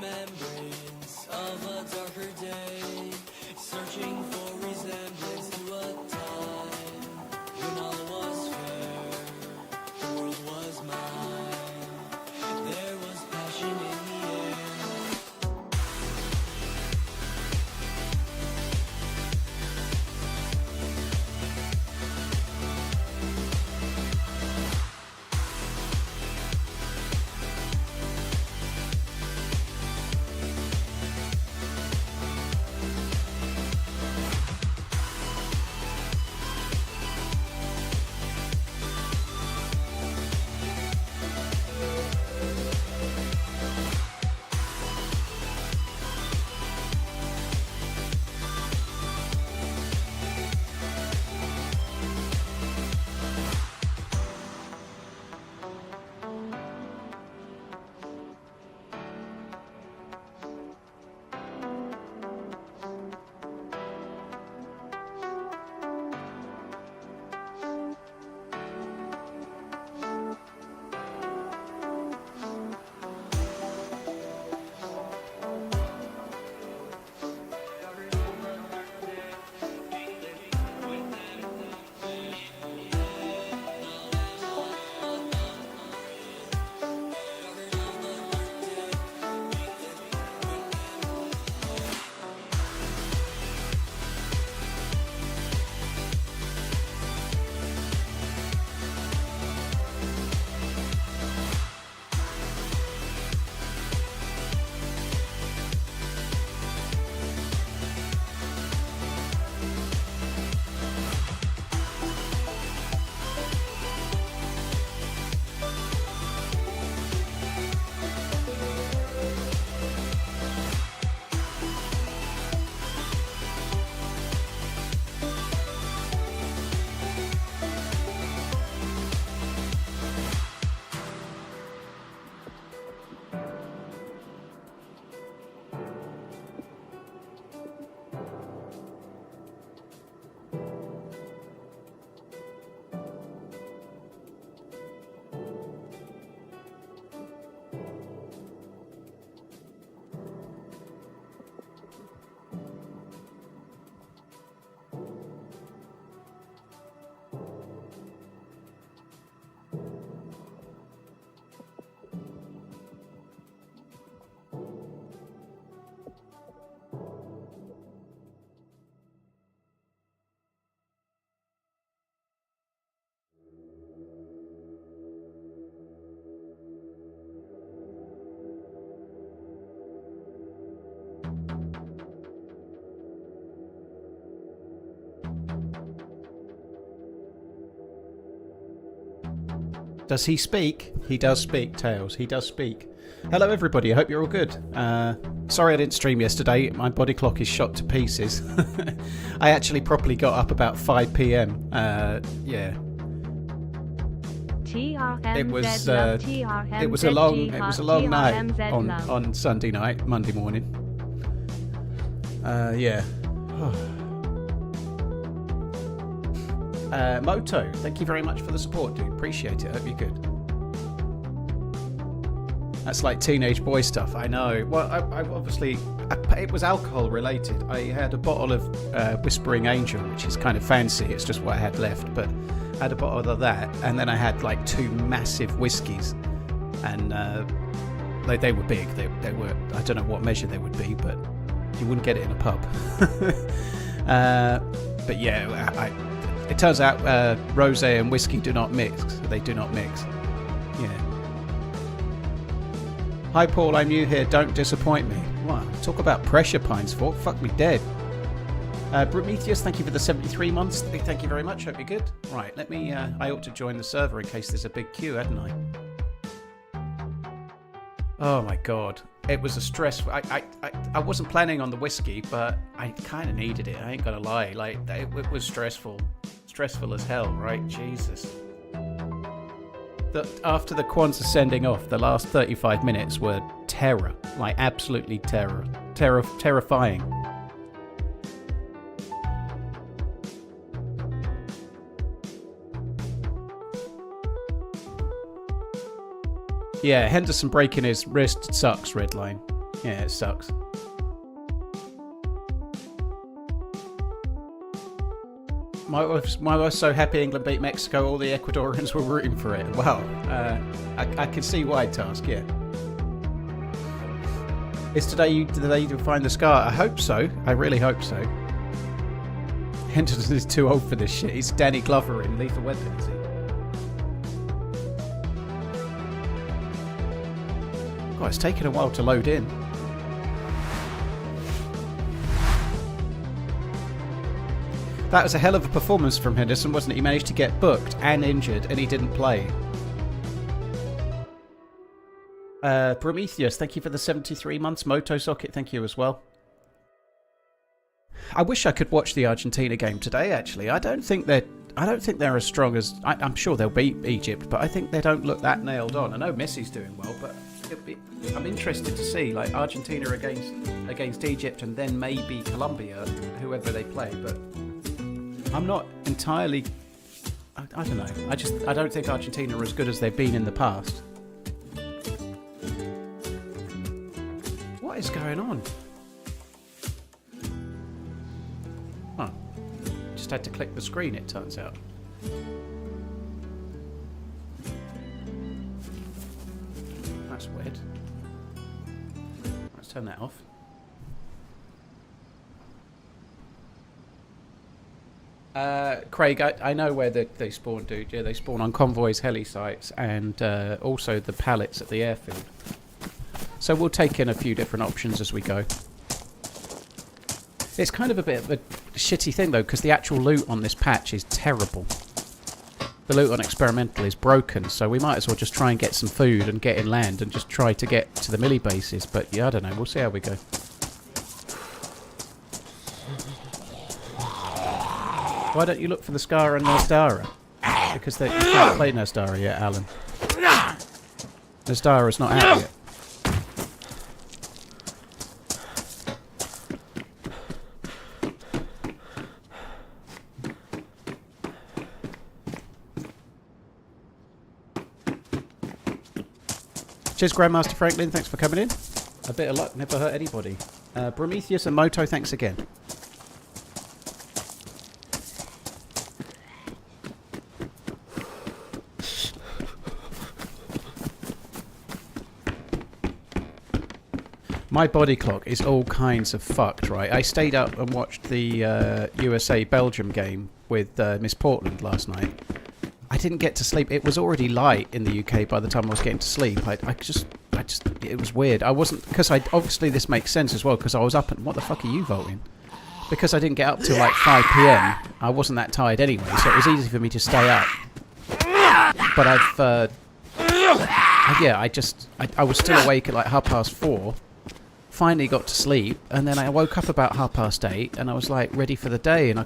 remembrance of a darker day, searching for resemblance to a time when all was fair, the world was mine, there was passion in the air. Does he speak? He does speak, Tails. He does speak. Hello, everybody. I hope you're all good. Sorry I didn't stream yesterday. My body clock is shot to pieces. I actually properly got up about 5 p.m. Yeah. TRMZ it was a long night on Sunday night, Monday morning. Yeah. Moto, thank you very much for the support, dude. Appreciate it. Hope you're good. That's like teenage boy stuff. I know. Well, I obviously, it was alcohol related. I had a bottle of Whispering Angel, which is kind of fancy. It's just what I had left, but I had a bottle of that, and then I had like 2 massive whiskies, and they were big. They were. I don't know what measure they would be, but you wouldn't get it in a pub. But yeah, it turns out rosé and whiskey do not mix. They do not mix. Yeah. Hi Paul, I'm new here. Don't disappoint me. Wow. Talk about pressure pines for. Fuck me dead. Prometheus, thank you for the 73 months. Thank you very much. Hope you're good. Right, let me. I ought to join the server in case there's a big queue, hadn't I? Oh my god. It was a stress. I wasn't planning on the whiskey, but I kind of needed it. I ain't gonna lie. Like it was stressful as hell, right? Jesus. After the Kwanzaa sending off, the last 35 minutes were terror, like absolutely terrifying. Yeah, Henderson breaking his wrist sucks, Redline. Yeah, it sucks. My wife's so happy England beat Mexico, all the Ecuadorians were rooting for it. Wow. I can see why, Task, yeah. Is today the day to find the scar? I hope so. I really hope so. Henderson is too old for this shit. He's Danny Glover in Lethal Weapon, is he? God, it's taken a while to load in. That was a hell of a performance from Henderson, wasn't it? He managed to get booked and injured, and he didn't play. Prometheus, thank you for the 73 months. Moto Socket, thank you as well. I wish I could watch the Argentina game today. Actually, I don't think they're as strong as I'm sure they'll beat Egypt, but I think they don't look that nailed on. I know Messi's doing well, but I'm interested to see like Argentina against Egypt and then maybe Colombia, whoever they play. But I'm not entirely. I don't know. I don't think Argentina are as good as they've been in the past. What is going on? Oh, just had to click the screen, it turns out. That's weird. Let's turn that off. Craig, I know where they spawn, dude. Yeah, they spawn on convoys, heli sites, and also the pallets at the airfield. So we'll take in a few different options as we go. It's kind of a bit of a shitty thing, though, because the actual loot on this patch is terrible. The loot on Experimental is broken, so we might as well just try and get some food and get inland and just try to get to the milli bases. But yeah, I don't know. We'll see how we go. Why don't you look for the Scar and Nostara? Because you can't play Nostara yet, Alan. Nostara's not out yet. Cheers, Grandmaster Franklin. Thanks for coming in. A bit of luck never hurt anybody. Prometheus and Moto, thanks again. My body clock is all kinds of fucked, right? I stayed up and watched the USA-Belgium game with Miss Portland last night. I didn't get to sleep. It was already light in the UK by the time I was getting to sleep. I just, it was weird. I wasn't, because obviously this makes sense as well, because I was up and, what the fuck are you voting? Because I didn't get up till like 5 PM, I wasn't that tired anyway, so it was easy for me to stay up. But I was still awake at like 4:30. Finally got to sleep, and then I woke up about 8:30, and I was like ready for the day, and I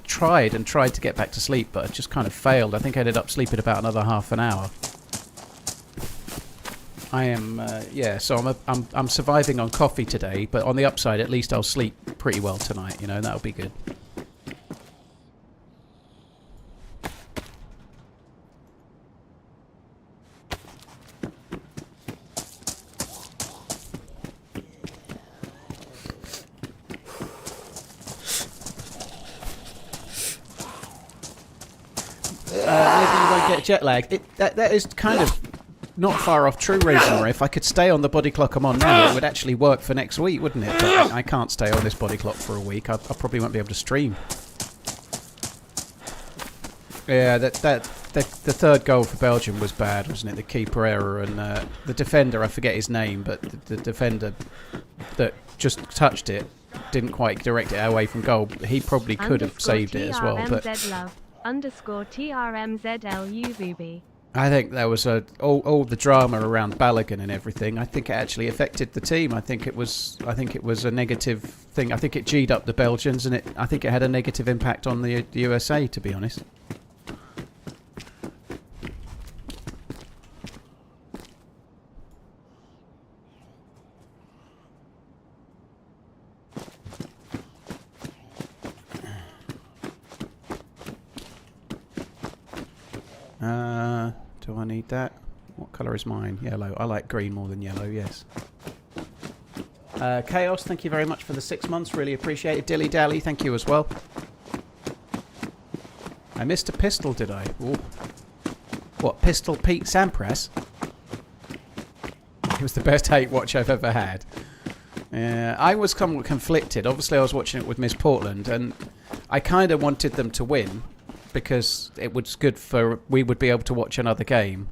tried to get back to sleep, but I just kind of failed. I think I ended up sleeping about another half an hour. I am, so I'm surviving on coffee today, but on the upside, at least I'll sleep pretty well tonight, you know, that'll be good. Jet lag. That is kind of not far off true, Raven. If I could stay on the body clock I'm on now, it would actually work for next week, wouldn't it? But I can't stay on this body clock for a week. I probably won't be able to stream. Yeah, the third goal for Belgium was bad, wasn't it? The keeper error and the defender, I forget his name, but the defender that just touched it didn't quite direct it away from goal. He probably could have saved it as well, but. _TRMZLUVB. I think there was all the drama around Balogun and everything. I think it actually affected the team. I think it was a negative thing. I think it G'd up the Belgians, and I think it had a negative impact on the USA, to be honest. Do I need that? What colour is mine? Yellow. I like green more than yellow, yes. Chaos, thank you very much for the 6 months. Really appreciate it. Dilly Dally, thank you as well. I missed a pistol, did I? Ooh. What, Pistol Pete Sampras? It was the best hate watch I've ever had. I was somewhat conflicted. Obviously, I was watching it with Miss Portland, and I kind of wanted them to win because it was good for we would be able to watch another game.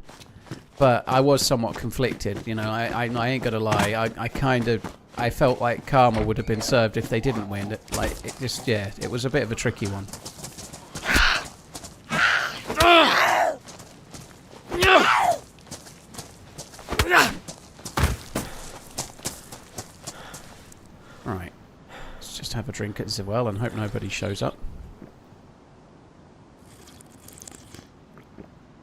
But I was somewhat conflicted. You know, I ain't gonna lie. I felt like karma would have been served if they didn't win. It was a bit of a tricky one. Right, let's just have a drink at Zewell and hope nobody shows up.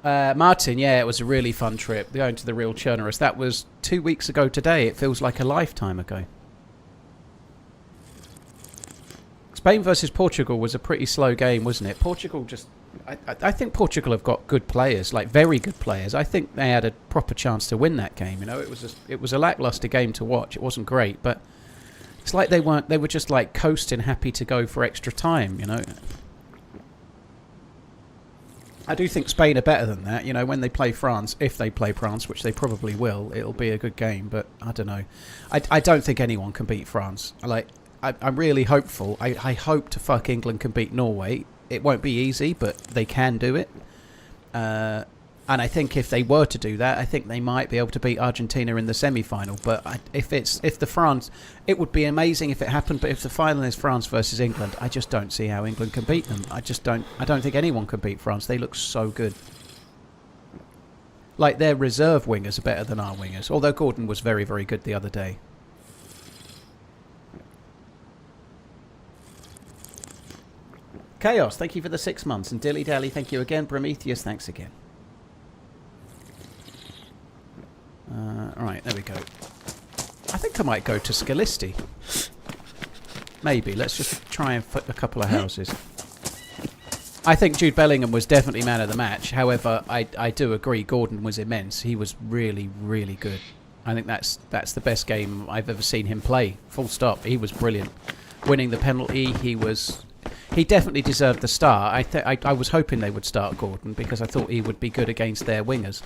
Martin, yeah, it was a really fun trip going to the real Chernarus. That was 2 weeks ago today. It feels like a lifetime ago. Spain versus Portugal was a pretty slow game, wasn't it? Portugal just... I think Portugal have got good players, like very good players. I think they had a proper chance to win that game. You know, it was a lackluster game to watch. It wasn't great, but it's like they were just like coasting, happy to go for extra time, you know. I do think Spain are better than that. You know, when they play France, if they play France, which they probably will, it'll be a good game. But I don't know. I don't think anyone can beat France. I'm really hopeful. I hope to fuck England can beat Norway. It won't be easy, but they can do it. And I think if they were to do that, I think they might be able to beat Argentina in the semi-final. But if the France, it would be amazing if it happened. But if the final is France versus England, I just don't see how England can beat them. I don't think anyone can beat France. They look so good. Like their reserve wingers are better than our wingers. Although Gordon was very, very good the other day. Chaos, thank you for the 6 months. And Dilly Dally, thank you again. Prometheus, thanks again. Right, there we go. I think I might go to Scalisti. Maybe. Let's just try and put a couple of houses. I think Jude Bellingham was definitely man of the match. However, I do agree Gordon was immense. He was really, really good. I think that's the best game I've ever seen him play. Full stop. He was brilliant. Winning the penalty, he definitely deserved the start. I was hoping they would start Gordon because I thought he would be good against their wingers.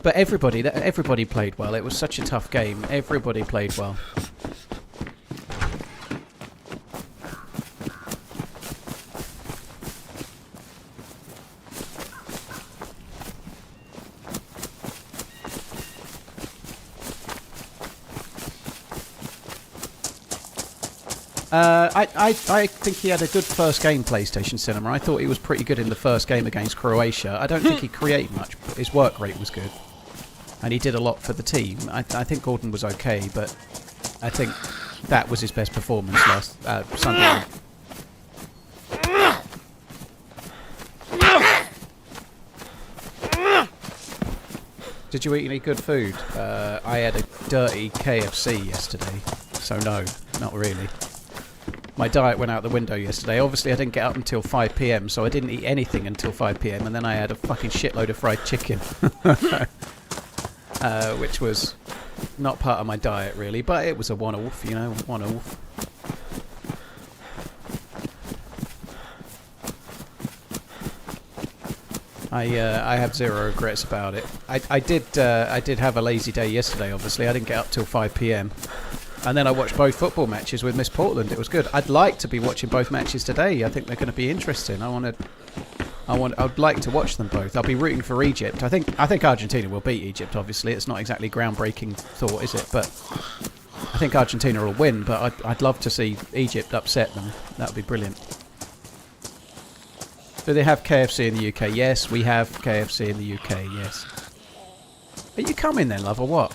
But everybody played well. It was such a tough game. Everybody played well. I think he had a good first game, PlayStation Cinema. I thought he was pretty good in the first game against Croatia. I don't think he created much, but his work rate was good. And he did a lot for the team. I think Gordon was okay, but I think that was his best performance last Sunday. Did you eat any good food? I had a dirty KFC yesterday, so no, not really. My diet went out the window yesterday. Obviously, I didn't get up until 5 PM, so I didn't eat anything until 5 PM, and then I had a fucking shitload of fried chicken. Which was not part of my diet, really, but it was a one-off, you know, one-off. I have zero regrets about it. I did have a lazy day yesterday, obviously. I didn't get up till 5 PM. And then I watched both football matches with Miss Portland. It was good. I'd like to be watching both matches today. I think they're going to be interesting. I'd like to watch them both. I'll be rooting for Egypt. I think Argentina will beat Egypt, obviously. It's not exactly groundbreaking thought, is it? But I think Argentina will win, but I'd love to see Egypt upset them. That would be brilliant. Do they have KFC in the UK? Yes, we have KFC in the UK, yes. Are you coming then, love, or what?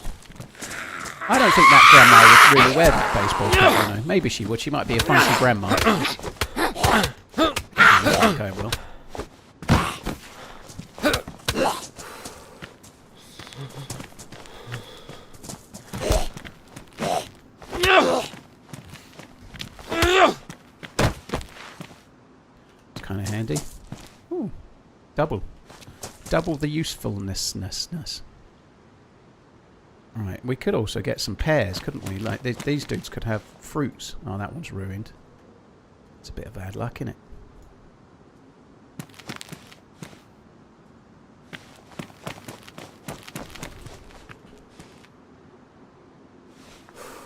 I don't think that grandma would really wear that baseball cap, you know. Maybe she would. She might be a funky grandma. Okay, well. It's kind of handy. Ooh, double the usefulness. Right, we could also get some pears, couldn't we? Like, these dudes could have fruits. Oh, that one's ruined. It's a bit of bad luck, innit?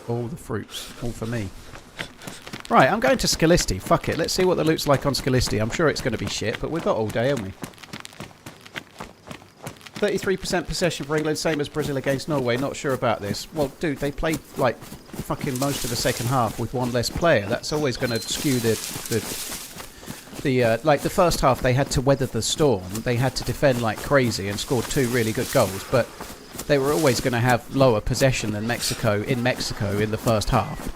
All the fruits, all for me. Right, I'm going to Scalisti. Fuck it, let's see what the loot's like on Scalisti. I'm sure it's going to be shit, but we've got all day, haven't we? 33% possession for England, same as Brazil against Norway. Not sure about this. Well, dude, they played like fucking most of the second half with one less player. That's always going to skew like the first half. They had to weather the storm. They had to defend like crazy and scored 2 really good goals. But they were always going to have lower possession than Mexico in the first half.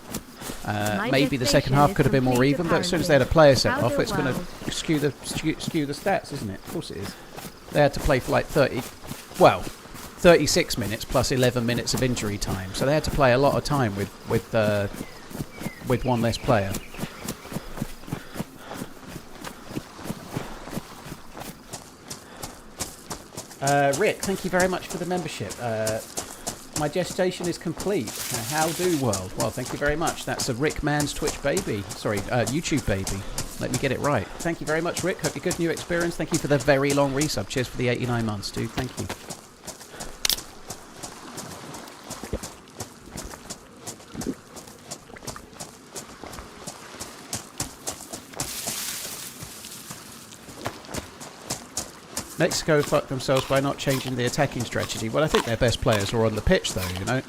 Maybe the second half could have been more even, but as soon as they had a player sent off, it's going to skew the stats, isn't it? Of course it is. They had to play for like 36 minutes plus 11 minutes of injury time. So they had to play a lot of time with one less player. Rick, thank you very much for the membership. My gestation is complete. How do world? Well, thank you very much. That's a RickManZ Twitch baby. Sorry, YouTube baby. Let me get it right. Thank you very much, Rick. Hope you're good new experience. Thank you for the very long resub. Cheers for the 89 months, dude. Thank you. Mexico fucked themselves by not changing the attacking strategy. Well, I think their best players were on the pitch, though, you know.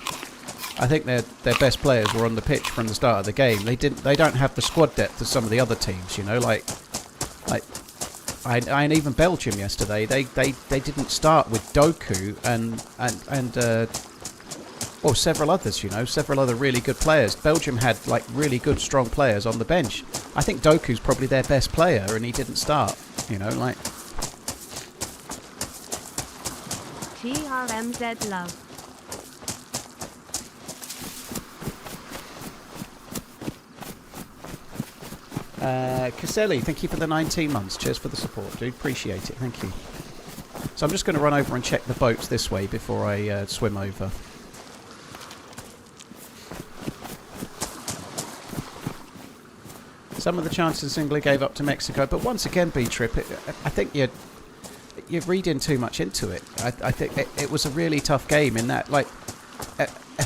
I think their best players were on the pitch from the start of the game. They don't have the squad depth of some of the other teams, you know. Like and even Belgium yesterday. They didn't start with Doku and several others, you know, several other really good players. Belgium had like really good, strong players on the bench. I think Doku's probably their best player, and he didn't start, you know, like. TRMZ love. Caselli, thank you for the 19 months. Cheers for the support, dude. Appreciate it. Thank you. So I'm just going to run over and check the boats this way before I swim over. Some of the chances England gave up to Mexico, but once again, B-Trip, I think you're reading too much into it. I think it was a really tough game in that, like,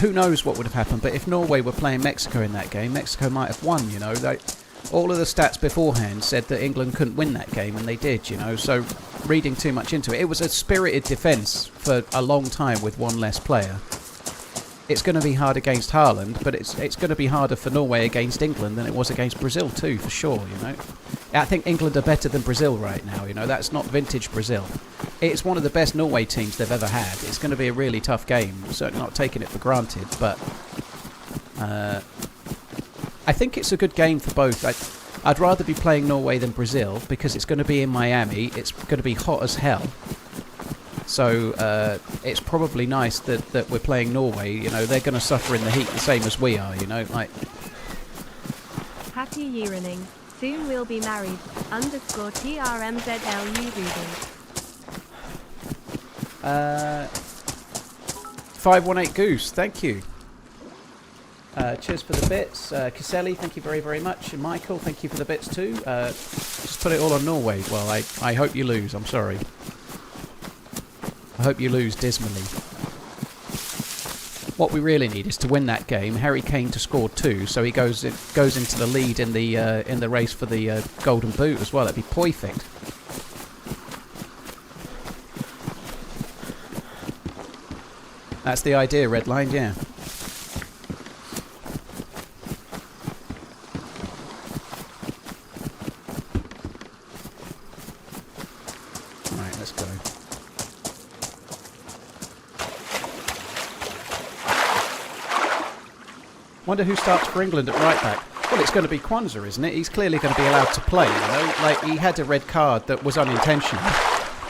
who knows what would have happened, but if Norway were playing Mexico in that game, Mexico might have won, you know. Like, all of the stats beforehand said that England couldn't win that game, and they did, you know. So reading too much into it. It was a spirited defence for a long time with one less player. It's going to be hard against Haaland, but it's going to be harder for Norway against England than it was against Brazil too, for sure, you know. I think England are better than Brazil right now, you know. That's not vintage Brazil. It's one of the best Norway teams they've ever had. It's going to be a really tough game. I'm certainly not taking it for granted, but I think it's a good game for both. I'd rather be playing Norway than Brazil because it's going to be in Miami. It's going to be hot as hell. So it's probably nice that we're playing Norway. You know, they're going to suffer in the heat the same as we are, you know. Like. Happy yearning. Soon we'll be married. _TRMZLU reading. 518 Goose, thank you. Cheers for the bits. Caselli, thank you very, very much. And Michael, thank you for the bits too. Just put it all on Norway. Well, I hope you lose. I'm sorry. I hope you lose dismally. What we really need is to win that game. Harry Kane to score 2, so he goes into the lead in the race for the Golden Boot as well. That'd be perfect. That's the idea, Redline. Yeah. Right, let's go. Wonder who starts for England at right back. Well, it's going to be Kwanzaa, isn't it? He's clearly going to be allowed to play, you know? Like, he had a red card that was unintentional.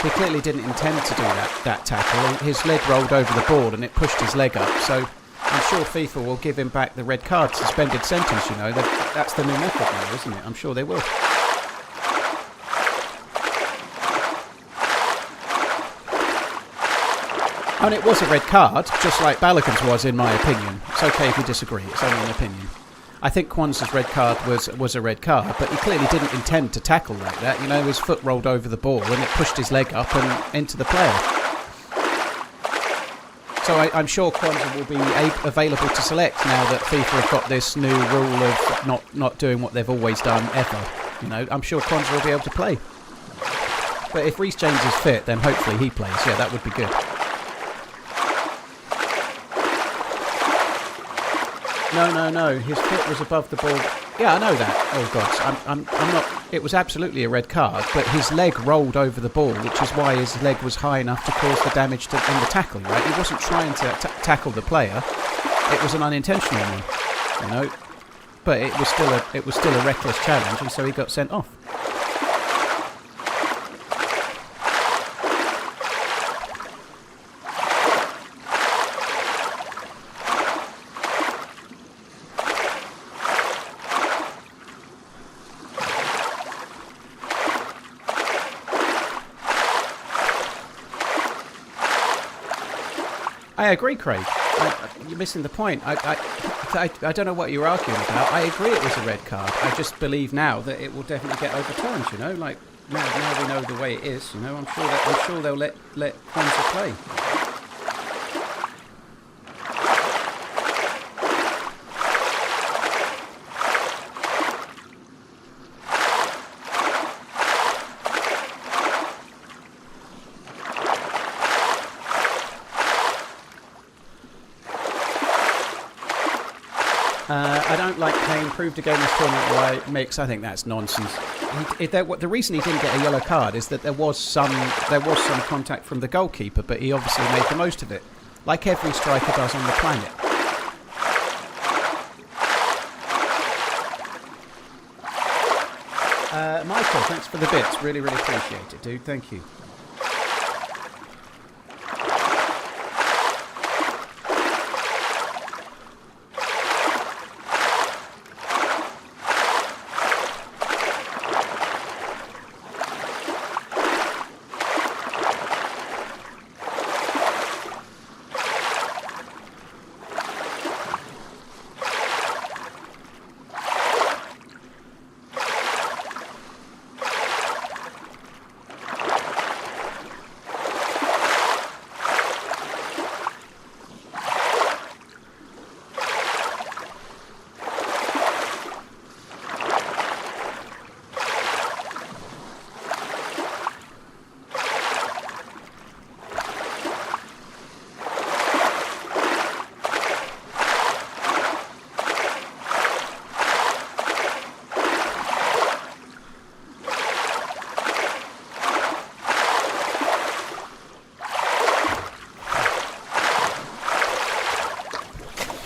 He clearly didn't intend to do that tackle. His leg rolled over the ball and it pushed his leg up. So I'm sure FIFA will give him back the red card suspended sentence, you know. That's the new method now, isn't it? I'm sure they will. And it was a red card, just like Balogun's was, in my opinion. It's okay if you disagree, it's only an opinion. I think Kwanzaa's red card was a red card, but he clearly didn't intend to tackle like that. You know, his foot rolled over the ball and it pushed his leg up and into the player. So I'm sure Kwanzaa will be available to select now that FIFA have got this new rule of not doing what they've always done ever. You know, I'm sure Kwanzaa will be able to play. But if Reece James is fit, then hopefully he plays. Yeah, that would be good. No. His foot was above the ball. Yeah, I know that. Oh God, I'm not. It was absolutely a red card, but his leg rolled over the ball, which is why his leg was high enough to cause the damage in the tackle. Right? He wasn't trying to tackle the player. It was an unintentional one, you know. But it was still a reckless challenge, and so he got sent off. I agree, Craig. You're missing the point. I don't know what you're arguing about. I agree it was a red card. I just believe now that it will definitely get overturned. You know, like now we know the way it is. You know, I'm sure they'll let Kwanzaa play. I don't like how he improved again this tournament mix. I think that's nonsense. The reason he didn't get a yellow card is that there was some contact from the goalkeeper, but he obviously made the most of it, like every striker does on the planet. Michael, thanks for the bits. Really, really appreciate it, dude. Thank you.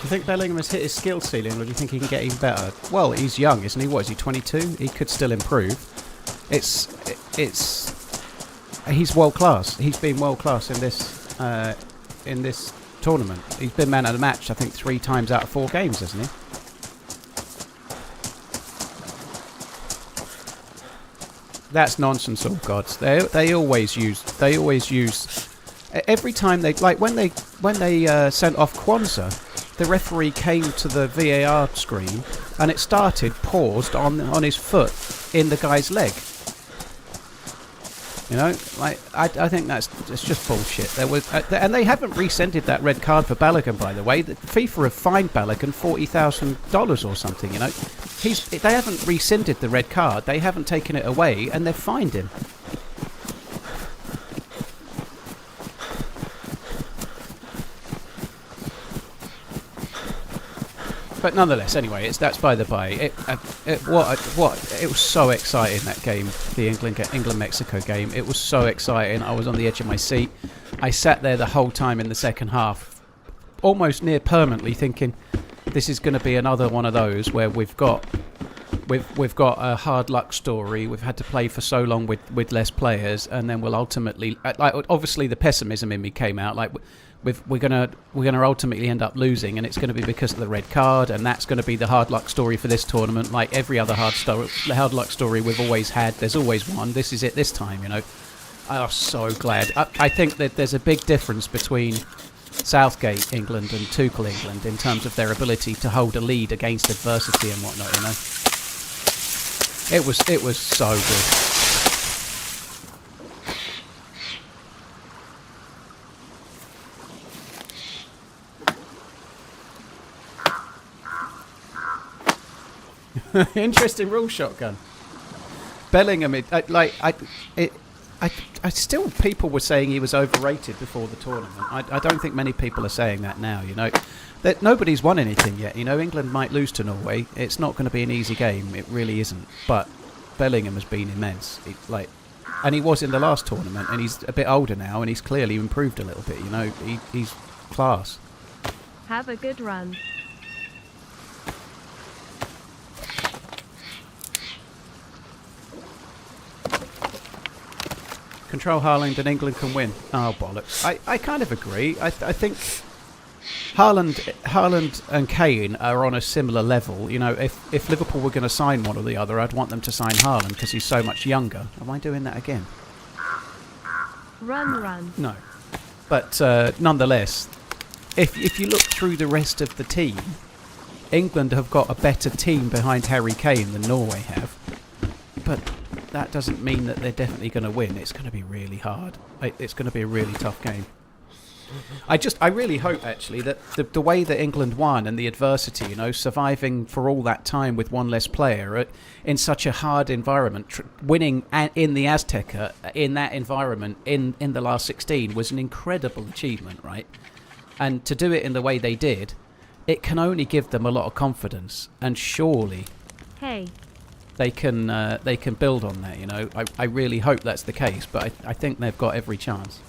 Do you think Bellingham has hit his skill ceiling, or do you think he can get even better? Well, he's young, isn't he? What is he, 22? He could still improve. He's world class. He's been world class in this tournament. He's been man of the match, I think, 3 times out of 4 games, hasn't he? That's nonsense, all gods. They always use every time they, like when they sent off Kwanzaa. The referee came to the VAR screen and it started paused on his foot in the guy's leg. You know, like I think that's just bullshit. There was and they haven't rescinded that red card for Balogun, by the way. The FIFA have fined Balogun $40,000 or something. You know, they haven't rescinded the red card. They haven't taken it away, and they've fined him. But nonetheless, anyway, that's by the by. It was so exciting, that game, the England-Mexico game. It was so exciting. I was on the edge of my seat. I sat there the whole time in the second half, almost near permanently thinking, this is going to be another one of those where we've got a hard luck story. We've had to play for so long with less players, and then we'll ultimately, like, obviously the pessimism in me came out, like. We're gonna ultimately end up losing, and it's going to be because of the red card, and that's going to be the hard luck story for this tournament. Like every other hard luck story we've always had, there's always one. This is it this time, you know. I'm so glad. I think that there's a big difference between Southgate England and Tuchel England in terms of their ability to hold a lead against adversity and whatnot, you know. It was so good. Interesting rule shotgun. Bellingham, I still, people were saying he was overrated before the tournament. I don't think many people are saying that now, you know. That nobody's won anything yet, you know. England might lose to Norway. It's not going to be an easy game. It really isn't. But Bellingham has been immense. And he was in the last tournament, and he's a bit older now, and he's clearly improved a little bit, you know. He's class. Have a good run. Control Haaland and England can win. Oh, bollocks. I kind of agree. I think Haaland and Kane are on a similar level. You know, if Liverpool were going to sign one or the other, I'd want them to sign Haaland because he's so much younger. Am I doing that again? Run. No. But nonetheless, if you look through the rest of the team, England have got a better team behind Harry Kane than Norway have. But that doesn't mean that they're definitely going to win. It's going to be really hard. It's going to be a really tough game. I really hope, actually, that the way that England won and the adversity, you know, surviving for all that time with one less player in such a hard environment, winning in the Azteca in that environment in the last 16 was an incredible achievement, right? And to do it in the way they did, it can only give them a lot of confidence. And surely... Hey. They can build on that, you know. I really hope that's the case, but I think they've got every chance.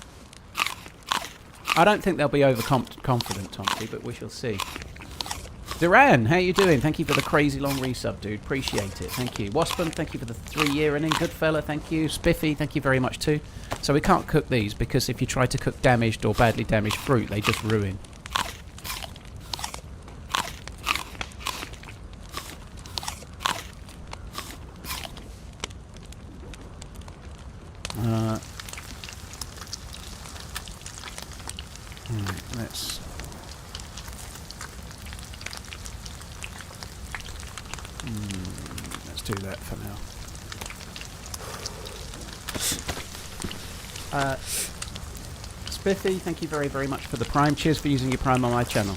I don't think they'll be overconfident, Tomsy, but we shall see. Duran, how you doing? Thank you for the crazy long resub, dude. Appreciate it. Thank you. Waspin, thank you for the 3-year inning. Good fella, thank you. Spiffy, thank you very much too. So we can't cook these because if you try to cook damaged or badly damaged fruit, they just ruin. Let's do that for now. Spiffy, thank you very, very much for the Prime. Cheers for using your Prime on my channel.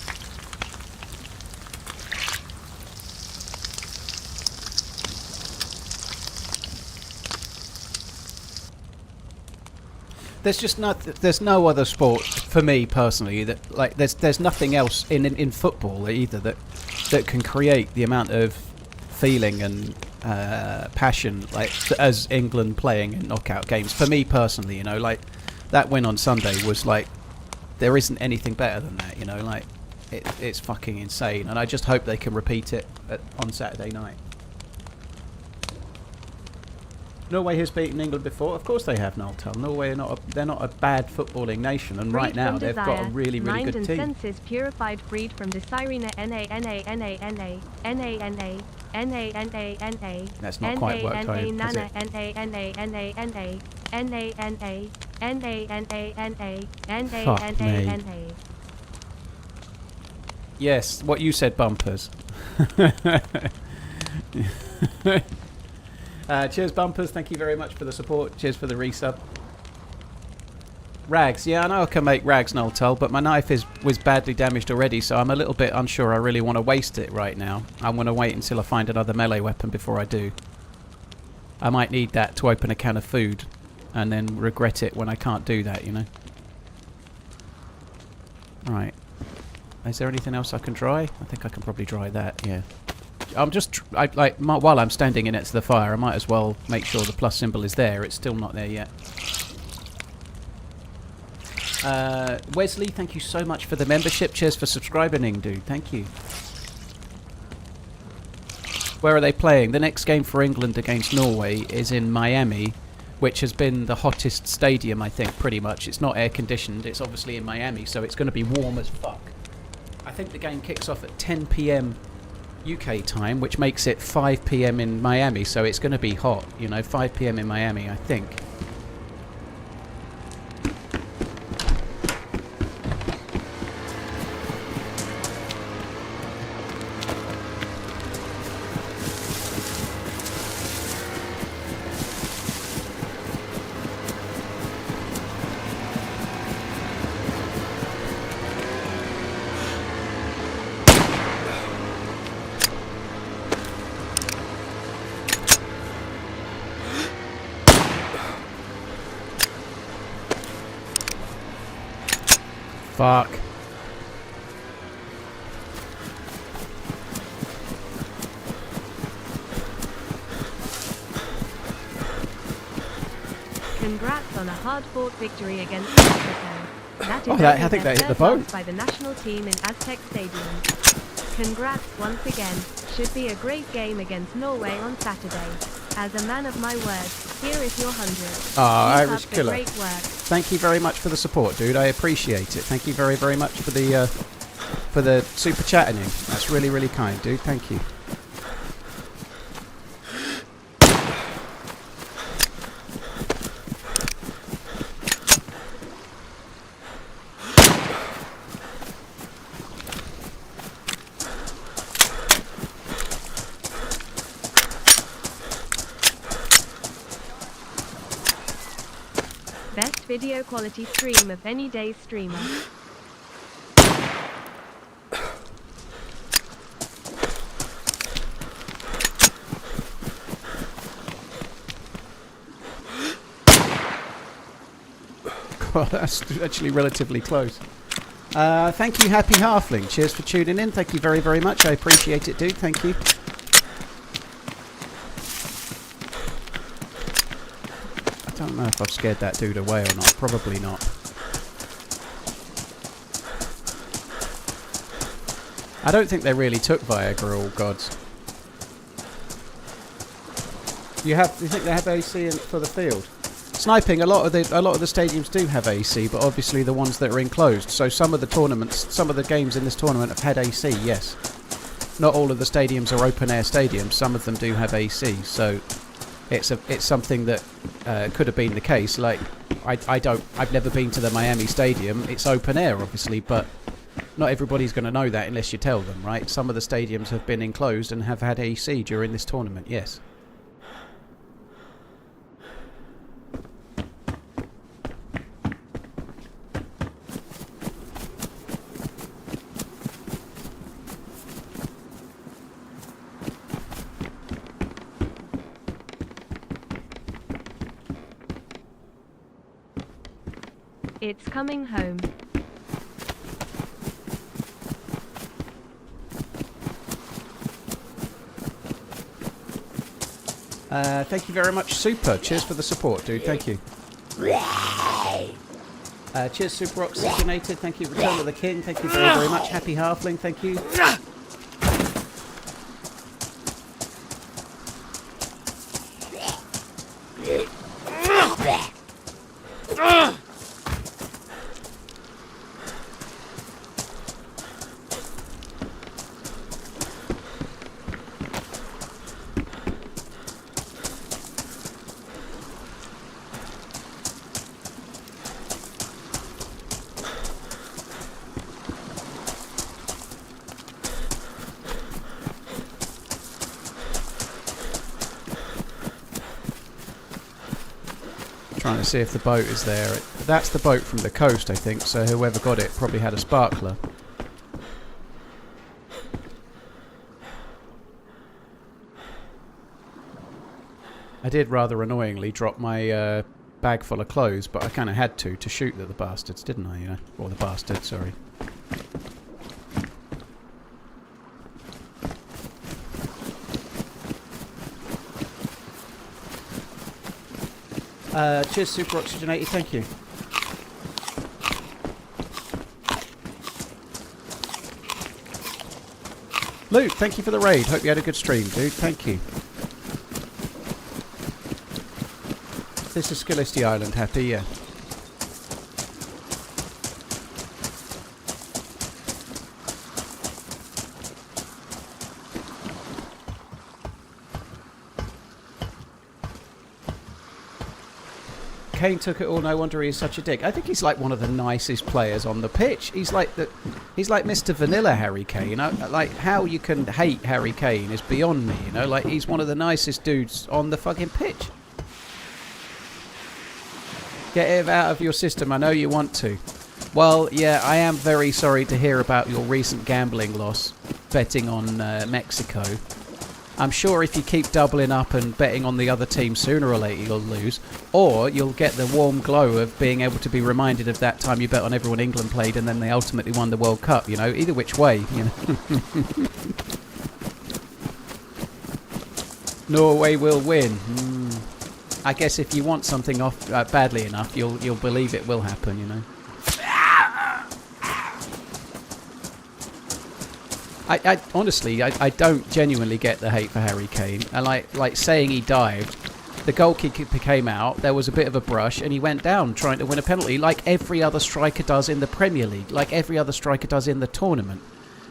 There's no other sport for me personally that there's nothing else in football either that can create the amount of feeling and passion as England playing in knockout games. For me personally, you know, like that win on Sunday was like there isn't anything better than that, you know, like it's fucking insane, and I just hope they can repeat it on Saturday night. Norway has beaten England before. Of course they have, Noltel. Norway they're not a bad footballing nation, and right now they've got a really, really good team. Mind and senses purified, freed from desirina. That's not quite worked home, has it? Fuck me. Yes, what you said, Bumpers. Cheers, Bumpers. Thank you very much for the support. Cheers for the resub. Rags. Yeah, I know I can make rags, Noltel, but my knife was badly damaged already, so I'm a little bit unsure I really want to waste it right now. I'm going to wait until I find another melee weapon before I do. I might need that to open a can of food and then regret it when I can't do that, you know. Right. Is there anything else I can dry? I think I can probably dry that, yeah. I'm just, while I'm standing in it to the fire, I might as well make sure the plus symbol is there. It's still not there yet. Wesley, thank you so much for the membership. Cheers for subscribing, dude. Thank you. Where are they playing? The next game for England against Norway is in Miami, which has been the hottest stadium, I think, pretty much. It's not air-conditioned. It's obviously in Miami, so it's going to be warm as fuck. I think the game kicks off at 10 p.m. UK time, which makes it 5 p.m. in Miami, so it's going to be hot, you know, 5 p.m. in Miami, I think. Fuck. Congrats on a hard-fought victory against Mexico. That is I think they hit the boat. by the national team in Aztec Stadium. Congrats once again. Should be a great game against Norway on Saturday. As a man of my word, here is your 100. Irish Keep up the killer. Great work. Thank you very much for the support, dude. I appreciate it. Thank you very, very much for the super chatting in. That's really, really kind, dude. Thank you. Best video quality stream of any DayZ streamer. Well, that's actually relatively close. Thank you, Happy Halfling. Cheers for tuning in. Thank you very, very much. I appreciate it, dude. Thank you. I don't know if I've scared that dude away or not. Probably not. I don't think they really took Viagra, all gods. You think they have AC for the field? Sniping, a lot of the stadiums do have AC, but obviously the ones that are enclosed. So some of the games in this tournament have had AC. Yes, not all of the stadiums are open air stadiums. Some of them do have AC. So it's something that could have been the case. Like I've never been to the Miami Stadium. It's open air, obviously, but not everybody's going to know that unless you tell them, right? Some of the stadiums have been enclosed and have had AC during this tournament. Yes. It's coming home. Thank you very much, Super. Cheers for the support, dude. Thank you. Cheers, Super Oxygenated. Thank you, Return of the King. Thank you very, very much. Happy Halfling. Thank you. Trying to see if the boat is there. That's the boat from the coast, I think, so whoever got it probably had a sparkler. I did rather annoyingly drop my bag full of clothes, but I kind of had to shoot at the bastards, didn't I? You know? Or the bastard, sorry. Cheers, Super Oxygenated, thank you. Luke, thank you for the raid. Hope you had a good stream, dude. Thank you. This is Skillisty Island, Happy, yeah. Kane took it all, no wonder he's such a dick. I think he's like one of the nicest players on the pitch. He's like Mr. Vanilla Harry Kane. Like, how you can hate Harry Kane is beyond me, you know? Like, he's one of the nicest dudes on the fucking pitch. Get it out of your system, I know you want to. Well, yeah, I am very sorry to hear about your recent gambling loss, betting on Mexico. I'm sure if you keep doubling up and betting on the other team, sooner or later you'll lose, or you'll get the warm glow of being able to be reminded of that time you bet on everyone England played and then they ultimately won the World Cup. You know, either which way, you know. Norway will win. I guess if you want something off badly enough, you'll believe it will happen. You know. I honestly, I don't genuinely get the hate for Harry Kane. And like saying he dived, the goalkeeper came out, there was a bit of a brush, and he went down trying to win a penalty, like every other striker does in the Premier League, like every other striker does in the tournament.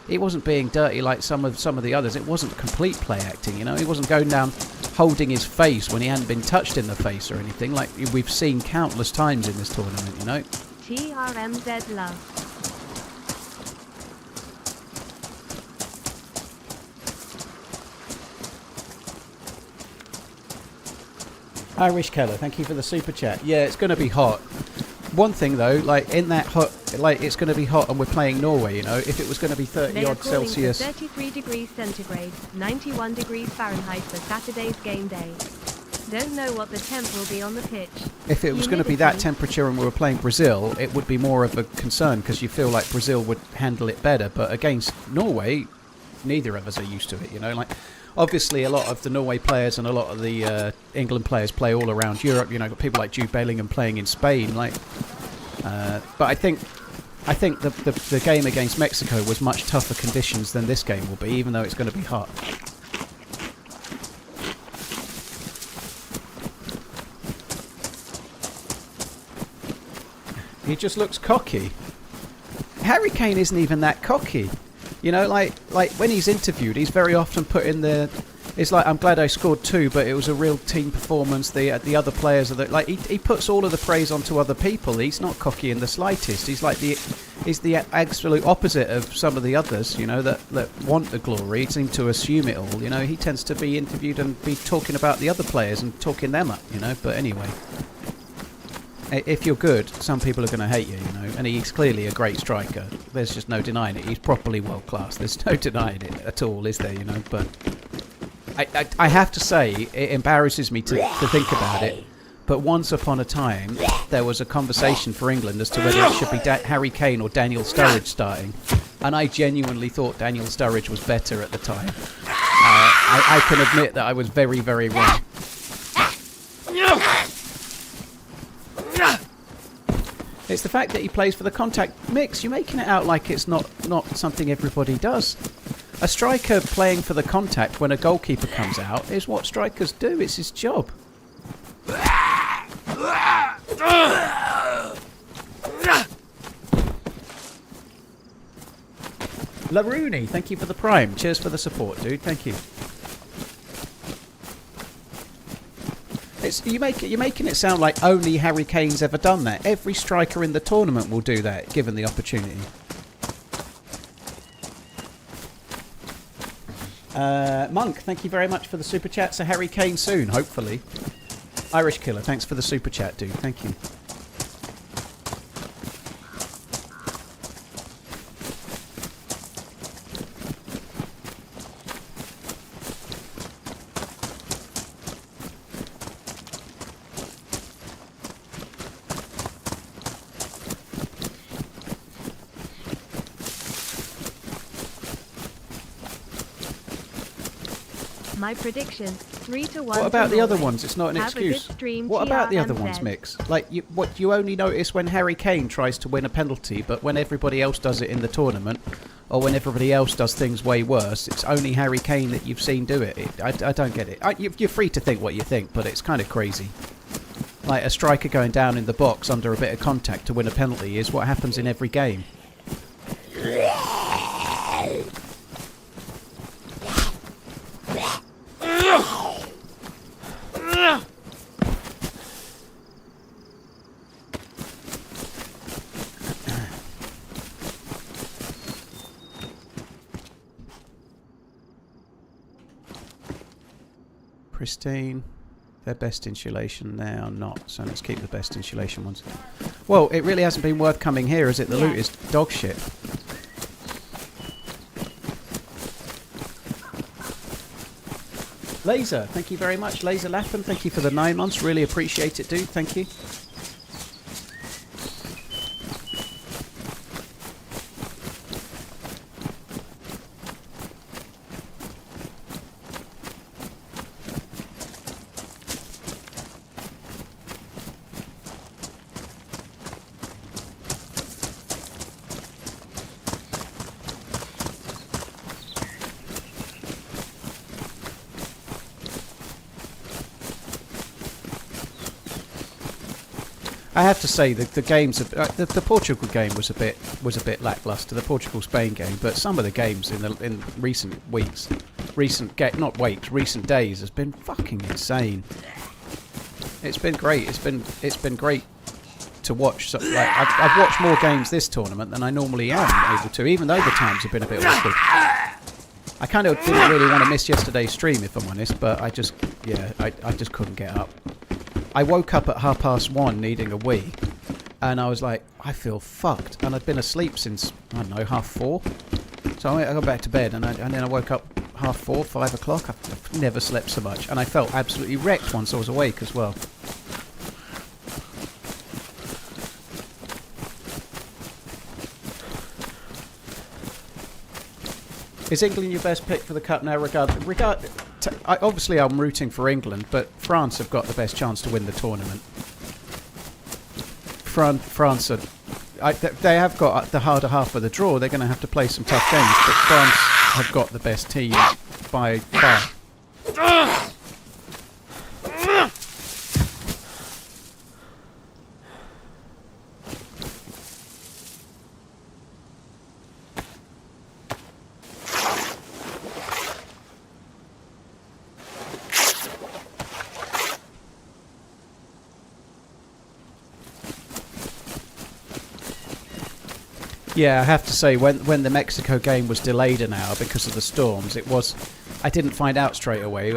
It wasn't being dirty like some of the others. It wasn't complete play acting, you know. He wasn't going down holding his face when he hadn't been touched in the face or anything, like we've seen countless times in this tournament, you know. TRMZ love. Irish Keller, thank you for the super chat. Yeah, it's going to be hot. One thing though, like in that hot, like it's going to be hot and we're playing Norway, you know. If it was going to be 30 odd Celsius, 33 degrees centigrade, 91 degrees Fahrenheit for Saturday's game day. Don't know what the temp will be on the pitch. if it was going to be that temperature and we were playing Brazil, it would be more of a concern because you feel like Brazil would handle it better. But against Norway, neither of us are used to it, you know. Like, obviously, a lot of the Norway players and a lot of the England players play all around Europe. You know, got people like Jude Bellingham playing in Spain. Like, but I think the game against Mexico was much tougher conditions than this game will be, even though it's going to be hot. He just looks cocky. Harry Kane isn't even that cocky. You know, like when he's interviewed, he's very often put in the... It's like, I'm glad I scored 2, but it was a real team performance. The other players are like he puts all of the praise onto other people. He's not cocky in the slightest. He's like he's the absolute opposite of some of the others. You know, that want the glory, seem to assume it all. You know, he tends to be interviewed and be talking about the other players and talking them up. You know, but anyway, if you're good, some people are going to hate you. You know, and he's clearly a great striker. There's just no denying it. He's properly world class. There's no denying it at all, is there? You know, but. I have to say, it embarrasses me to think about it, but once upon a time, there was a conversation for England as to whether it should be Harry Kane or Daniel Sturridge starting, and I genuinely thought Daniel Sturridge was better at the time. I can admit that I was very, very wrong. It's the fact that he plays for the contact mix. You're making it out like it's not something everybody does. A striker playing for the contact when a goalkeeper comes out is what strikers do. It's his job. Larooney, thank you for the prime. Cheers for the support, dude. Thank you. You're making it sound like only Harry Kane's ever done that. Every striker in the tournament will do that, given the opportunity. Monk, thank you very much for the super chat. So Harry Kane soon, hopefully. Irish Killer, thanks for the super chat, dude. Thank you. My prediction, 3-1. What about the other ones? It's not an Have excuse. A good stream, what about the other TRMZ. ones, Mix? Like, you only notice when Harry Kane tries to win a penalty, but when everybody else does it in the tournament, or when everybody else does things way worse, it's only Harry Kane that you've seen do it. I don't get it. You're free to think what you think, but it's kind of crazy. Like, a striker going down in the box under a bit of contact to win a penalty is what happens in every game. Pristine. Their best insulation now not, so let's keep the best insulation ones. Well, it really hasn't been worth coming here, is it? The loot is dog shit. Laser, thank you very much. Laser Lapham, thank you for the 9 months. Really appreciate it, dude. Thank you. I have to say that the games, the Portugal game was a bit lackluster. The Portugal-Spain game, but some of the games in recent weeks, recent days has been fucking insane. It's been great. It's been great to watch. So, like, I've watched more games this tournament than I normally am able to, even though the times have been a bit awkward. I kind of didn't really want to miss yesterday's stream, if I'm honest, but I just couldn't get up. I woke up at 1:30 needing a wee, and I was like, I feel fucked. And I'd been asleep since, I don't know, 4:30. So I got back to bed, and then I woke up 4:30, 5 o'clock. I've never slept so much, and I felt absolutely wrecked once I was awake as well. Is England your best pick for the Cup now? Obviously, I'm rooting for England, but France have got the best chance to win the tournament. France they have got the harder half of the draw. They're going to have to play some tough games, but France have got the best team by far. Yeah, I have to say, when the Mexico game was delayed an hour because of the storms, I didn't find out straight away.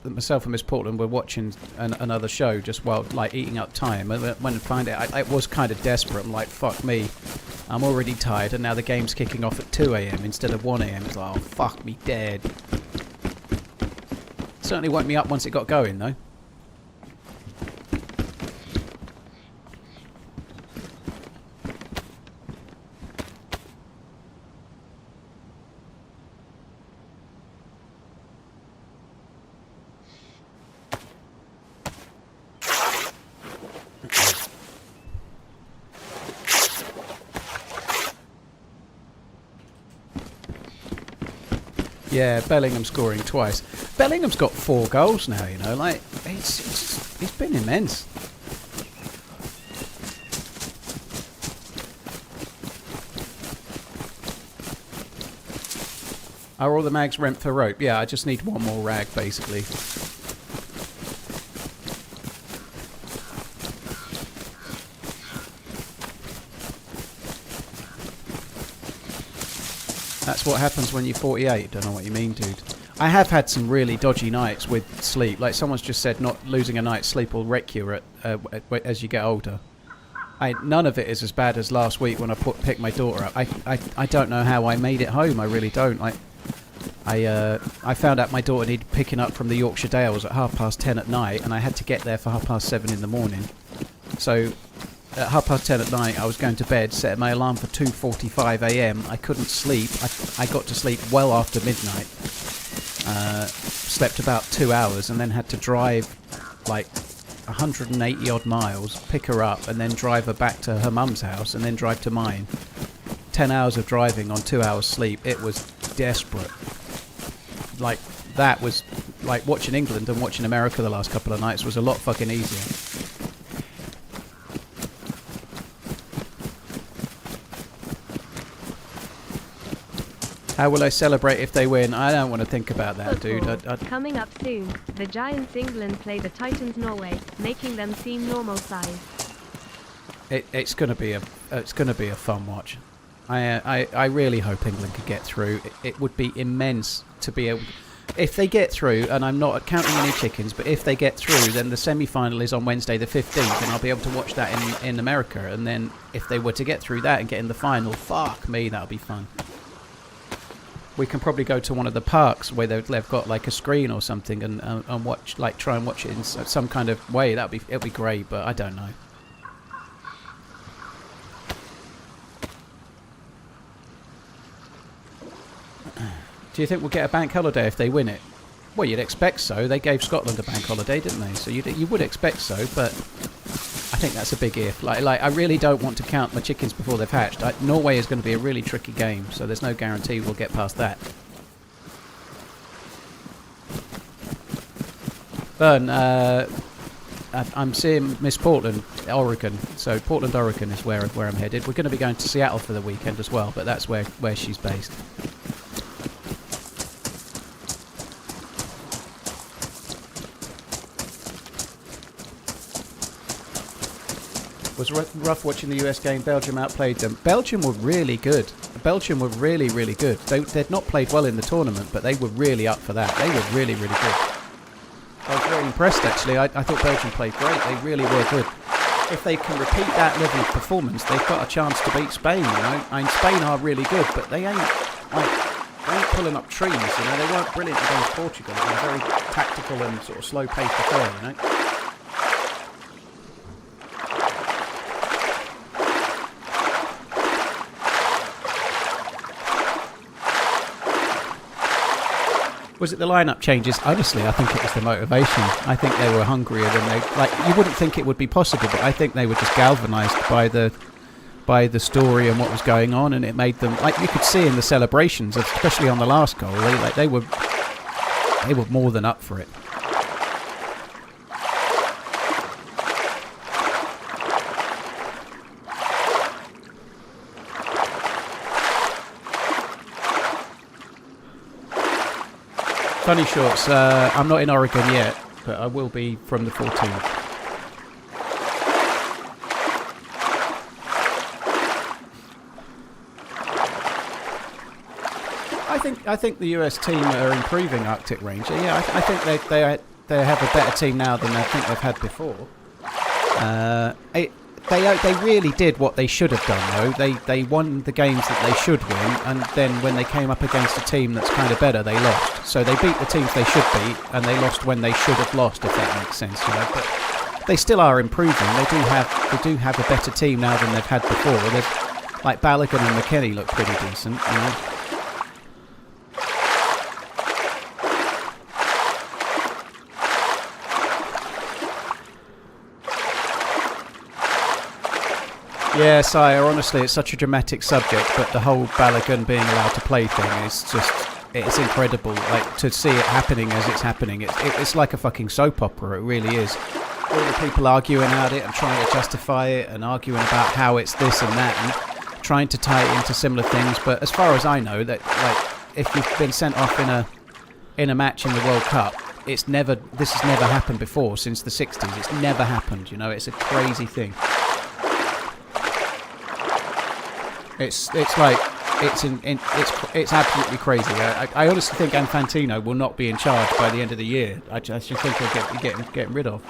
Myself and Miss Portland were watching another show just while like eating up time. And when I find it, I was kind of desperate. I'm like, fuck me, I'm already tired, and now the game's kicking off at 2 a.m. instead of 1 a.m. It's like, oh, fuck me dead. Certainly woke me up once it got going, though. Yeah, Bellingham scoring twice. Bellingham's got 4 goals now, you know, like, it's been immense. Are all the mags rent for rope? Yeah, I just need one more rag, basically. That's what happens when you're 48. Don't know what you mean, dude. I have had some really dodgy nights with sleep. Like someone's just said, not losing a night's sleep will wreck you as you get older. None of it is as bad as last week when I picked my daughter up. I don't know how I made it home. I really don't. I found out my daughter needed picking up from the Yorkshire Dales at 10:30 at night, and I had to get there for 7:30 in the morning. So at 10:30 at night, I was going to bed, set my alarm for 2:45 a.m. I couldn't sleep. I got to sleep well after midnight. Slept about 2 hours, and then had to drive like 180 odd miles, pick her up, and then drive her back to her mum's house, and then drive to mine. 10 hours of driving on 2 hours sleep. It was desperate. Like, that was like watching England and watching America the last couple of nights was a lot fucking easier. How will I celebrate if they win? I don't want to think about that, dude. Coming up soon, the Giants England play the Titans Norway, making them seem normal size. It's gonna be a fun watch. I really hope England could get through. It would be immense to be able. If they get through, and I'm not counting any chickens, but if they get through, then the semi-final is on Wednesday the 15th, and I'll be able to watch that in America. And then if they were to get through that and get in the final, fuck me, that'll be fun. we can probably go to one of the parks where they've got like a screen or something and watch, like try and watch it in some kind of way. It'll be great, but I don't know. Do you think we'll get a bank holiday if they win it? Well, you'd expect so. They gave Scotland a bank holiday, didn't they? So you would expect so, but I think that's a big if. Like I really don't want to count my chickens before they've hatched. Norway is going to be a really tricky game, so there's no guarantee we'll get past that. Bern, I'm seeing Miss Portland, Oregon. So Portland, Oregon is where I'm headed. We're going to be going to Seattle for the weekend as well, but that's where she's based. Was rough watching the US game. Belgium outplayed them. Belgium were really good. Belgium were really, really good. They'd not played well in the tournament, but they were really up for that. They were really, really good. I was very impressed, actually. I thought Belgium played great. They really were good. If they can repeat that level of performance, they've got a chance to beat Spain, you know. I mean, Spain are really good, but they ain't pulling up trees, you know. They weren't brilliant against Portugal. It was a very tactical and sort of slow-paced affair, you know. Was it the lineup changes? Honestly, I think it was the motivation. I think they were hungrier than they... Like, you wouldn't think it would be possible, but I think they were just galvanised by the story and what was going on, and it made them... Like, you could see in the celebrations, especially on the last goal, they were more than up for it. Funny shorts, I'm not in Oregon yet, but I will be from the 14th. I think the US team are improving Arctic Ranger. Yeah, I think they have a better team now than I think they've had before. They really did what they should have done, though. They won the games that they should win, and then when they came up against a team that's kind of better, they lost. So they beat the teams they should beat, and they lost when they should have lost, if that makes sense, you know. But they still are improving. They do have a better team now than they've had before. There's, like, Balogun and McKennie look pretty decent, you know. Yeah, sire, honestly, it's such a dramatic subject, but the whole Balogun being allowed to play thing is just, it's incredible. Like, to see it happening as it's happening, it's like a fucking soap opera, it really is. All the people arguing about it and trying to justify it and arguing about how it's this and that and trying to tie it into similar things, but as far as I know, that, like, if you've been sent off in a match in the World Cup, this has never happened before since the 60s. It's never happened, you know, it's a crazy thing. It's absolutely crazy. I honestly think Infantino will not be in charge by the end of the year. I just think he'll get getting rid of.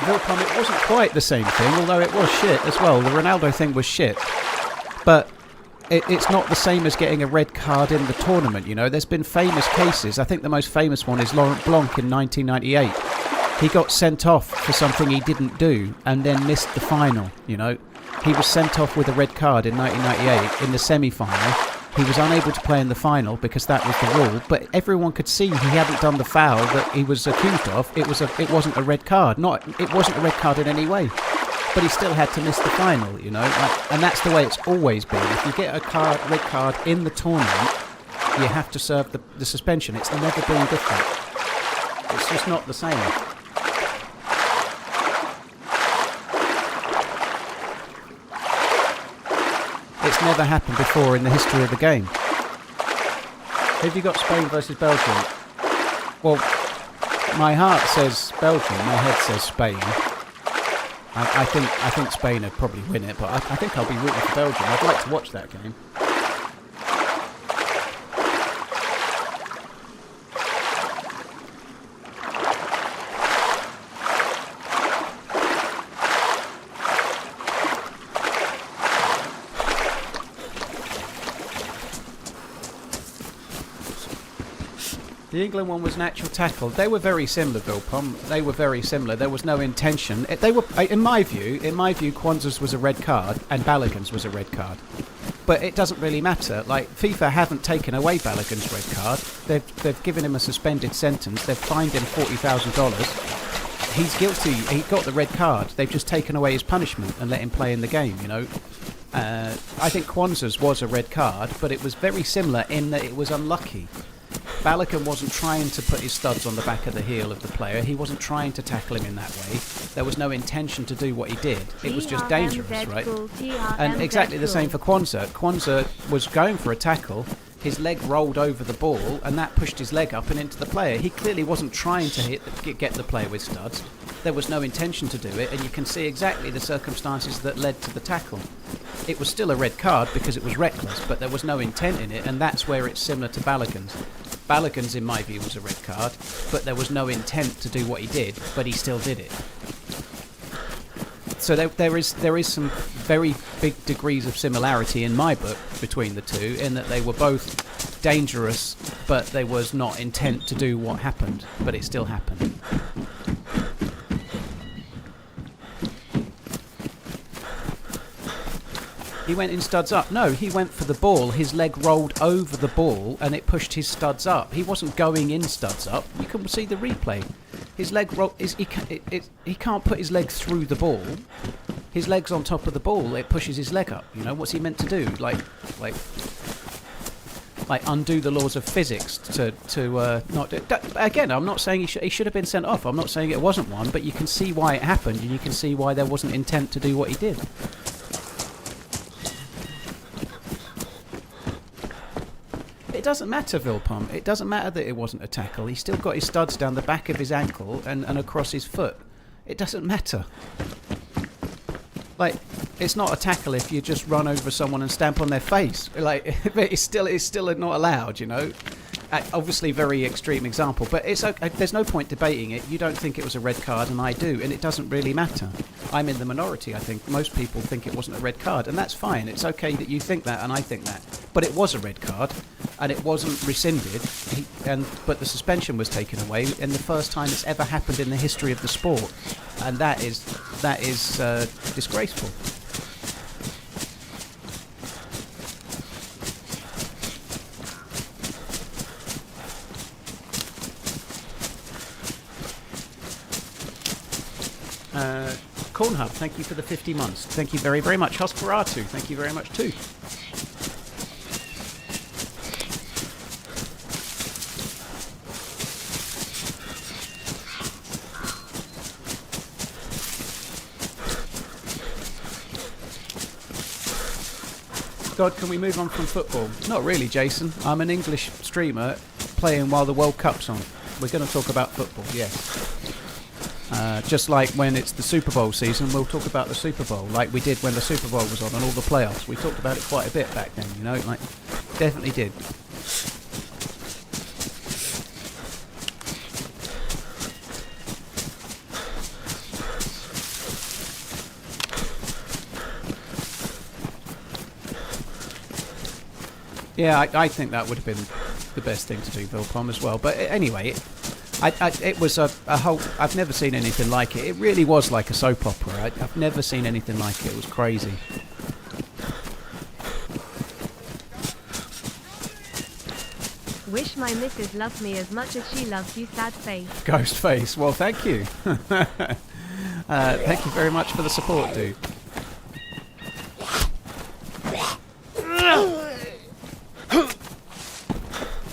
Vilcom, it wasn't quite the same thing, although it was shit as well. The Ronaldo thing was shit, but it's not the same as getting a red card in the tournament, you know. There's been famous cases. I think the most famous one is Laurent Blanc in 1998. He got sent off for something he didn't do and then missed the final, you know. He was sent off with a red card in 1998 in the semi-final. He was unable to play in the final because that was the rule, but everyone could see he hadn't done the foul that he was accused of. It wasn't a red card. It wasn't a red card in any way. But he still had to miss the final, you know, and that's the way it's always been. If you get a red card in the tournament, you have to serve the suspension. It's never been different. It's just not the same. It's never happened before in the history of the game. Have you got Spain versus Belgium? Well, my heart says Belgium, my head says Spain. I think Spain would probably win it, but I think I'll be rooting for Belgium. I'd like to watch that game. The England one was natural tackle. They were very similar, Vilpom. They were very similar. There was no intention. They were, in my view, Kwanzaa's was a red card and Balogun's was a red card. But it doesn't really matter. Like, FIFA haven't taken away Balogun's red card. They've given him a suspended sentence. They've fined him $40,000. He's guilty. He got the red card. They've just taken away his punishment and let him play in the game, you know. I think Kwanzaa's was a red card, but it was very similar in that it was unlucky. Balogun wasn't trying to put his studs on the back of the heel of the player. He wasn't trying to tackle him in that way. There was no intention to do what he did. It was just dangerous, right? And exactly the same for Kwanzaa. Kwanzaa was going for a tackle. His leg rolled over the ball, and that pushed his leg up and into the player. He clearly wasn't trying to get the player with studs. There was no intention to do it, and you can see exactly the circumstances that led to the tackle. It was still a red card because it was reckless, but there was no intent in it, and that's where it's similar to Balogun's. Balogun's, in my view, was a red card, but there was no intent to do what he did, but he still did it. So there is some very big degrees of similarity in my book between the two, in that they were both dangerous, but there was not intent to do what happened, but it still happened. He went in studs up. No, he went for the ball. His leg rolled over the ball and it pushed his studs up. He wasn't going in studs up. You can see the replay. His leg he can't put his leg through the ball. His leg's on top of the ball. It pushes his leg up. You know, what's he meant to do? Like undo the laws of physics to not do, again. I'm not saying he should have been sent off. I'm not saying it wasn't one, but you can see why it happened, and you can see why there wasn't intent to do what he did. It doesn't matter, Vilpom. It doesn't matter that it wasn't a tackle. He still got his studs down the back of his ankle and across his foot. It doesn't matter. Like, it's not a tackle if you just run over someone and stamp on their face. Like, it's still not allowed, you know. Obviously, very extreme example, but it's okay. There's no point debating it. You don't think it was a red card, and I do, and it doesn't really matter. I'm in the minority. I think most people think it wasn't a red card, and that's fine. It's okay that you think that, and I think that. But it was a red card, and it wasn't rescinded. But the suspension was taken away, and the first time it's ever happened in the history of the sport, and that is disgraceful. Cornhub, thank you for the 50 months. Thank you very, very much. Hosperatu, thank you very much too. God, can we move on from football? Not really, Jason. I'm an English streamer playing while the World Cup's on. We're going to talk about football, yes. Just like when it's the Super Bowl season, we'll talk about the Super Bowl, like we did when the Super Bowl was on and all the playoffs. We talked about it quite a bit back then, you know, like, definitely did. Yeah, I think that would have been the best thing to do, Vilpom, as well. But anyway, it was a whole... I've never seen anything like it. It really was like a soap opera. I've never seen anything like it. It was crazy. Wish my missus loved me as much as she loves you, sad face. Ghost face. Well, thank you. Thank you very much for the support, dude.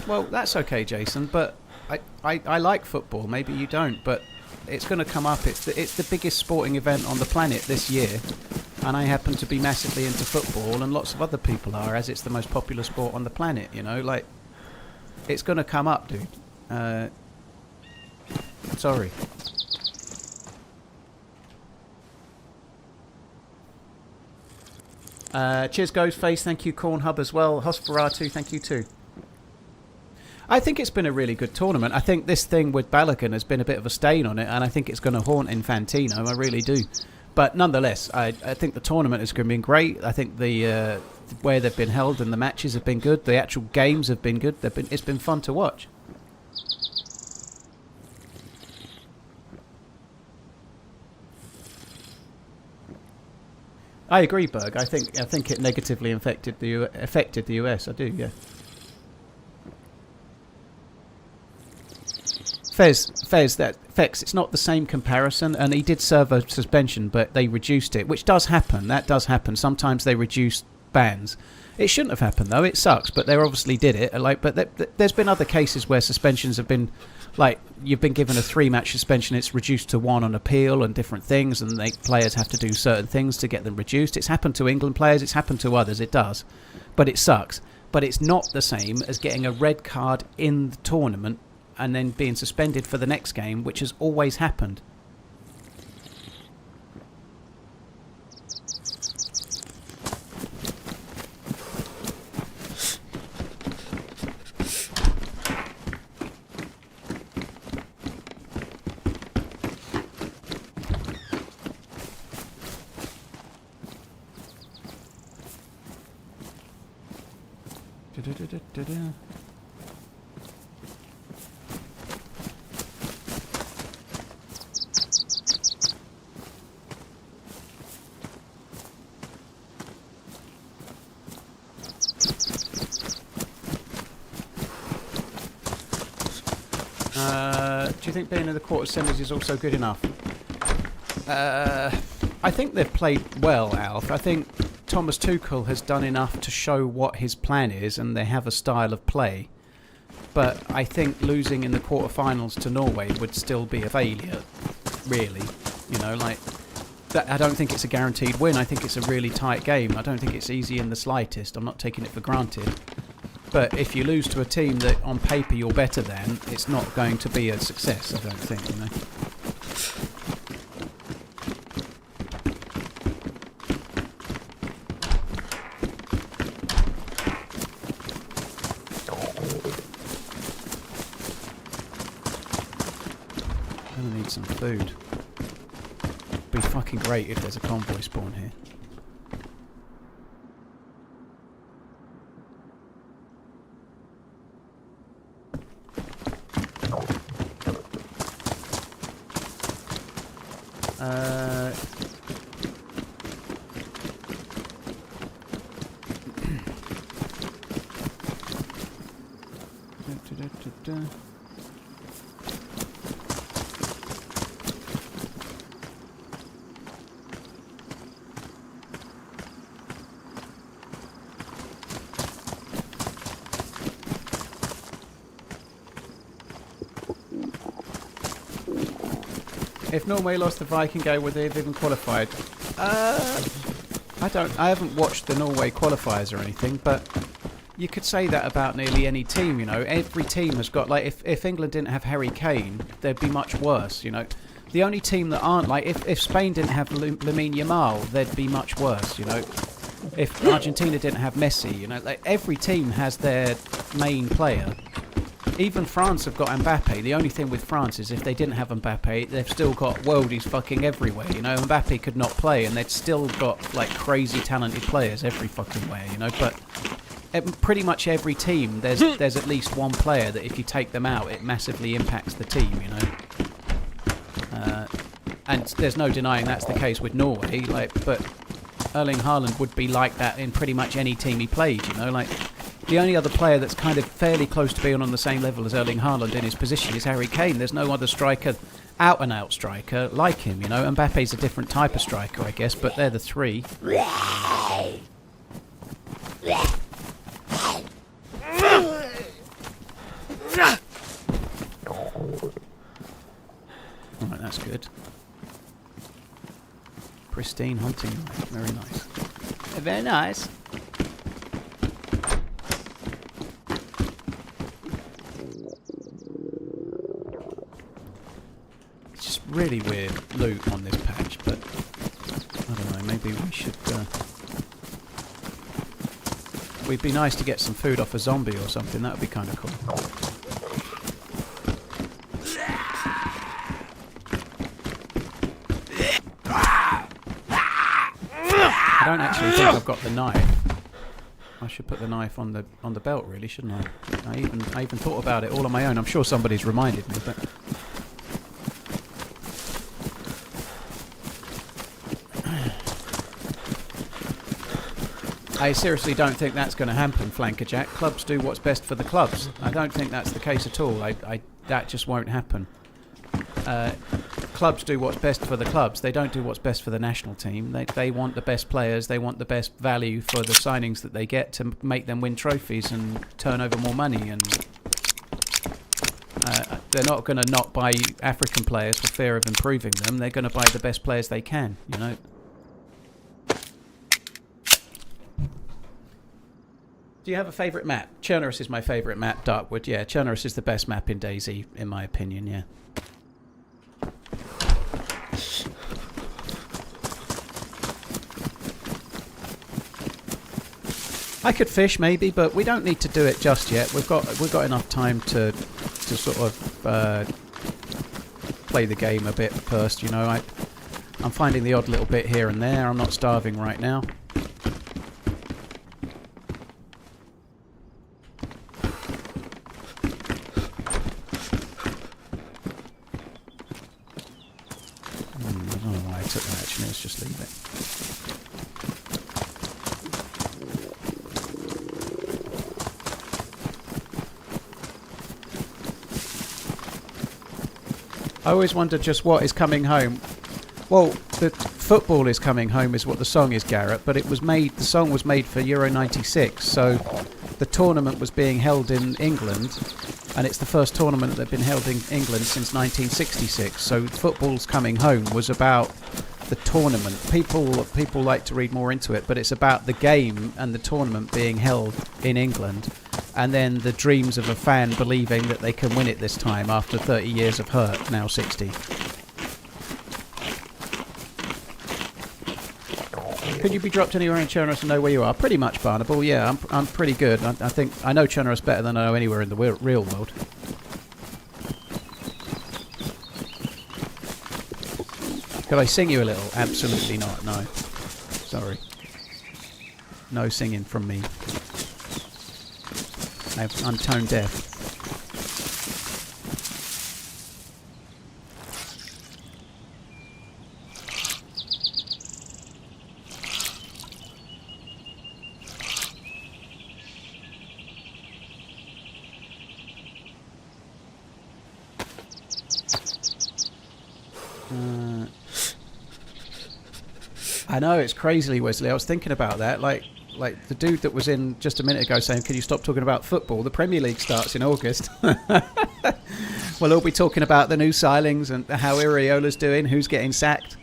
Well, that's okay, Jason, but I like football. Maybe you don't, but it's going to come up. It's the biggest sporting event on the planet this year, and I happen to be massively into football, and lots of other people are, as it's the most popular sport on the planet, you know? Like, it's going to come up, dude. Sorry. Cheers, Ghostface. Thank you, Cornhub, as well. Hosperatu, thank you too. I think it's been a really good tournament. I think this thing with Balogun has been a bit of a stain on it, and I think it's going to haunt Infantino. I really do. But nonetheless, I think the tournament has been great. I think the where they've been held and the matches have been good. The actual games have been good. It's been fun to watch. I agree, Berg. I think it negatively affected the US. I do, yeah. Fex, it's not the same comparison, and he did serve a suspension, but they reduced it, which does happen. That does happen. Sometimes they reduce bans. It shouldn't have happened, though. It sucks, but they obviously did it. But there's been other cases where suspensions have been, like, you've been given a 3-match suspension, it's reduced to 1 on appeal and different things, and players have to do certain things to get them reduced. It's happened to England players, it's happened to others, it does. But it sucks. But it's not the same as getting a red card in the tournament and then being suspended for the next game, which has always happened. Do you think being in the quarter semis is also good enough? I think they've played well, Alf. I think Thomas Tuchel has done enough to show what his plan is, and they have a style of play. But I think losing in the quarterfinals to Norway would still be a failure, really. You know, like, I don't think it's a guaranteed win. I think it's a really tight game. I don't think it's easy in the slightest. I'm not taking it for granted. But if you lose to a team that on paper you're better than, it's not going to be a success, I don't think, you know. I'm gonna need some food. It'd be fucking great if there's a convoy spawn here. If Norway lost the Viking game, would they have even qualified? I haven't watched the Norway qualifiers or anything, but you could say that about nearly any team, you know. Every team has got, like, if England didn't have Harry Kane, they'd be much worse, you know. The only team that aren't, like, if Spain didn't have Lamine Yamal, they'd be much worse, you know. If Argentina didn't have Messi, you know, like, every team has their main player. Even France have got Mbappe. The only thing with France is if they didn't have Mbappe, they've still got worldies fucking everywhere, you know. Mbappe could not play, and they'd still got, like, crazy talented players every fucking way, you know. But pretty much every team, there's at least one player that if you take them out, it massively impacts the team, you know. And there's no denying that's the case with Norway, like, but Erling Haaland would be like that in pretty much any team he played, you know, like. The only other player that's kind of fairly close to being on the same level as Erling Haaland in his position is Harry Kane. There's no other striker, out-and-out striker, like him, you know. Mbappe's a different type of striker, I guess, but they're the three. Alright, that's good. Pristine hunting knife. Very nice. Very nice. Really weird loot on this patch, but I don't know, maybe we should it'd be nice to get some food off a zombie or something. That would be kind of cool. I don't actually think I've got the knife. I should put the knife on the belt, really, shouldn't I? I even thought about it all on my own. I'm sure somebody's reminded me, but I seriously don't think that's going to happen, Flankerjack. Clubs do what's best for the clubs. I don't think that's the case at all. That just won't happen. Clubs do what's best for the clubs. They don't do what's best for the national team. They want the best players. They want the best value for the signings that they get to make them win trophies and turn over more money. And they're not going to not buy African players for fear of improving them. They're going to buy the best players they can, you know. Do you have a favourite map? Chernarus is my favourite map, Darkwood. Yeah, Chernarus is the best map in DayZ, in my opinion, yeah. I could fish maybe, but we don't need to do it just yet. We've got enough time to sort of play the game a bit first, you know. I'm finding the odd little bit here and there. I'm not starving right now. I don't know why I took that actually. Let's just leave it. I always wonder just what is coming home. Well, the football is coming home is what the song is, Garrett, but it was made. The song was made for Euro '96, so the tournament was being held in England, and it's the first tournament that's been held in England since 1966. So football's coming home was about the tournament. People like to read more into it, but it's about the game and the tournament being held in England. And then the dreams of a fan believing that they can win it this time after 30 years of hurt, now 60. Could you be dropped anywhere in Chernarus and know where you are? Pretty much, Barnable. Yeah, I'm pretty good. I think I know Chernarus better than I know anywhere in the real world. Could I sing you a little? Absolutely not, no. Sorry. No singing from me. I'm tone deaf. I know, it's crazily, Wesley. I was thinking about that. Like the dude that was in just a minute ago saying, can you stop talking about football? The Premier League starts in August. We'll all be talking about the new signings and how Iriola's doing, who's getting sacked.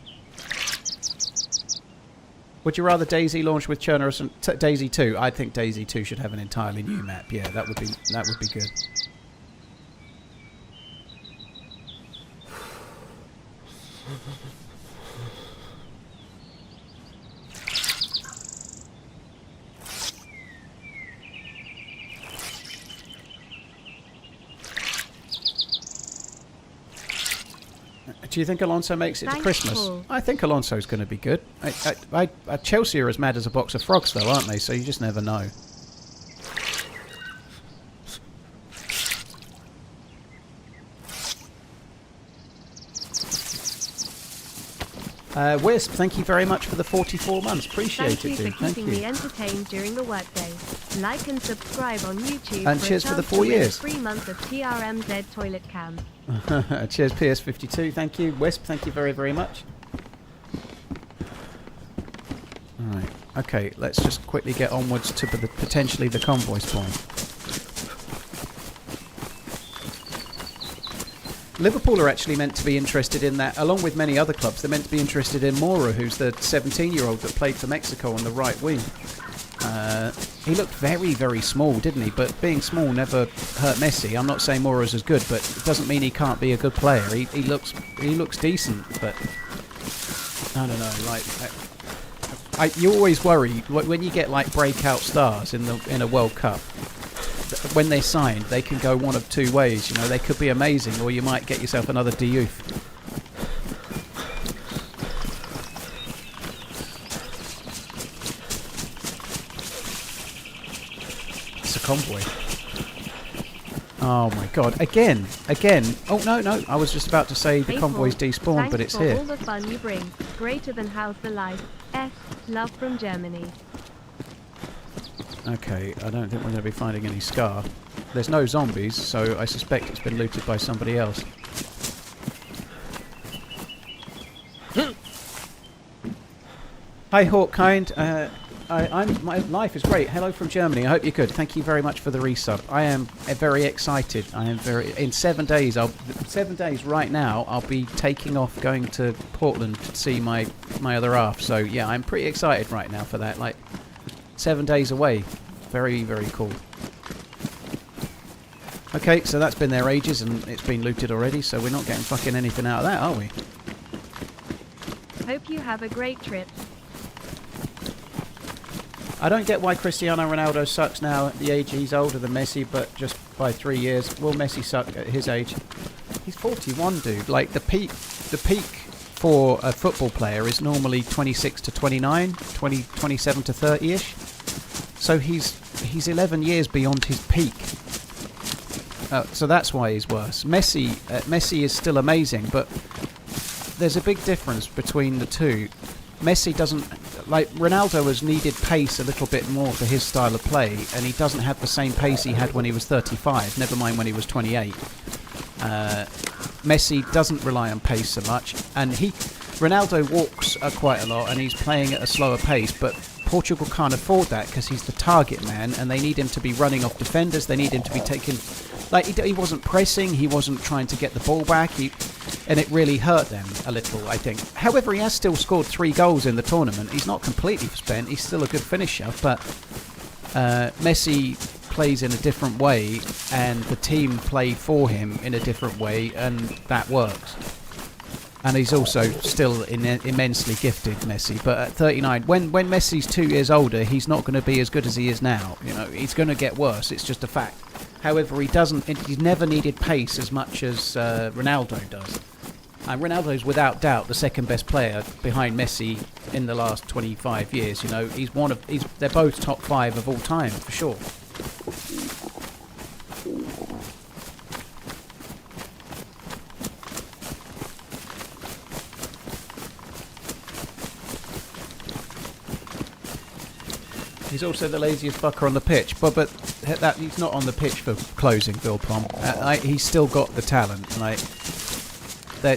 Would you rather DayZ launch with Chernarus and DayZ 2? I think DayZ 2 should have an entirely new map. Yeah, that would be good. Do you think Alonso makes it to Christmas? Paul. I think Alonso's going to be good. Chelsea are as mad as a box of frogs, though, aren't they? So you just never know. Wisp, thank you very much for the 44 months. Appreciate Thank it, you dude. for keeping me entertained during the workday. Like and subscribe on YouTube. And cheers for the 4 years. 3 months of TRMZ toilet cam. Cheers, PS52. Thank you. Wisp, thank you very, very much. Alright. Okay, let's just quickly get onwards to potentially the convoy spawn. Liverpool are actually meant to be interested in that, along with many other clubs. They're meant to be interested in Mora, who's the 17-year-old that played for Mexico on the right wing. He looked very, very small, didn't he? But being small never hurt Messi. I'm not saying Mora's as good, but it doesn't mean he can't be a good player. He looks decent, but I don't know. You always worry when you get like breakout stars in a World Cup. When they're signed, they can go one of two ways. You know, they could be amazing, or you might get yourself another Diouf. It's a convoy. Oh my god! Again! Oh no! I was just about to say the convoy's despawned, but it's here. Thanks for all the fun you bring. Greater than how's the life. Love from Germany. Okay, I don't think we're going to be finding any Scar. There's no zombies, so I suspect it's been looted by somebody else. Hi Hawkkind, my life is great. Hello from Germany. I hope you're good. Thank you very much for the resub. I am very excited. In 7 days. 7 days right now. I'll be taking off, going to Portland to see my other half. So yeah, I'm pretty excited right now for that. Like 7 days away. Very very cool. Okay, so that's been there ages and it's been looted already. So we're not getting fucking anything out of that, are we? Hope you have a great trip. I don't get why Cristiano Ronaldo sucks now at the age he's older than Messi, but just by 3 years. Will Messi suck at his age? He's 41, dude. Like the peak for a football player is normally 26 to 29, 27 to 30ish. So he's 11 years beyond his peak. So that's why he's worse. Messi is still amazing, but there's a big difference between the two. Messi doesn't... Like, Ronaldo has needed pace a little bit more for his style of play, and he doesn't have the same pace he had when he was 35, never mind when he was 28. Messi doesn't rely on pace so much, and Ronaldo walks quite a lot, and he's playing at a slower pace, but Portugal can't afford that because he's the target man, and they need him to be running off defenders, they need him to be taking... Like, he wasn't pressing, he wasn't trying to get the ball back, and it really hurt them a little, I think. However, he has still scored 3 goals in the tournament. He's not completely spent, he's still a good finisher, but Messi plays in a different way, and the team play for him in a different way, and that works. And he's also still immensely gifted, Messi. But at 39, when Messi's 2 years older, he's not going to be as good as he is now. You know, he's going to get worse. It's just a fact. However, he's never needed pace as much as Ronaldo does. And Ronaldo's without doubt the second best player behind Messi in the last 25 years. You know, they're both top 5 of all time for sure. He's also the laziest fucker on the pitch, but that he's not on the pitch for closing, Bill Plum. He's still got the talent. Like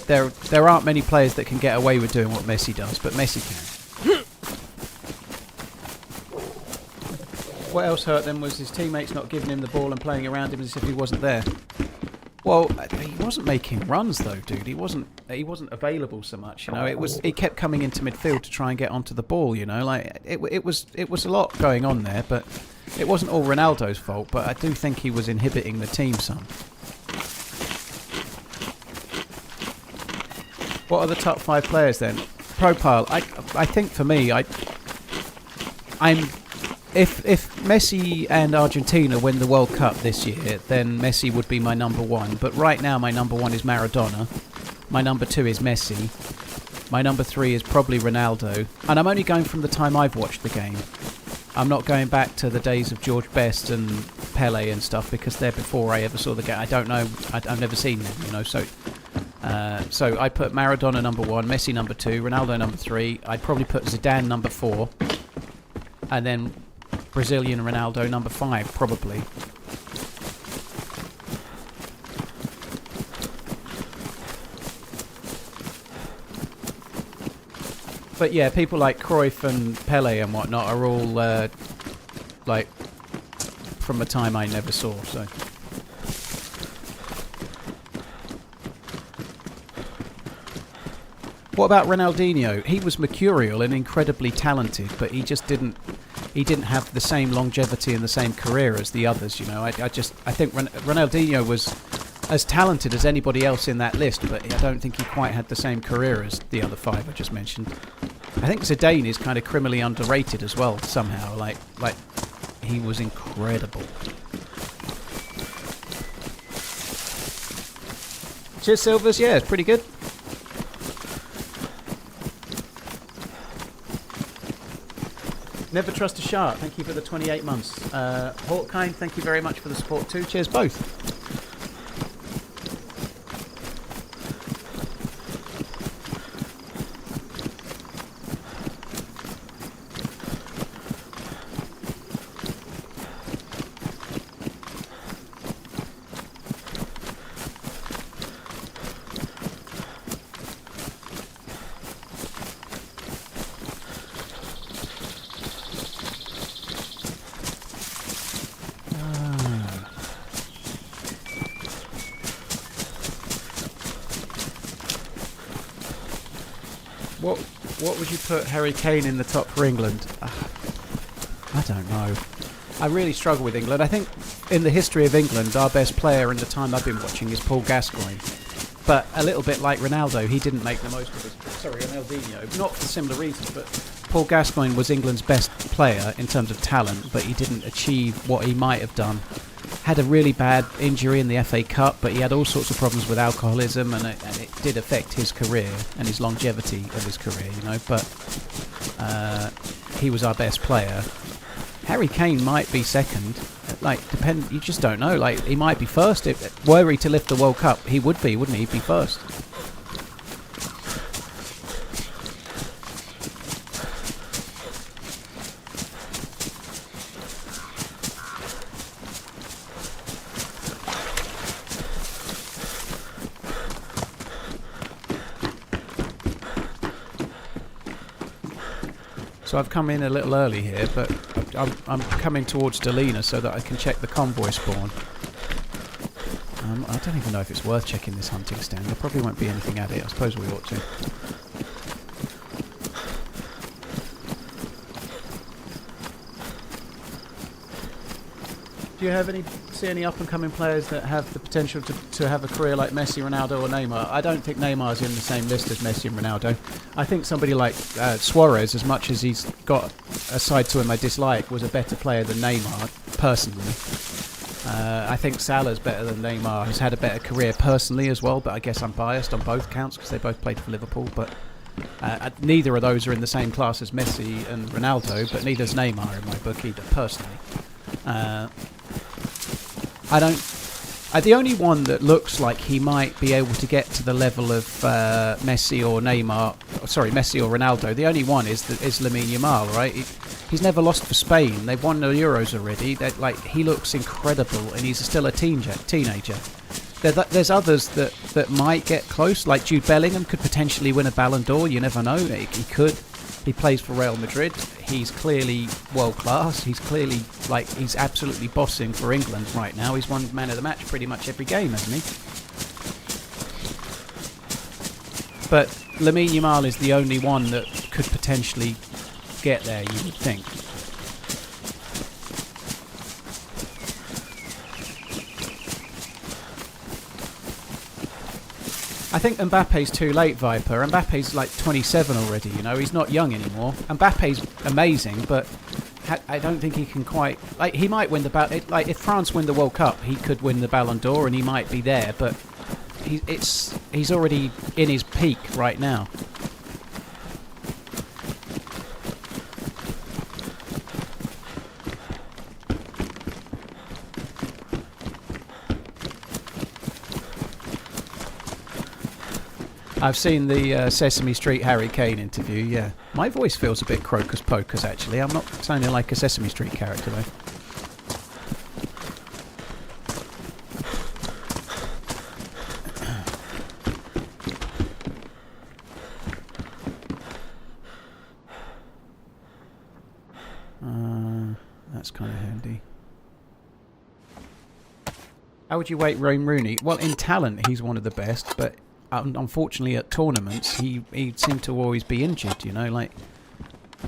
there aren't many players that can get away with doing what Messi does, but Messi can. What else hurt them was his teammates not giving him the ball and playing around him as if he wasn't there. Well, he wasn't making runs though, dude. He wasn't available so much. You know, he kept coming into midfield to try and get onto the ball. You know, like it was a lot going on there, but it wasn't all Ronaldo's fault. But I do think he was inhibiting the team some. What are the top 5 players then? Propile. I think for me, If Messi and Argentina win the World Cup this year, then Messi would be my number 1. But right now, my number 1 is Maradona. My number 2 is Messi. My number 3 is probably Ronaldo. And I'm only going from the time I've watched the game. I'm not going back to the days of George Best and Pele and stuff, because they're before I ever saw the game. I don't know. I've never seen them, you know. So I put Maradona number 1, Messi number 2, Ronaldo number 3. I'd probably put Zidane number 4. And then Brazilian Ronaldo number 5, probably. But yeah, people like Cruyff and Pele and whatnot are all like from a time I never saw. So. What about Ronaldinho? He was mercurial and incredibly talented, but he just didn't have the same longevity and the same career as the others. You know, I think Ronaldinho was as talented as anybody else in that list, but I don't think he quite had the same career as the other 5 I just mentioned. I think Zidane is kind of criminally underrated as well somehow. Like he was incredible. Cheers, Silvers. Yeah, it's pretty good. Never trust a shark. Thank you for the 28 months. Hawkkind, thank you very much for the support too. Cheers both. What would you put Harry Kane in the top for England? I don't know. I really struggle with England. I think in the history of England, our best player in the time I've been watching is Paul Gascoigne. But a little bit like Ronaldo, he didn't make the most of his... Sorry, Ronaldinho. Not for similar reasons, but Paul Gascoigne was England's best player in terms of talent, but he didn't achieve what he might have done. Had a really bad injury in the FA Cup, but he had all sorts of problems with alcoholism, and it did affect his career and his longevity of his career, you know. But he was our best player. Harry Kane might be second. You just don't know. Like, he might be first. Were he to lift the World Cup, he would be, wouldn't he? He'd be first. So I've come in a little early here, but I'm coming towards Delina so that I can check the convoy spawn. I don't even know if it's worth checking this hunting stand. There probably won't be anything at it. I suppose we ought to. Do you see any up-and-coming players that have the potential to have a career like Messi, Ronaldo or Neymar? I don't think Neymar's in the same list as Messi and Ronaldo. I think somebody like Suarez, as much as he's got a side to him I dislike, was a better player than Neymar, personally. I think Salah's better than Neymar, has had a better career personally as well, but I guess I'm biased on both counts because they both played for Liverpool. But neither of those are in the same class as Messi and Ronaldo, but neither's Neymar in my book either, personally. The only one that looks like he might be able to get to the level of Messi or Ronaldo, the only one is Lamine Yamal, right? He's never lost for Spain. They've won the Euros already. He looks incredible, and he's still a teenager. There's others that might get close, like Jude Bellingham could potentially win a Ballon d'Or. You never know. He could. He plays for Real Madrid. He's clearly world class. He's clearly, he's absolutely bossing for England right now. He's won man of the match pretty much every game, hasn't he? But Lamine Yamal is the only one that could potentially get there, you would think. I think Mbappe's too late, Viper. Mbappe's 27 already, you know. He's not young anymore. Mbappe's amazing, but I don't think he can quite... he might win the... if France win the World Cup, he could win the Ballon d'Or and he might be there, but he's already in his peak right now. I've seen the Sesame Street Harry Kane interview, yeah. My voice feels a bit crocus pocus, actually. I'm not sounding like a Sesame Street character, though. That's kind of handy. How would you rate Wayne Rooney? Well, in talent, he's one of the best, but... unfortunately, at tournaments, he seemed to always be injured, you know.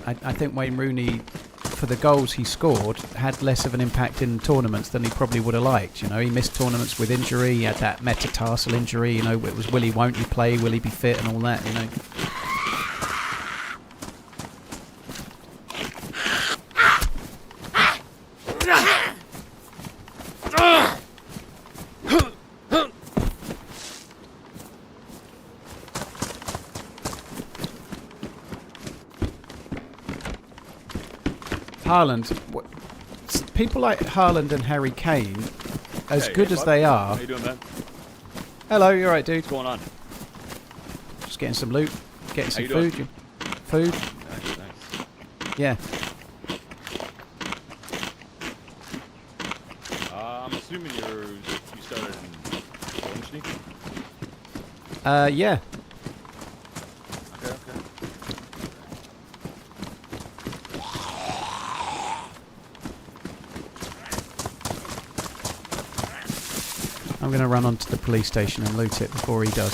I think Wayne Rooney, for the goals he scored, had less of an impact in tournaments than he probably would have liked, you know. He missed tournaments with injury, he had that metatarsal injury, you know. It was, will he, won't he play, will he be fit and all that, you know. Haaland, people like Haaland and Harry Kane, as good as they are... How you doing, man? Hello, you alright, dude? What's going on? Just getting some loot, getting some How you food. Food? Nice. Yeah. I'm assuming you started in Orangely? Yeah. Okay. I'm going to run onto the police station and loot it before he does.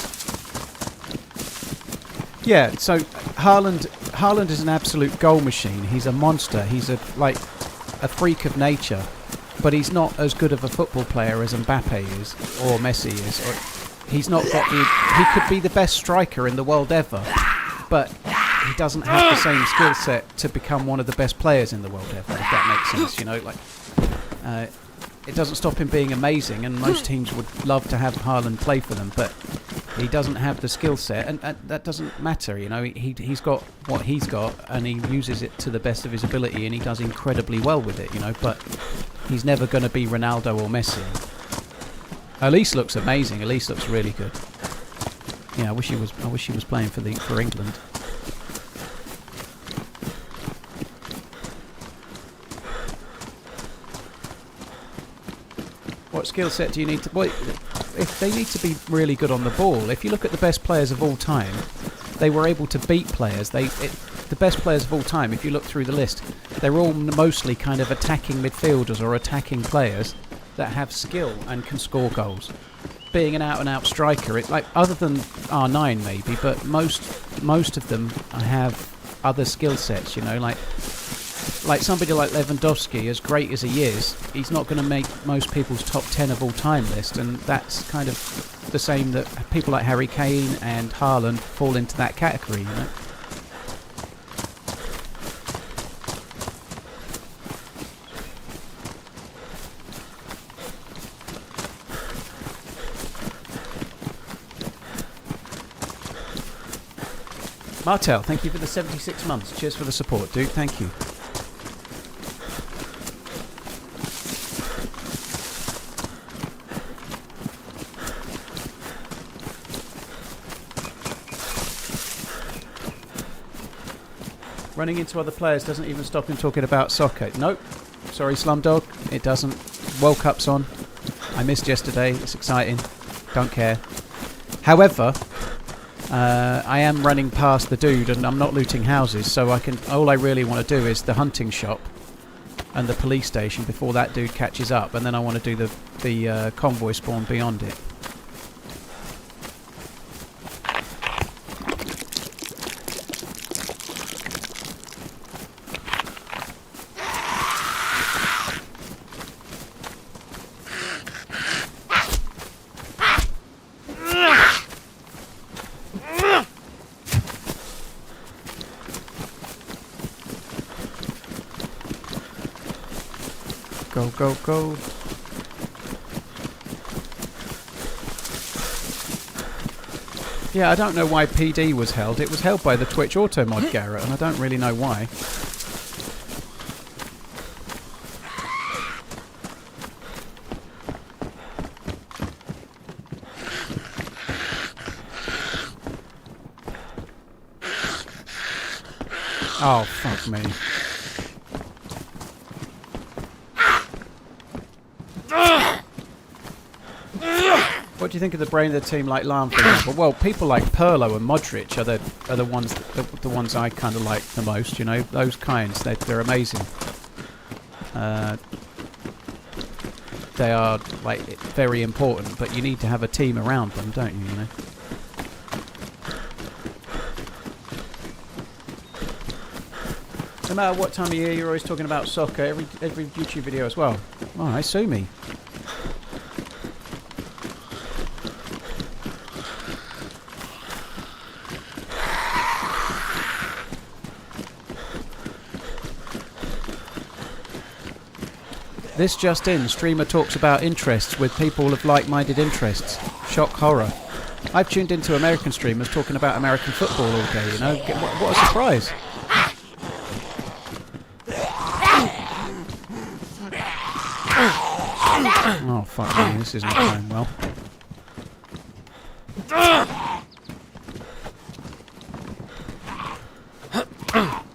Yeah, so Haaland is an absolute goal machine. He's a monster. He's a freak of nature. But he's not as good of a football player as Mbappe is or Messi is. He's not got the. He could be the best striker in the world ever, but he doesn't have the same skill set to become one of the best players in the world ever. If that makes sense, you know, it doesn't stop him being amazing, and most teams would love to have Haaland play for them, but he doesn't have the skill set, and that doesn't matter, you know. He's got what he's got, and he uses it to the best of his ability, and he does incredibly well with it, you know, but he's never going to be Ronaldo or Messi. Elise looks amazing. Elise looks really good. Yeah, I wish he was playing for England. What skill set do you need to... Well, if they need to be really good on the ball. If you look at the best players of all time, they were able to beat players. The best players of all time, if you look through the list, they're all mostly kind of attacking midfielders or attacking players that have skill and can score goals. Being an out-and-out striker, other than R9 maybe, but most of them have other skill sets, you know, like somebody like Lewandowski, as great as he is, he's not going to make most people's top 10 of all time list, and that's kind of the same that people like Harry Kane and Haaland fall into that category, you know. Martel, thank you for the 76 months. Cheers for the support, dude. Thank you. Running into other players doesn't even stop him talking about soccer. Nope. Sorry, Slumdog. It doesn't. World Cup's on. I missed yesterday. It's exciting. Don't care. However, I am running past the dude and I'm not looting houses, so all I really want to do is the hunting shop and the police station before that dude catches up, and then I want to do the convoy spawn beyond it. Go, go. Yeah, I don't know why PD was held. It was held by the Twitch Auto Mod Garrett, and I don't really know why. Oh, fuck me. What do you think of the brain of the team like Lahm, for example? Well, people like Pirlo and Modric are the ones I kind of like the most, you know. Those kinds, they're amazing. They are very important, but you need to have a team around them, don't you, you know? No matter what time of year, you're always talking about soccer, every YouTube video as well. Alright, sue me. This just in, streamer talks about interests with people of like-minded interests. Shock horror. I've tuned into American streamers talking about American football all day, you know. What a surprise. Oh, fuck me, this isn't going well.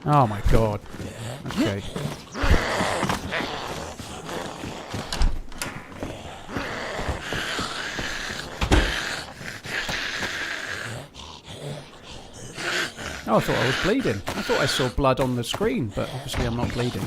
Oh my god. Okay. Oh, I thought I was bleeding. I thought I saw blood on the screen, but obviously I'm not bleeding.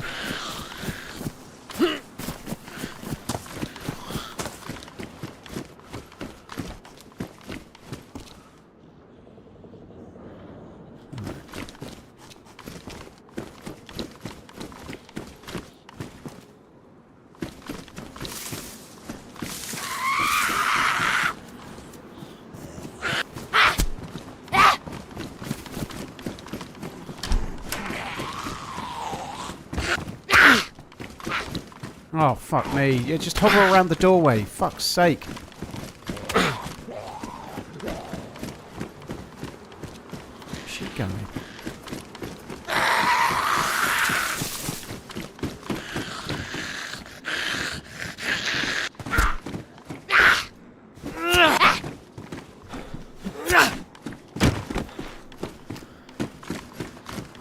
Oh, fuck me. You just hover around the doorway. Fuck's sake. Where's she going?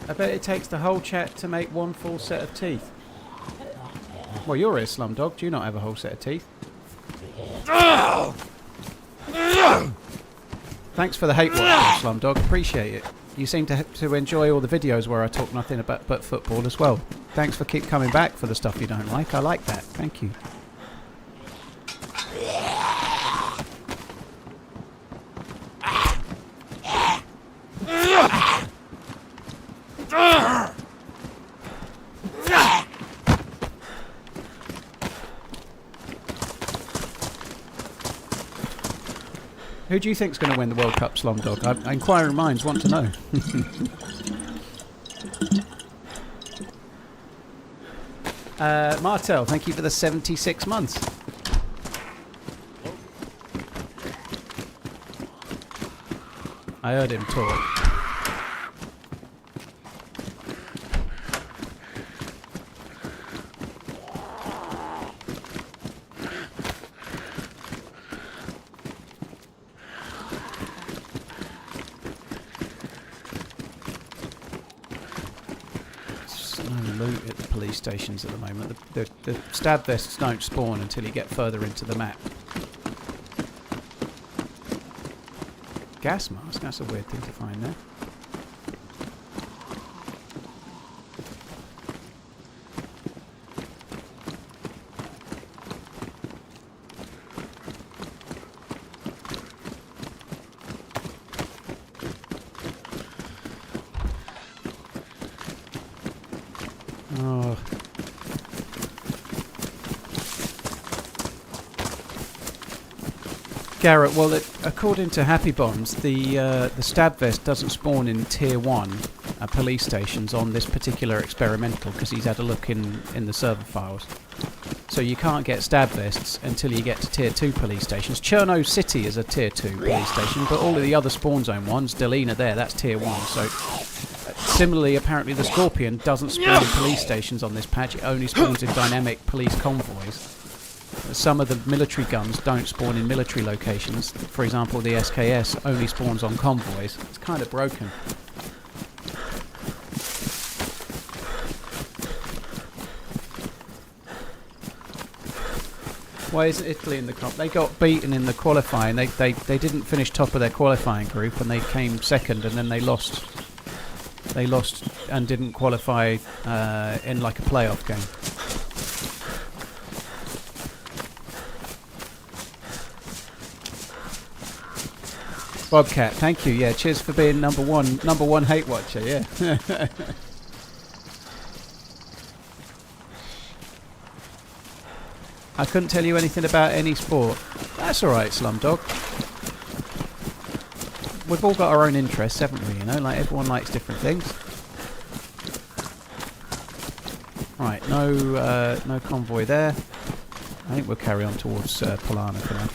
I bet it takes the whole chat to make one full set of teeth. Well, you're a Slumdog. Do you not have a whole set of teeth? Thanks for the hate watch, Slumdog. Appreciate it. You seem to enjoy all the videos where I talk nothing but football as well. Thanks for keep coming back for the stuff you don't like. I like that. Thank you. Who do you think's going to win the World Cup, Slumdog? Inquiring minds want to know. Martel, thank you for the 76 months. I heard him talk. Stations at the moment. The stab vests don't spawn until you get further into the map. Gas mask? That's a weird thing to find there. Oh. Garrett, well, according to Happy Bombs, the stab vest doesn't spawn in Tier 1 police stations on this particular experimental because he's had a look in the server files. So you can't get stab vests until you get to Tier 2 police stations. Chernarus City is a Tier 2 police station, but all of the other spawn zone ones, Delina there, that's Tier 1. So similarly, apparently the Scorpion doesn't spawn in police stations on this patch. It only spawns in dynamic police convoys. Some of the military guns don't spawn in military locations. For example, the SKS only spawns on convoys. It's kind of broken. Why isn't Italy in the comp? They got beaten in the qualifying. They didn't finish top of their qualifying group, and they came second, and then they lost. They lost and didn't qualify in like a playoff game. Bobcat, thank you. Yeah, cheers for being number one hate watcher. Yeah. I couldn't tell you anything about any sport. That's all right, Slumdog. We've all got our own interests, haven't we? You know, like everyone likes different things. Right, no convoy there. I think we'll carry on towards Polana for now.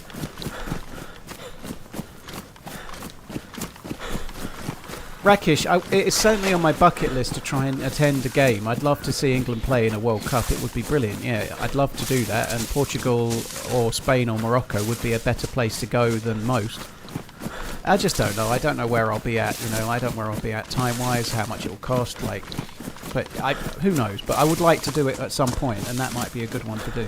Rakish, it is certainly on my bucket list to try and attend a game. I'd love to see England play in a World Cup. It would be brilliant. Yeah, I'd love to do that. And Portugal or Spain or Morocco would be a better place to go than most. I just don't know. I don't know where I'll be at. You know, I don't know where I'll be at time-wise, how much it will cost. Like, but who knows? But I would like to do it at some point, and that might be a good one to do.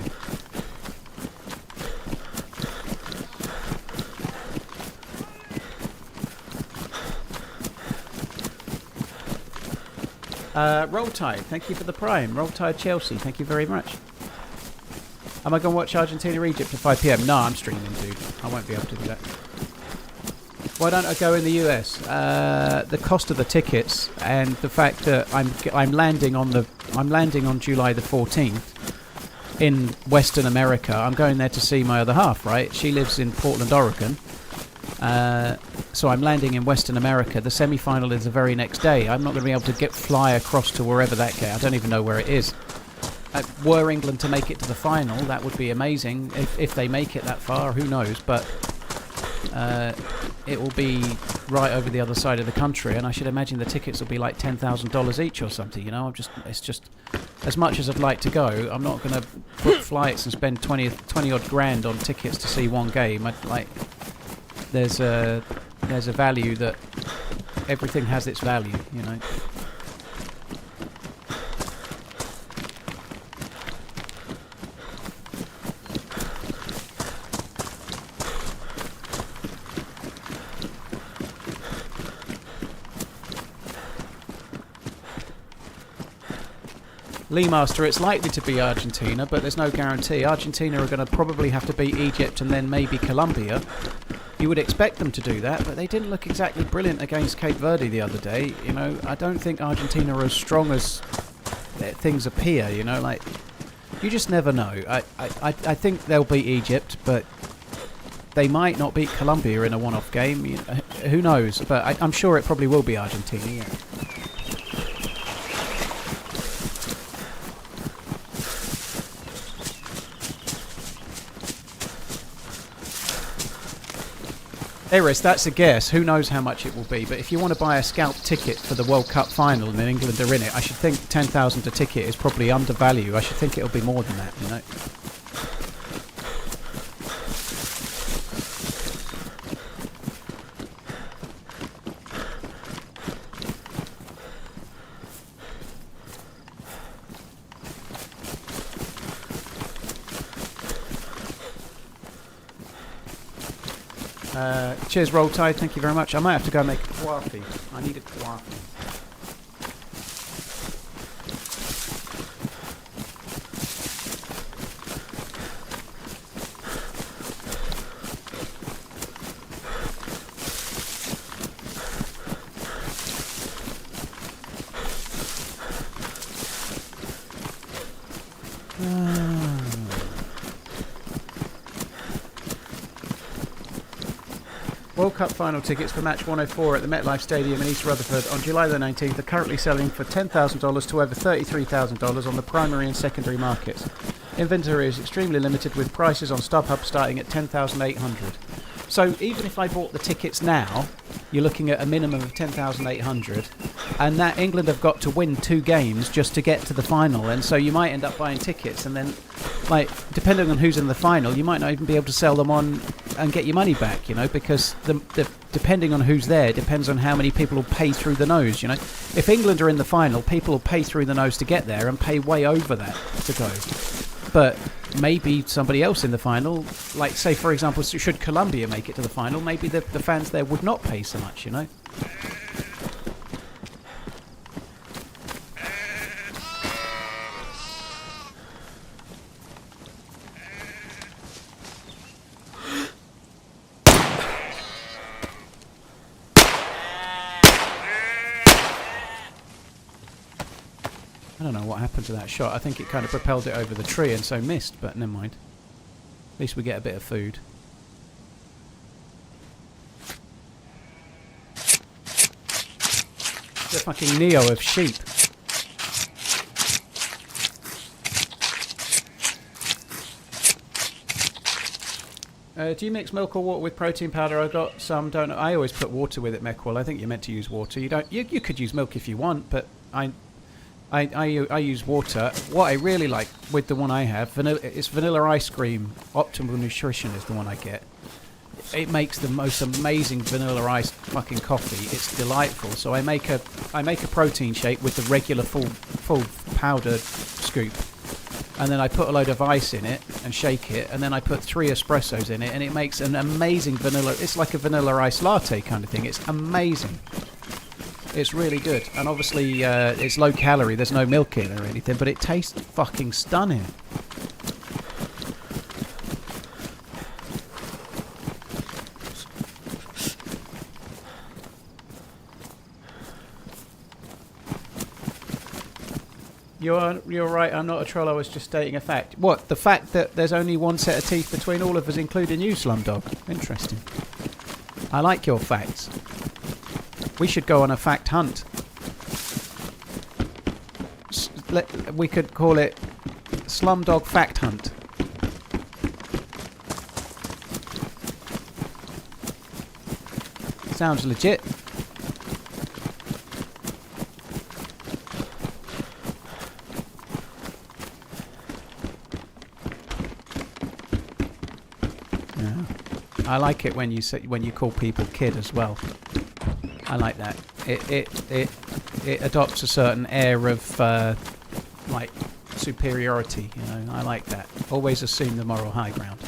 Roll Tide, thank you for the Prime. Roll Tide Chelsea, thank you very much. Am I going to watch Argentina-Egypt at 5 PM? No, I'm streaming, dude. I won't be able to do that. Why don't I go in the US? The cost of the tickets and the fact that I'm landing on July the 14th in Western America. I'm going there to see my other half, right? She lives in Portland, Oregon. So I'm landing in Western America. The semi-final is the very next day. I'm not going to be able to fly across to wherever that gets. I don't even know where it is. were England to make it to the final, that would be amazing. If they make it that far, who knows? But it will be right over the other side of the country, and I should imagine the tickets will be like $10,000 each or something. You know, it's just as much as I'd like to go. I'm not going to book flights and spend 20 odd grand on tickets to see one game. There's a value that everything has its value. You know. Lee Master, it's likely to be Argentina, but there's no guarantee. Argentina are going to probably have to beat Egypt and then maybe Colombia. You would expect them to do that, but they didn't look exactly brilliant against Cape Verde the other day. You know, I don't think Argentina are as strong as things appear. You know, like you just never know. I think they'll beat Egypt, but they might not beat Colombia in a one-off game. You know, who knows? But I'm sure it probably will be Argentina. Yeah. Eris, that's a guess. Who knows how much it will be? But if you want to buy a scalp ticket for the World Cup final and England are in it, I should think 10,000 a ticket is probably undervalued. I should think it'll be more than that, you know. Cheers, Roll Tide. Thank you very much. I might have to go make a coffee. I need a coffee. World Cup final tickets for match 104 at the MetLife Stadium in East Rutherford on July the 19th are currently selling for $10,000 to over $33,000 on the primary and secondary markets. Inventory is extremely limited with prices on StubHub starting at $10,800. So even if I bought the tickets now, you're looking at a minimum of $10,800, and that England have got to win 2 games just to get to the final, and so you might end up buying tickets, and then, like, depending on who's in the final, you might not even be able to sell them on and get your money back, you know, because depending on who's there depends on how many people will pay through the nose, you know. If England are in the final, people will pay through the nose to get there and pay way over that to go. But maybe somebody else in the final, like, say, for example, should Colombia make it to the final, maybe the fans there would not pay so much, you know. I don't know what happened to that shot. I think it kind of propelled it over the tree and so missed, but never mind. At least we get a bit of food. The fucking Neo of sheep. Do you mix milk or water with protein powder? I got some. Don't know. I always put water with it, Meckwell. I think you're meant to use water. You don't. You could use milk if you want, but I use water. What I really like with the one I have, it's vanilla ice cream. Optimal Nutrition is the one I get. It makes the most amazing vanilla ice fucking coffee. It's delightful. So I make a protein shake with the regular full powdered scoop, and then I put a load of ice in it and shake it, and then I put 3 espressos in it, and it makes an amazing vanilla. It's like a vanilla ice latte kind of thing. It's amazing. It's really good, and obviously it's low calorie. There's no milk in it or anything, but it tastes fucking stunning. You're right. I'm not a troll. I was just stating a fact. What? The fact that there's only one set of teeth between all of us, including you, Slumdog. Interesting. I like your facts. We should go on a fact hunt. We could call it Slumdog Fact Hunt. Sounds legit. Yeah. I like it when you call people kid as well. I like that. It adopts a certain air of like superiority. You know, I like that. Always assume the moral high ground.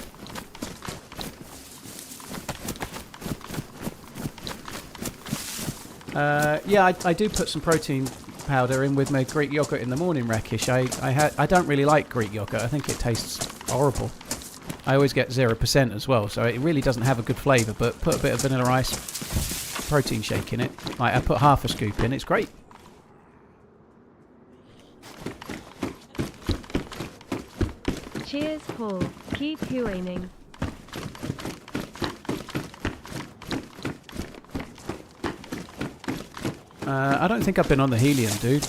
Yeah, I do put some protein powder in with my Greek yogurt in the morning, Rakish. I don't really like Greek yogurt. I think it tastes horrible. I always get 0% as well, so it really doesn't have a good flavour. But put a bit of vanilla ice protein shake in it. Like I put half a scoop in. It's great. Cheers, Paul. Keep hooning. I don't think I've been on the helium, dude.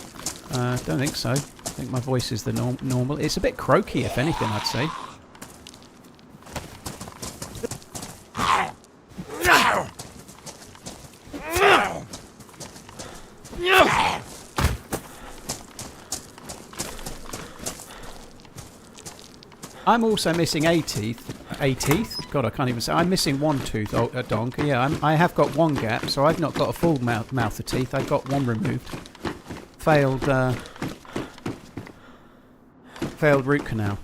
Don't think so. I think my voice is the normal. It's a bit croaky, if anything, I'd say. I'm also missing a teeth. A teeth? God, I can't even say. I'm missing one tooth, Donk. Yeah, I have got one gap, so I've not got a full mouth of teeth. I've got one removed. Failed root canal.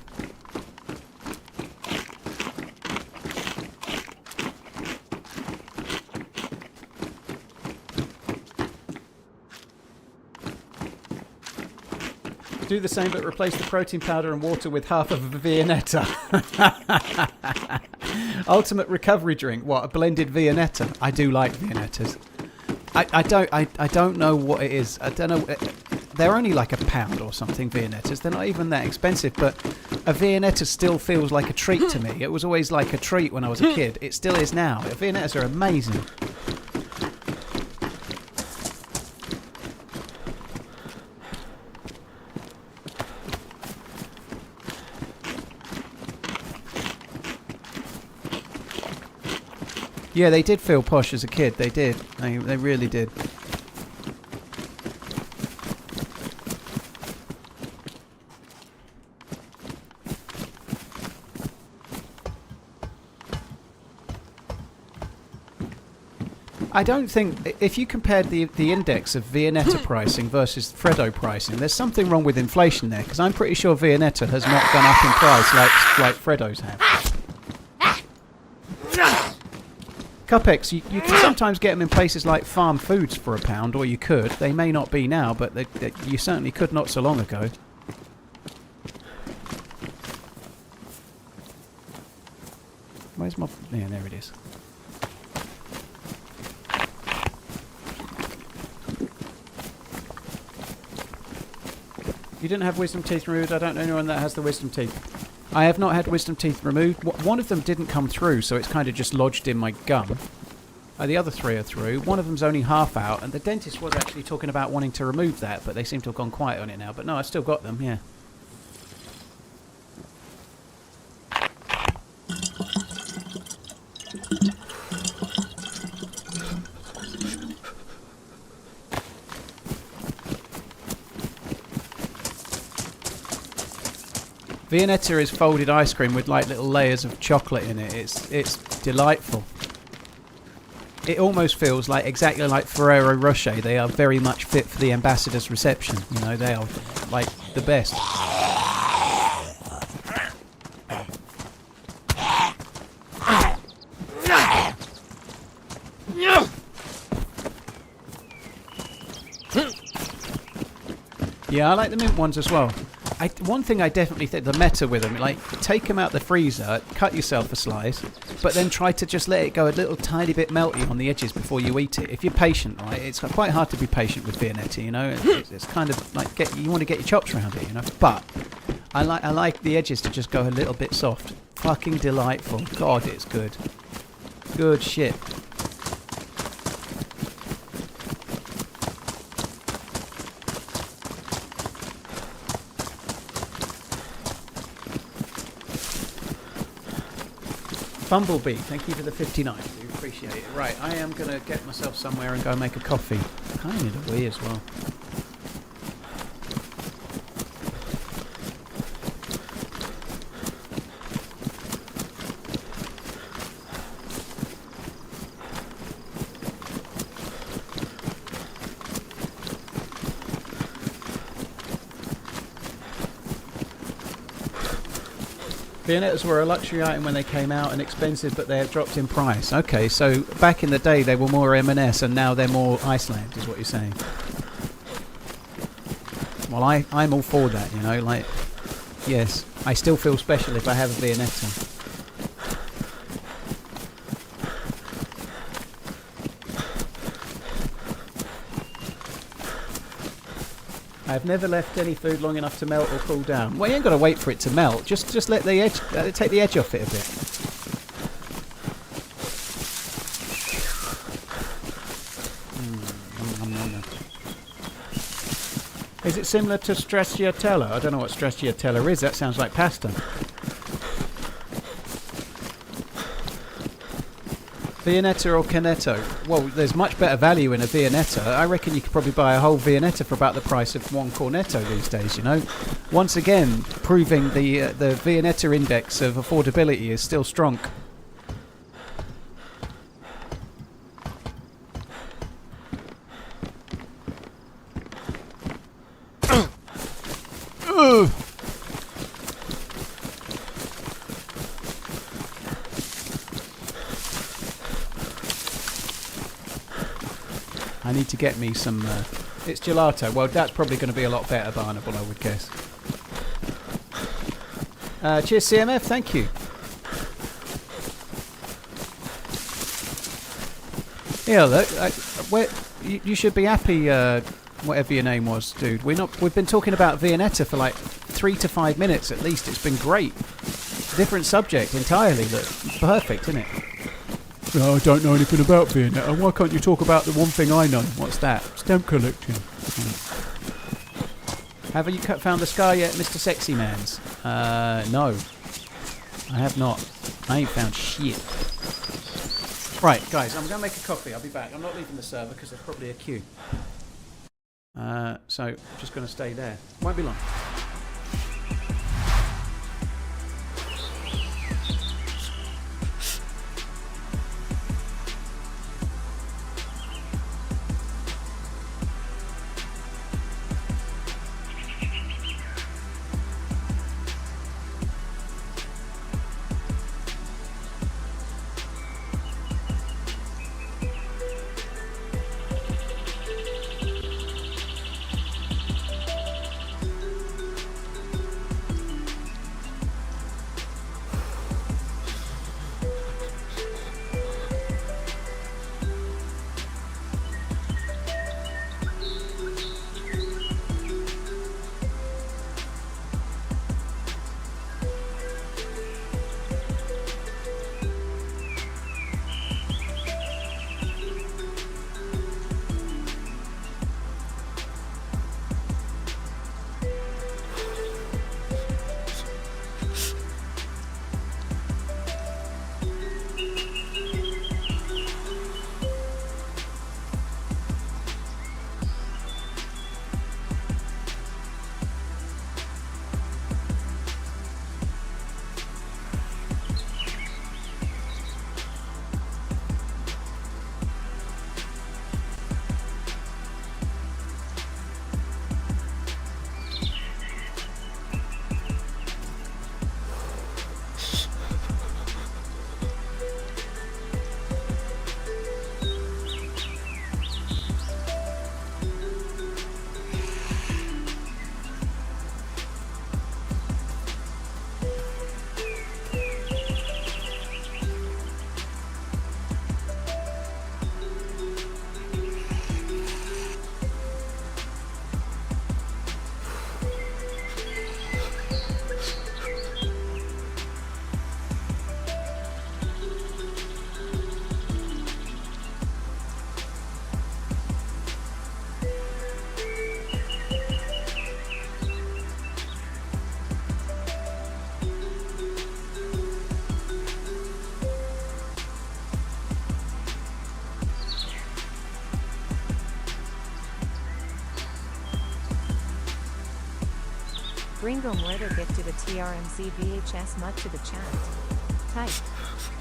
Do the same, but replace the protein powder and water with half of a Viennetta. Ultimate recovery drink. What, a blended Viennetta? I do like Viennettas. I don't know what it is. I don't know. They're only like £1 or something, Viennettas. They're not even that expensive, but a Viennetta still feels like a treat to me. It was always like a treat when I was a kid. It still is now. Viennettas are amazing. Yeah, they did feel posh as a kid. They did. They really did. I don't think, if you compared the index of Viennetta pricing versus Freddo pricing, there's something wrong with inflation there, because I'm pretty sure Viennetta has not gone up in price like Freddos have. Cupex, you can sometimes get them in places like Farm Foods for £1, or you could. They may not be now, but you certainly could not so long ago. Where's my... Yeah, there it is. You didn't have wisdom teeth removed. I don't know anyone that has the wisdom teeth. I have not had wisdom teeth removed. One of them didn't come through, so it's kind of just lodged in my gum. The other three are through. One of them's only half out, and the dentist was actually talking about wanting to remove that, but they seem to have gone quiet on it now. But no, I've still got them, yeah. Viennetta is folded ice cream with like little layers of chocolate in it. It's delightful. It almost feels like exactly like Ferrero Rocher. They are very much fit for the ambassador's reception. You know, they are like the best. Yeah, I like the mint ones as well. One thing I definitely think, the meta with them, like, take them out the freezer, cut yourself a slice, but then try to just let it go a little tiny bit melty on the edges before you eat it. If you're patient, right, it's quite hard to be patient with Viennetta, you know. It's kind of like, you want to get your chops around it, you know. But I like the edges to just go a little bit soft. Fucking delightful. God, it's good. Good shit. Fumblebee, thank you for the 59. We appreciate it. Right, I am going to get myself somewhere and go make a coffee. I kind of need a wee as well. Bayonettas were a luxury item when they came out and expensive, but they have dropped in price. Okay, so back in the day they were more M&S and now they're more Iceland, is what you're saying. Well, I'm all for that, you know, like, yes, I still feel special if I have a Bayonetta. I've never left any food long enough to melt or cool down. Well, you ain't got to wait for it to melt. Just let the edge, take the edge off it a bit. Is it similar to stracciatella? I don't know what stracciatella is. That sounds like pasta. Viennetta or Canetto? Well, there's much better value in a Viennetta. I reckon you could probably buy a whole Viennetta for about the price of one Cornetto these days, you know? Once again, proving the Viennetta index of affordability is still strong. I need to get me some... it's gelato. Well, that's probably going to be a lot better, Barnable, I would guess. Cheers, CMF. Thank you. Yeah, look, you should be happy, whatever your name was, dude. We've been talking about Viennetta for like 3 to 5 minutes at least. It's been great. Different subject entirely. Look, perfect, isn't it? Oh, I don't know anything about Viennetta. Why can't you talk about the one thing I know? What's that? Stamp collecting. Have you found the scar yet, Mr. Sexy Mans? No. I have not. I ain't found shit. Right, guys, I'm going to make a coffee. I'll be back. I'm not leaving the server because there's probably a queue. So, I'm just going to stay there. Won't be long. Gringo Murder gifted a TRMZ VHS mud to the chat. Type.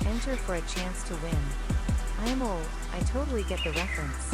Enter for a chance to win. I am old, I totally get the reference.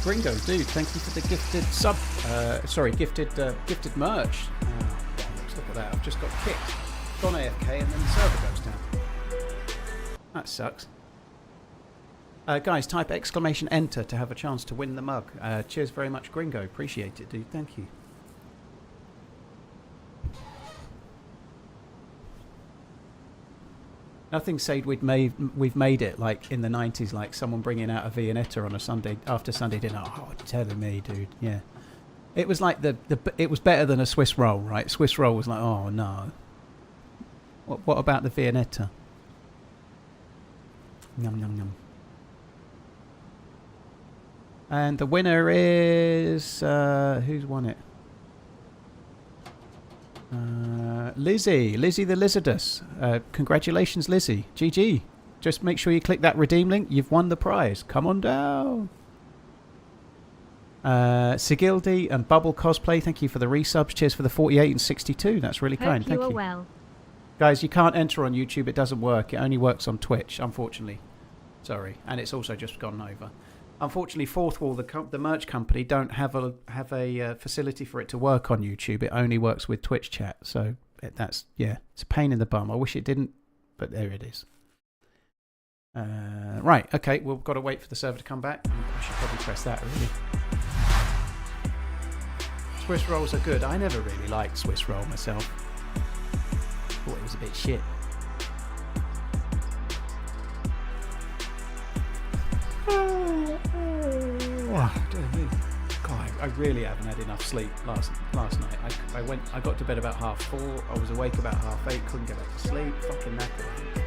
Gringo, dude, thank you for the gifted sub. Gifted merch. Wow, look at that. I've just got kicked. Gone AFK and then the server goes down. That sucks. Guys, type exclamation enter to have a chance to win the mug. Cheers very much, Gringo. Appreciate it, dude. Thank you. Nothing said we've made it like in the 90s, like someone bringing out a Viennetta on a Sunday after Sunday dinner. Oh, telling me, dude. Yeah, it was like it was better than a Swiss roll, right? Swiss roll was like, oh no. What about the Viennetta? Yum yum yum. And the winner is who's won it? Lizzie the Lizardus. Congratulations, Lizzie. GG. Just make sure you click that redeem link. You've won the prize. Come on down. Sigildi and Bubble Cosplay, thank you for the resubs. Cheers for the 48 and 62. That's really kind. Hope you Thank are you. well. Guys, you can't enter on YouTube. It doesn't work. It only works on Twitch, unfortunately. Sorry. And it's also just gone over. Unfortunately, Fourth Wall, the merch company, don't have a facility for it to work on YouTube. It only works with Twitch chat. So that's, yeah, it's a pain in the bum. I wish it didn't, but there it is. Right, okay, we've got to wait for the server to come back. I should probably press that, really. Swiss rolls are good. I never really liked Swiss roll myself. Thought it was a bit shit. Oh, dear me. God, I really haven't had enough sleep last night. I got to bed about 4:30. I was awake about 8:30. Couldn't get back to sleep. Fucking knackered.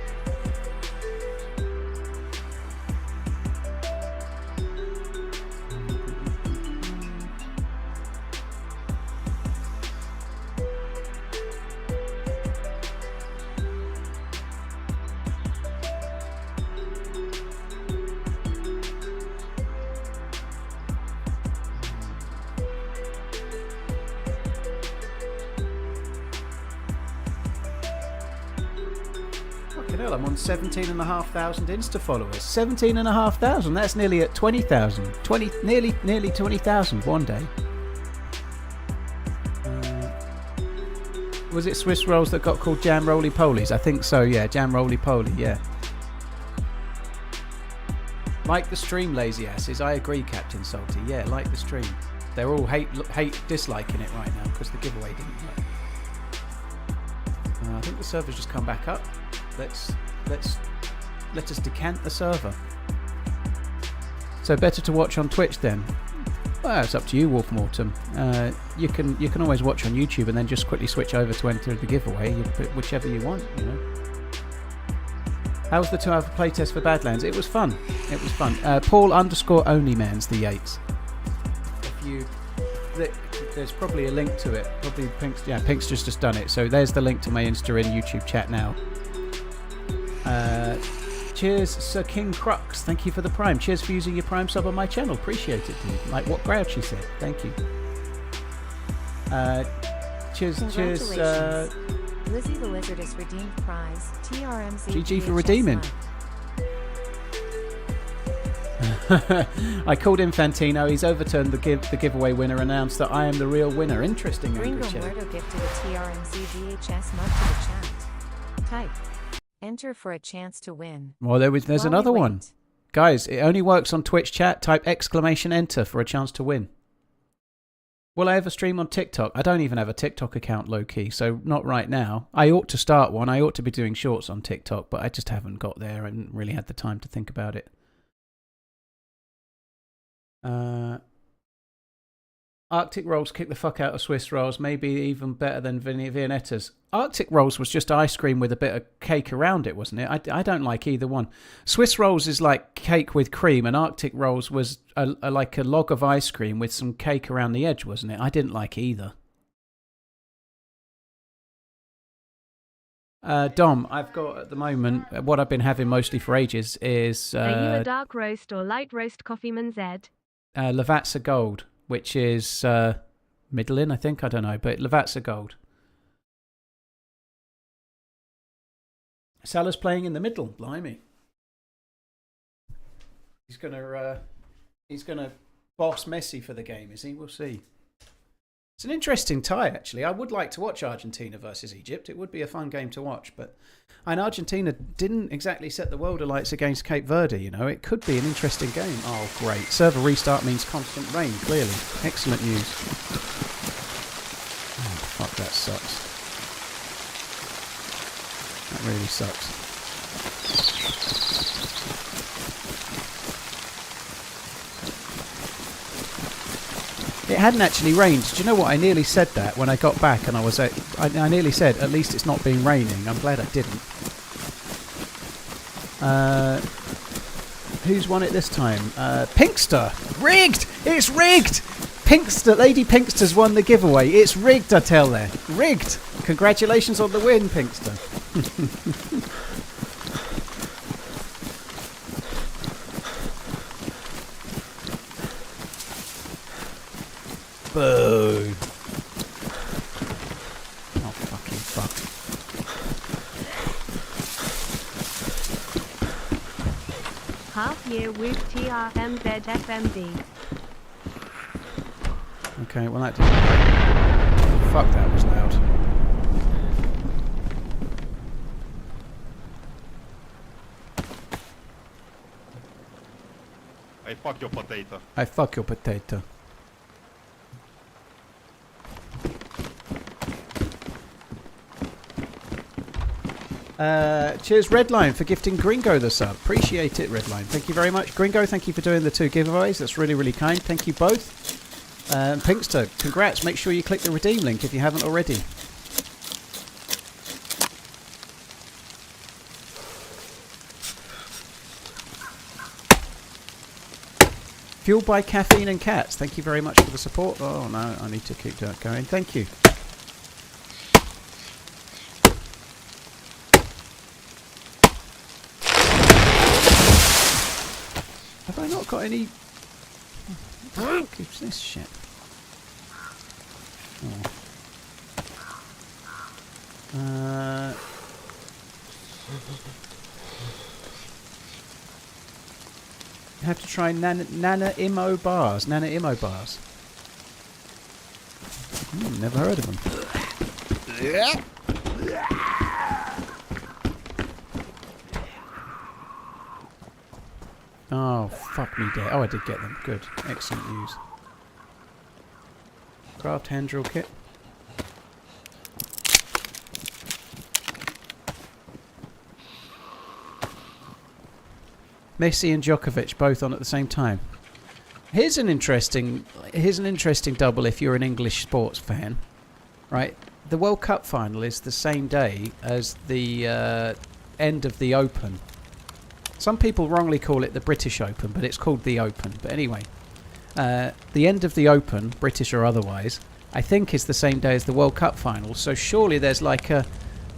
I'm on 17,500 Insta followers. 17,500. That's nearly at 20,000. Nearly 20,000 one day. Was it Swiss rolls that got called jam roly polies? I think so. Yeah, jam roly poly. Yeah. Like the stream, lazy asses. I agree, Captain Salty. Yeah, like the stream. They're all hate disliking it right now because the giveaway didn't work. I think the server's just come back up. Let us decant the server. So better to watch on Twitch then. Well, it's up to you, Wolf Mortem. You can always watch on YouTube and then just quickly switch over to enter the giveaway. You put whichever you want, you know. How was the 2-hour playtest for Badlands? It was fun. It was fun. Paul_OnlyManZ the Yates. There's probably a link to it. Probably Pink's. Yeah, Pink's just done it. So there's the link to my Insta and YouTube chat now. Cheers, Sir King Crux. Thank you for the Prime. Cheers for using your Prime sub on my channel. Appreciate it, dude. Like what Grouchy said. Thank you. Cheers. Lizzie the Lizardess redeemed prize. TRMZ. GG for VHS redeeming. Mutt. I called Infantino. He's overturned the giveaway winner, announced that I am the real winner. Interesting, Gringo Angry Chat. Murdo gifted a TRMZ VHS Mutt to the chat. Type. Enter for a chance to win. Well, there's While we another one. wait. Guys, it only works on Twitch chat. Type exclamation enter for a chance to win. Will I ever stream on TikTok? I don't even have a TikTok account, low-key, so not right now. I ought to start one. I ought to be doing shorts on TikTok, but I just haven't got there. I haven't really had the time to think about it. Arctic rolls kick the fuck out of Swiss rolls, maybe even better than Viennettas. Arctic rolls was just ice cream with a bit of cake around it, wasn't it? I don't like either one. Swiss rolls is like cake with cream, and Arctic rolls was like a log of ice cream with some cake around the edge, wasn't it? I didn't like either. Dom, I've got at the moment, what I've been having mostly for ages is... Are you a dark roast or light roast coffee, Manz? Lavazza Gold, which is middling, I think. I don't know, but Lavazza Gold. Salah's playing in the middle. Blimey, he's gonna boss Messi for the game, is he? We'll see. It's an interesting tie, actually. I would like to watch Argentina versus Egypt. It would be a fun game to watch, but Argentina didn't exactly set the world alight against Cape Verde. You know, it could be an interesting game. Oh, great! Server restart means constant rain. Clearly, excellent news. Oh, fuck, that sucks. That really sucks. It hadn't actually rained. Do you know what? I nearly said that when I got back, and I nearly said, at least it's not been raining. I'm glad I didn't. Who's won it this time? Pinkster! Rigged! It's rigged! Pinkster, Lady Pinkster's won the giveaway. It's rigged, I tell her. Rigged! Congratulations on the win, Pinkster. Boo. Oh, fucking fuck. Half year with TRMZ FMD. Okay, well that didn't... Fuck, that was loud. I fuck your potato. I fuck your potato. Cheers, Redline, for gifting Gringo the sub. Appreciate it, Redline. Thank you very much. Gringo, thank you for doing the 2 giveaways. That's really, really kind. Thank you both. Pinkster, congrats. Make sure you click the redeem link if you haven't already. Fueled by caffeine and cats. Thank you very much for the support. Oh, no, I need to keep that going. Thank you. Have I not got any... What the fuck is this shit? Oh. You have to try Nana Imo bars. Nana Imo bars. Never heard of them. Oh, fuck me dead. Oh, I did get them. Good. Excellent news. Craft hand drill kit. Messi and Djokovic both on at the same time. Here's an interesting double if you're an English sports fan. Right? The World Cup final is the same day as the end of the Open. Some people wrongly call it the British Open, but it's called the Open. But anyway, the end of the Open, British or otherwise, I think is the same day as the World Cup final. So surely there's like a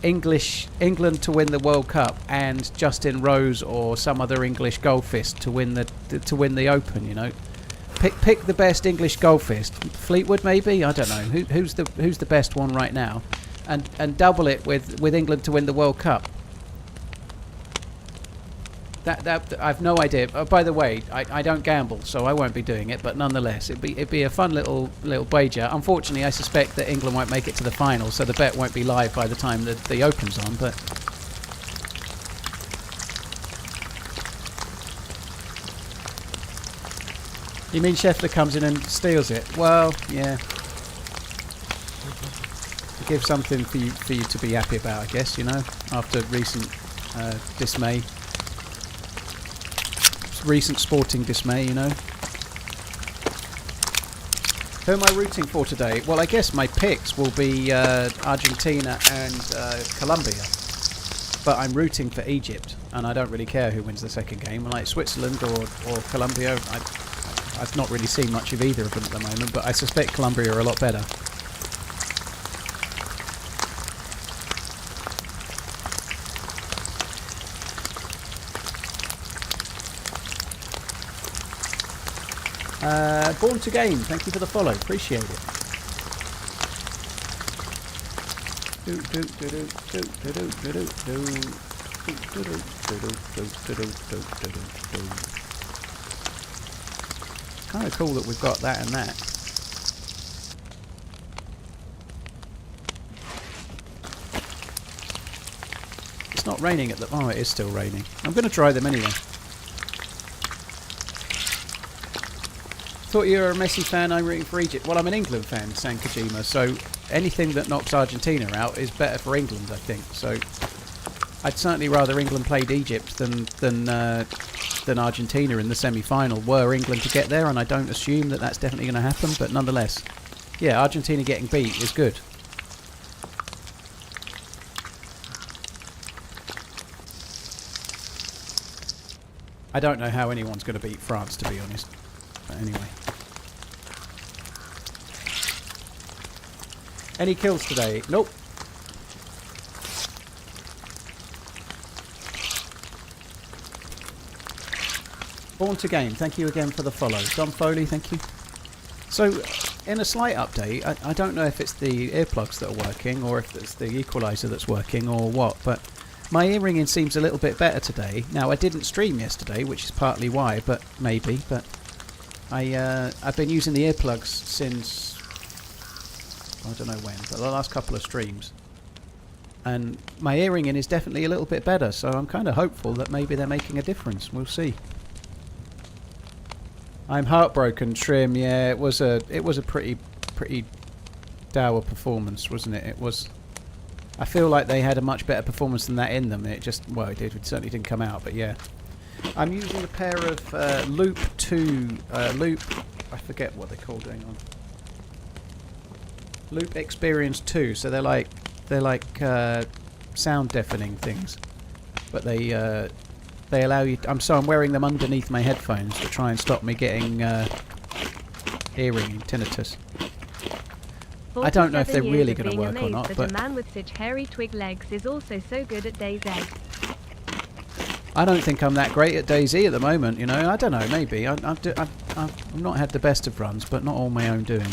England to win the World Cup and Justin Rose or some other English golfist to win the Open. You know, pick the best English golfist. Fleetwood maybe. I don't know who's the best one right now. and double it with England to win the World Cup. That I've no idea. Oh, by the way, I don't gamble, so I won't be doing it. But nonetheless, it'd be a fun little wager. Unfortunately, I suspect that England won't make it to the final, so the bet won't be live by the time the Open's on. But you mean Scheffler comes in and steals it? Well, yeah. Give something for you to be happy about, I guess. You know, after recent dismay. Recent sporting dismay, you know. Who am I rooting for today? Well, I guess my picks will be Argentina and Colombia. But I'm rooting for Egypt, and I don't really care who wins the second game. Like Switzerland or Colombia, I've not really seen much of either of them at the moment, but I suspect Colombia are a lot better. Born to Game, thank you for the follow, appreciate it. Kind of cool that we've got that and that. It's not raining at the... Oh, it is still raining. I'm going to try them anyway. Thought you were a Messi fan, I'm rooting for Egypt. Well, I'm an England fan, San Kojima, so anything that knocks Argentina out is better for England, I think. So I'd certainly rather England played Egypt than Argentina in the semi-final, were England to get there, and I don't assume that that's definitely going to happen, but nonetheless, yeah, Argentina getting beat is good. I don't know how anyone's going to beat France, to be honest. But anyway. Any kills today? Nope. Born to Game, thank you again for the follow. Don Foley, thank you. So, in a slight update, I don't know if it's the earplugs that are working or if it's the equaliser that's working or what, but my ear ringing seems a little bit better today. Now, I didn't stream yesterday, which is partly why, but maybe, but I've been using the earplugs since, I don't know when, but the last couple of streams. And my ear ringing is definitely a little bit better, so I'm kind of hopeful that maybe they're making a difference. We'll see. I'm heartbroken, Trim. Yeah, it was a pretty dour performance, wasn't it? It was. I feel like they had a much better performance than that in them. It just, well, it certainly didn't come out, but yeah. I'm using a pair of Loop 2, Loop, I forget what they're called, hang on. Loop Experience 2, so they're like sound deafening things, but they allow you. I'm wearing them underneath my headphones to try and stop me getting ear ringing, tinnitus. I don't know if they're really going to work or not, but a man with such hairy twig legs is also so good at DayZ. I don't think I'm that great at DayZ at the moment. You know, I don't know. Maybe I've not had the best of runs, but not all my own doing.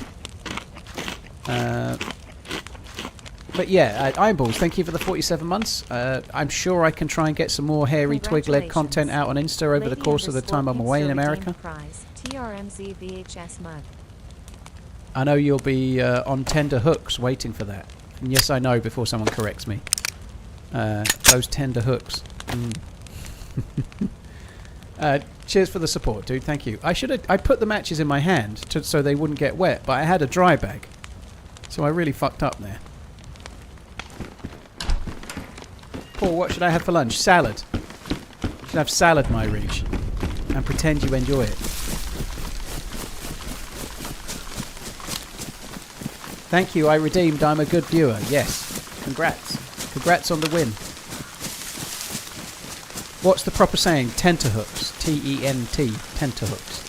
But yeah, Ironballs, thank you for the 47 months. I'm sure I can try and get some more hairy twig leg content out on Insta over the course of the time I'm away in America. TRMZ VHS mug. I know you'll be on tender hooks waiting for that. And yes, I know, before someone corrects me. Those tender hooks. Cheers for the support, dude. Thank you. I put the matches in my hand so they wouldn't get wet, but I had a dry bag. So I really fucked up there. Paul, what should I have for lunch? Salad. You should have salad, my reach. And pretend you enjoy it. Thank you, I redeemed. I'm a good viewer. Yes. Congrats. Congrats on the win. What's the proper saying? Tenterhooks. T-E-N-T. Tenterhooks.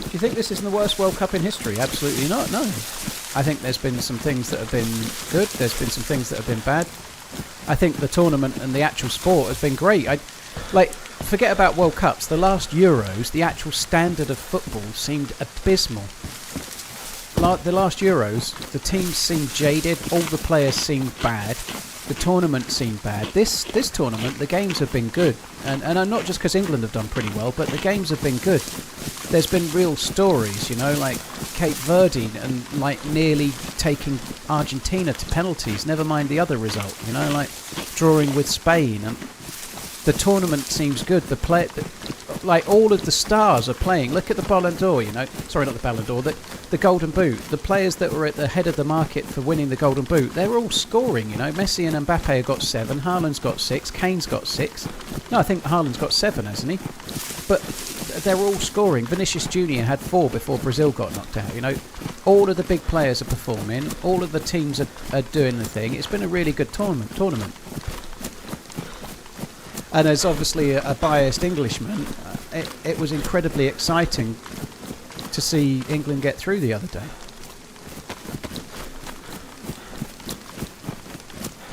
Do you think this is the worst World Cup in history? Absolutely not, no. I think there's been some things that have been good. There's been some things that have been bad. I think the tournament and the actual sport has been great. Like, forget about World Cups. The last Euros, the actual standard of football seemed abysmal. The last Euros, the teams seemed jaded. All the players seemed bad. The tournament seemed bad. This tournament, the games have been good. And not just because England have done pretty well, but the games have been good. There's been real stories, you know, like Cape Verde and like nearly taking Argentina to penalties, never mind the other result, you know, like drawing with Spain. And the tournament seems good. Like all of the stars are playing. Look at the Ballon d'Or, you know. Sorry, not the Ballon d'Or, the Golden Boot. The players that were at the head of the market for winning the Golden Boot, they're all scoring, you know. Messi and Mbappe have got 7, Haaland's got 6, Kane's got 6. No, I think Haaland's got 7, hasn't he? But they're all scoring. Vinicius Jr. had 4 before Brazil got knocked out, you know. All of the big players are performing. All of the teams are doing the thing. It's been a really good tournament. And as obviously a biased Englishman, it was incredibly exciting to see England get through the other day.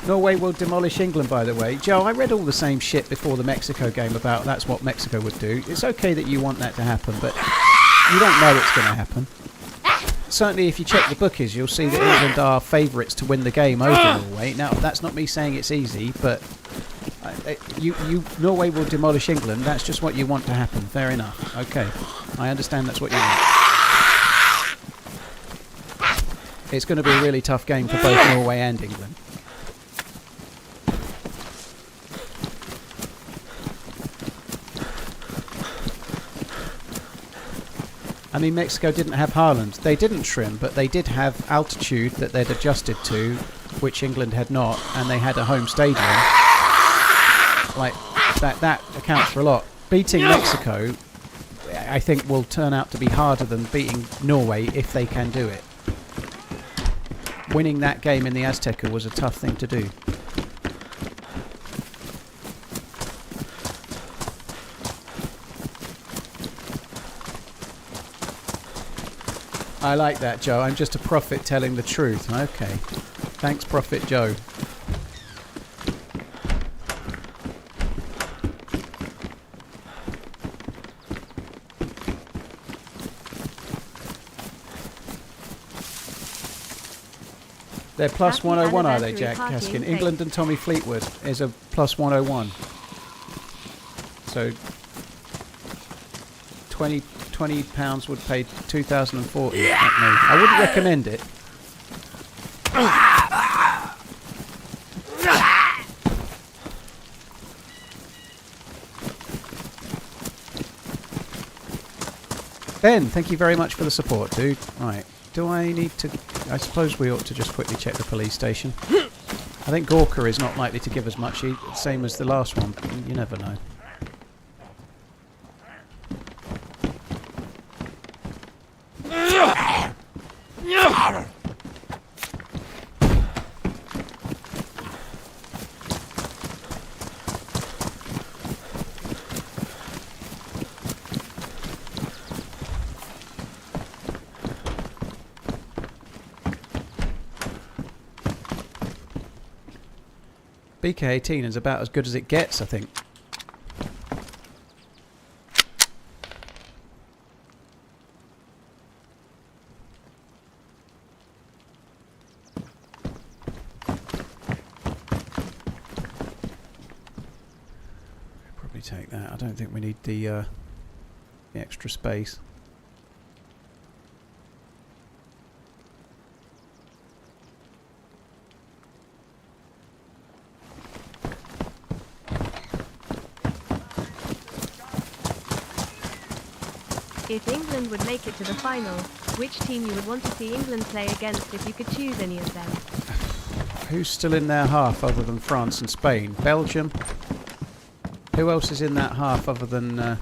Norway will demolish England, by the way. Joe, I read all the same shit before the Mexico game about that's what Mexico would do. It's okay that you want that to happen, but you don't know it's going to happen. Certainly if you check the bookies, you'll see that England are favourites to win the game over Norway. Now, that's not me saying it's easy, but Norway will demolish England. That's just what you want to happen. Fair enough. Okay. I understand that's what you want. It's going to be a really tough game for both Norway and England. I mean, Mexico didn't have Haaland. They didn't trim, but they did have altitude that they'd adjusted to, which England had not, and they had a home stadium. Like, that accounts for a lot. Beating Mexico, I think, will turn out to be harder than beating Norway if they can do it. Winning that game in the Azteca was a tough thing to do. I like that, Joe. I'm just a prophet telling the truth. Okay. Thanks, Prophet Joe. They're plus Happy 101, are they, anniversary Jack party Caskin? in England and Tommy Fleetwood is a plus 101. So £20 would pay 2,040 at me. I wouldn't recommend it. Ben, thank you very much for the support, dude. Right, do I need to... I suppose we ought to just quickly check the police station. I think Gorka is not likely to give us much, same as the last one, but you never know. BK18 is about as good as it gets, I think. Probably take that. I don't think we need the extra space. If England would make it to the final, which team you would want to see England play against if you could choose any of them? Who's still in their half other than France and Spain? Belgium? Who else is in that half other than...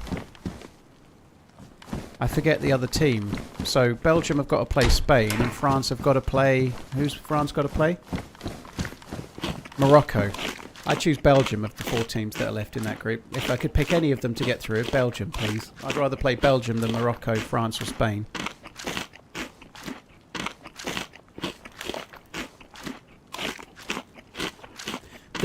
I forget the other team. So Belgium have got to play Spain and France have got to play... Who's France got to play? Morocco. I choose Belgium of the 4 teams that are left in that group. If I could pick any of them to get through, Belgium, please. I'd rather play Belgium than Morocco, France or Spain.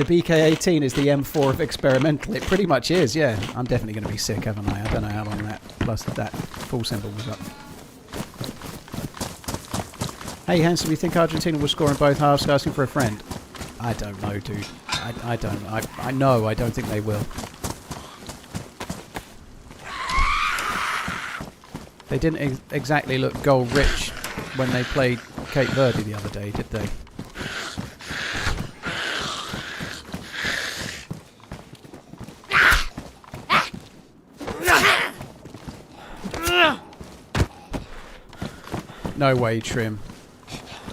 The BK18 is the M4 of experimental. It pretty much is, yeah. I'm definitely going to be sick, haven't I? I don't know how long that plus that full symbol was up. Hey, Hanson, you think Argentina will score in both halves? Asking for a friend. I don't know, dude. I don't. I know. I don't think they will. They didn't exactly look goal-rich when they played Cape Verde the other day, did they? No way, Trim.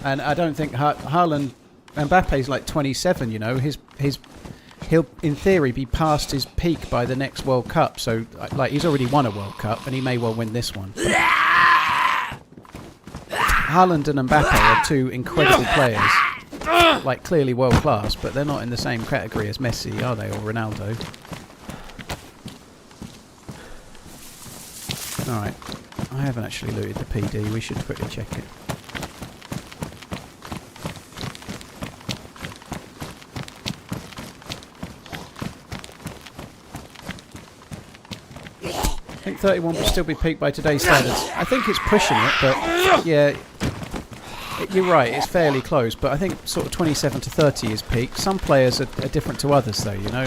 And I don't think Haaland, Mbappe's like 27. You know, he'll in theory be past his peak by the next World Cup. So like he's already won a World Cup, and he may well win this one. Haaland and Mbappe are two incredible players, like clearly world class, but they're not in the same category as Messi, are they, or Ronaldo? All right. I haven't actually looted the PD. We should quickly check it. I think 31 will still be peaked by today's standards. I think it's pushing it, but yeah, you're right. It's fairly close, but I think sort of 27 to 30 is peak. Some players are different to others, though. You know,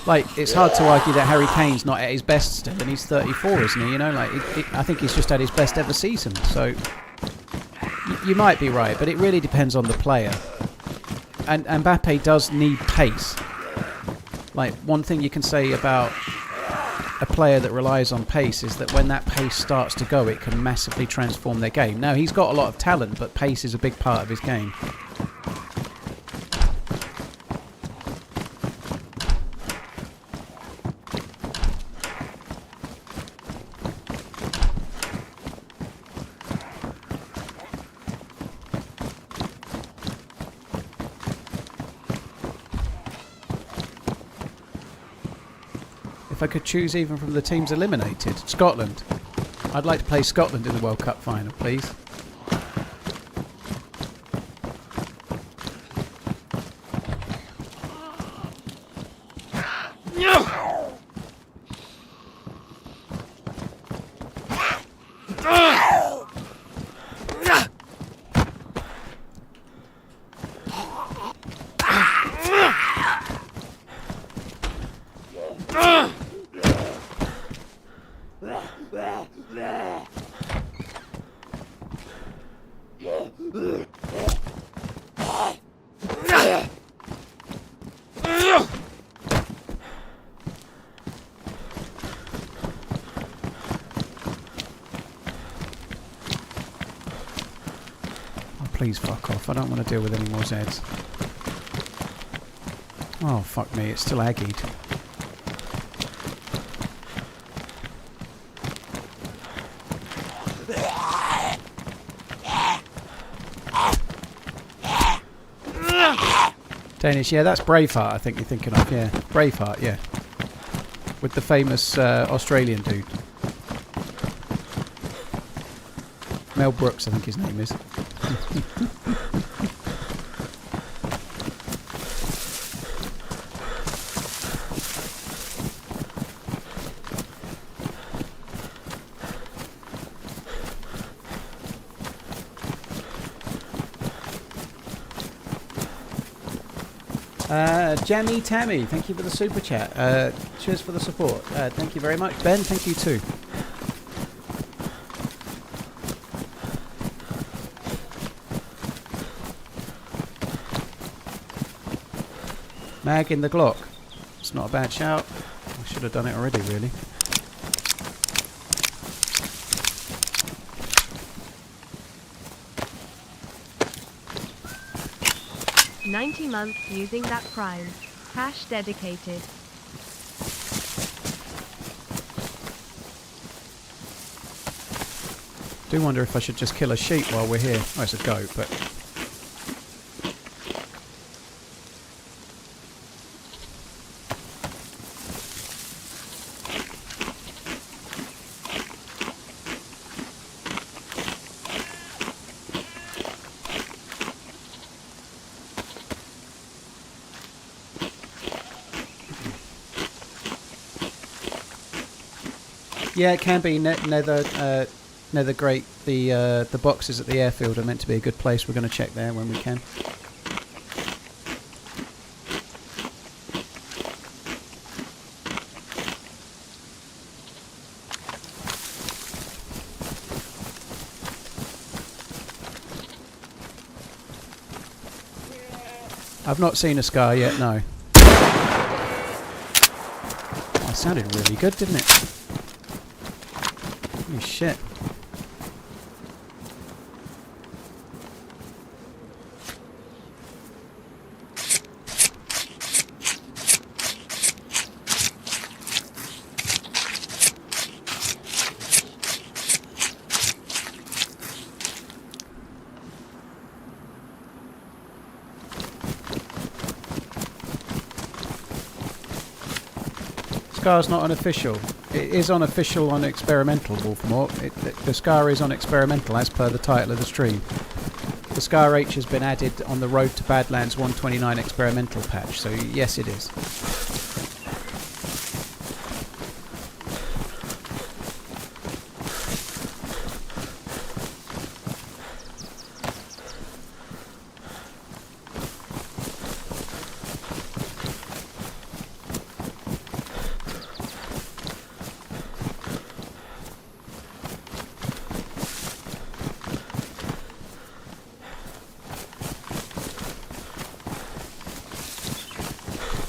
like it's hard to argue that Harry Kane's not at his best still, and he's 34, isn't he? You know, like I think he's just had his best ever season. So you might be right, but it really depends on the player. And Mbappe does need pace. Like one thing you can say about a player that relies on pace is that when that pace starts to go, it can massively transform their game. Now he's got a lot of talent, but pace is a big part of his game. If I could choose even from the teams eliminated. Scotland. I'd like to play Scotland in the World Cup final, please. Please fuck off. I don't want to deal with any more Zeds. Oh, fuck me. It's still aggied. Danish, yeah, that's Braveheart, I think you're thinking of. Yeah, Braveheart, yeah. With the famous Australian dude. Mel Brooks, I think his name is. Jammy Tammy, thank you for the super chat. Cheers for the support. Thank you very much. Ben, thank you too. Mag in the Glock. It's not a bad shout. I should have done it already, really. "90 months using that prime. Hash dedicated." Do wonder if I should just kill a sheep while we're here. Oh, it's a goat, but... Yeah, it can be nether grate. The boxes at the airfield are meant to be a good place. We're going to check there when we can. I've not seen a scar yet, no. Oh, it sounded really good, didn't it? Holy shit. Scar's not unofficial. It is unofficial on experimental, Wolfmore. The Scar is on experimental as per the title of the stream. The Scar H has been added on the Road to Badlands 129 experimental patch, so yes it is.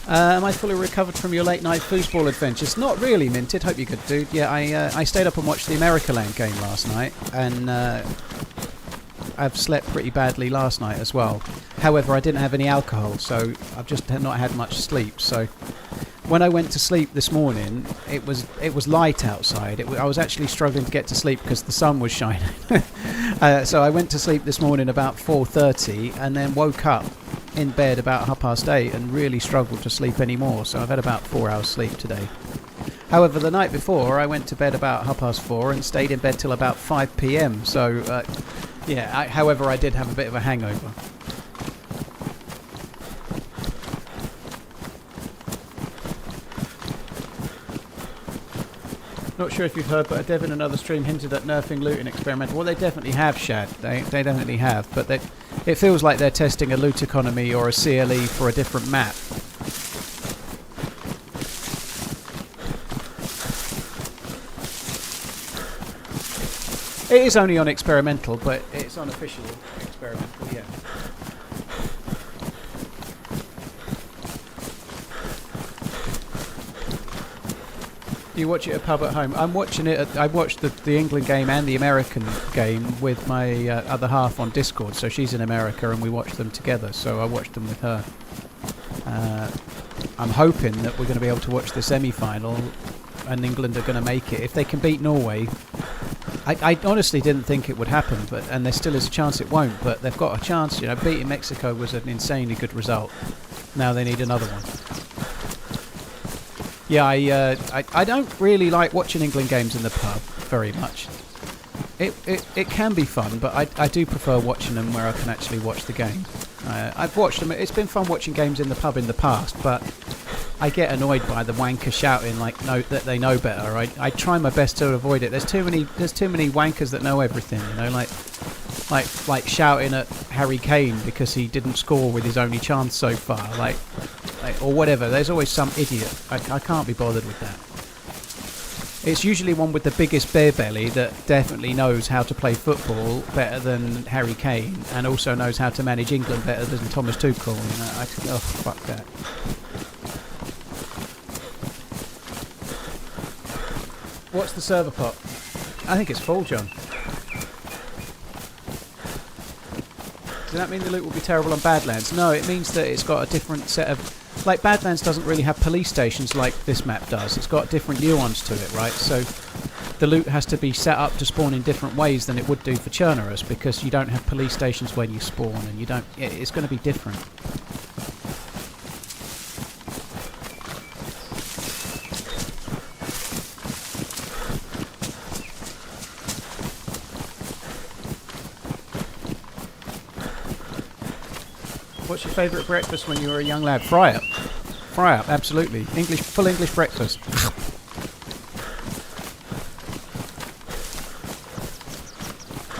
Am I fully recovered from your late night foosball adventures? Not really, Minted. Hope you're good, dude. Yeah, I stayed up and watched the America Land game last night, and I've slept pretty badly last night as well. However, I didn't have any alcohol, so I've just not had much sleep. So when I went to sleep this morning, it was light outside. I was actually struggling to get to sleep because the sun was shining. So I went to sleep this morning about 4:30, and then woke up in bed about 8:30 and really struggled to sleep anymore, so I've had about 4 hours sleep today. However, the night before I went to bed about 4:30 and stayed in bed till about 5 p.m, so however I did have a bit of a hangover. Not sure if you've heard, but Devin and another stream hinted at nerfing loot in experimental. Well, they definitely have, Shad. They definitely have, but it feels like they're testing a loot economy or a CLE for a different map. It is only on experimental, but it's unofficial experimental, yeah. You watch it at pub at home. I'm watching it. I watched the England game and the American game with my other half on Discord. So she's in America and we watched them together. So I watched them with her. I'm hoping that we're going to be able to watch the semi-final, and England are going to make it if they can beat Norway. I honestly didn't think it would happen, and there still is a chance it won't. But they've got a chance. You know, beating Mexico was an insanely good result. Now they need another one. Yeah, I don't really like watching England games in the pub very much. It can be fun, but I do prefer watching them where I can actually watch the game. I've watched them. It's been fun watching games in the pub in the past, but I get annoyed by the wankers shouting that they know better. I try my best to avoid it. There's too many wankers that know everything. You know, like shouting at Harry Kane because he didn't score with his only chance so far, or whatever. There's always some idiot. I can't be bothered with that. It's usually one with the biggest beer belly that definitely knows how to play football better than Harry Kane, and also knows how to manage England better than Thomas Tuchel. Oh, fuck that. What's the server pot? I think it's full, John. Does that mean the loot will be terrible on Badlands? No, it means that it's got a different set of... Like, Badlands doesn't really have police stations like this map does. It's got different nuance to it, right? So the loot has to be set up to spawn in different ways than it would do for Chernarus, because you don't have police stations when you spawn, and you don't... It's going to be different. What's your favourite breakfast when you were a young lad? Fry up. Fry up, absolutely. Full English breakfast.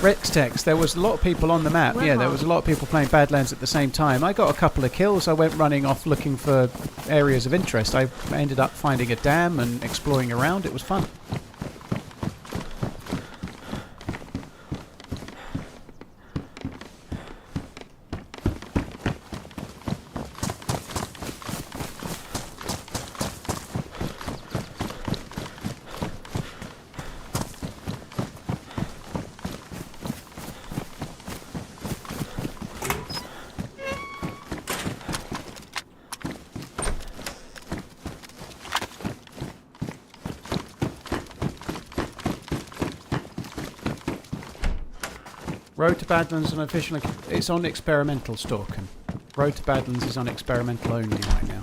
Rextex, there was a lot of people on the map. Yeah, there was a lot of people playing Badlands at the same time. I got a couple of kills. I went running off looking for areas of interest. I ended up finding a dam and exploring around. It was fun. Road to Badlands is on official. It's on experimental, Stalken. Road to Badlands is on experimental only right now.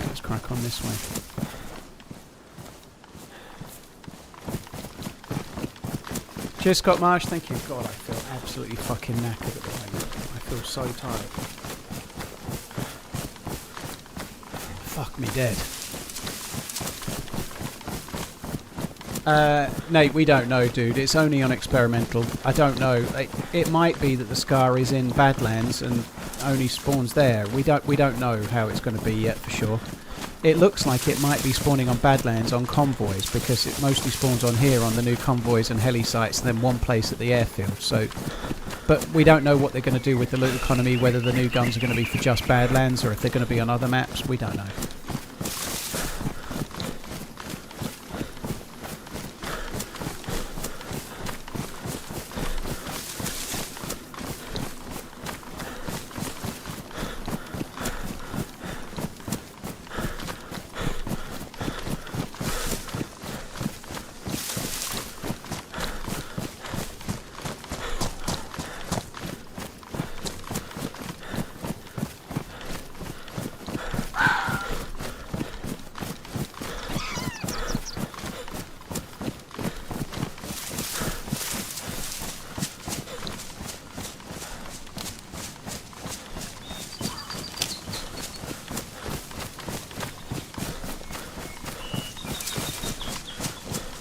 Let's crack on this way. Cheers, Scott Marsh. Thank you. God, I feel absolutely fucking knackered at the moment. I feel so tired. Fuck me dead. Nate, we don't know, dude. It's only on experimental. I don't know. It might be that the Scar is in Badlands and only spawns there. We don't know how it's going to be yet for sure. It looks like it might be spawning on Badlands on convoys because it mostly spawns on here on the new convoys and heli sites and then one place at the airfield. So, but we don't know what they're going to do with the loot economy, whether the new guns are going to be for just Badlands or if they're going to be on other maps. We don't know.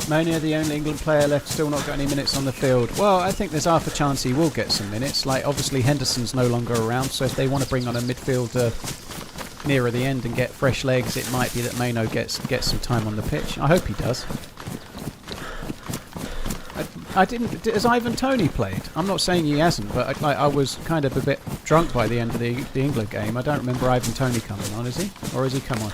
Monia, the only England player left, still not got any minutes on the field. Well, I think there's half a chance he will get some minutes. Like, obviously Henderson's no longer around, so if they want to bring on a midfielder nearer the end and get fresh legs, it might be that Mano gets some time on the pitch. I hope he does. I didn't... Has Ivan Toney played? I'm not saying he hasn't, but I was kind of a bit drunk by the end of the England game. I don't remember Ivan Toney coming on, is he? Or has he come on?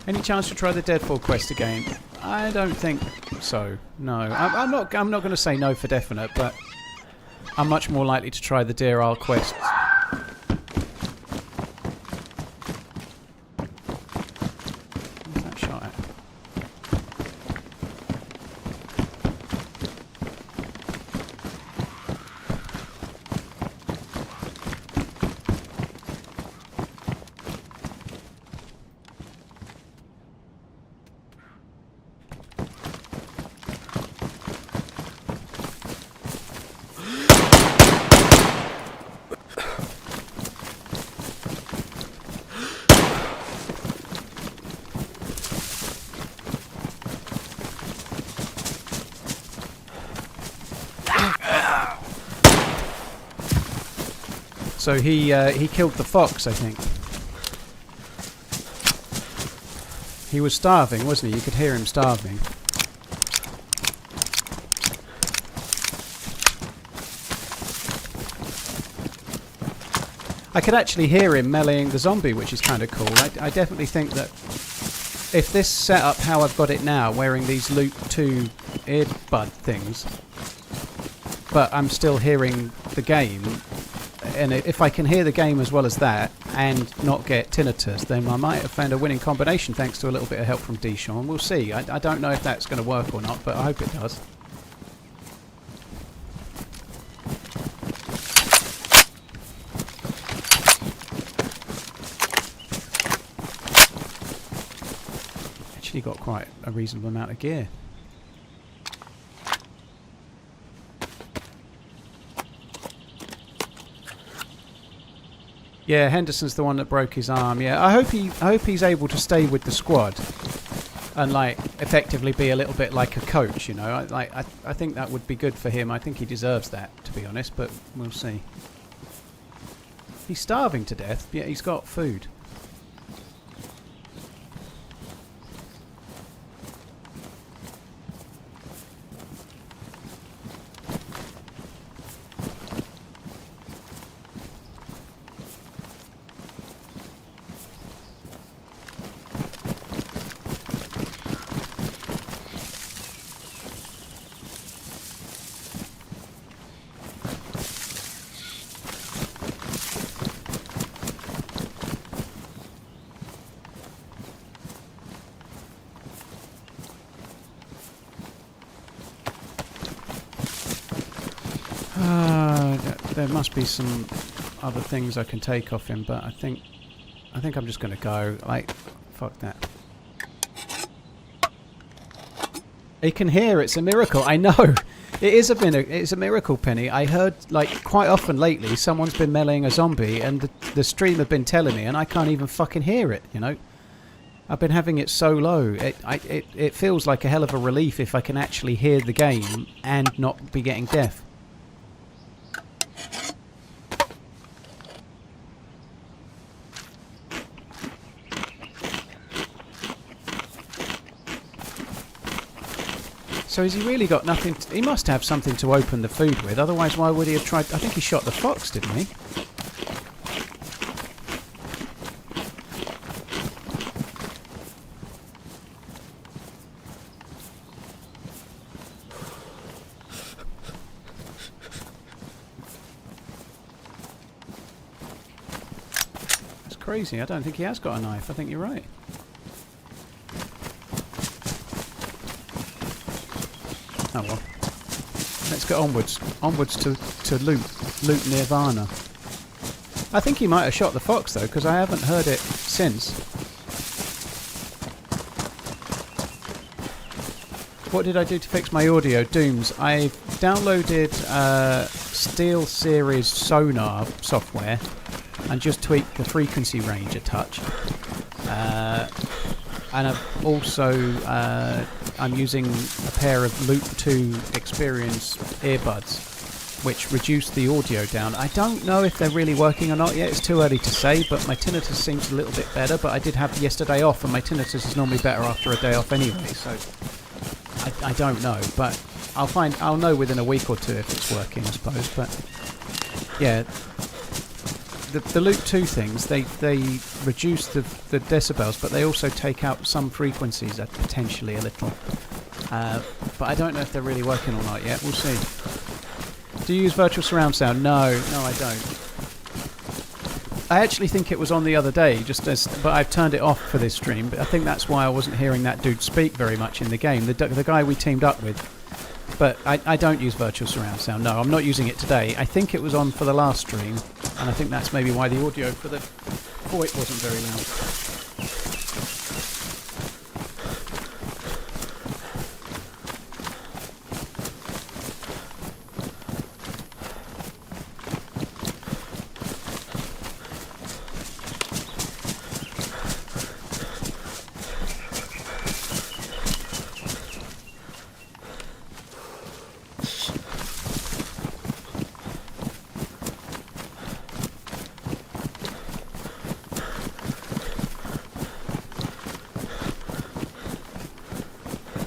Any chance to try the Deadfall quest again? I don't think so. No, I'm not going to say no for definite, but I'm much more likely to try the Deer Isle quest. Where's that shot at? So he killed the fox, I think. He was starving, wasn't he? You could hear him starving. I could actually hear him meleeing the zombie, which is kind of cool. I definitely think that if this set up how I've got it now, wearing these Loop 2 earbud things, but I'm still hearing the game, and if I can hear the game as well as that and not get tinnitus, then I might have found a winning combination thanks to a little bit of help from Deshawn. We'll see. I don't know if that's going to work or not, but I hope it does. Actually got quite a reasonable amount of gear. Yeah, Henderson's the one that broke his arm. Yeah, I hope he's able to stay with the squad and like effectively be a little bit like a coach. You know, I think that would be good for him. I think he deserves that, to be honest. But we'll see. He's starving to death. Yeah, he's got food. There must be some other things I can take off him, but I think I'm just going to go. Like, fuck that. He can hear. It's a miracle. I know. It's a miracle, Penny. I heard, like, quite often lately, someone's been meleeing a zombie, and the stream have been telling me, and I can't even fucking hear it, you know? I've been having it so low. It feels like a hell of a relief if I can actually hear the game and not be getting deaf. So has he really got nothing? He must have something to open the food with. Otherwise, why would he have tried? I think he shot the fox, didn't he? That's crazy. I don't think he has got a knife. I think you're right. Oh well. Let's get onwards. Onwards to loot Nirvana. I think he might have shot the fox though, because I haven't heard it since. What did I do to fix my audio? Dooms. I've downloaded Steel Series sonar software and just tweaked the frequency range a touch. And I've also I'm using a pair of Loop 2 Experience earbuds, which reduce the audio down. I don't know if they're really working or not yet. It's too early to say, but my tinnitus seems a little bit better. But I did have yesterday off, and my tinnitus is normally better after a day off anyway. So I don't know, but I'll know within a week or two if it's working, I suppose. But yeah. The Loop 2 things, they reduce the decibels, but they also take out some frequencies potentially a little. But I don't know if they're really working or not yet. We'll see. Do you use virtual surround sound? No, I don't. I actually think it was on the other day, but I've turned it off for this stream. But I think that's why I wasn't hearing that dude speak very much in the game. The guy we teamed up with. But I don't use virtual surround sound. No, I'm not using it today. I think it was on for the last stream, and I think that's maybe why the audio for it wasn't very loud.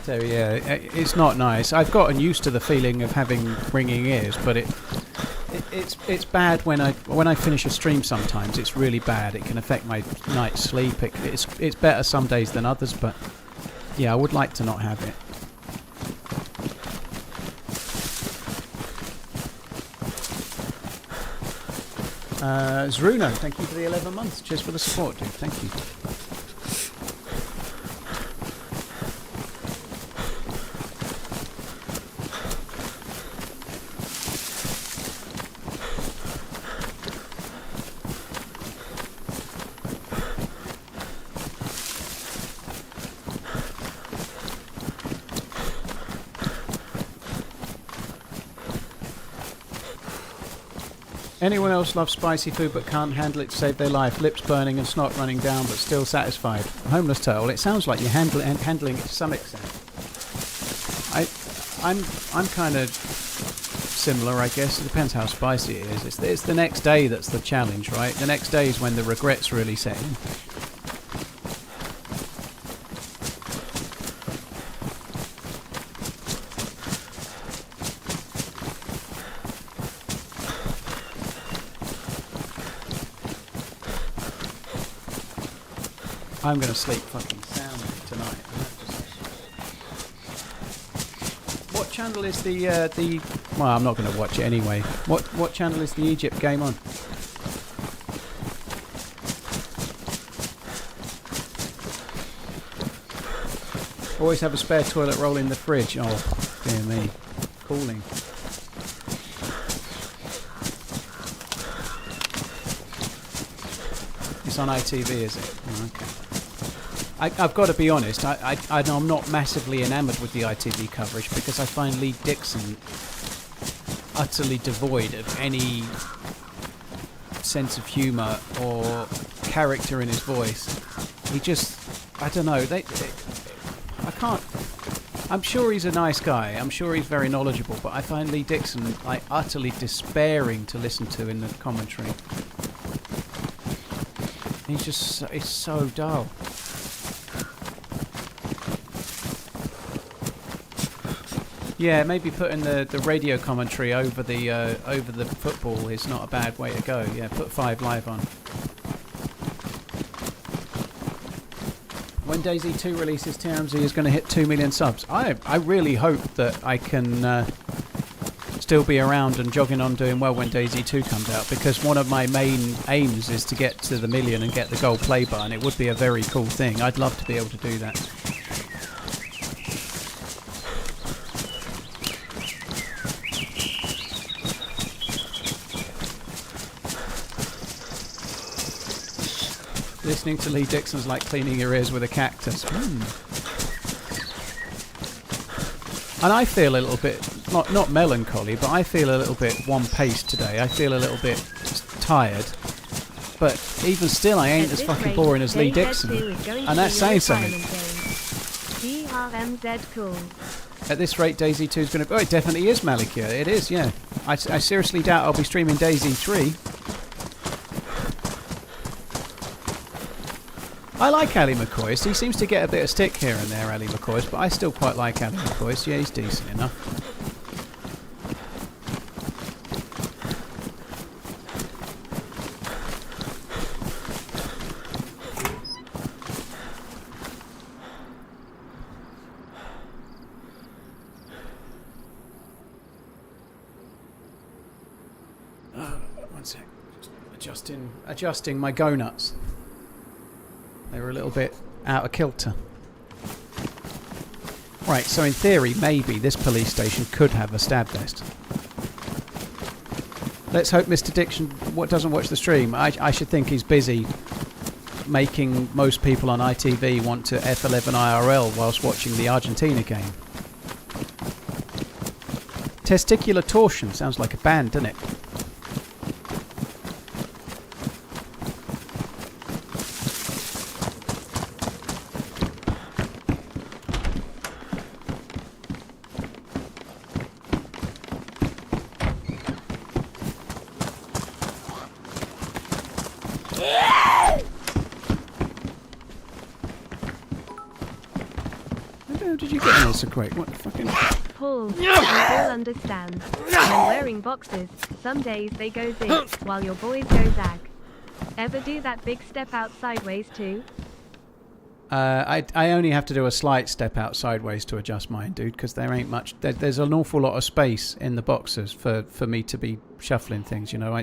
So yeah, it's not nice. I've gotten used to the feeling of having ringing ears, but it's bad when I finish a stream. Sometimes it's really bad. It can affect my night's sleep. It's better some days than others, but yeah, I would like to not have it. Zruno, thank you for the 11 months. Cheers for the support, dude. Thank you. Anyone else loves spicy food but can't handle it to save their life? Lips burning and snot running down but still satisfied. Homeless turtle. It sounds like you're handling it to some extent. I'm kind of similar, I guess. It depends how spicy it is. It's the next day that's the challenge, right? The next day is when the regrets really set in. I'm going to sleep fucking soundly tonight. What channel is the... Well, I'm not going to watch it anyway. What channel is the Egypt game on? Always have a spare toilet roll in the fridge. Oh, dear me. Cooling. It's on ITV, is it? Oh, okay. I've got to be honest, I'm not massively enamoured with the ITV coverage because I find Lee Dixon utterly devoid of any sense of humour or character in his voice. He just, I don't know, I can't, I'm sure he's a nice guy, I'm sure he's very knowledgeable, but I find Lee Dixon like utterly despairing to listen to in the commentary. He's just, it's so dull. Yeah, maybe putting the radio commentary over the football is not a bad way to go. Yeah, put 5 Live on. When DayZ 2 releases, TRMZ is going to hit 2 million subs. I really hope that I can still be around and jogging on doing well when DayZ 2 comes out, because one of my main aims is to get to the million and get the gold play button. It would be a very cool thing. I'd love to be able to do that. Listening to Lee Dixon's like cleaning your ears with a cactus. And I feel a little bit, not melancholy, but I feel a little bit one-paced today. I feel a little bit tired. But even still, I ain't as fucking boring as Lee Dixon. And that's saying something. TRMZ cool. At this rate, DayZ 2 is going to... Oh, it definitely is Malikia. It is, yeah. I seriously doubt I'll be streaming DayZ 3. I like Ali McCoy's. He seems to get a bit of stick here and there, Ali McCoy's, but I still quite like Ali McCoy's. Yeah, he's decent enough. One sec. Just adjusting my go nuts. They were a little bit out of kilter. Right, so in theory, maybe this police station could have a stab vest. Let's hope Mr. Dixon doesn't watch the stream. I should think he's busy making most people on ITV want to F11 IRL whilst watching the Argentina game. Testicular Torsion sounds like a band, doesn't it? hell did you get in there so quick? What the fucking... Paul, we all understand. When wearing boxes, some days they go zig, while your boys go zag. Ever do that big step out sideways too? I only have to do a slight step out sideways to adjust mine, dude, because there ain't much... There's an awful lot of space in the boxes for me to be shuffling things, you know.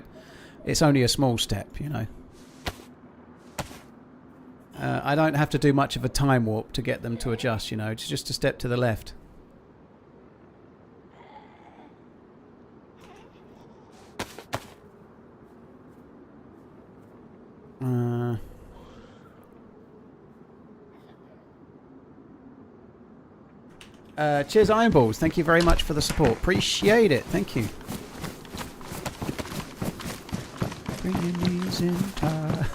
It's only a small step, you know. I don't have to do much of a time warp to get them to adjust, you know. It's just a step to the left. Cheers, Ironballs. Thank you very much for the support. Appreciate it. Thank you. Bringing these in time.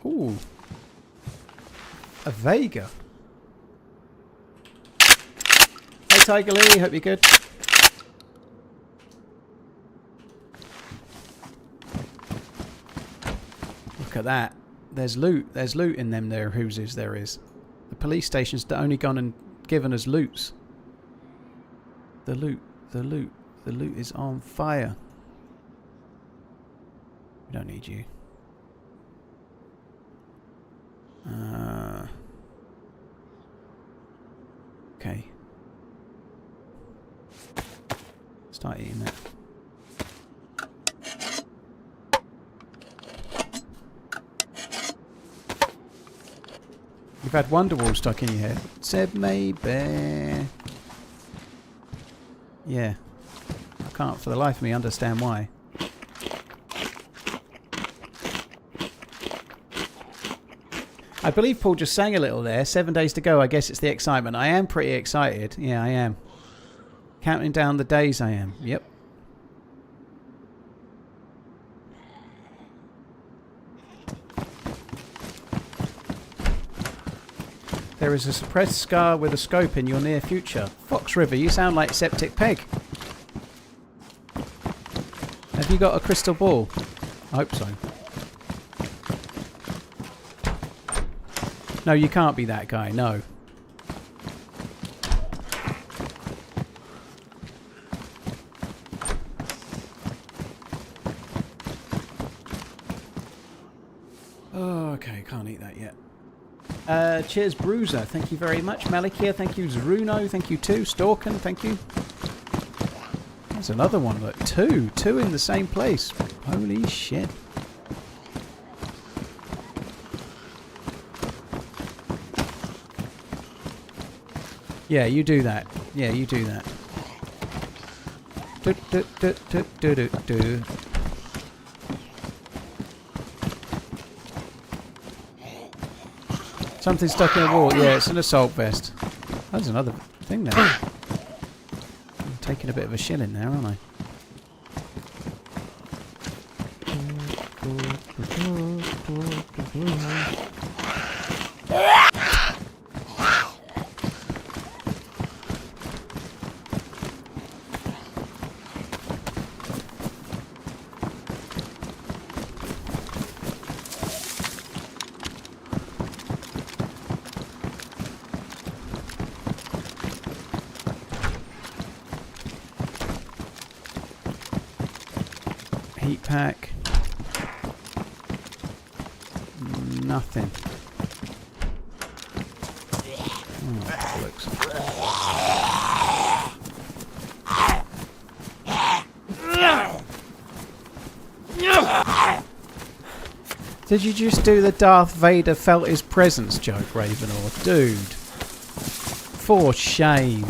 Ooh. A Vega. Hey, Tiger Lee. Hope you're good. Look at that. There's loot. There's loot in them there hoosies, there is. The police station's only gone and given us loots. The loot. The loot. The loot is on fire. We don't need you. Okay. Start eating that. You've had Wonderwall stuck in your head. Said maybe. Yeah. I can't for the life of me understand why. I believe Paul just sang a little there. 7 days to go. I guess it's the excitement. I am pretty excited. Yeah, I am. Counting down the days I am. Yep. There is a suppressed scar with a scope in your near future. Fox River, you sound like Septic Peg. Have you got a crystal ball? I hope so. No, you can't be that guy, no. Oh, okay, can't eat that yet. Cheers, Bruiser. Thank you very much. Malikia, thank you. Zeruno, thank you too. Storken, thank you. There's another one. Look, two in the same place. Holy shit. Yeah, you do that. Yeah, you do that. Do, do, do, do, do, do, do. Something stuck in a wall. Yeah, it's an assault vest. That's another thing there. I'm taking a bit of a shilling there, aren't I? Heat pack. Nothing. Oh, bollocks. Did you just do the Darth Vader felt his presence joke, Ravenor? Dude. For shame.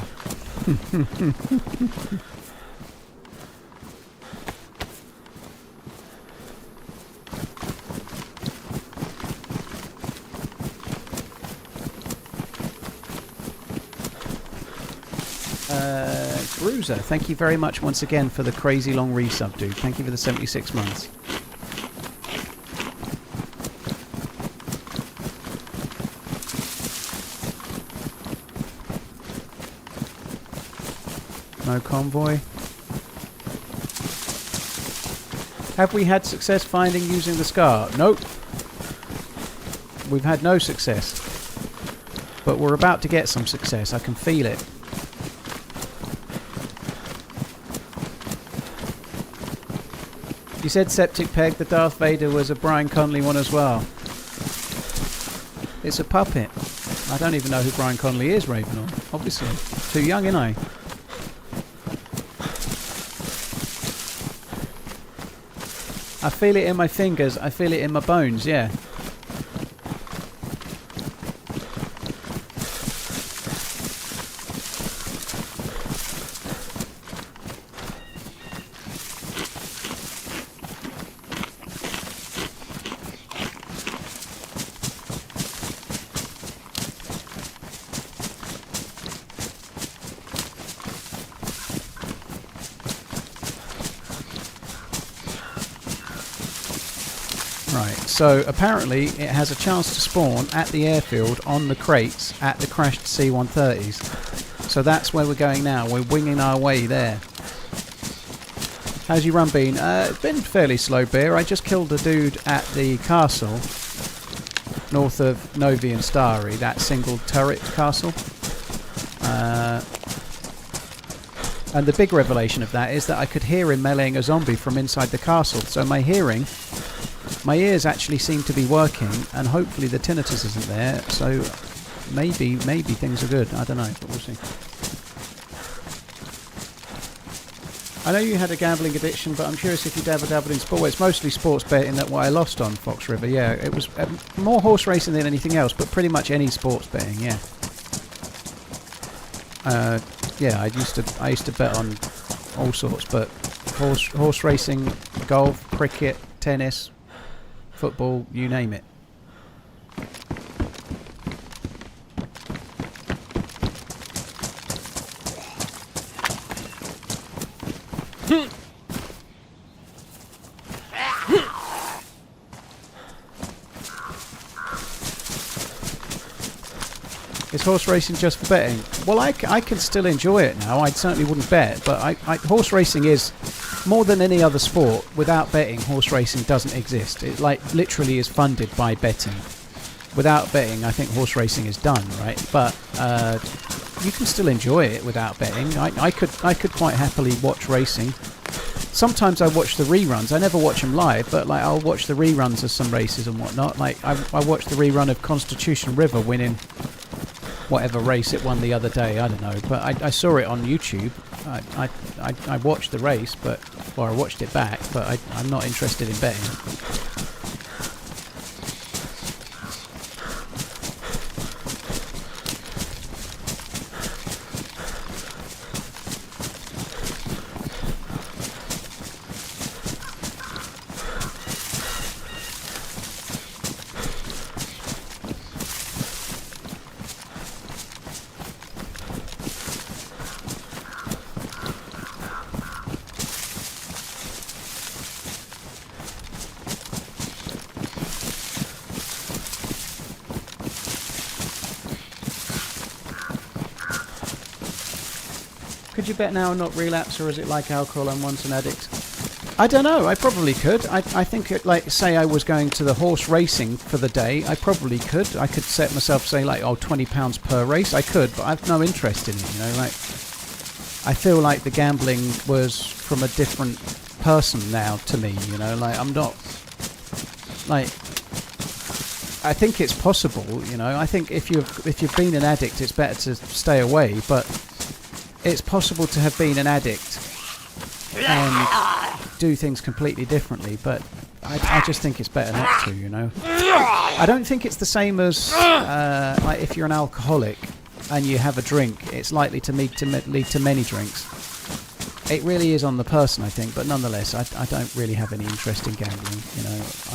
Bruiser, thank you very much once again for the crazy long resub, dude. Thank you for the 76 months. No convoy. Have we had success finding using the scar? Nope. We've had no success. But we're about to get some success. I can feel it. You said Septic Peg, the Darth Vader was a Brian Connolly one as well. It's a puppet. I don't even know who Brian Connolly is, Ravenor. Obviously. Too young, ain't I? I feel it in my fingers. I feel it in my bones, yeah. So apparently it has a chance to spawn at the airfield on the crates at the crashed C-130s. So that's where we're going now. We're winging our way there. How's your run been? It's been fairly slow, Beer. I just killed a dude at the castle north of Novi and Starry, that single turret castle. And the big revelation of that is that I could hear him meleeing a zombie from inside the castle. So my ears actually seem to be working, and hopefully the tinnitus isn't there, so maybe things are good. I don't know, but we'll see. I know you had a gambling addiction, but I'm curious if you'd ever dabbled in sport. Well, it's mostly sports betting that what I lost on Fox River, yeah. It was more horse racing than anything else, but pretty much any sports betting, yeah. Yeah, I used to bet on all sorts, but horse racing, golf, cricket, tennis, football, you name it. Is horse racing just for betting? Well, I can still enjoy it now. I certainly wouldn't bet, but horse racing is, more than any other sport, without betting, horse racing doesn't exist. It literally is funded by betting. Without betting, I think horse racing is done, right? But you can still enjoy it without betting. I could quite happily watch racing. Sometimes I watch the reruns. I never watch them live, but I'll watch the reruns of some races and whatnot. I watched the rerun of Constitution River winning whatever race it won the other day, I don't know, but I saw it on YouTube. I watched the race, I watched it back, but I'm not interested in betting. Could you bet now and not relapse, or is it like alcohol and once an addict? I don't know, I probably could. I think, say I was going to the horse racing for the day, I probably could. I could set myself, say, £20 per race. I could, but I've no interest in it, I feel like the gambling was from a different person now to me, I'm not, I think it's possible, I think if you've been an addict, it's better to stay away, but it's possible to have been an addict and do things completely differently, but I just think it's better not to, I don't think it's the same as if you're an alcoholic and you have a drink, it's likely to lead to many drinks. It really is on the person, I think, but nonetheless, I don't really have any interest in gambling,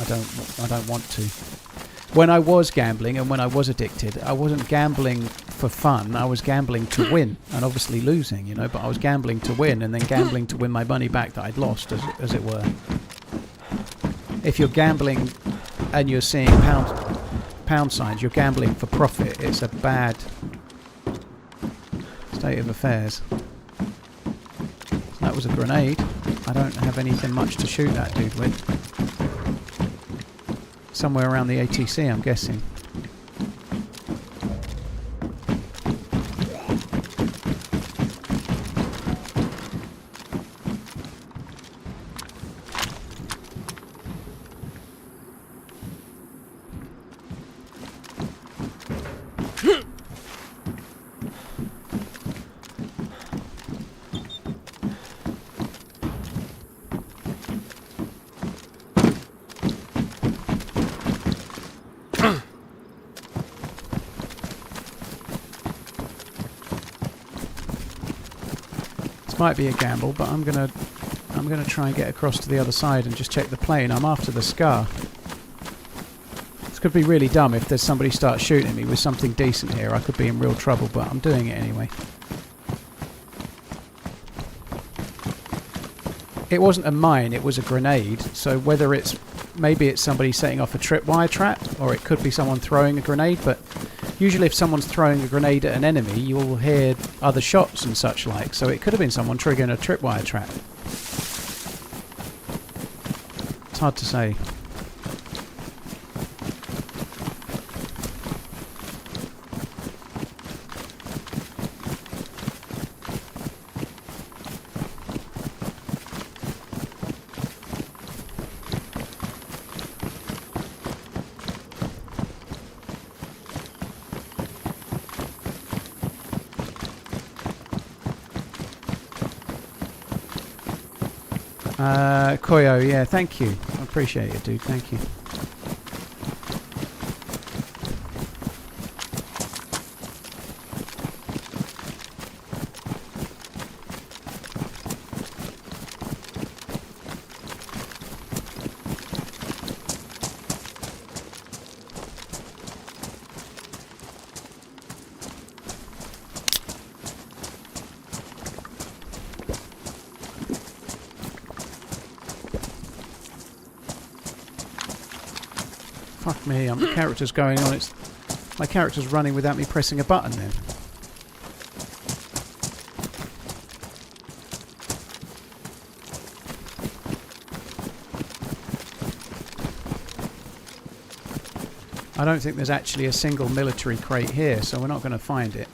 I don't want to. When I was gambling and when I was addicted, I wasn't gambling for fun. I was gambling to win, and obviously losing, but I was gambling to win, and then gambling to win my money back that I'd lost, as it were. If you're gambling and you're seeing pound signs, you're gambling for profit. It's a bad state of affairs. That was a grenade. I don't have anything much to shoot that dude with. Somewhere around the ATC, I'm guessing. Might be a gamble, but I'm gonna try and get across to the other side and just check the plane. I'm after the Scar. This could be really dumb if there's somebody starts shooting me with something decent here. I could be in real trouble, but I'm doing it anyway. It wasn't a mine, it was a grenade, so whether maybe it's somebody setting off a tripwire trap, or it could be someone throwing a grenade, but usually if someone's throwing a grenade at an enemy, you will hear other shots and such like, so it could have been someone triggering a tripwire trap. It's hard to say. Koyo, yeah, thank you. I appreciate it, dude. Thank you. Fuck me, my character's going on. My character's running without me pressing a button then. I don't think there's actually a single military crate here, so we're not going to find it.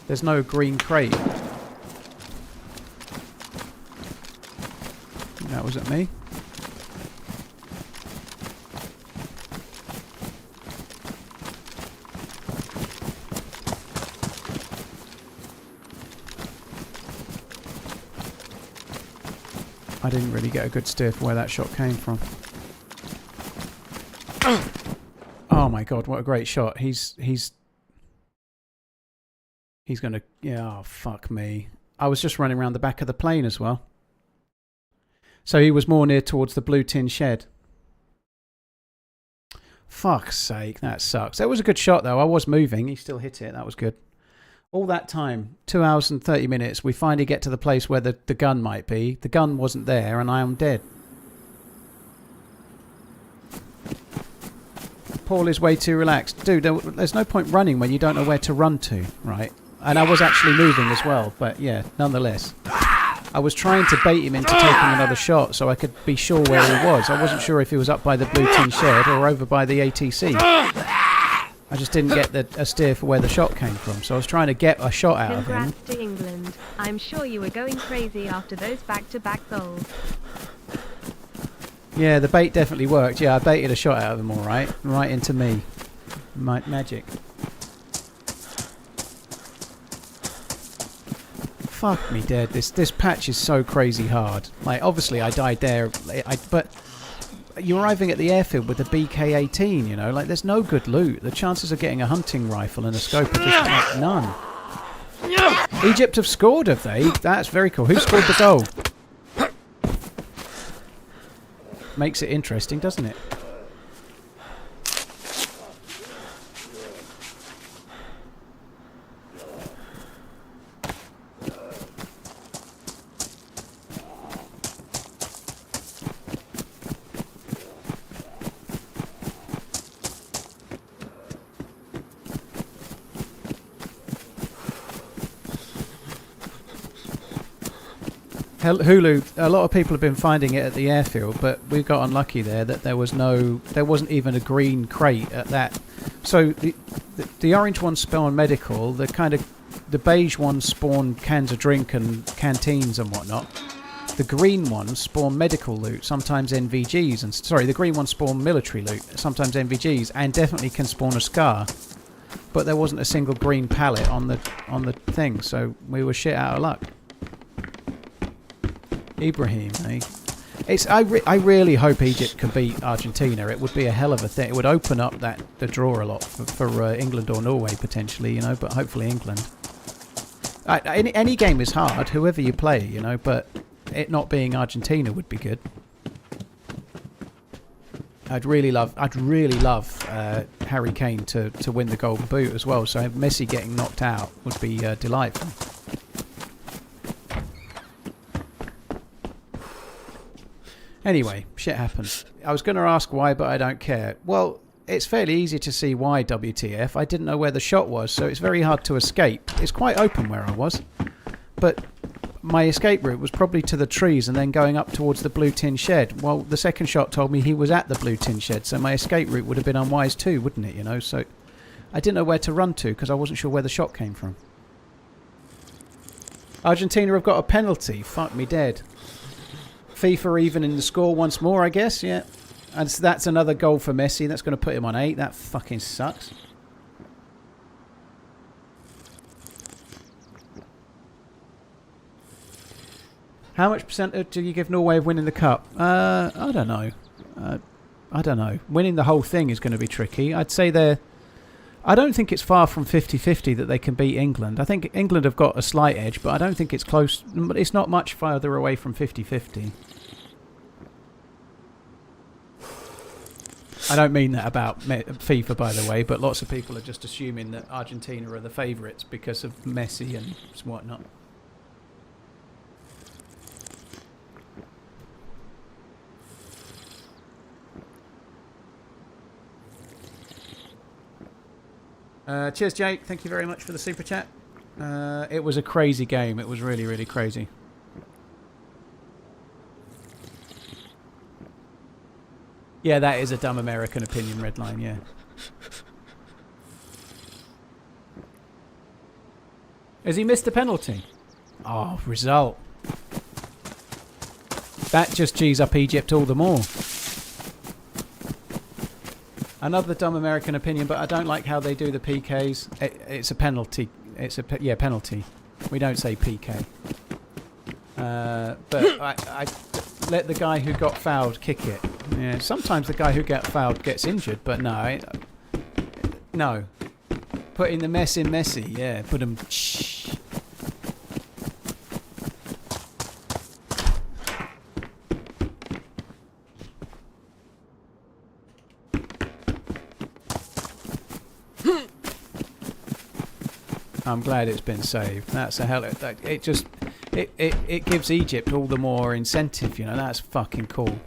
There's no green crate. That was at me. I didn't really get a good steer for where that shot came from. Oh my god, what a great shot. He's gonna... Yeah, oh fuck me. I was just running around the back of the plane as well. So he was more near towards the blue tin shed. Fuck's sake, that sucks. That was a good shot though. I was moving. He still hit it. That was good. All that time, 2 hours and 30 minutes, we finally get to the place where the gun might be. The gun wasn't there and I am dead. Paul is way too relaxed. Dude, there's no point running when you don't know where to run to, right? And I was actually moving as well, but yeah, nonetheless. I was trying to bait him into taking another shot so I could be sure where he was. I wasn't sure if he was up by the blue tin shed or over by the ATC. I just didn't get a steer for where the shot came from, so I was trying to get a shot out of him. Congrats to England. I'm sure you were going crazy after those back-to-back goals. Yeah, the bait definitely worked. Yeah, I baited a shot out of him all right. Right into me. Magic. Fuck me dead. This patch is so crazy hard. Like, obviously I died there, but you're arriving at the airfield with a BK-18, you know? Like, there's no good loot. The chances of getting a hunting rifle and a scope are just like none. Egypt have scored, have they? That's very cool. Who scored the goal? Makes it interesting, doesn't it? Hulu, a lot of people have been finding it at the airfield, but we got unlucky there that there wasn't even a green crate at that. So the orange ones spawn medical, the beige ones spawn cans of drink and canteens and whatnot. The green ones spawn medical loot, sometimes NVGs, and the green ones spawn military loot, sometimes NVGs, and definitely can spawn a SCAR. But there wasn't a single green pallet on the thing, so we were shit out of luck. Ibrahim, eh? I really hope Egypt can beat Argentina. It would be a hell of a thing. It would open up the draw a lot for England or Norway potentially, you know. But hopefully England. Any game is hard, whoever you play, you know. But it not being Argentina would be good. I'd really love Harry Kane to win the Golden Boot as well. So Messi getting knocked out would be delightful. Anyway, shit happens. I was going to ask why, but I don't care. Well, it's fairly easy to see why, WTF. I didn't know where the shot was, so it's very hard to escape. It's quite open where I was. But my escape route was probably to the trees and then going up towards the blue tin shed. Well, the second shot told me he was at the blue tin shed, so my escape route would have been unwise too, wouldn't it, you know? So I didn't know where to run to because I wasn't sure where the shot came from. Argentina have got a penalty. Fuck me dead. FIFA even in the score once more, I guess, yeah. And so that's another goal for Messi. That's going to put him on 8. That fucking sucks. How much percentage do you give Norway of winning the cup? I don't know. I don't know. Winning the whole thing is going to be tricky. I'd say I don't think it's far from 50-50 that they can beat England. I think England have got a slight edge, but I don't think it's close. It's not much farther away from 50-50. I don't mean that about FIFA, by the way, but lots of people are just assuming that Argentina are the favourites because of Messi and whatnot. Cheers, Jake. Thank you very much for the super chat. It was a crazy game. It was really, really crazy. Yeah, that is a dumb American opinion, Redline, yeah. Has he missed a penalty? Oh, result. That just G's up Egypt all the more. Another dumb American opinion, but I don't like how they do the PKs. It's a penalty. Penalty. We don't say PK. But I let the guy who got fouled kick it. Yeah, sometimes the guy who got fouled gets injured, but no. No. Putting the mess in Messi, yeah. Put him. I'm glad it's been saved. That's a hell. It just it gives Egypt all the more incentive, you know. That's fucking cool.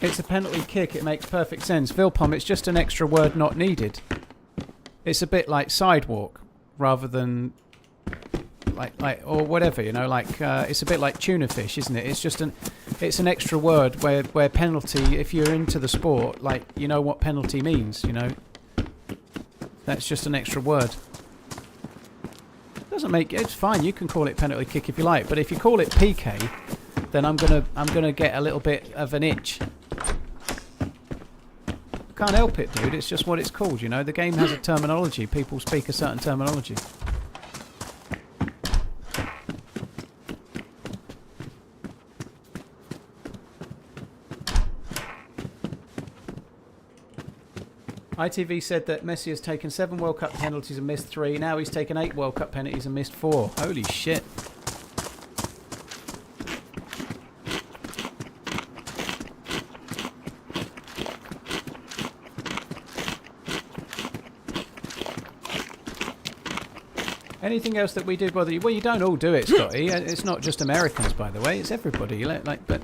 It's a penalty kick, it makes perfect sense. Vilpom, it's just an extra word not needed. It's a bit like sidewalk rather than like or whatever, you know, like it's a bit like tuna fish, isn't it? It's just it's an extra word where penalty, if you're into the sport, like you know what penalty means, you know. That's just an extra word. Doesn't make it's fine, you can call it penalty kick if you like, but if you call it PK, then I'm gonna get a little bit of an itch. Can't help it, dude. It's just what it's called, you know. The game has a terminology. People speak a certain terminology. ITV said that Messi has taken 7 World Cup penalties and missed 3. Now he's taken 8 World Cup penalties and missed 4. Holy shit. Anything else that we do bother you? Well, you don't all do it, Scotty. It's not just Americans, by the way. It's everybody. But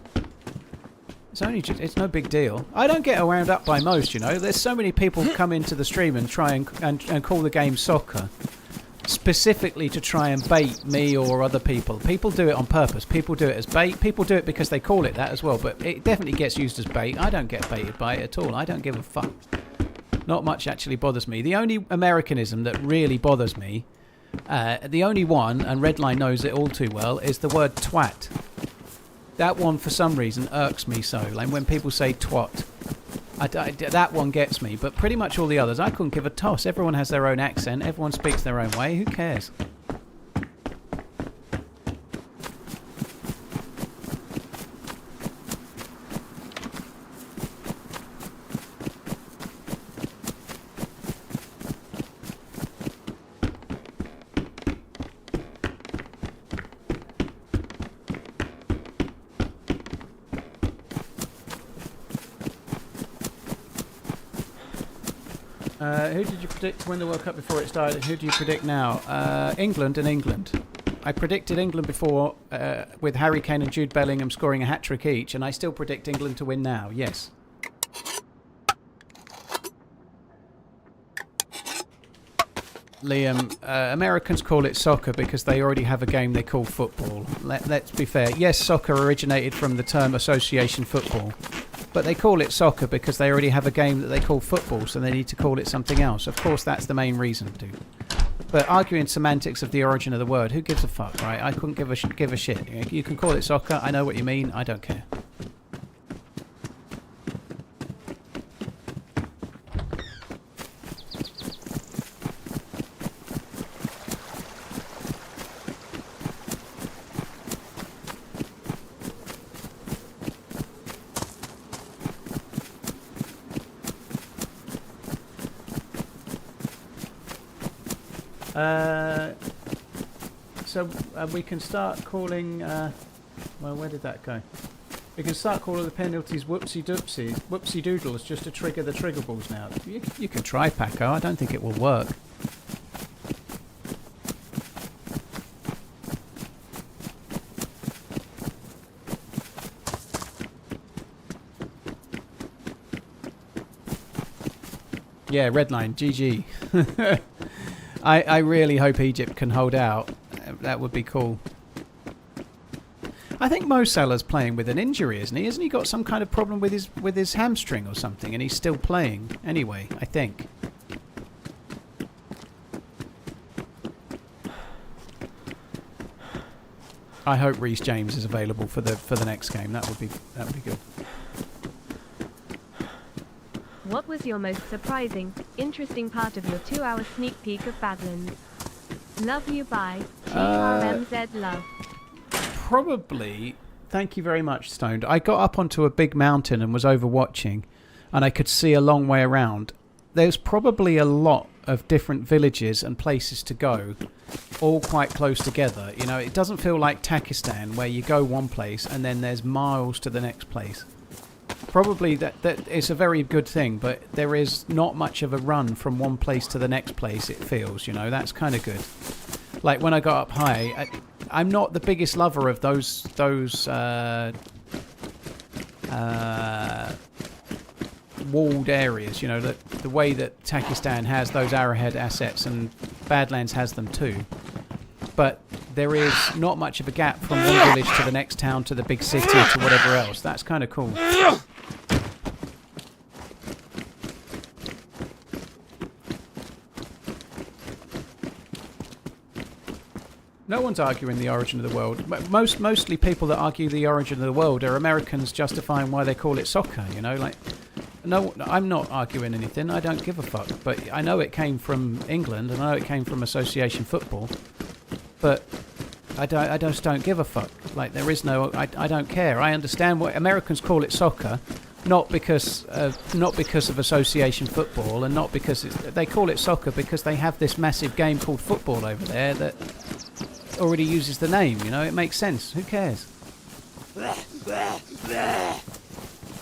it's only just, it's no big deal. I don't get wound up by most, you know. There's so many people who come into the stream and try and call the game soccer specifically to try and bait me or other people. People do it on purpose. People do it as bait. People do it because they call it that as well. But it definitely gets used as bait. I don't get baited by it at all. I don't give a fuck. Not much actually bothers me. The only Americanism that really bothers me, the only one, and Redline knows it all too well, is the word twat. That one, for some reason, irks me so. Like when people say twat, that one gets me. But pretty much all the others, I couldn't give a toss. Everyone has their own accent. Everyone speaks their own way. Who cares? Who did you predict to win the World Cup before it started? Who do you predict now? England and England. I predicted England before with Harry Kane and Jude Bellingham scoring a hat-trick each, and I still predict England to win now, yes. Liam, Americans call it soccer because they already have a game they call football. Let's be fair. Yes, soccer originated from the term association football. But they call it soccer because they already have a game that they call football, so they need to call it something else. Of course, that's the main reason, dude. But arguing semantics of the origin of the word, who gives a fuck, right? I couldn't give a shit. You can call it soccer. I know what you mean. I don't care. So we can start calling. Well, where did that go? We can start calling the penalties whoopsie doodles, just to trigger the trigger balls now. You can try, Paco. I don't think it will work. Yeah, Redline, GG. I really hope Egypt can hold out. That would be cool. I think Mo Salah's playing with an injury, isn't he? Hasn't he got some kind of problem with his hamstring or something, and he's still playing anyway, I think. I hope Reece James is available for the next game. That would be good. What was your most surprising, interesting part of your 2-hour sneak peek of Badlands? Love you, bye. TRMZ love. Probably. Thank you very much, Stoned. I got up onto a big mountain and was overwatching, and I could see a long way around. There's probably a lot of different villages and places to go, all quite close together. You know, it doesn't feel like Takistan, where you go one place and then there's miles to the next place. Probably that is a very good thing, but there is not much of a run from one place to the next place, it feels, you know. That's kind of good. Like when I got up high, I'm not the biggest lover of those walled areas, you know, the way that Takistan has those arrowhead assets and Badlands has them too. But there is not much of a gap from one village to the next town to the big city to whatever else. That's kind of cool. No one's arguing the origin of the world. Mostly people that argue the origin of the world are Americans justifying why they call it soccer, you know, like... No, I'm not arguing anything. I don't give a fuck. But I know it came from England, and I know it came from association football. But I just don't give a fuck. Like, there is no... I don't care. I understand what Americans call it soccer, not because of association football, and not because they call it soccer because they have this massive game called football over there that already uses the name. You know, it makes sense. Who cares?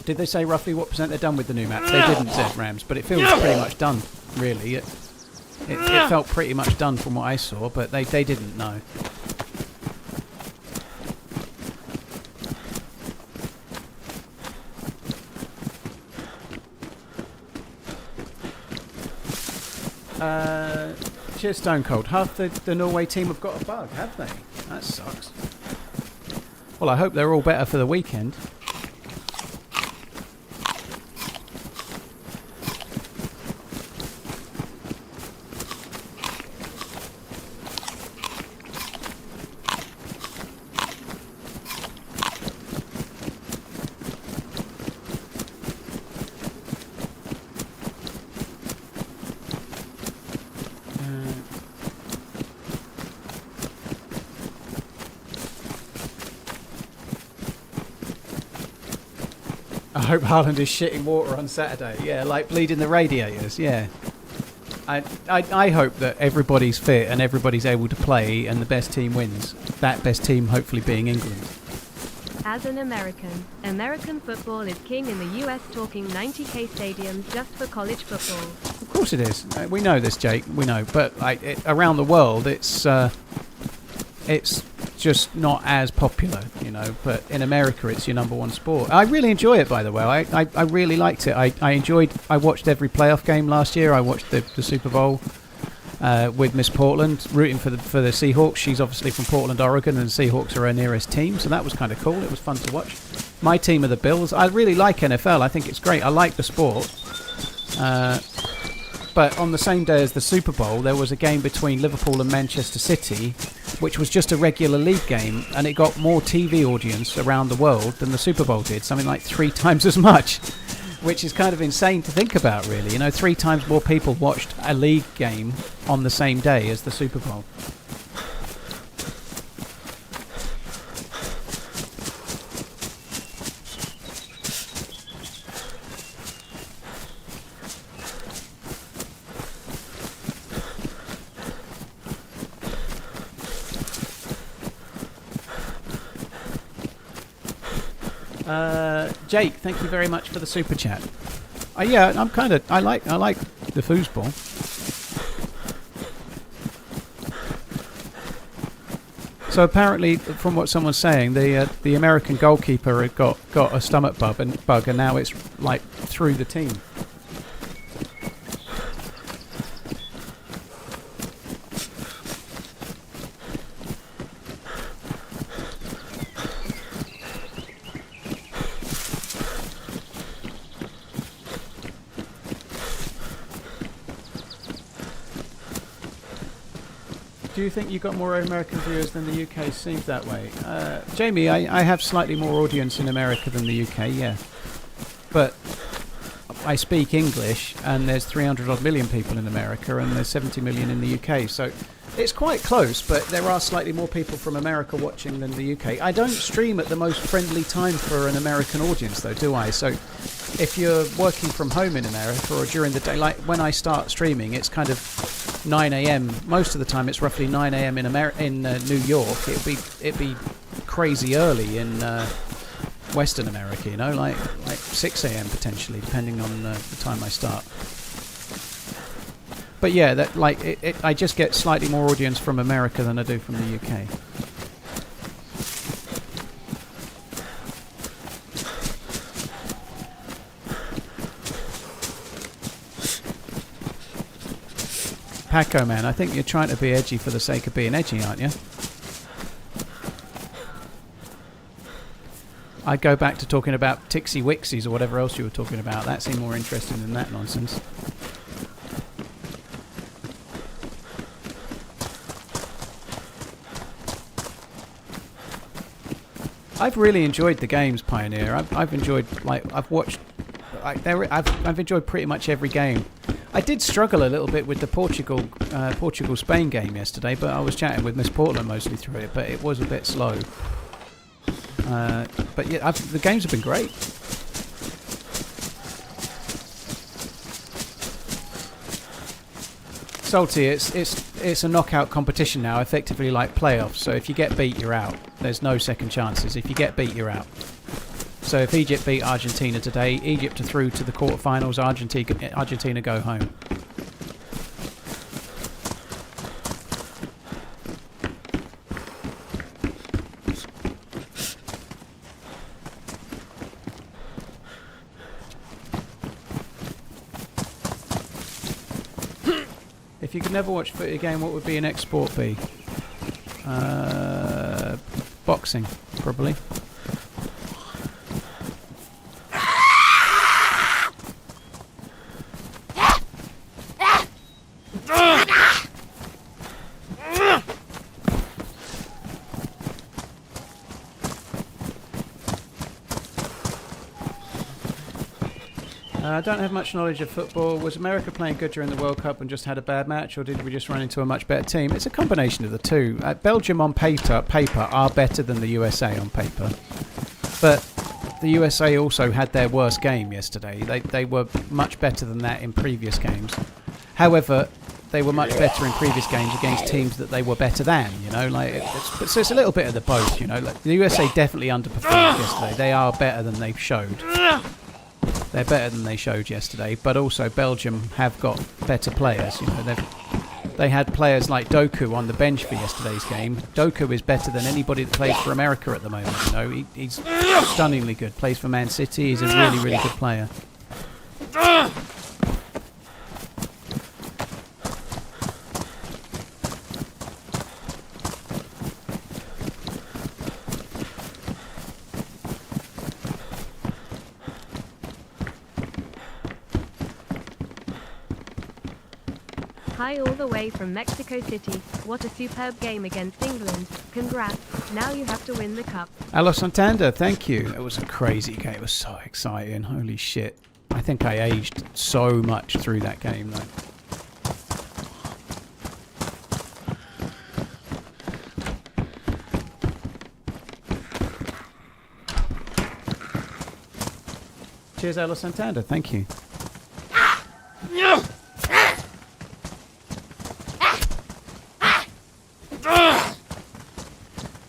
Did they say roughly what % they're done with the new map? They didn't, said Rams, but it feels pretty much done, really. It felt pretty much done from what I saw, but they didn't know. Cheers, Stone Cold. Half the Norway team have got a bug, have they? That sucks. Well, I hope they're all better for the weekend. I hope Haaland is shitting water on Saturday. Yeah, like bleeding the radiators. Yeah. I hope that everybody's fit and everybody's able to play and the best team wins. That best team hopefully being England. As an American football is king in the US, talking 90k stadiums just for college football. Of course it is. We know this, Jake. We know. But around the world, it's just not as popular, you know. But in America, it's your number one sport. I really enjoy it, by the way. I really liked it. I watched every playoff game last year. I watched the Super Bowl with Miss Portland, rooting for the Seahawks. She's obviously from Portland, Oregon, and the Seahawks are her nearest team, so that was kind of cool. It was fun to watch. My team are the Bills. I really like NFL. I think it's great. I like the sport. But on the same day as the Super Bowl, there was a game between Liverpool and Manchester City, which was just a regular league game, and it got more TV audience around the world than the Super Bowl did, something like 3 times as much, which is kind of insane to think about, really. You know, 3 times more people watched a league game on the same day as the Super Bowl. Jake, thank you very much for the super chat. Yeah, I like the foosball. So apparently, from what someone's saying, the American goalkeeper had got a stomach bug, and now it's like through the team. Do you think you got more American viewers than the UK? Seems that way. Jamie, I have slightly more audience in America than the UK, yeah. But I speak English, and there's 300 odd million people in America, and there's 70 million in the UK. So it's quite close, but there are slightly more people from America watching than the UK. I don't stream at the most friendly time for an American audience, though, do I? So if you're working from home in America or during the day, like when I start streaming, it's kind of 9 a.m. Most of the time, it's roughly 9 a.m. in New York. It'd be crazy early in Western America, you know, like 6 a.m. potentially, depending on the time I start. But yeah, that I just get slightly more audience from America than I do from the UK. Paco, man, I think you're trying to be edgy for the sake of being edgy, aren't you? I'd go back to talking about Tixie Wixies or whatever else you were talking about. That seemed more interesting than that nonsense. I've really enjoyed the games, Pioneer. I've enjoyed, I've watched, I've enjoyed pretty much every game. I did struggle a little bit with the Portugal-Spain game yesterday, but I was chatting with Miss Portland mostly through it, but it was a bit slow. But yeah, the games have been great. Salty, it's a knockout competition now, effectively like playoffs. So if you get beat, you're out. There's no second chances. If you get beat, you're out. So if Egypt beat Argentina today, Egypt are through to the quarterfinals. Argentina go home. If you could never watch footy again, what would be your next sport be? Boxing, probably. I don't have much knowledge of football. Was America playing good during the World Cup and just had a bad match, or did we just run into a much better team? It's a combination of the two. Belgium on paper are better than the USA on paper, but the USA also had their worst game yesterday. They were much better than that in previous games. However, they were much better in previous games against teams that they were better than. You know, so it's a little bit of the both. You know, like the USA definitely underperformed yesterday. They are better than they showed. They're better than they showed yesterday, but also Belgium have got better players. You know, they had players like Doku on the bench for yesterday's game. Doku is better than anybody that plays for America at the moment. You know, he's stunningly good. Plays for Man City. He's a really, really good player. Hi all the way from Mexico City. What a superb game against England. Congrats. Now you have to win the cup. Alo Santander, thank you. It was a crazy game. It was so exciting. Holy shit. I think I aged so much through that game though. Cheers, Alo Santander. Thank you.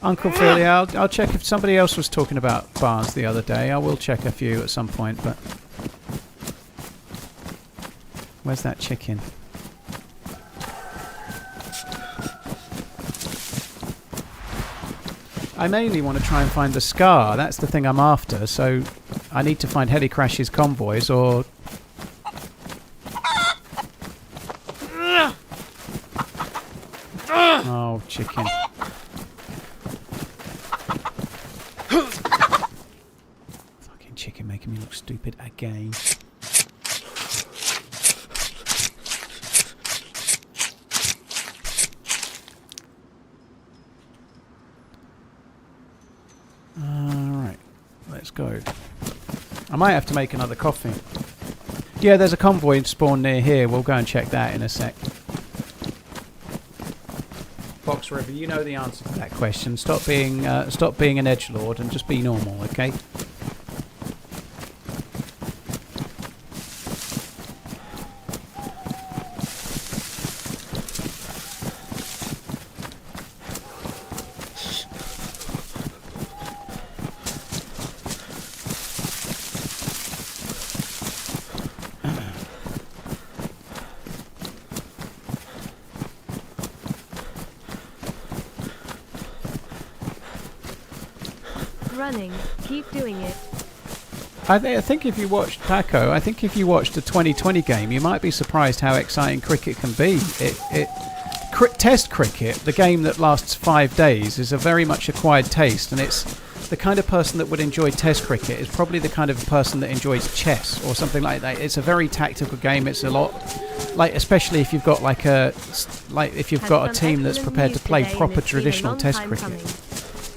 Uncle Phil, yeah, I'll check if somebody else was talking about bars the other day. I will check a few at some point, but... Where's that chicken? I mainly want to try and find the Scar. That's the thing I'm after, so I need to find Heli Crash's convoys or... Oh, chicken. Fucking chicken making me look stupid again. Alright, let's go. I might have to make another coffee. Yeah, there's a convoy spawn near here. We'll go and check that in a sec. Fox River, you know the answer to that question. Stop being an edgelord and just be normal, okay? Running. Keep doing it. I think if you watched Paco, I think if you watched a 2020 game, you might be surprised how exciting cricket can be. Test cricket, the game that lasts 5 days, is a very much acquired taste, and it's the kind of person that would enjoy Test cricket is probably the kind of person that enjoys chess or something like that. It's a very tactical game. It's a lot, like especially if you've got if you've got a team that's prepared to play proper traditional Test cricket.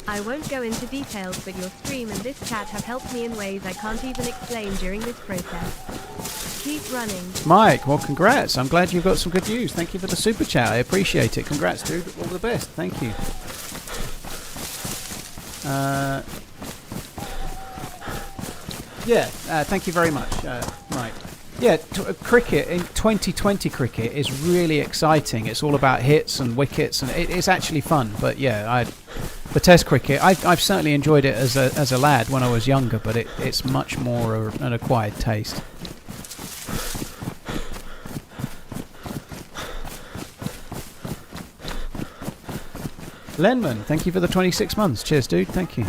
I won't go into details, but your stream and this chat have helped me in ways I can't even explain during this process. Keep running. Mike, well, congrats. I'm glad you've got some good news. Thank you for the super chat. I appreciate it. Congrats, dude. All the best. Thank you. Thank you very much, Mike. Yeah, cricket in 2020 cricket is really exciting. It's all about hits and wickets, and it's actually fun. But yeah, the Test cricket, I've certainly enjoyed it as a lad when I was younger, but it's much more an acquired taste. Lenman, thank you for the 26 months. Cheers, dude. Thank you.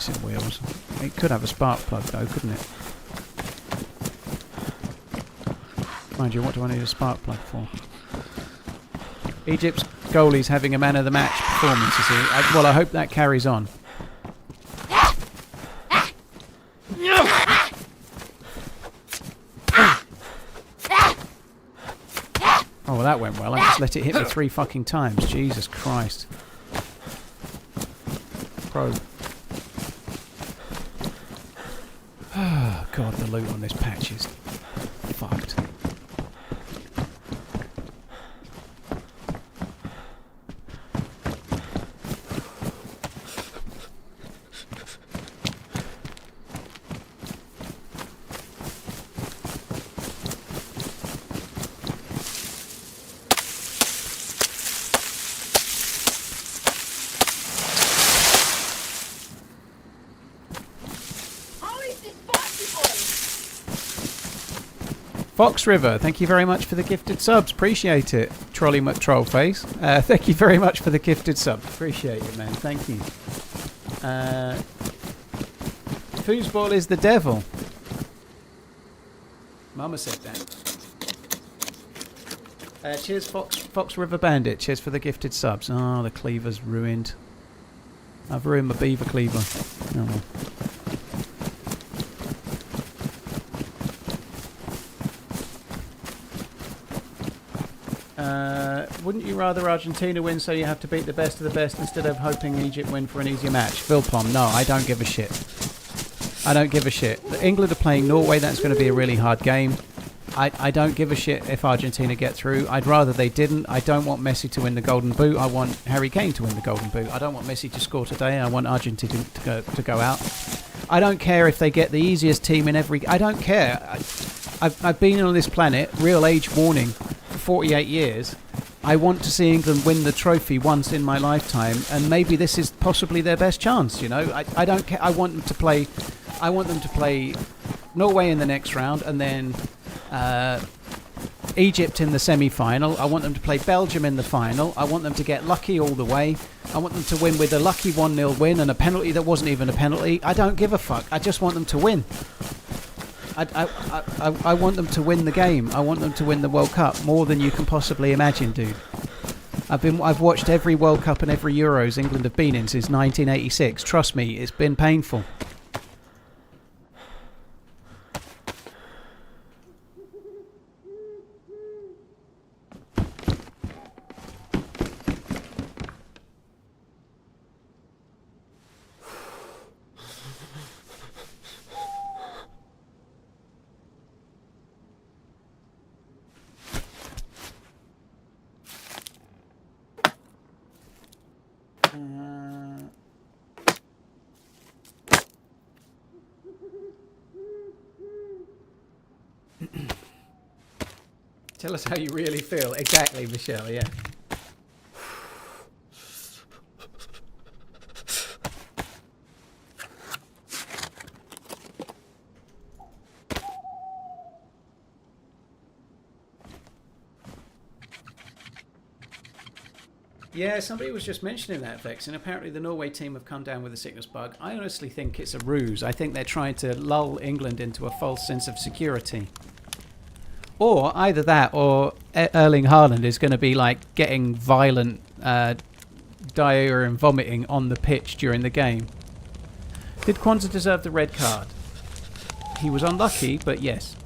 racing wheels. It could have a spark plug though, couldn't it? Mind you, what do I need a spark plug for? Egypt's goalie's having a man of the match performance, is he? Well, I hope that carries on. Oh, well, that went well. I just let it hit me 3 fucking times. Jesus Christ. Pro. Oh, God, the loot on this patch is fucked. Fox River, thank you very much for the gifted subs. Appreciate it. Trolley McTrollface. Thank you very much for the gifted subs. Appreciate it, man. Thank you. Foosball is the devil. Mama said that. Cheers, Fox River Bandit. Cheers for the gifted subs. Oh, the cleaver's ruined. I've ruined my beaver cleaver. Oh, well. Wouldn't you rather Argentina win so you have to beat the best of the best instead of hoping Egypt win for an easier match? Vilpom, no, I don't give a shit. I don't give a shit. England are playing Norway, that's going to be a really hard game. I don't give a shit if Argentina get through. I'd rather they didn't. I don't want Messi to win the Golden Boot. I want Harry Kane to win the Golden Boot. I don't want Messi to score today. I want Argentina to go out. I don't care if they get the easiest team in every... I don't care. I've been on this planet, real age warning, for 48 years. I want to see England win the trophy once in my lifetime, and maybe this is possibly their best chance. You know, I don't care. I want them to play. I want them to play Norway in the next round, and then Egypt in the semi-final. I want them to play Belgium in the final. I want them to get lucky all the way. I want them to win with a lucky 1-0 win and a penalty that wasn't even a penalty. I don't give a fuck. I just want them to win. I want them to win the game. I want them to win the World Cup more than you can possibly imagine, dude. I've watched every World Cup and every Euros England have been in since 1986. Trust me, it's been painful. Tell us how you really feel. Exactly, Michelle, yeah. Yeah, somebody was just mentioning that, Vex, and apparently the Norway team have come down with a sickness bug. I honestly think it's a ruse. I think they're trying to lull England into a false sense of security. Or either that or Erling Haaland is going to be like getting violent diarrhea and vomiting on the pitch during the game. Did Kwanzaa deserve the red card? He was unlucky, but yes.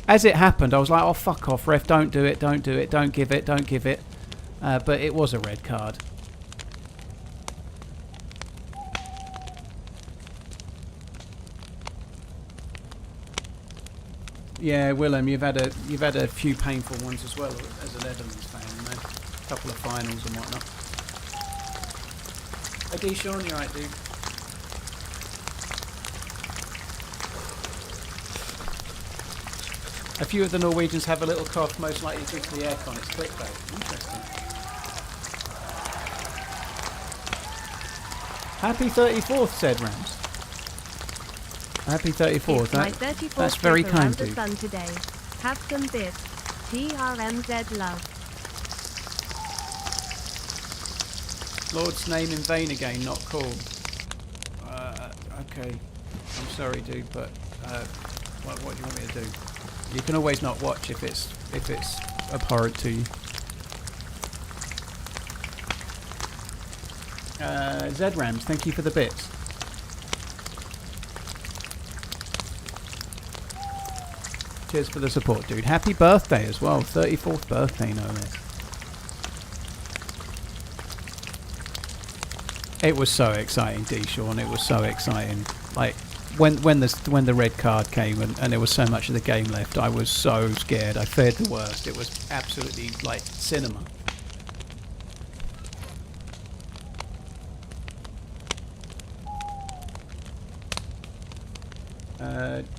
As it happened, I was like, oh, fuck off, ref, don't do it, don't do it, don't give it, don't give it. But it was a red card. Yeah, Willem, you've had a few painful ones as well as a Netherlands fan, you know, a couple of finals and whatnot. Hey, D. Sean, you right, dude? A few of the Norwegians have a little cough, most likely due to the aircon. It's clickbait. Interesting. Happy 34th, said Rams. Happy 34th. That's very kind, dude. Sun today. Have some bits. TRMZ love. Lord's name in vain again, not called. Okay. I'm sorry, dude, but what do you want me to do? You can always not watch if it's abhorrent to you. ZRAMS, thank you for the bits. Cheers for the support, dude. Happy birthday as well. 34th birthday, no less. It was so exciting, D-Sean. It was so exciting. Like, when the red card came and there was so much of the game left, I was so scared. I feared the worst. It was absolutely like cinema.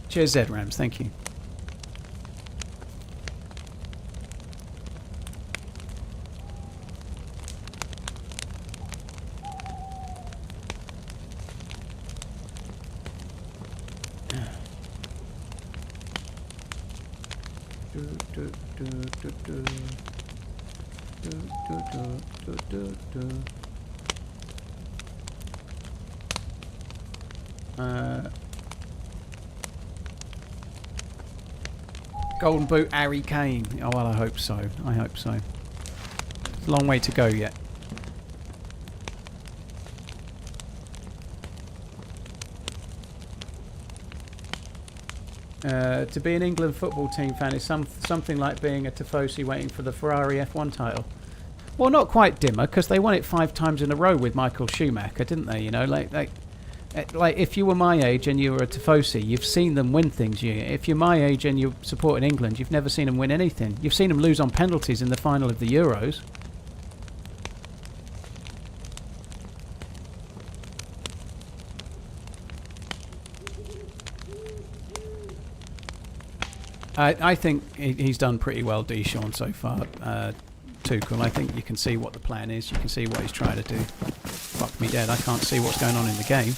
Cheers, ZRAMS. Thank you. Golden boot, Harry Kane. Oh well, I hope so. I hope so. It's a long way to go yet. To be an England football team fan is something like being a Tifosi waiting for the Ferrari F1 title. Well, not quite dimmer, because they won it 5 times in a row with Michael Schumacher, didn't they? You know, like if you were my age and you were a Tifosi, you've seen them win things. If you're my age and you're supporting England, you've never seen them win anything. You've seen them lose on penalties in the final of the Euros. I think he's done pretty well, D-Sean, so far. Tuchel, I think you can see what the plan is. You can see what he's trying to do. Fuck me dead, I can't see what's going on in the game.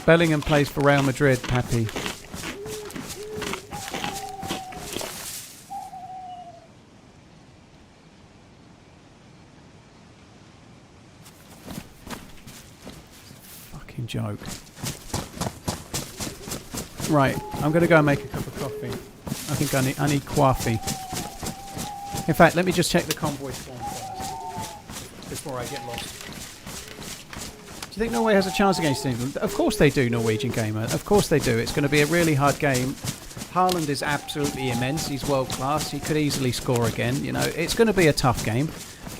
Bellingham plays for Real Madrid, Pappy. Joke. Right, I'm going to go and make a cup of coffee. I think I need coffee. In fact, let me just check the convoy spawn first before I get lost. Do you think Norway has a chance against England? Of course they do, Norwegian gamer. Of course they do. It's going to be a really hard game. Haaland is absolutely immense. He's world class. He could easily score again. You know, it's going to be a tough game.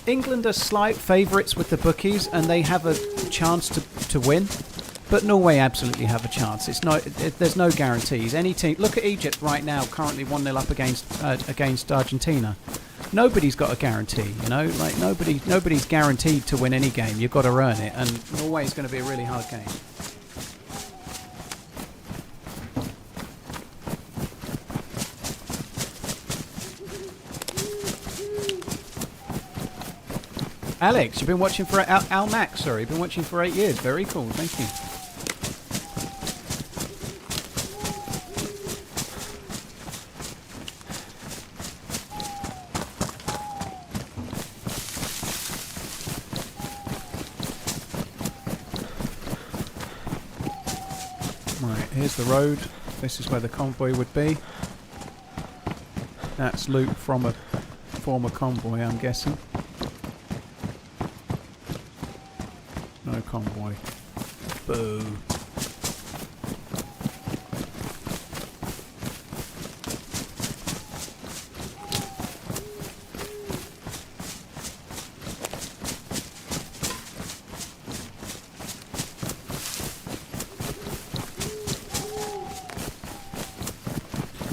England are slight favourites with the bookies, and they have a chance to win. But Norway absolutely have a chance. There's no guarantees. Any team, look at Egypt right now, currently 1-0 up against Argentina. Nobody's got a guarantee, you know. Like nobody's guaranteed to win any game. You've got to earn it, and Norway is going to be a really hard game. Alex, you've been watching for Al Max. Sorry, you've been watching for 8 years. Very cool. Thank you. Here's the road. This is where the convoy would be. That's loot from a former convoy, I'm guessing. No convoy. Boo.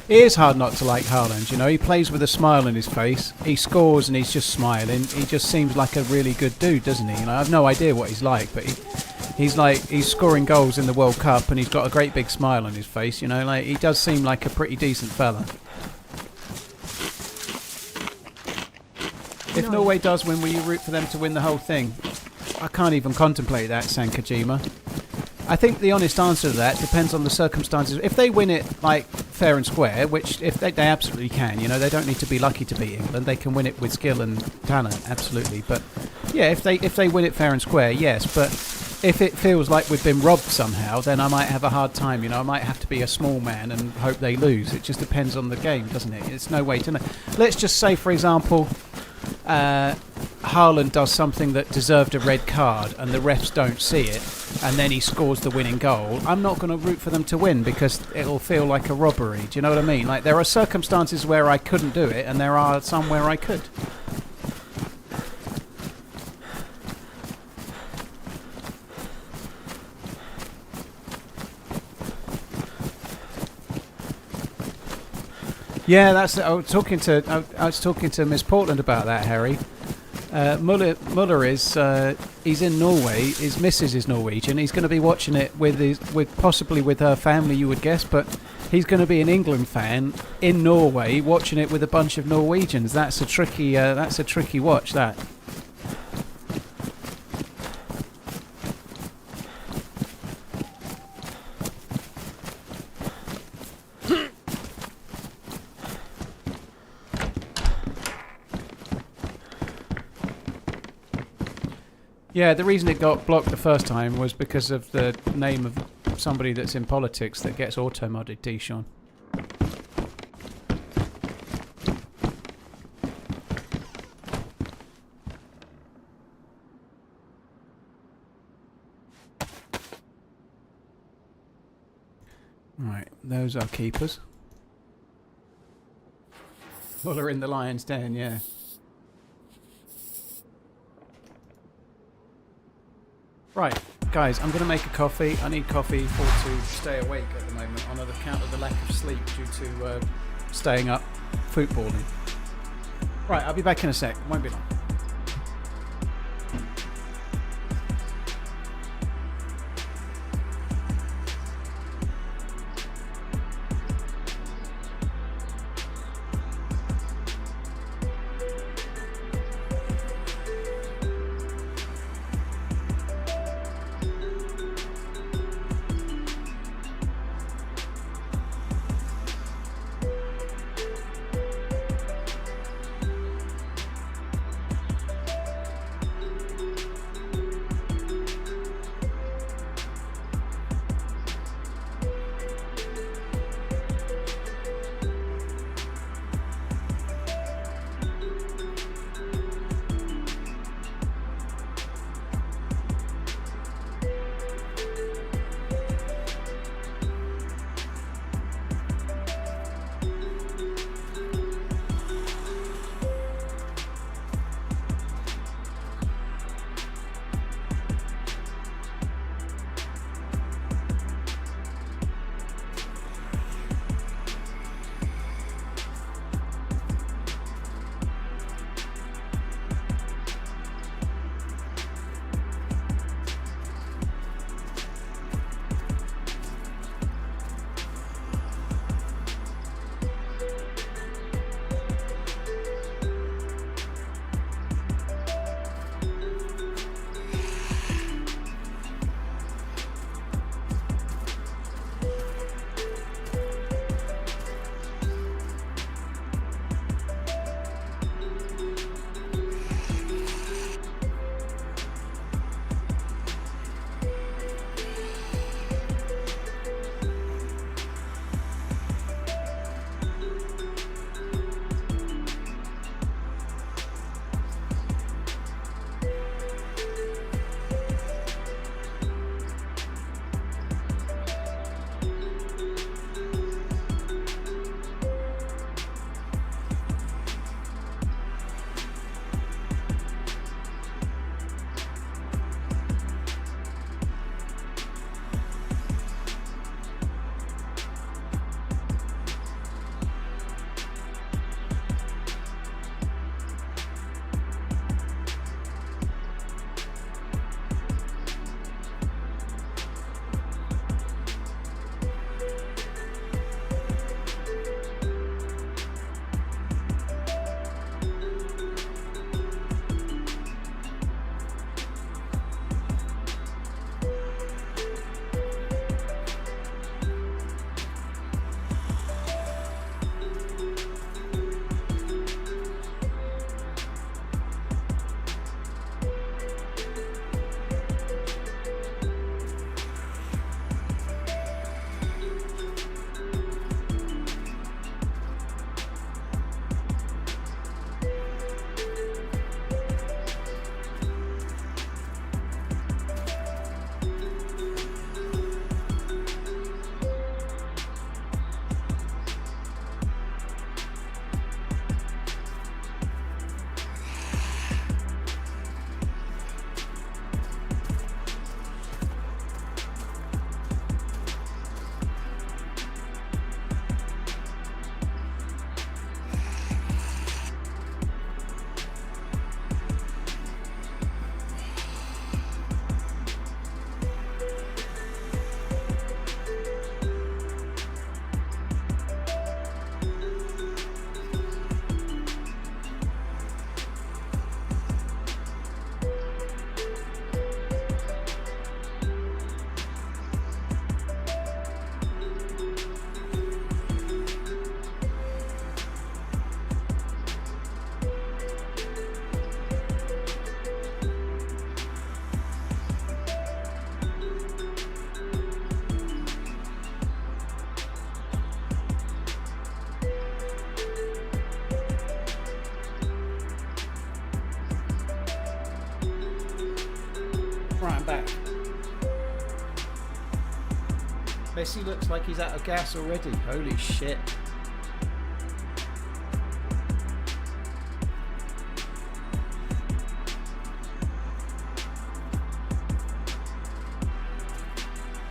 It is hard not to like Haaland, you know. He plays with a smile on his face. He scores and he's just smiling. He just seems like a really good dude, doesn't he? You know, I have no idea what he's like, but he's scoring goals in the World Cup and he's got a great big smile on his face, you know. Like, he does seem like a pretty decent fella. If Norway does win, will you root for them to win the whole thing? I can't even contemplate that, Sankajima. I think the honest answer to that depends on the circumstances. If they win it like fair and square, which if they absolutely can, you know, they don't need to be lucky to beat England. They can win it with skill and talent, absolutely. But yeah, if they win it fair and square, yes. But if it feels like we've been robbed somehow, then I might have a hard time. You know, I might have to be a small man and hope they lose. It just depends on the game, doesn't it? It's no way to know. Let's just say, for example, Haaland does something that deserved a red card and the refs don't see it, and then he scores the winning goal. I'm not going to root for them to win because it'll feel like a robbery. Do you know what I mean? Like, there are circumstances where I couldn't do it and there are some where I could. Yeah, I was talking to Miss Portland about that, Harry. Muller is he's in Norway. His missus is Norwegian. He's going to be watching it with possibly with her family, you would guess, but he's going to be an England fan in Norway watching it with a bunch of Norwegians. That's a tricky watch, that. Yeah, the reason it got blocked the first time was because of the name of somebody that's in politics that gets auto-modded, D-Sean. Right, those are keepers. Muller in the lion's den, yeah. Right, guys, I'm going to make a coffee. I need coffee to stay awake at the moment on account of the lack of sleep due to staying up footballing. Right, I'll be back in a sec. Won't be long. Right, I'm back. Messi looks like he's out of gas already. Holy shit.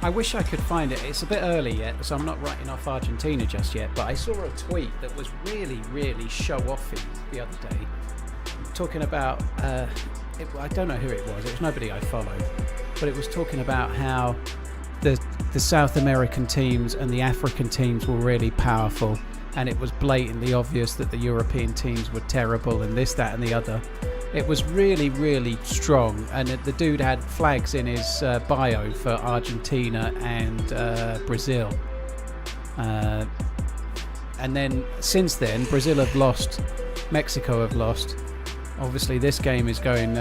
I wish I could find it. It's a bit early yet, so I'm not writing off Argentina just yet, but I saw a tweet that was really, really show-offy the other day, talking about, I don't know who it was nobody I follow, but it was talking about how the South American teams and the African teams were really powerful, and it was blatantly obvious that the European teams were terrible and this, that and the other. It was really, really strong, and the dude had flags in his bio for Argentina and Brazil. And then since then, Brazil have lost, Mexico have lost. Obviously, this game is going.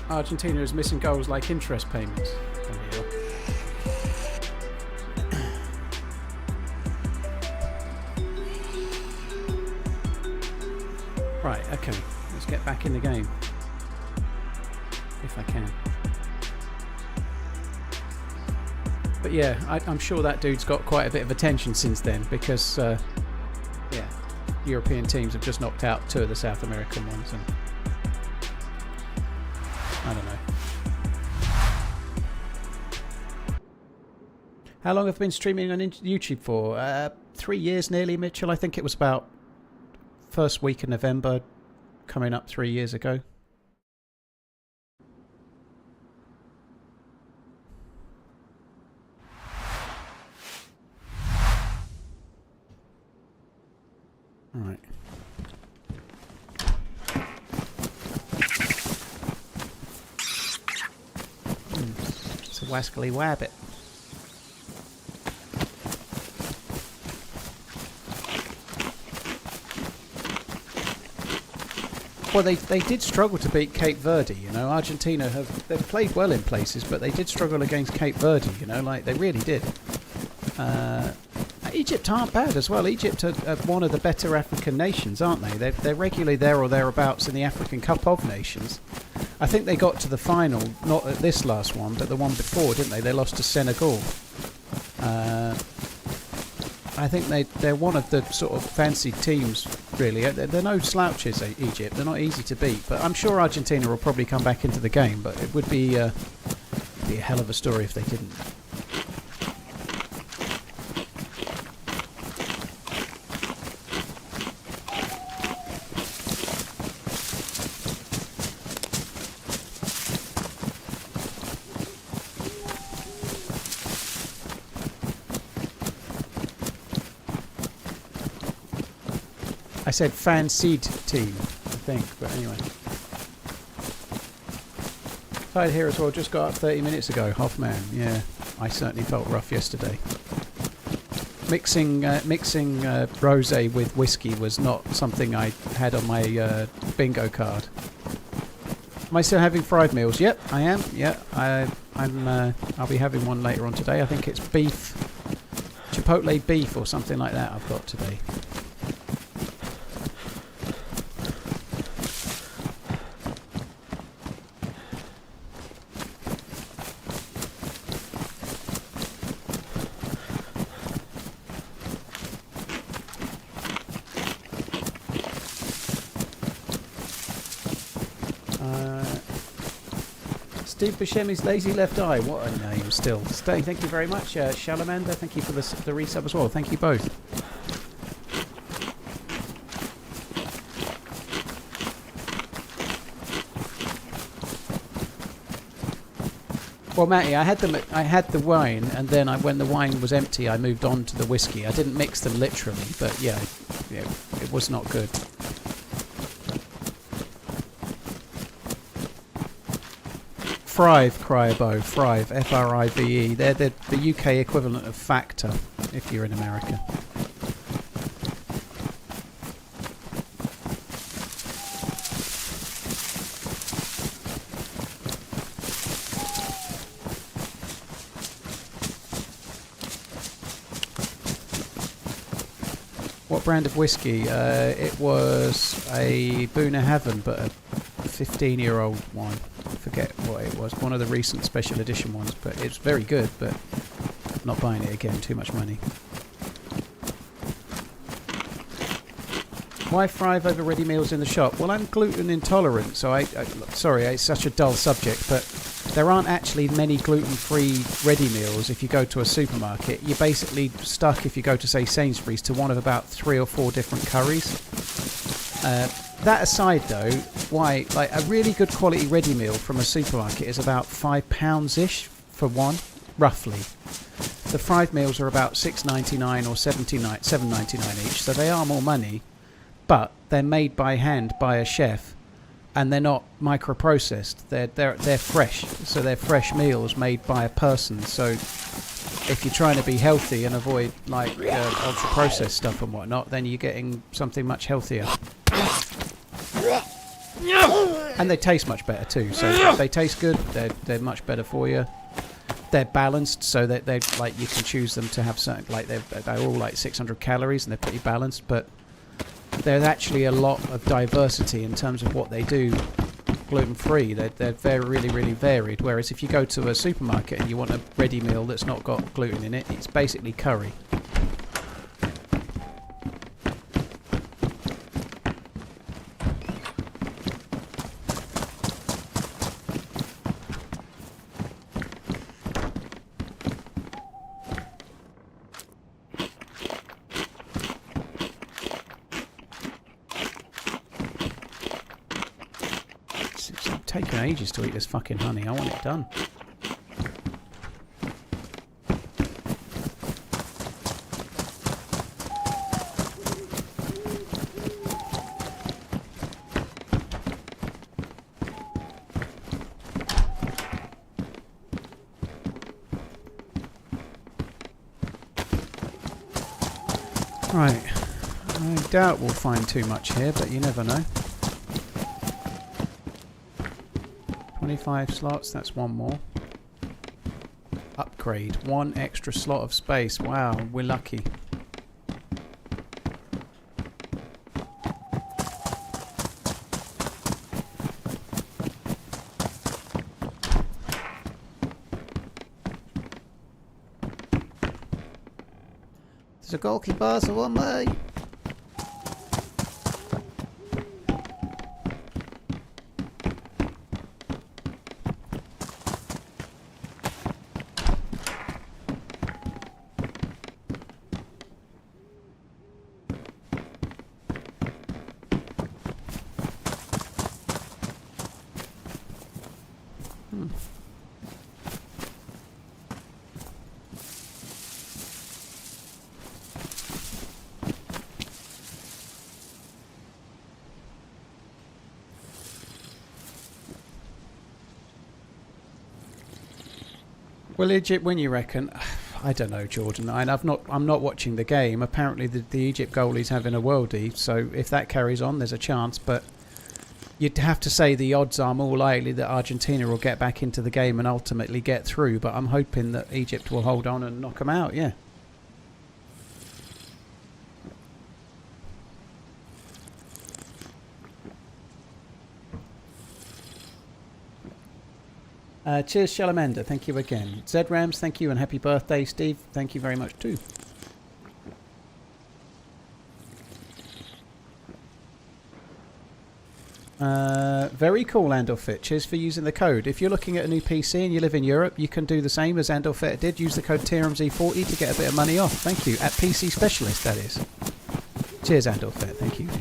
Argentina is missing goals like interest payments. Right, okay, let's get back in the game, if I can. But yeah, I'm sure that dude's got quite a bit of attention since then, because, yeah, European teams have just knocked out 2 of the South American ones, and I don't know. How long have I been streaming on YouTube for? 3 years nearly, Mitchell. I think it was about first week in November, coming up 3 years ago. Right. It's a wascally wabbit. Well, they did struggle to beat Cape Verde, you know. Argentina they've played well in places, but they did struggle against Cape Verde, you know, like they really did. Egypt aren't bad as well. Egypt are one of the better African nations, aren't they? They're regularly there or thereabouts in the African Cup of Nations. I think they got to the final, not at this last one, but the one before, didn't they? They lost to Senegal. I think they're one of the sort of fancy teams, really. They're no slouches, Egypt. They're not easy to beat. But I'm sure Argentina will probably come back into the game. But it would be a hell of a story if they didn't. I said fancied team, I think, but anyway. Tired here as well, just got up 30 minutes ago, Hoffman. Yeah, I certainly felt rough yesterday. Mixing rosé with whiskey was not something I had on my bingo card. Am I still having fried meals? Yep, I am. Yeah, I'll be having one later on today. I think it's beef, chipotle beef or something like that I've got today. Steve Buscemi's Lazy Left Eye, what a name still. Stay, thank you very much. Shalamander, thank you for the resub as well. Thank you both. Well, Matty, I had the wine, and then when the wine was empty, I moved on to the whiskey. I didn't mix them literally, but yeah, it was not good. Frive, Cryobo, Frive, F-R-I-V-E. They're the UK equivalent of Factor, if you're in America. What brand of whiskey? It was a Boona Heaven, but 15-year-old one. I forget what it was. One of the recent special edition ones, but it's very good. But not buying it again. Too much money. Why thrive over ready meals in the shop? Well, I'm gluten intolerant, so sorry, it's such a dull subject, but there aren't actually many gluten-free ready meals if you go to a supermarket. You're basically stuck, if you go to, say, Sainsbury's, to one of about 3 or 4 different curries. That aside, though, why, like, a really good quality ready meal from a supermarket is about £5-ish for one, roughly. The fried meals are about $6.99 or $7.99 each, so they are more money. But they're made by hand by a chef, and they're not microprocessed. They're fresh, so they're fresh meals made by a person. So if you're trying to be healthy and avoid like ultra processed stuff and whatnot, then you're getting something much healthier. And they taste much better too. So if they taste good, they're much better for you. They're balanced, so that they like you can choose them to have certain, like they're all like 600 calories and they're pretty balanced, but there's actually a lot of diversity in terms of what they do gluten-free. They're very, really, really varied. Whereas if you go to a supermarket and you want a ready meal that's not got gluten in it, it's basically curry. Taking ages to eat this fucking honey. I want it done. Right. I doubt we'll find too much here, but you never know. 25 slots, that's one more. Upgrade, 1 extra slot of space. Wow, we're lucky. There's a goalkeeper, so one way. Will Egypt win, you reckon? I don't know, Jordan. I'm not watching the game. Apparently the Egypt goalie's having a worldie, so if that carries on, there's a chance. But you'd have to say the odds are more likely that Argentina will get back into the game and ultimately get through. But I'm hoping that Egypt will hold on and knock them out, yeah. Cheers, Shalamander. Thank you again. Z-Rams, thank you, and happy birthday, Steve. Thank you very much too. Very cool, Andorfit. Cheers for using the code. If you're looking at a new PC and you live in Europe, you can do the same as Andorfit did. Use the code TRMZ40 to get a bit of money off. Thank you. At PC Specialist, that is. Cheers, Andorfit. Thank you, dude.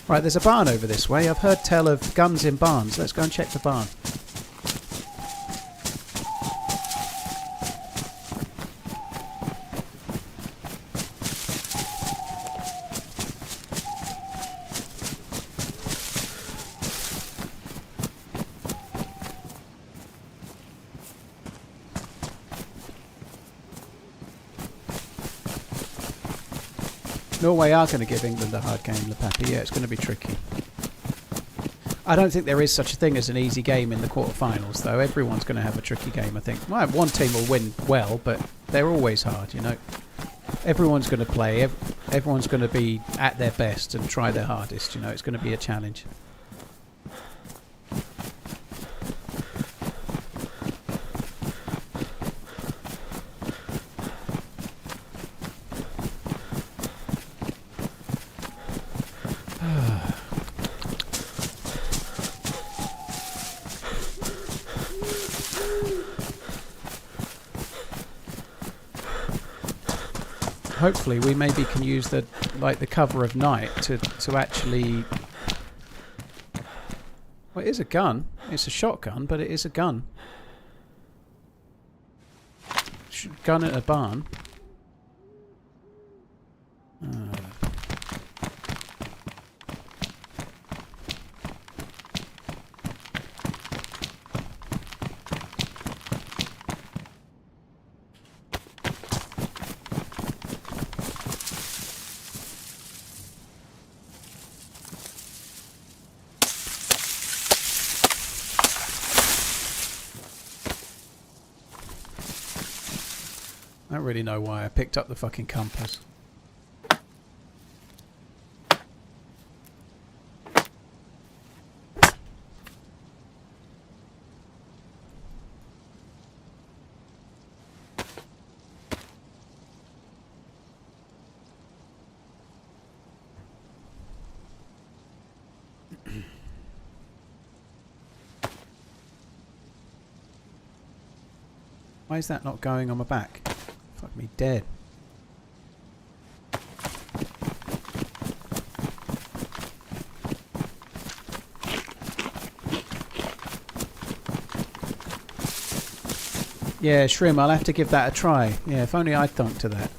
Right, there's a barn over this way. I've heard tell of guns in barns. Let's go and check the barn. Norway are going to give England a hard game, Lepapi. Yeah, it's going to be tricky. I don't think there is such a thing as an easy game in the quarterfinals, though. Everyone's going to have a tricky game, I think. Well, one team will win well, but they're always hard, you know. Everyone's going to play. Everyone's going to be at their best and try their hardest. You know, it's going to be a challenge. Hopefully we maybe can use the cover of night to actually... Well, it is a gun. It's a shotgun, but it is a gun. Gun at a barn. I don't really know why I picked up the fucking compass. Why is that not going on my back? Fuck me dead. Yeah, Shrim, I'll have to give that a try. Yeah, if only I'd thunk to that.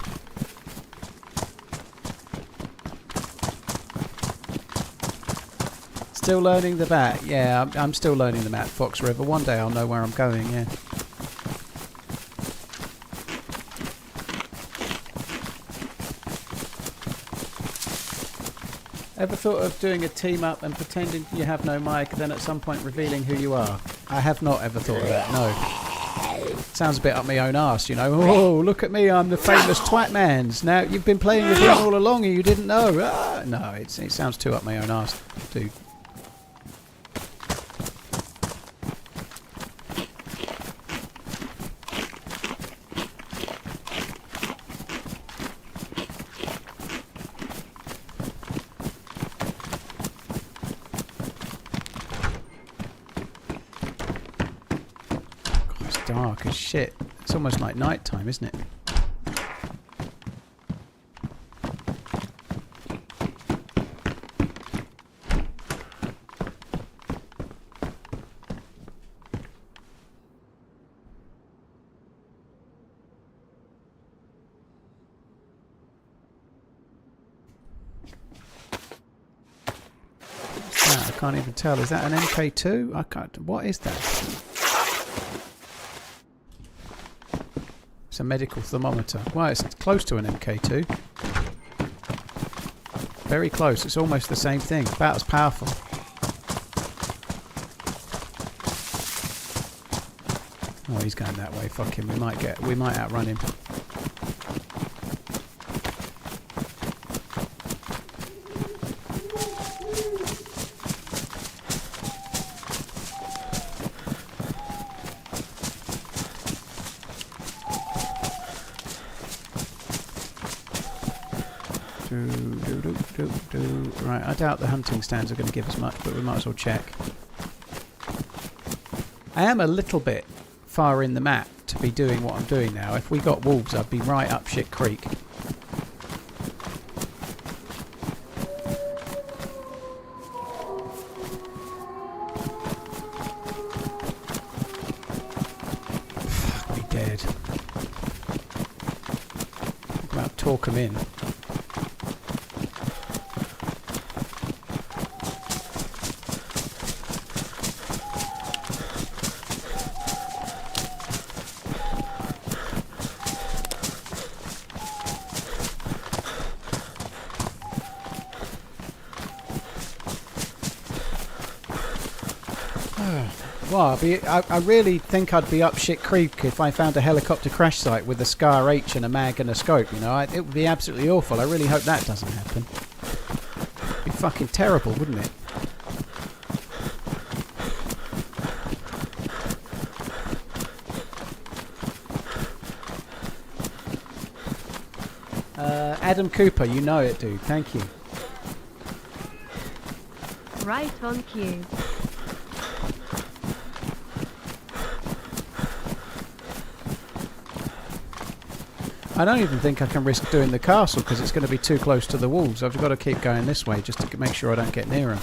Still learning the bat. Yeah, I'm still learning the map, Fox River. One day I'll know where I'm going, yeah. Ever thought of doing a team up and pretending you have no mic, then at some point revealing who you are? I have not ever thought of that, no. Sounds a bit up my own arse, you know. Oh, look at me, I'm the famous Twatmans. Now, you've been playing with him all along and you didn't know. Ah, no, it sounds too up my own arse, dude. Dark as shit. It's almost like night time, isn't it? What's that? I can't even tell. Is that an MK2? I can't. What is that? It's a medical thermometer. Well, it's close to an MK2. Very close. It's almost the same thing. About as powerful. Oh, he's going that way. Fuck him. We might outrun him. Right, I doubt the hunting stands are going to give us much, but we might as well check. I am a little bit far in the map to be doing what I'm doing now. If we got wolves, I'd be right up shit creek. Fuck me dead. Talk about talk 'em in. Oh, I really think I'd be up shit creek if I found a helicopter crash site with a Scar H and a mag and a scope, you know. It would be absolutely awful. I really hope that doesn't happen. It'd be fucking terrible, wouldn't it? Adam Cooper, you know it, dude. Thank you. Right on cue. I don't even think I can risk doing the castle because it's going to be too close to the walls. I've got to keep going this way just to make sure I don't get near them.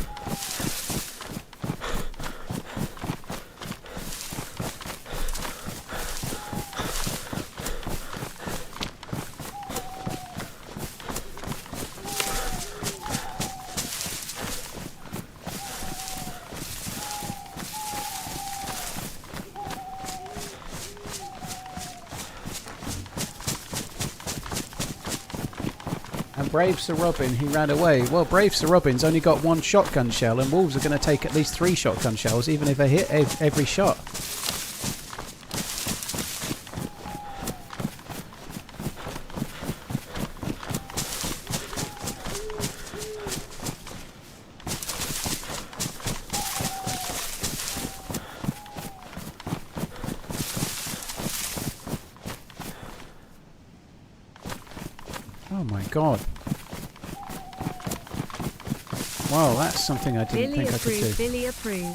Brave Sir Robin, he ran away. Well, Brave Sir Robin's only got one shotgun shell, and wolves are going to take at least 3 shotgun shells, even if they hit every shot. Oh my god. Wow, that's something I didn't think I could do. Billy approve.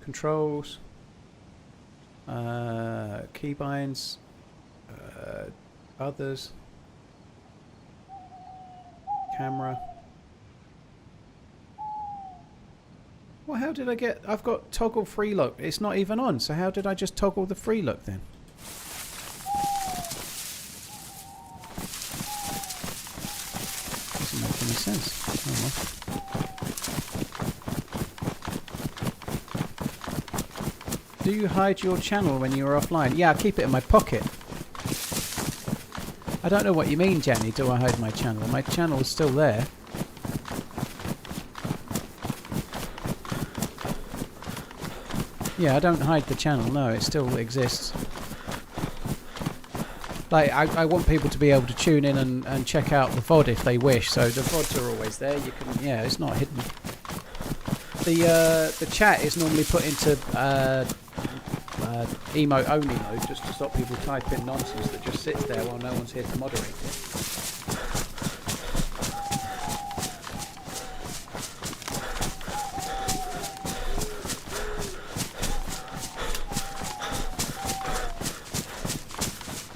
Controls. Keybinds. Others. Camera. Well, how did I get... I've got toggle free look. It's not even on, so how did I just toggle the free look then? Doesn't make any sense. Oh, well. Do you hide your channel when you're offline? Yeah, I keep it in my pocket. I don't know what you mean, Jenny. Do I hide my channel? My channel is still there. Yeah, I don't hide the channel. No, it still exists. Like, I want people to be able to tune in and check out the VOD if they wish. So the VODs are always there. You can, yeah, it's not hidden. The chat is normally put into emote only mode just to stop people typing nonsense that just sits there while no one's here to moderate it.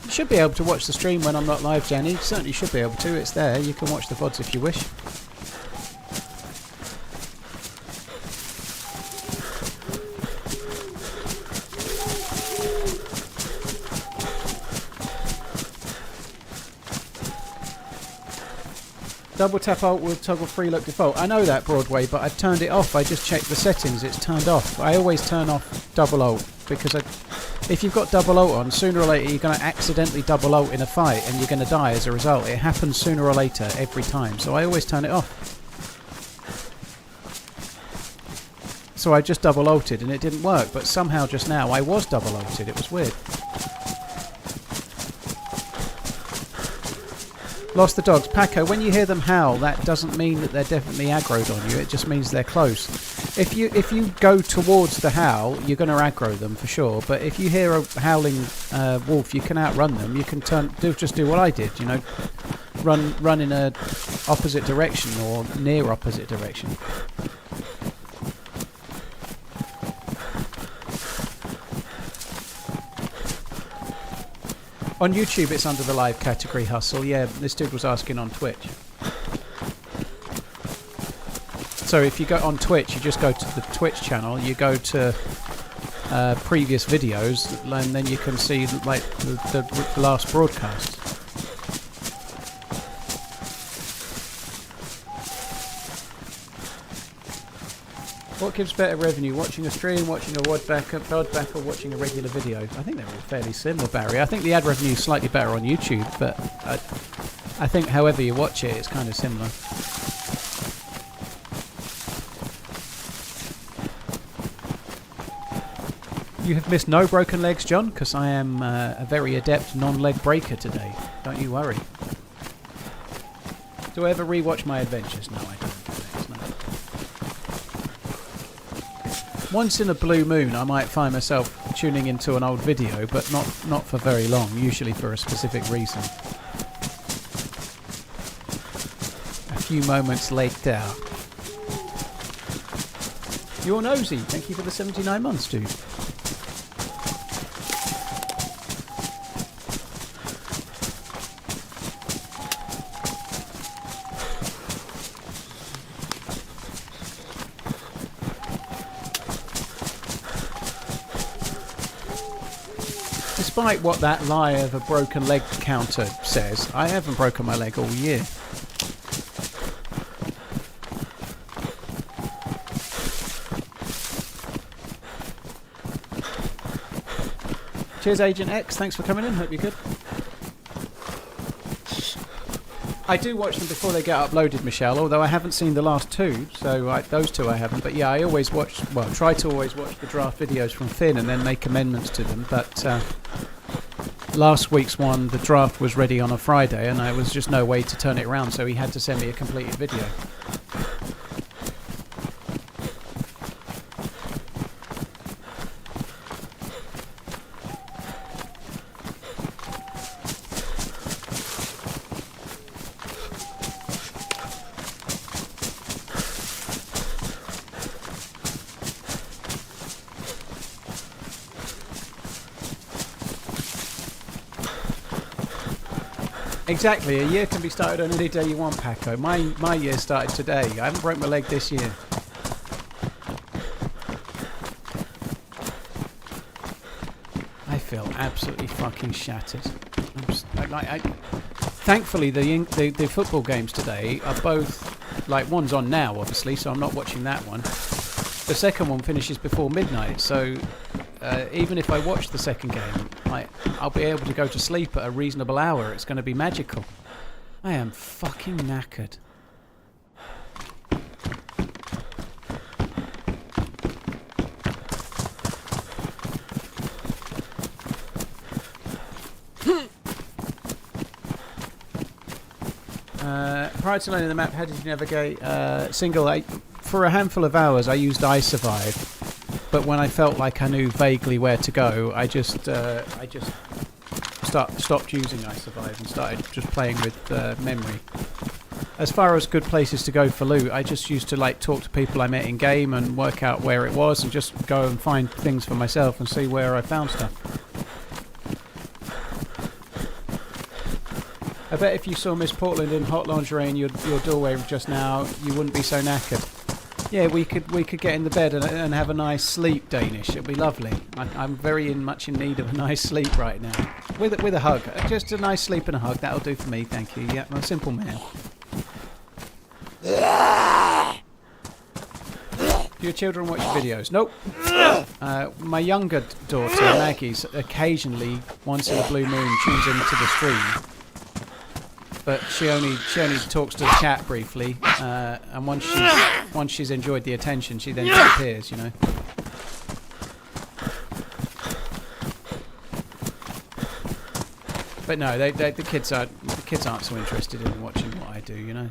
You should be able to watch the stream when I'm not live, Jenny. You certainly should be able to. It's there. You can watch the VODs if you wish. Double tap alt will toggle free look default. I know that, Broadway, but I've turned it off. I just checked the settings. It's turned off. I always turn off double alt because if you've got double alt on, sooner or later you're going to accidentally double alt in a fight and you're going to die as a result. It happens sooner or later every time. So I always turn it off. So I just double alted and it didn't work. But somehow just now I was double alted. It was weird. Lost the dogs. Paco, when you hear them howl, that doesn't mean that they're definitely aggroed on you. It just means they're close. If you go towards the howl, you're going to aggro them for sure. But if you hear a howling wolf, you can outrun them. You can just do what I did. You know, run in a opposite direction or near opposite direction. On YouTube, it's under the live category, Hustle. Yeah, this dude was asking on Twitch. So if you go on Twitch, you just go to the Twitch channel, you go to previous videos, and then you can see like the last broadcast. What gives better revenue? Watching a stream, watching a VOD back, or watching a regular video? I think they're all fairly similar, Barry. I think the ad revenue is slightly better on YouTube, but I think however you watch it, it's kind of similar. You have missed no broken legs, John, because I am a very adept non-leg breaker today. Don't you worry. Do I ever rewatch my adventures? No, I don't. No. Once in a blue moon, I might find myself tuning into an old video, but not for very long, usually for a specific reason. A few moments later. You're nosy. Thank you for the 79 months, dude. Despite what that lie of a broken leg counter says, I haven't broken my leg all year. Cheers, Agent X. Thanks for coming in. Hope you're good. I do watch them before they get uploaded, Michelle, although I haven't seen the last two, so those two I haven't. But yeah, I always watch, well, try to always watch the draft videos from Finn and then make amendments to them. But last week's one, the draft was ready on a Friday and there was just no way to turn it around, so he had to send me a completed video. Exactly, a year can be started on any day you want, Paco. My year started today. I haven't broke my leg this year. I feel absolutely fucking shattered. Thankfully, the football games today are both, like, one's on now, obviously, so I'm not watching that one. The second one finishes before midnight, so even if I watch the second game, I'll be able to go to sleep at a reasonable hour. It's going to be magical. I am fucking knackered. Prior to learning the map, how did you navigate single? For a handful of hours, I used iSurvive. But when I felt like I knew vaguely where to go, I just stopped using iSurvive and started just playing with memory. As far as good places to go for loot, I just used to like talk to people I met in game and work out where it was and just go and find things for myself and see where I found stuff. I bet if you saw Miss Portland in hot lingerie in your doorway just now, you wouldn't be so knackered. Yeah, we could get in the bed and have a nice sleep, Danish. It'd be lovely. I'm very much in need of a nice sleep right now. With a hug. Just a nice sleep and a hug. That'll do for me, thank you. Yeah, I'm a simple man. Do your children watch videos? Nope. My younger daughter, Maggie's, occasionally, once in a blue moon, tunes into the stream. But she only talks to the chat briefly, and once she's enjoyed the attention, she then disappears. You know. But no, the kids aren't so interested in watching what I do. You know.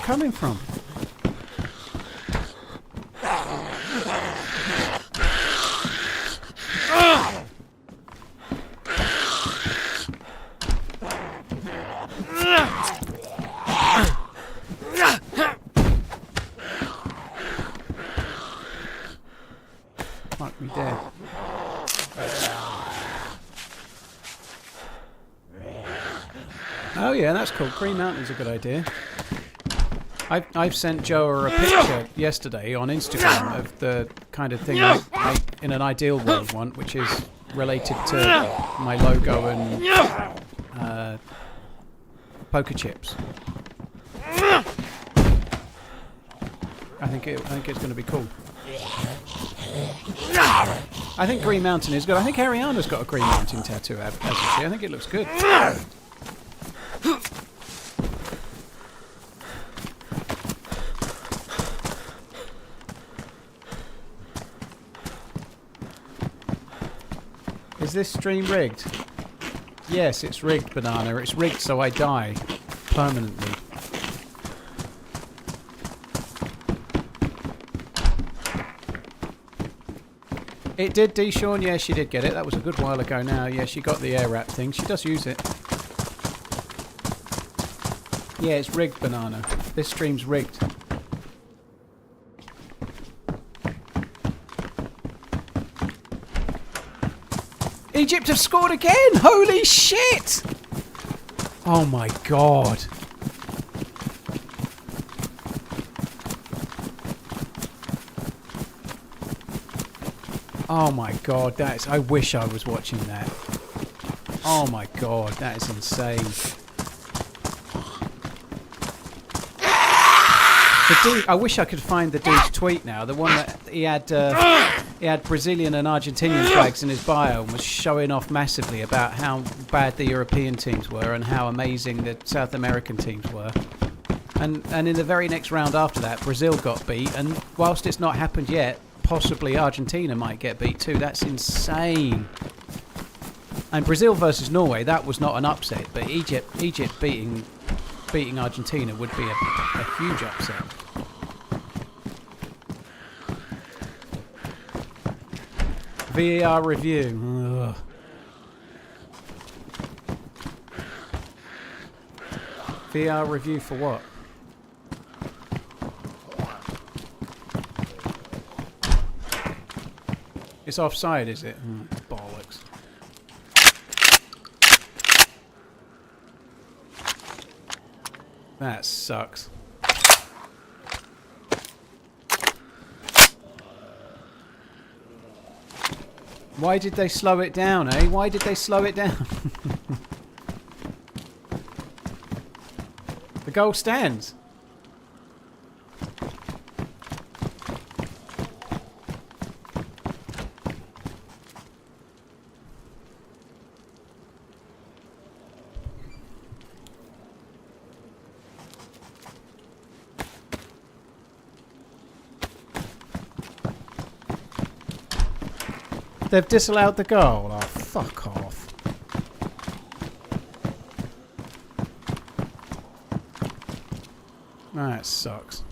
Coming from? Fuck me dead. Oh yeah, that's cool. Green Mountain's a good idea. I've sent Joa a picture yesterday on Instagram of the kind of thing I in an ideal world want, which is related to my logo and poker chips. I think it's going to be cool. I think Green Mountain is good. I think Ariana's got a Green Mountain tattoo, hasn't she? I think it looks good. Is this stream rigged? Yes, it's rigged, Banana. It's rigged so I die permanently. It did, D-Sean. Yeah, she did get it. That was a good while ago now. Yeah, she got the air wrap thing. She does use it. Yeah, it's rigged, Banana. This stream's rigged. Egypt have scored again! Holy shit! Oh my god. Oh my god, that's... I wish I was watching that. Oh my god, that is insane. The dude, I wish I could find the dude's tweet now. The one that he had Brazilian and Argentinian flags in his bio and was showing off massively about how bad the European teams were and how amazing the South American teams were. And in the very next round after that, Brazil got beat, and whilst it's not happened yet, possibly Argentina might get beat too. That's insane. And Brazil versus Norway, that was not an upset, but Egypt beating Argentina would be a huge upset. VAR review. Ugh. VAR review for what? It's offside, is it? Bollocks. That sucks. Why did they slow it down, eh? Why did they slow it down? The goal stands. They've disallowed the goal. Oh, fuck off. That sucks.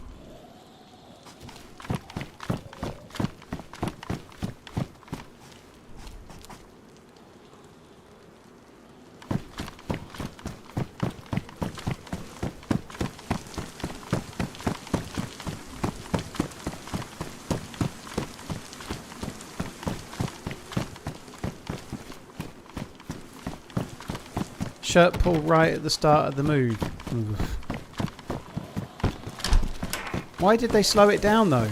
Shirt pull right at the start of the move. Oof. Why did they slow it down though?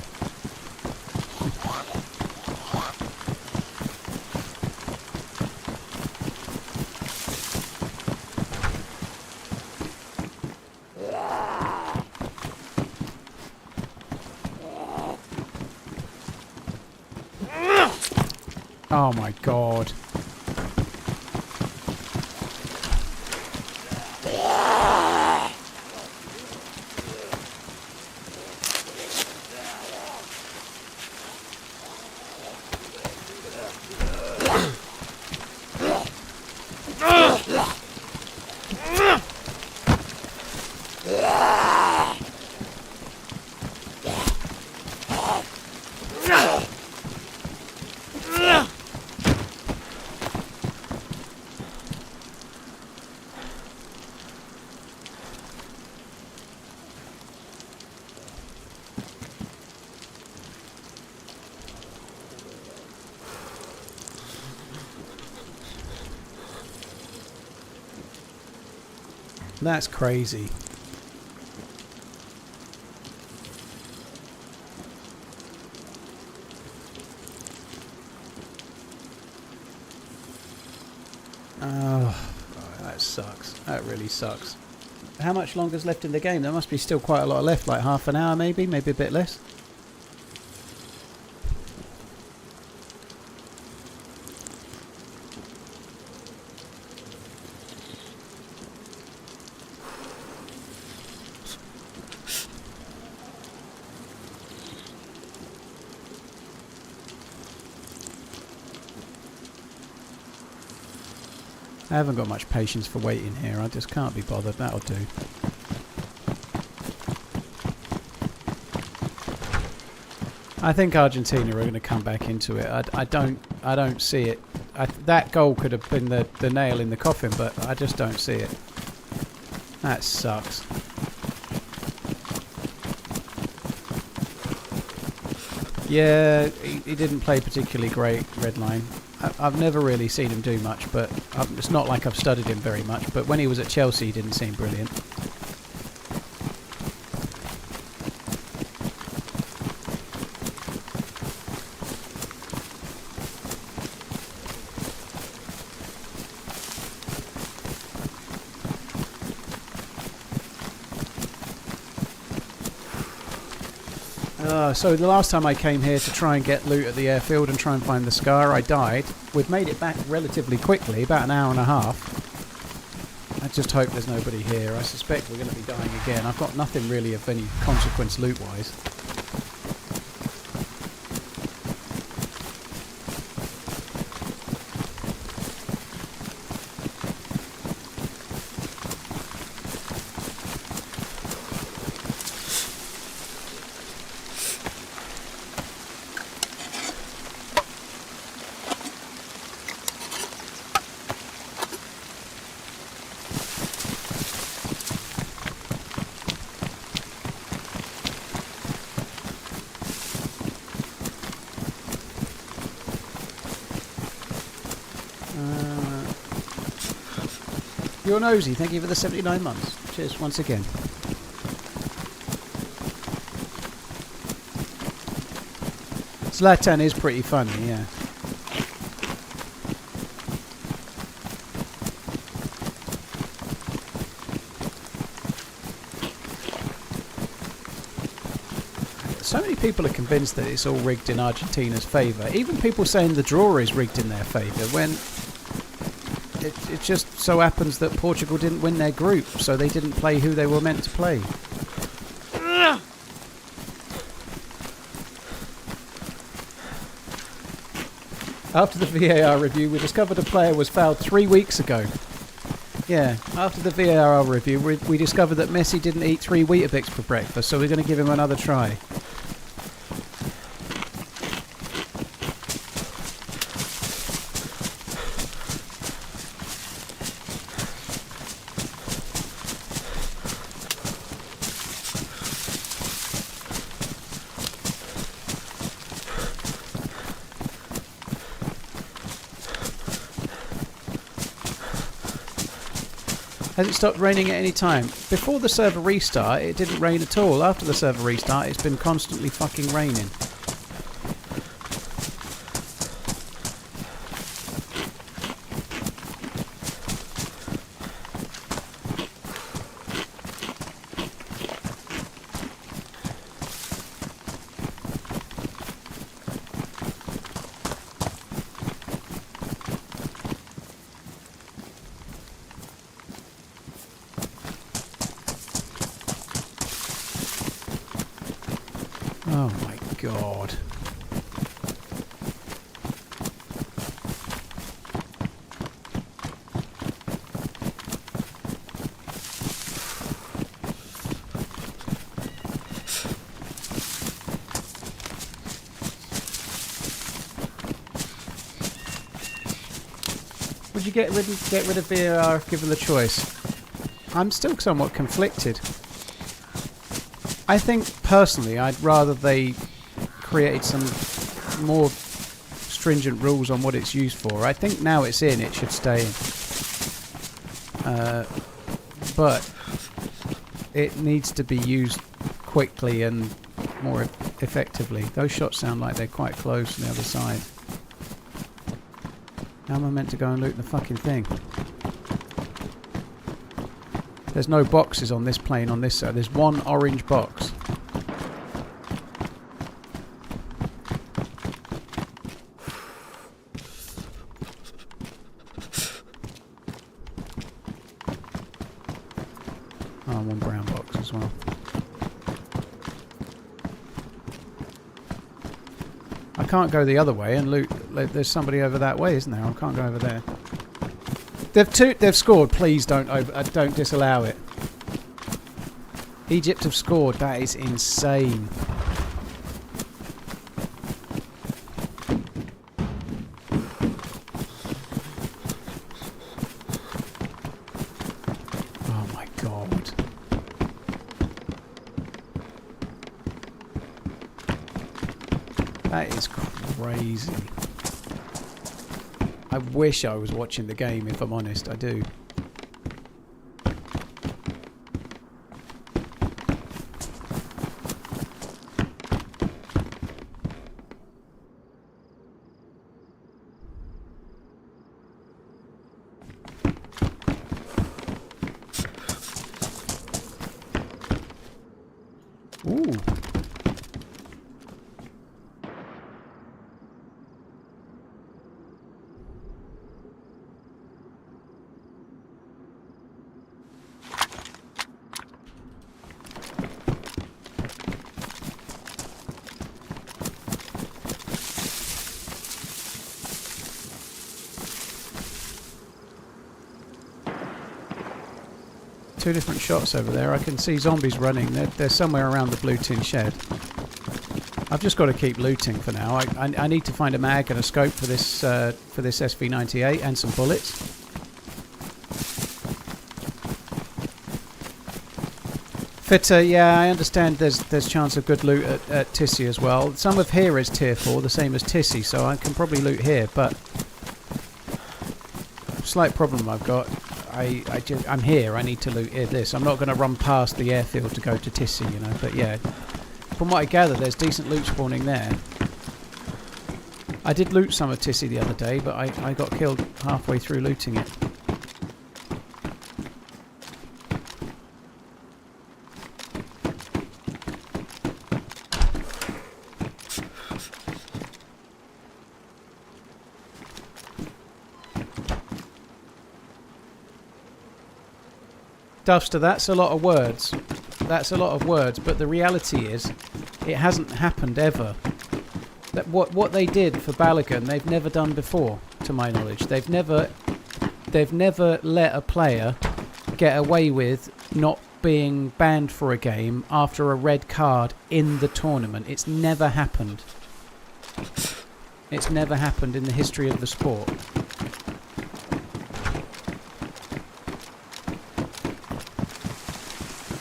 Oh my god. That's crazy. Oh, that sucks. That really sucks. How much longer is left in the game? There must be still quite a lot left, like half an hour maybe a bit less. I haven't got much patience for waiting here. I just can't be bothered. That'll do. I think Argentina are going to come back into it. I don't see it. That goal could have been the nail in the coffin, but I just don't see it. That sucks. Yeah, he didn't play particularly great, Redline. I've never really seen him do much, but it's not like I've studied him very much. But when he was at Chelsea, he didn't seem brilliant. So the last time I came here to try and get loot at the airfield and try and find the Scar, I died. We've made it back relatively quickly, about an hour and a half. I just hope there's nobody here. I suspect we're going to be dying again. I've got nothing really of any consequence loot-wise. You're nosy. Thank you for the 79 months. Cheers once again. Zlatan is pretty funny, yeah. So many people are convinced that it's all rigged in Argentina's favour. Even people saying the draw is rigged in their favour when it just so happens that Portugal didn't win their group, so they didn't play who they were meant to play. After the VAR review, we discovered a player was fouled 3 weeks ago. Yeah, after the VAR review, we discovered that Messi didn't eat 3 Weetabix for breakfast, so we're going to give him another try. Has it stopped raining at any time? Before the server restart, it didn't rain at all. After the server restart, it's been constantly fucking raining. Oh my god. Would you get rid of VAR if given the choice? I'm still somewhat conflicted. I think, personally, I'd rather they created some more stringent rules on what it's used for. I think now it's in, it should stay in. But it needs to be used quickly and more effectively. Those shots sound like they're quite close on the other side. How am I meant to go and loot the fucking thing? There's no boxes on this plane on this side. There's one orange box. Oh, one brown box as well. I can't go the other way and loot. There's somebody over that way, isn't there? I can't go over there. They've scored. Please don't disallow it. Egypt have scored. That is insane. Oh my god. That is crazy. I wish I was watching the game, if I'm honest. I do. Ooh. Two different shots over there. I can see zombies running. They're somewhere around the blue tin shed. I've just got to keep looting for now. I need to find a mag and a scope for this SV98 and some bullets. Fitter, yeah, I understand there's chance of good loot at Tissy as well. Some of here is tier 4, the same as Tissy, so I can probably loot here, but slight problem I've got. I'm here, I need to loot this. I'm not going to run past the airfield to go to Tissy, you know, but yeah. From what I gather, there's decent loot spawning there. I did loot some of Tissy the other day, but I got killed halfway through looting it. Duffster, that's a lot of words. That's a lot of words, but the reality is, it hasn't happened ever. That what they did for Balogun, they've never done before, to my knowledge. They've never let a player get away with not being banned for a game after a red card in the tournament. It's never happened. It's never happened in the history of the sport.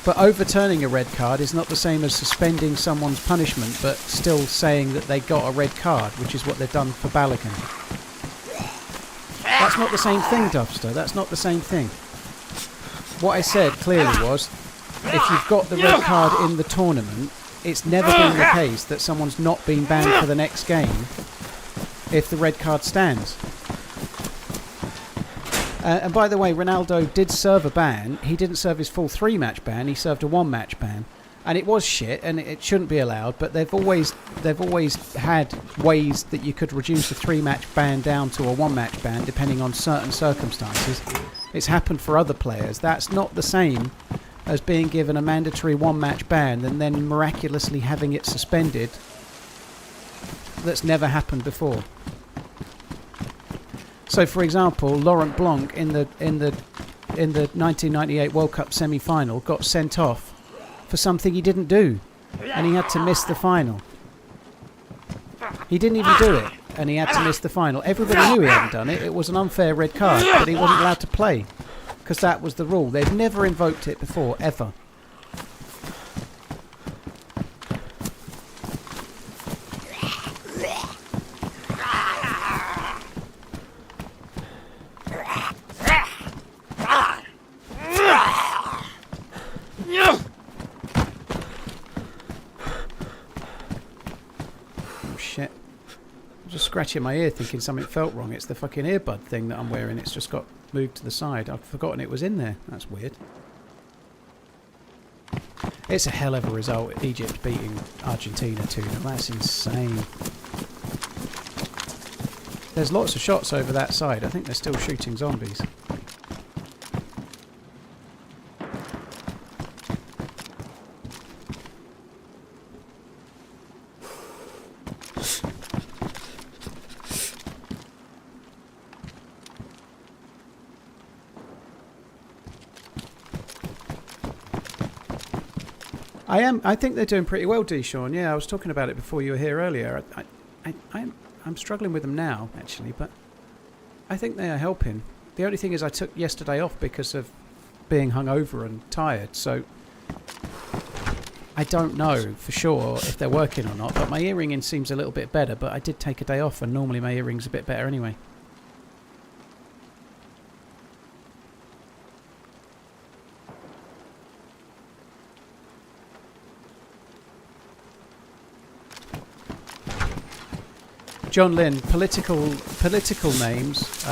But overturning a red card is not the same as suspending someone's punishment, but still saying that they got a red card, which is what they've done for Balogun. That's not the same thing, Duffster. That's not the same thing. What I said clearly was, if you've got the red card in the tournament, it's never been the case that someone's not been banned for the next game if the red card stands. And by the way, Ronaldo did serve a ban. He didn't serve his full 3-match ban. He served a 1-match ban, and it was shit, and it shouldn't be allowed. But they've always had ways that you could reduce a 3-match ban down to a 1-match ban, depending on certain circumstances. It's happened for other players. That's not the same as being given a mandatory 1-match ban and then miraculously having it suspended. That's never happened before. So, for example, Laurent Blanc in the 1998 World Cup semi-final got sent off for something he didn't do, and he had to miss the final. He didn't even do it, and he had to miss the final. Everybody knew he hadn't done it. It was an unfair red card, but he wasn't allowed to play because that was the rule. They've never invoked it before, ever. Scratching my ear thinking something felt wrong. It's the fucking earbud thing that I'm wearing. It's just got moved to the side. I've forgotten it was in there. That's weird. It's a hell of a result, Egypt beating Argentina 2-0. That's insane. There's lots of shots over that side. I think they're still shooting zombies. I think they're doing pretty well, D-Sean. Yeah, I was talking about it before you were here earlier. I'm struggling with them now, actually, but I think they are helping. The only thing is I took yesterday off because of being hungover and tired, so I don't know for sure if they're working or not, but my earring seems a little bit better, but I did take a day off, and normally my earring's a bit better anyway. John Lynn, political names,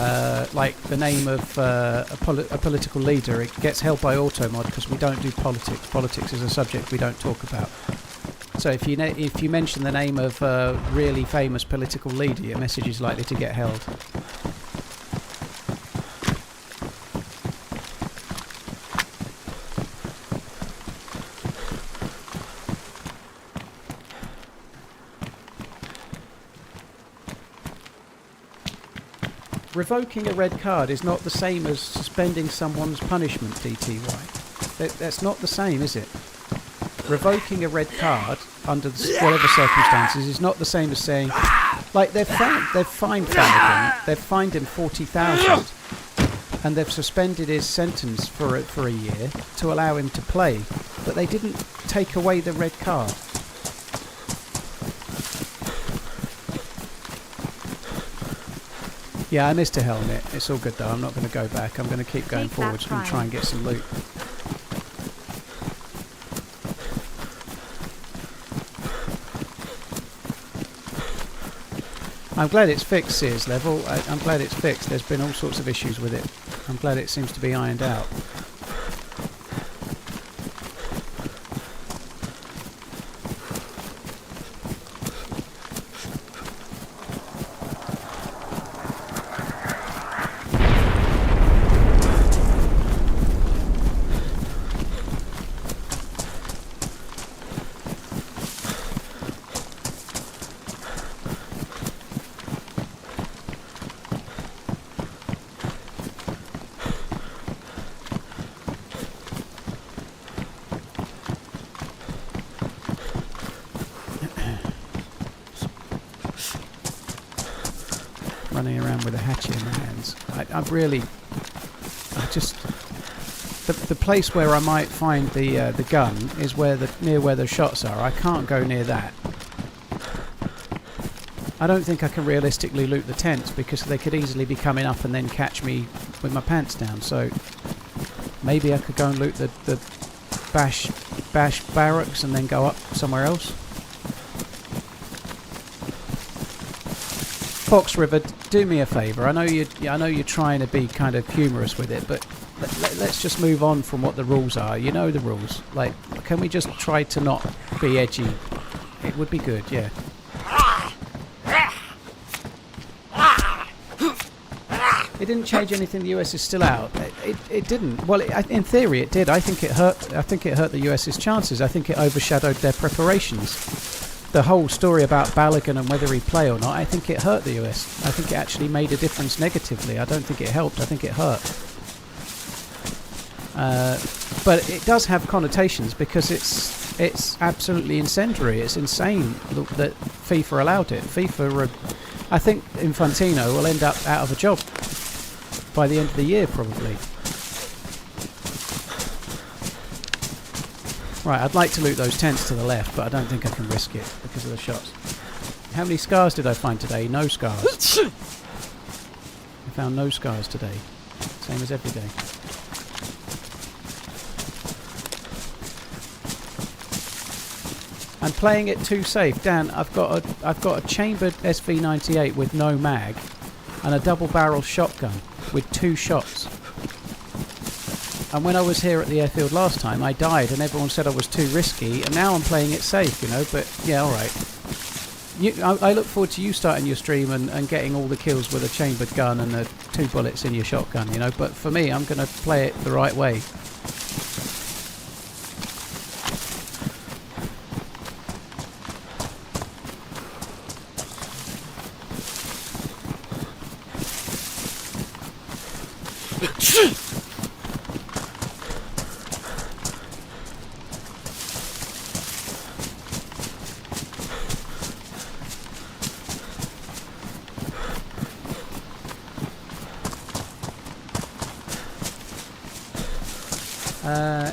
like the name of a political leader, it gets held by Automod because we don't do politics. Politics is a subject we don't talk about. So if you mention the name of a really famous political leader, your message is likely to get held. Revoking a red card is not the same as suspending someone's punishment, DTY. That's not the same, is it? Revoking a red card under whatever circumstances is not the same as saying, like they've fined Flanagan, they've fined him 40,000, and they've suspended his sentence for a year to allow him to play, but they didn't take away the red card. Yeah, I missed a helmet. It's all good though. I'm not going to go back. I'm going to keep going forwards and try and get some loot. I'm glad it's fixed, Sears Level. I'm glad it's fixed. There's been all sorts of issues with it. I'm glad it seems to be ironed out. Running around with a hatchet in my hands. The place where I might find the gun is near where the shots are. I can't go near that. I don't think I can realistically loot the tents because they could easily be coming up and then catch me with my pants down. So maybe I could go and loot the bash barracks and then go up somewhere else. Fox River, do me a favour. I know you're trying to be kind of humorous with it, but let's just move on from what the rules are. You know the rules. Like, can we just try to not be edgy? It would be good, yeah. It didn't change anything. The US is still out. It didn't. Well, in theory, it did. I think it hurt the US's chances. I think it overshadowed their preparations. The whole story about Balogun and whether he'd play or not, I think it hurt the US. I think it actually made a difference negatively. I don't think it helped. I think it hurt. But it does have connotations because it's absolutely incendiary. It's insane that FIFA allowed it. I think Infantino will end up out of a job by the end of the year, probably. Right, I'd like to loot those tents to the left, but I don't think I can risk it because of the shots. How many scars did I find today? No scars. I found no scars today. Same as every day. I'm playing it too safe. Dan, I've got a chambered SV98 with no mag and a double barrel shotgun with 2 shots. And when I was here at the airfield last time, I died, and everyone said I was too risky. And now I'm playing it safe, you know. But yeah, all right. I look forward to you starting your stream and getting all the kills with a chambered gun and the 2 bullets in your shotgun, you know. But for me, I'm going to play it the right way.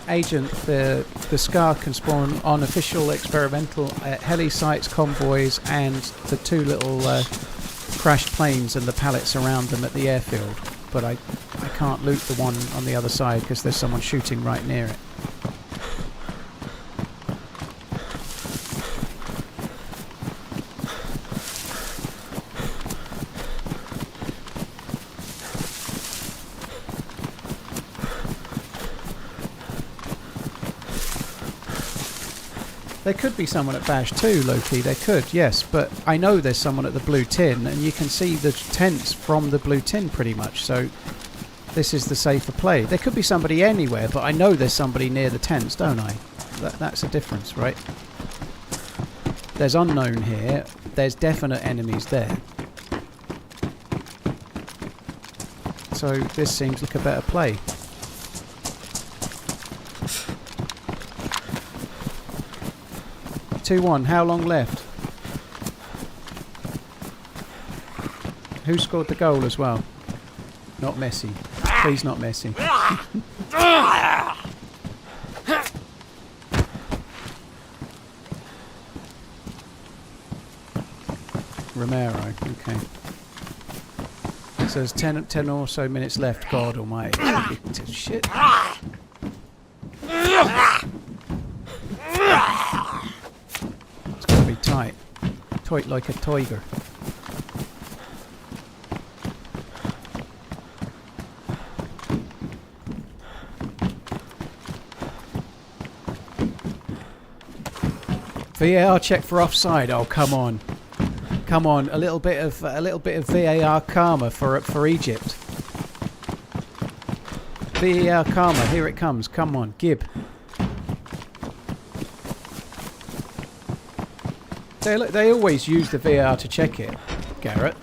Agent, the SCAR can spawn on official experimental heli sites, convoys, and the 2 little crashed planes and the pallets around them at the airfield. But I can't loot the one on the other side because there's someone shooting right near it. There could be someone at Bash too, Loki. There could, yes. But I know there's someone at the blue tin, and you can see the tents from the blue tin pretty much. So this is the safer play. There could be somebody anywhere, but I know there's somebody near the tents, don't I? That's a difference, right? There's unknown here. There's definite enemies there. So this seems like a better play. 2-1. How long left? Who scored the goal as well? Not Messi. Please not Messi. Romero. Okay. So there's 10 or so minutes left. God almighty. Shit. Tight. Tight like a tiger. VAR check for offside. Oh, come on. Come on, a little bit of VAR karma for Egypt. VAR karma, here it comes. Come on, Gib. They always use the VAR to check it, Garrett.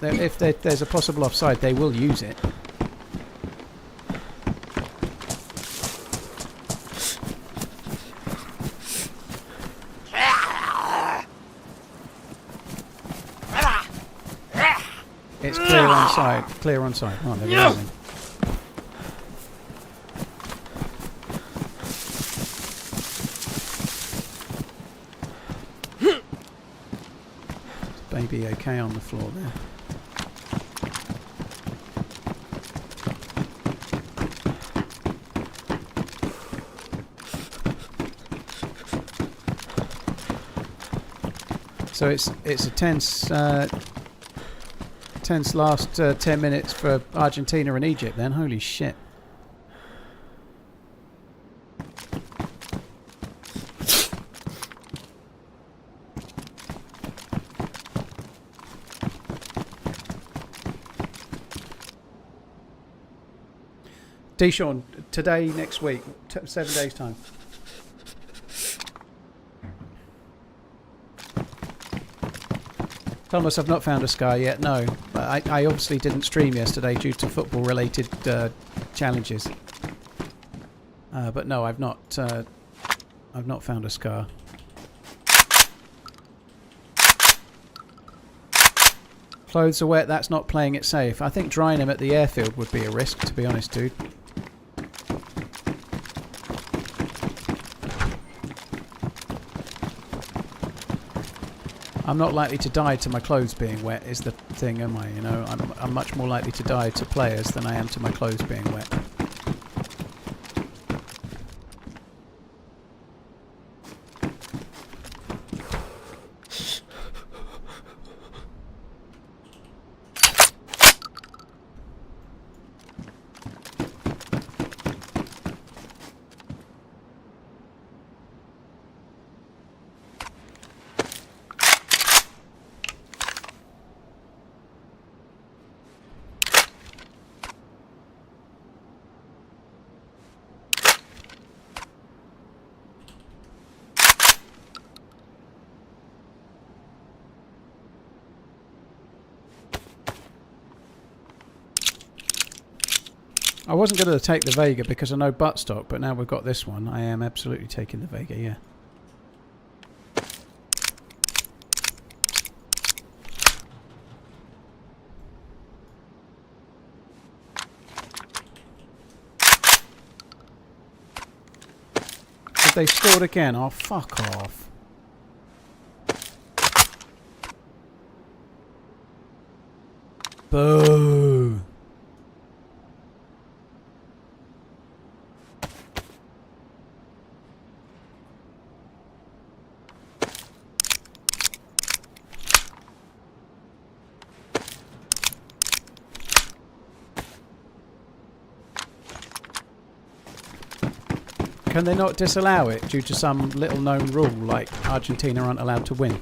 If there's a possible offside, they will use it. It's clear onside. Clear onside. Oh, there we go then. Baby okay on the floor there. So it's a tense last 10 minutes for Argentina and Egypt then. Holy shit. Deshaun, today, next week, 7 days time. Thomas, I've not found a scar yet. No, I obviously didn't stream yesterday due to football-related challenges. But no, I've not found a scar. Clothes are wet. That's not playing it safe. I think drying them at the airfield would be a risk, to be honest, dude. I'm not likely to die to my clothes being wet is the thing, am I? You know, I'm much more likely to die to players than I am to my clothes being wet. I wasn't going to take the Vega because I know buttstock, but now we've got this one. I am absolutely taking the Vega, yeah. Did they scored again? Oh, fuck off. Boo. Can they not disallow it due to some little known rule like Argentina aren't allowed to win?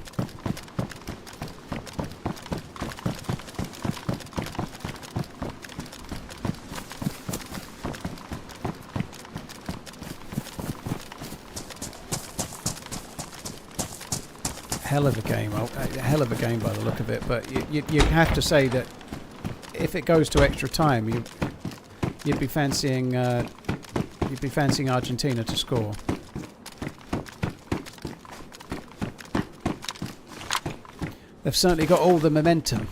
Hell of a game, hell of a game by the look of it, but you have to say that if it goes to extra time, you'd be fancying Argentina to score. They've certainly got all the momentum.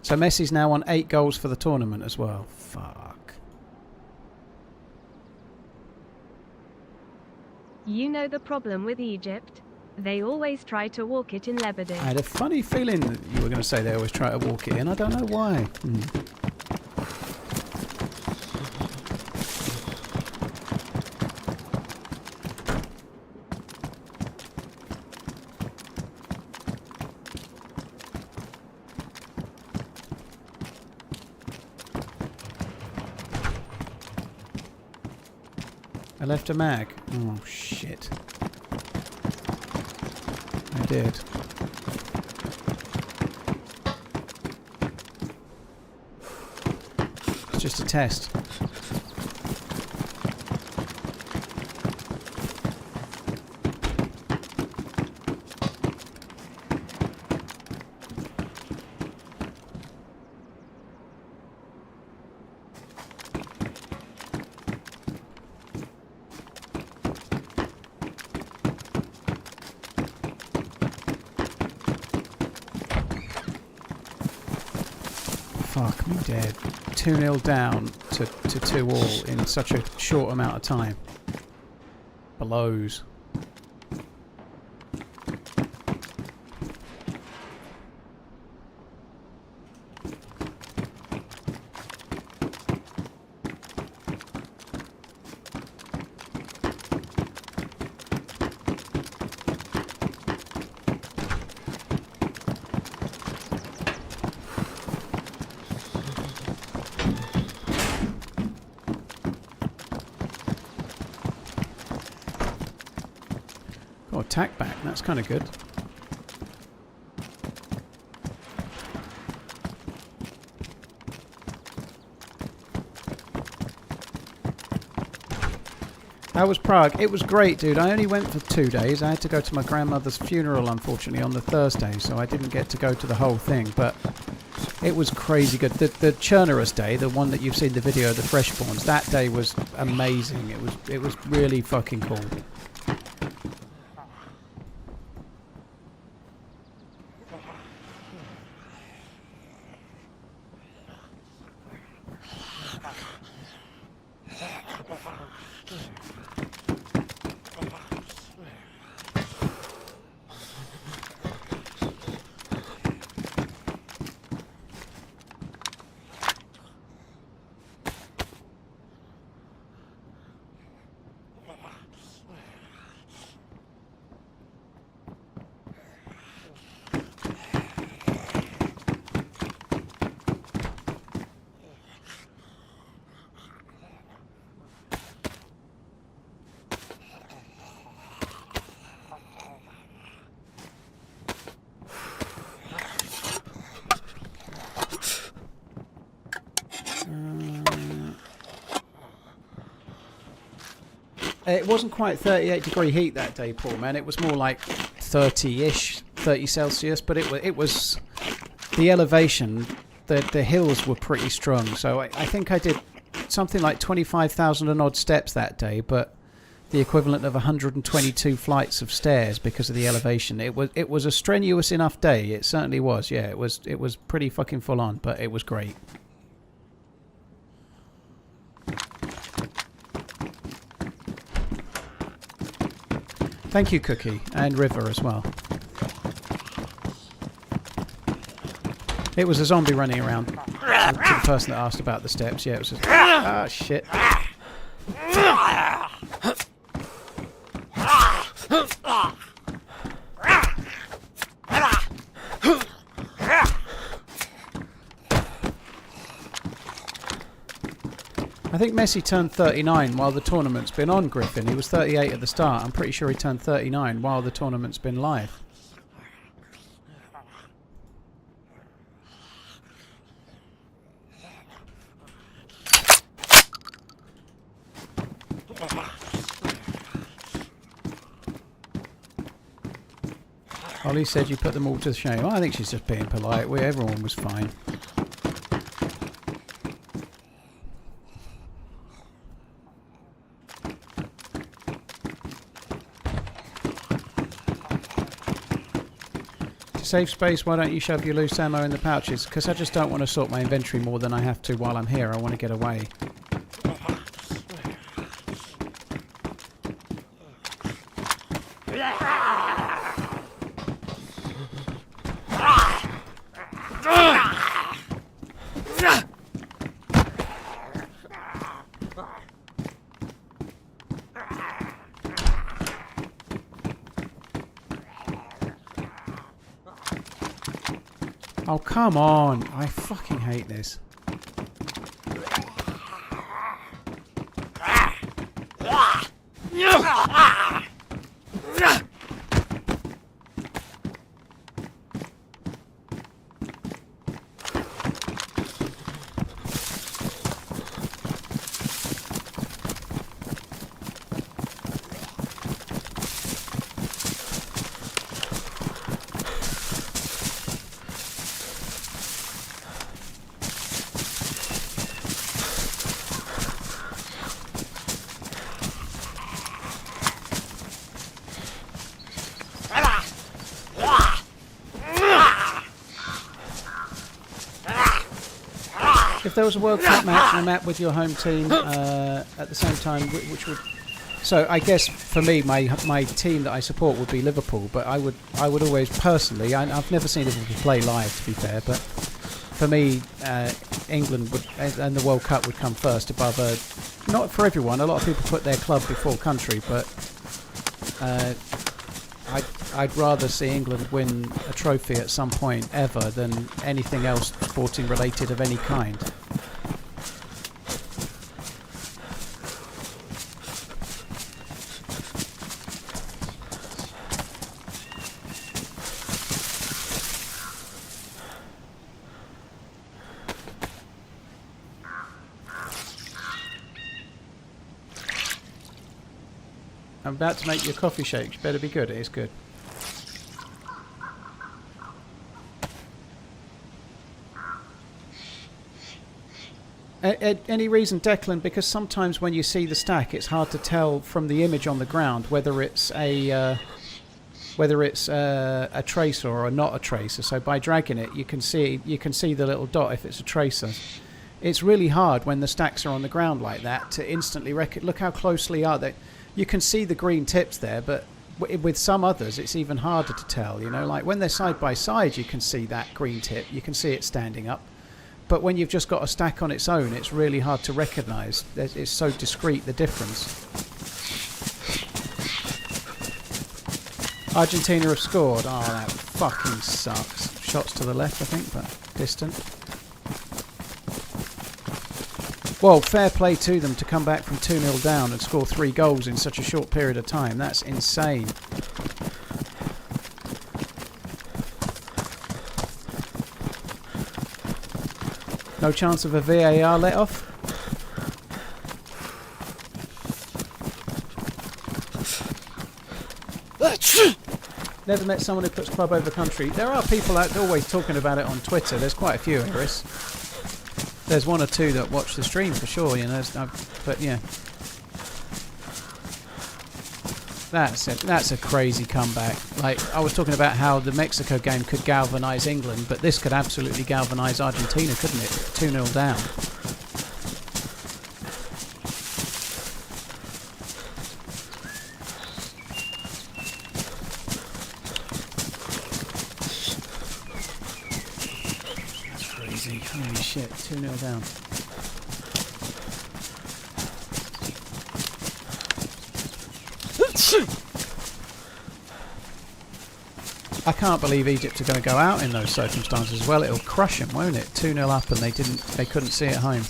So Messi's now on 8 goals for the tournament as well. Fuck. You know the problem with Egypt? They always try to walk it in Lebanon. I had a funny feeling that you were going to say they always try to walk it in. I don't know why. I left a mag. Oh shit. I did. It's just a test. Fuck me dead. 2-0 down to 2-all in such a short amount of time. Blows. Oh, attack back. That's kind of good. How was Prague? It was great, dude. I only went for 2 days. I had to go to my grandmother's funeral, unfortunately, on the Thursday, so I didn't get to go to the whole thing, but it was crazy good. The Chernarus day, the one that you've seen the video of the Freshborns, that day was amazing. It was really fucking cool. It wasn't quite 38-degree heat that day, Paul, man. It was more like 30-ish, 30 Celsius, but it was the elevation the hills were pretty strong. So I think I did something like 25,000 and odd steps that day, but the equivalent of 122 flights of stairs because of the elevation. It was a strenuous enough day. It certainly was. Yeah, it was pretty fucking full on, but it was great. Thank you, Cookie, and River as well. It was a zombie running around. To the person that asked about the steps, yeah, it was just... Ah, shit. I think Messi turned 39 while the tournament's been on, Griffin. He was 38 at the start. I'm pretty sure he turned 39 while the tournament's been live. Ollie said you put them all to shame. Well, I think she's just being polite. Everyone was fine. To save space, why don't you shove your loose ammo in the pouches? Because I just don't want to sort my inventory more than I have to while I'm here. I want to get away. Oh, come on. I fucking hate this. If there was a World Cup match and a map with your home team at the same time, which would... So I guess for me, my team that I support would be Liverpool, but I would always personally... I've never seen Liverpool play live, to be fair, but for me, England would and the World Cup would come first above... not for everyone, a lot of people put their club before country, but I'd rather see England win a trophy at some point ever than anything else sporting related of any kind. I'm about to make your coffee shake. Better be good. It is good. Any reason, Declan? Because sometimes when you see the stack, it's hard to tell from the image on the ground whether it's a tracer or not a tracer. So by dragging it, you can see the little dot if it's a tracer. It's really hard when the stacks are on the ground like that to instantly look how closely are they. You can see the green tips there, but with some others, it's even harder to tell. You know, like when they're side by side, you can see that green tip. You can see it standing up. But when you've just got a stack on its own, it's really hard to recognise. It's so discreet, the difference. Argentina have scored. Oh, that fucking sucks. Shots to the left, I think, but distant. Well, fair play to them to come back from 2-0 down and score 3 goals in such a short period of time. That's insane. No chance of a VAR let-off? Never met someone who puts club over country. There are people out there always talking about it on Twitter. There's quite a few, Iris. There's one or two that watch the stream for sure, you know. But yeah. That's a crazy comeback. Like, I was talking about how the Mexico game could galvanise England, but this could absolutely galvanise Argentina, couldn't it? 2-0 down. That's crazy. Holy shit, 2-0 down. I can't believe Egypt are going to go out in those circumstances as well. It'll crush them, won't it? 2-0 up and they couldn't see it home.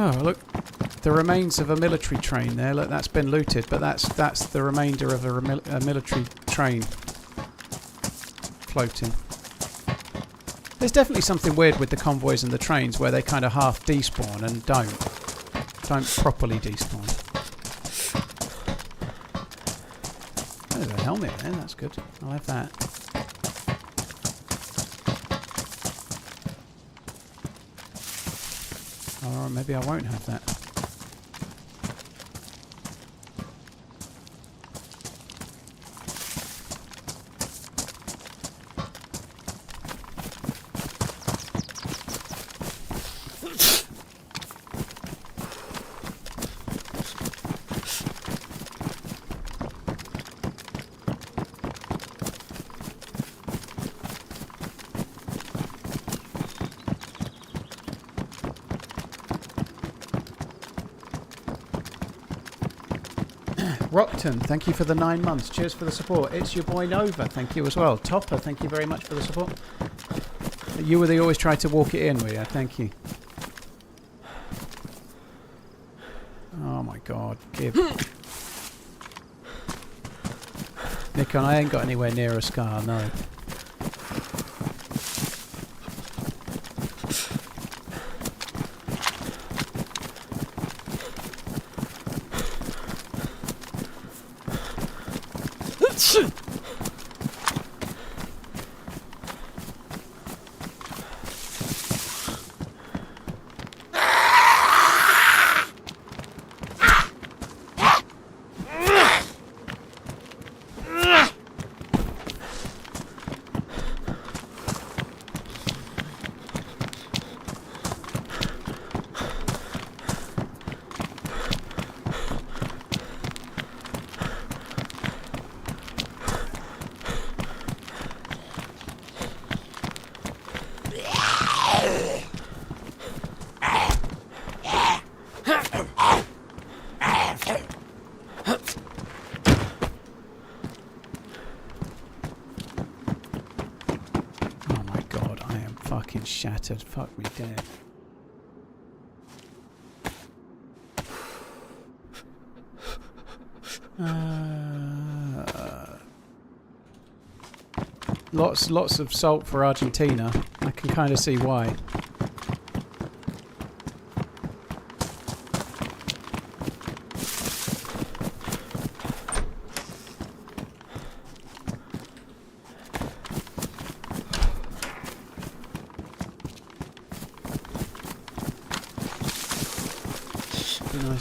Oh, look, the remains of a military train there. Look, that's been looted, but that's the remainder of a military train floating. There's definitely something weird with the convoys and the trains where they kind of half despawn and don't properly despawn. Oh, there's a helmet there. That's good. I'll have that. Or maybe I won't have that. Rockton, thank you for the 9 months. Cheers for the support. It's your boy Nova, thank you as well. Topper, thank you very much for the support. You were the always try to walk it in, were you? Thank you. Oh my god, give. Nikon, I ain't got anywhere near a scar, no. Shattered. Fuck me dead. Lots of salt for Argentina. I can kind of see why.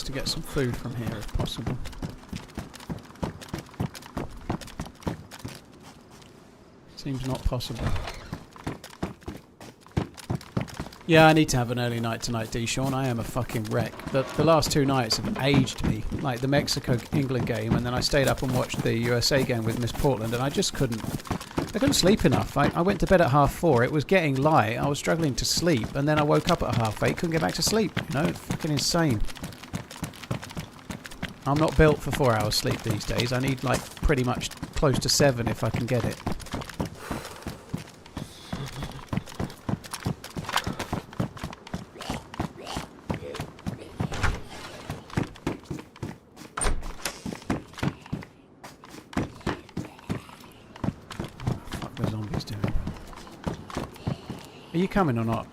To get some food from here if possible. Seems not possible. Yeah, I need to have an early night tonight, D. Sean. I am a fucking wreck. The last 2 nights have aged me. Like the Mexico-England game, and then I stayed up and watched the USA game with Miss Portland, and I just couldn't... I couldn't sleep enough. I went to bed at 4:30. It was getting light. I was struggling to sleep, and then I woke up at 8:30. Couldn't get back to sleep. You know, it's fucking insane. I'm not built for 4 hours sleep these days. I need like pretty much close to 7 if I can get it. Are you coming or not?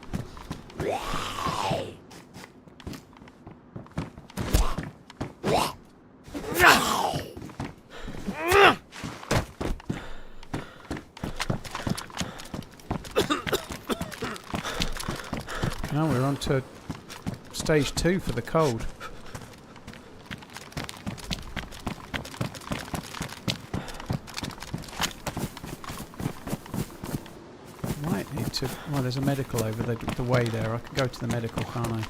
Now we're on to stage 2 for the cold. Well, there's a medical over the way there. I can go to the medical, can't I?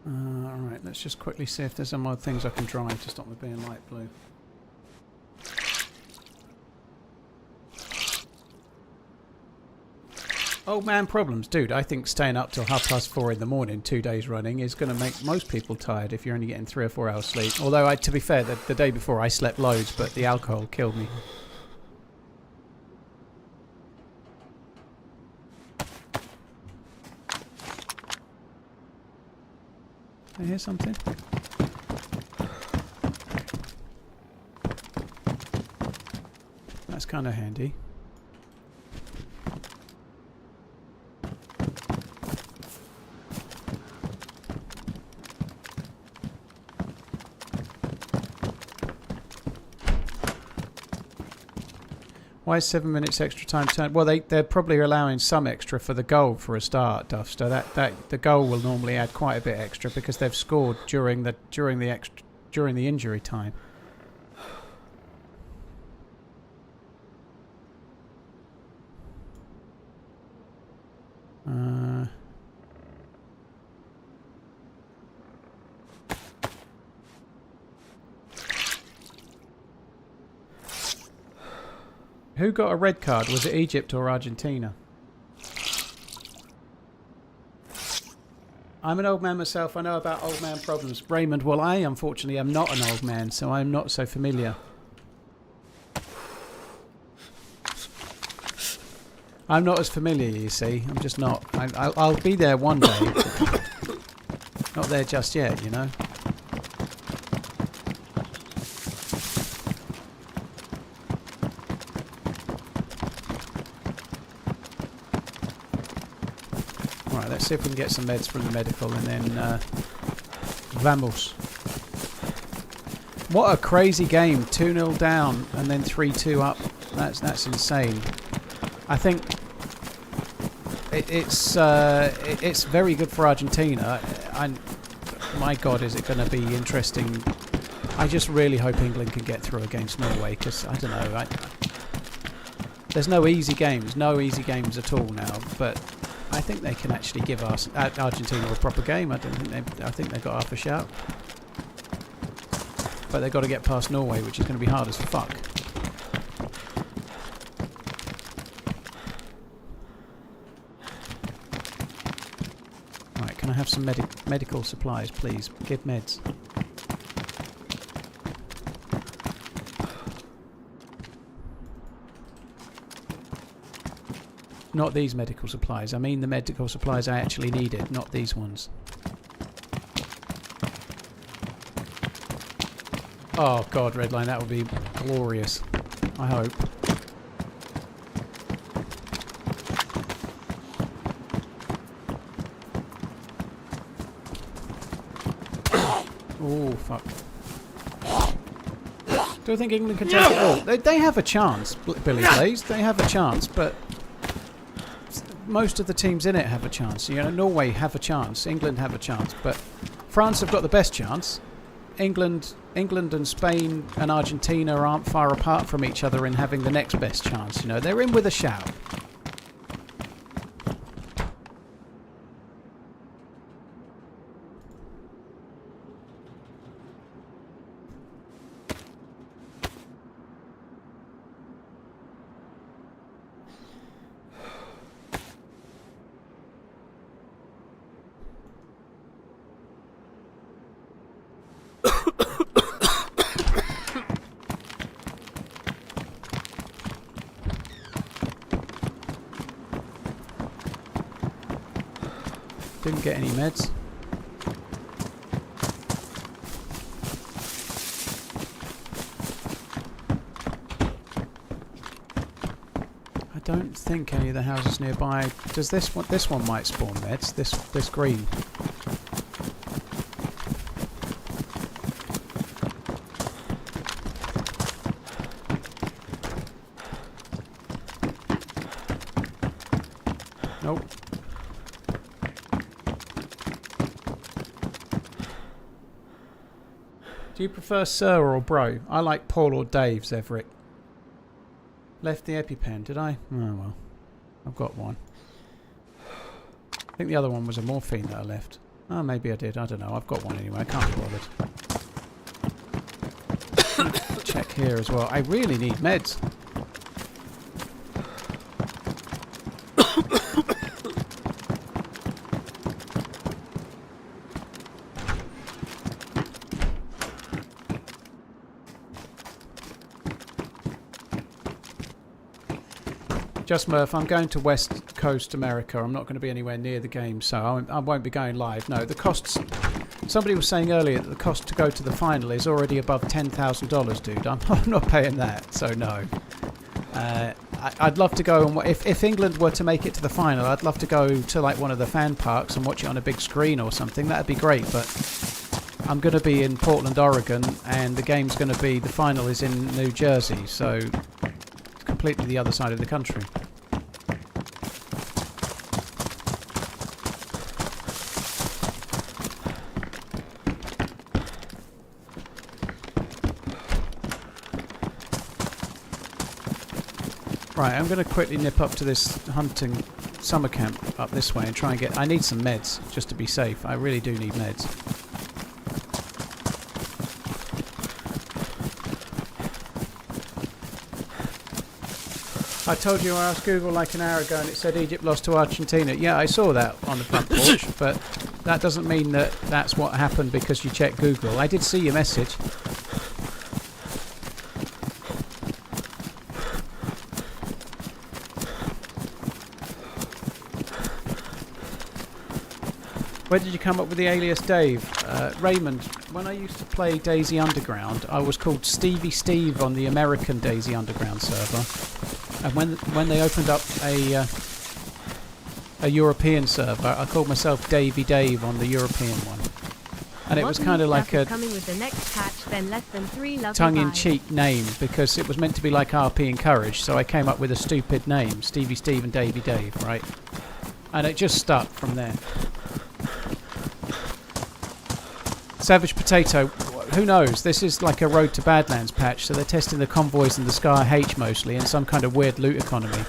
Alright, let's just quickly see if there's some other things I can drive to stop me being light blue. Old man problems. Dude, I think staying up till 4:30 in the morning 2 days running is going to make most people tired if you're only getting 3 or 4 hours sleep. Although, to be fair, the day before I slept loads, but the alcohol killed me. I hear something. That's kind of handy. Why is 7 minutes extra time turn? Well, they're probably allowing some extra for the goal for a start, Duff. So that the goal will normally add quite a bit extra because they've scored during the injury time. Who got a red card? Was it Egypt or Argentina? I'm an old man myself. I know about old man problems. Raymond, well, I unfortunately am not an old man, so I'm not so familiar. I'm not as familiar, you see. I'm just not. I'll be there one day. Not there just yet, you know. Let's see if we can get some meds from the medical and then vamos. What a crazy game. 2-0 down and then 3-2 up. That's insane. I think it's very good for Argentina. My God, is it going to be interesting. I just really hope England can get through against Norway because, I don't know, there's no easy games at all now, but I think they can actually give us Argentina a proper game. I think they've got half a shout. But they've got to get past Norway, which is going to be hard as fuck. Right, can I have some medical supplies, please? Give meds. Not these medical supplies. I mean the medical supplies I actually needed, not these ones. Oh God, Redline, that would be glorious. I hope. Oh, fuck. Do I think England can take it all? They have a chance, Billy Blaze. They have a chance, but most of the teams in it have a chance. You know, Norway have a chance. England have a chance, but France have got the best chance. England and Spain and Argentina aren't far apart from each other in having the next best chance. You know, they're in with a shout. Didn't get any meds. I don't think any of the houses nearby. Does this one? This one might spawn meds. This green. Nope. Do you prefer Sir or Bro? I like Paul or Dave, Zeverick. Left the EpiPen, did I? Oh well. I've got one. I think the other one was a morphine that I left. Oh, maybe I did. I don't know. I've got one anyway. I can't be bothered. Check here as well. I really need meds. Just Murph, I'm going to West Coast America. I'm not going to be anywhere near the game, so I won't be going live. No, the costs... Somebody was saying earlier that the cost to go to the final is already above $10,000, dude. I'm not paying that, so no. I'd love to go, and if England were to make it to the final, I'd love to go to like one of the fan parks and watch it on a big screen or something. That'd be great, but I'm going to be in Portland, Oregon, and the game's going to be... The final is in New Jersey, so... completely the other side of the country. Right, I'm going to quickly nip up to this hunting summer camp up this way and try and get... I need some meds, just to be safe. I really do need meds. I told you I asked Google like an hour ago and it said Egypt lost to Argentina. Yeah, I saw that on the front porch, but that doesn't mean that that's what happened because you checked Google. I did see your message. Where did you come up with the alias Dave? Raymond, when I used to play DayZ Underground, I was called Stevie Steve on the American DayZ Underground server. And when they opened up a European server, I called myself Davey Dave on the European one. And it was kind of like a coming with the next patch, then less than 3 tongue-in-cheek name because it was meant to be like RP Encouraged, so I came up with a stupid name, Stevie Steve and Davey Dave, right? And it just stuck from there. Savage Potato, who knows? This is like a Road to Badlands patch, so they're testing the convoys and the Scar H mostly, and some kind of weird loot economy.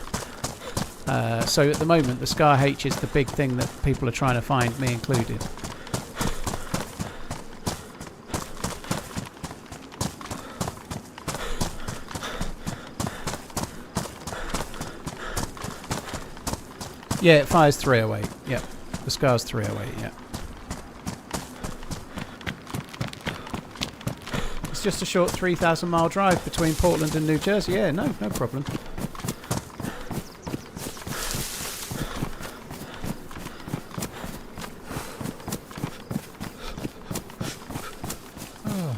So at the moment, the Scar H is the big thing that people are trying to find, me included. Yeah, it fires 308. Yep, the Scar's 308. Yeah. Just a short 3,000 mile drive between Portland and New Jersey. Yeah, no problem. Oh.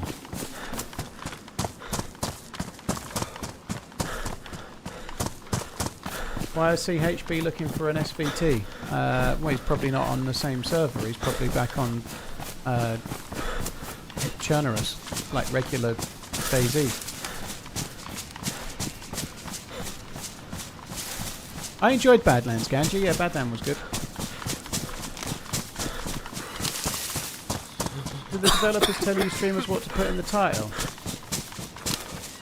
Why is CHB looking for an SVT? Well, he's probably not on the same server. He's probably back on Chernarus, like regular DayZ. I enjoyed Badlands, Ganji. Yeah, Badlands was good. Did the developers tell you streamers what to put in the title?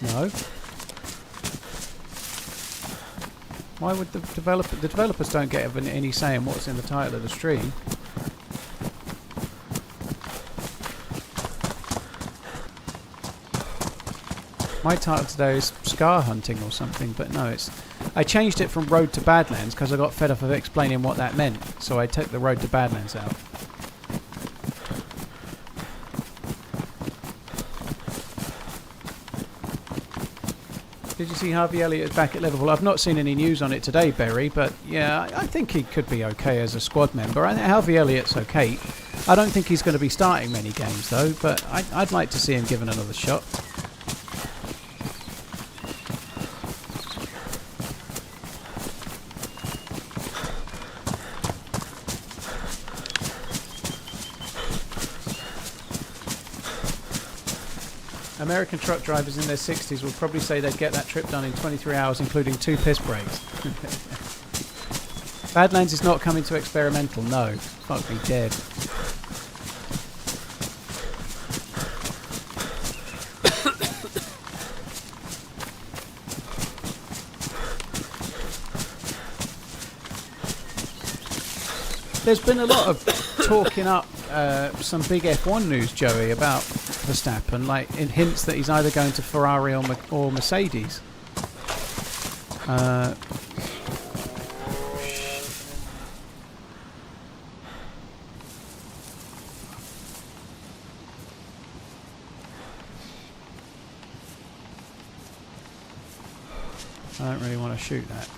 No. Why would the developers don't get any say in what's in the title of the stream? My title today is Scar Hunting or something, but no, I changed it from Road to Badlands because I got fed up of explaining what that meant, so I took the Road to Badlands out. Did you see Harvey Elliott is back at Liverpool? I've not seen any news on it today, Berry, but yeah, I think he could be okay as a squad member. I think Harvey Elliott's okay. I don't think he's going to be starting many games though, but I'd like to see him given another shot. American truck drivers in their 60s will probably say they'd get that trip done in 23 hours, including 2 piss breaks. Badlands is not coming to experimental, no. Fuck me dead. There's been a lot of talking up some big F1 news, Joey, about Verstappen, like in hints that he's either going to Ferrari or Mercedes. I don't really want to shoot that.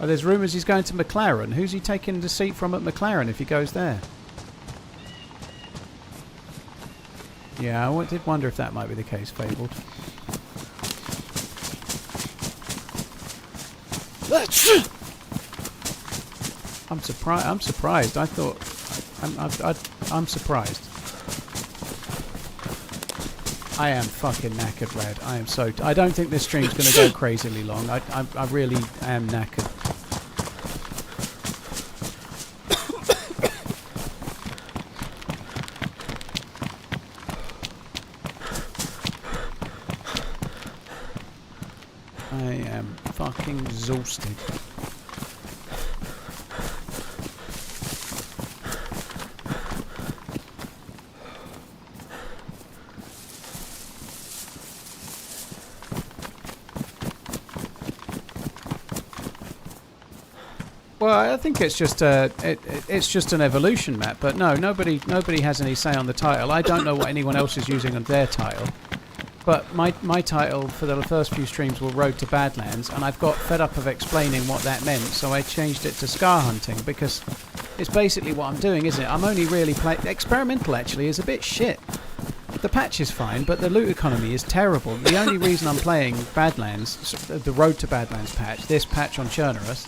Oh, there's rumours he's going to McLaren. Who's he taking the seat from at McLaren if he goes there? Yeah, I did wonder if that might be the case, Fabled. I'm surprised. I thought... I'm surprised. I am fucking knackered, Red. I am so... I don't think this stream's going to go crazily long. I really am knackered. I am fucking exhausted. Well, I think it's just it's just an evolution map, but no, nobody has any say on the title. I don't know what anyone else is using on their title, but my title for the first few streams was Road to Badlands, and I've got fed up of explaining what that meant, so I changed it to Scar Hunting because it's basically what I'm doing, isn't it? I'm only really playing experimental. Actually, is a bit shit. The patch is fine, but the loot economy is terrible. The only reason I'm playing Badlands, the Road to Badlands patch, this patch on Chernarus,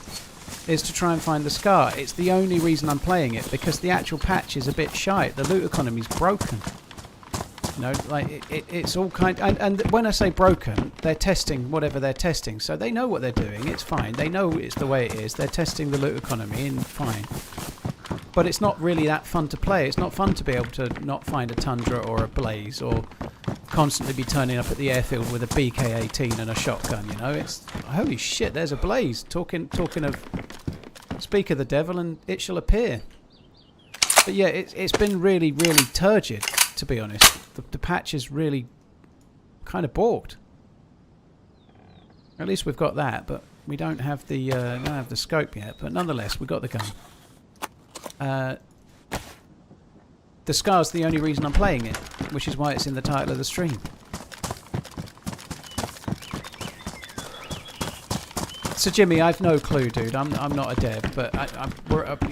is to try and find the Scar. It's the only reason I'm playing it, because the actual patch is a bit shite. The loot economy's broken. You know, like it's all kind... And when I say broken, they're testing whatever they're testing. So they know what they're doing. It's fine. They know it's the way it is. They're testing the loot economy, and fine. But it's not really that fun to play. It's not fun to be able to not find a Tundra or a Blaze, or constantly be turning up at the airfield with a BK-18 and a shotgun, you know? It's... Holy shit, there's a Blaze. Talking of... Speak of the devil and it shall appear. But yeah, it's been really, really turgid, to be honest. The patch is really kind of balked. At least we've got that, but we don't have the scope yet. But nonetheless, we've got the gun. The Scar's the only reason I'm playing it, which is why it's in the title of the stream. So Jimmy, I've no clue, dude. I'm not a dev, but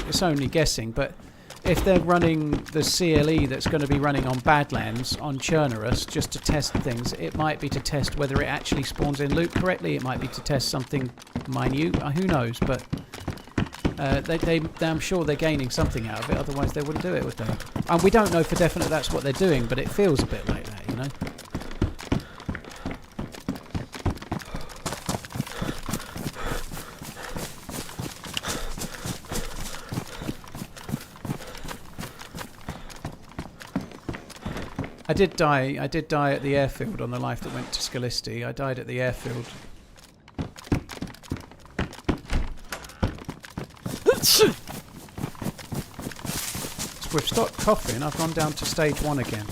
it's only guessing. But if they're running the CLE that's going to be running on Badlands on Chernarus just to test things, it might be to test whether it actually spawns in loot correctly. It might be to test something minute. Who knows? But I'm sure they're gaining something out of it, otherwise they wouldn't do it, would they? And we don't know for definite that's what they're doing, but it feels a bit like that, you know? I did die at the airfield on the life that went to Scalisti. I died at the airfield. We've stopped coughing. I've gone down to stage 1 again.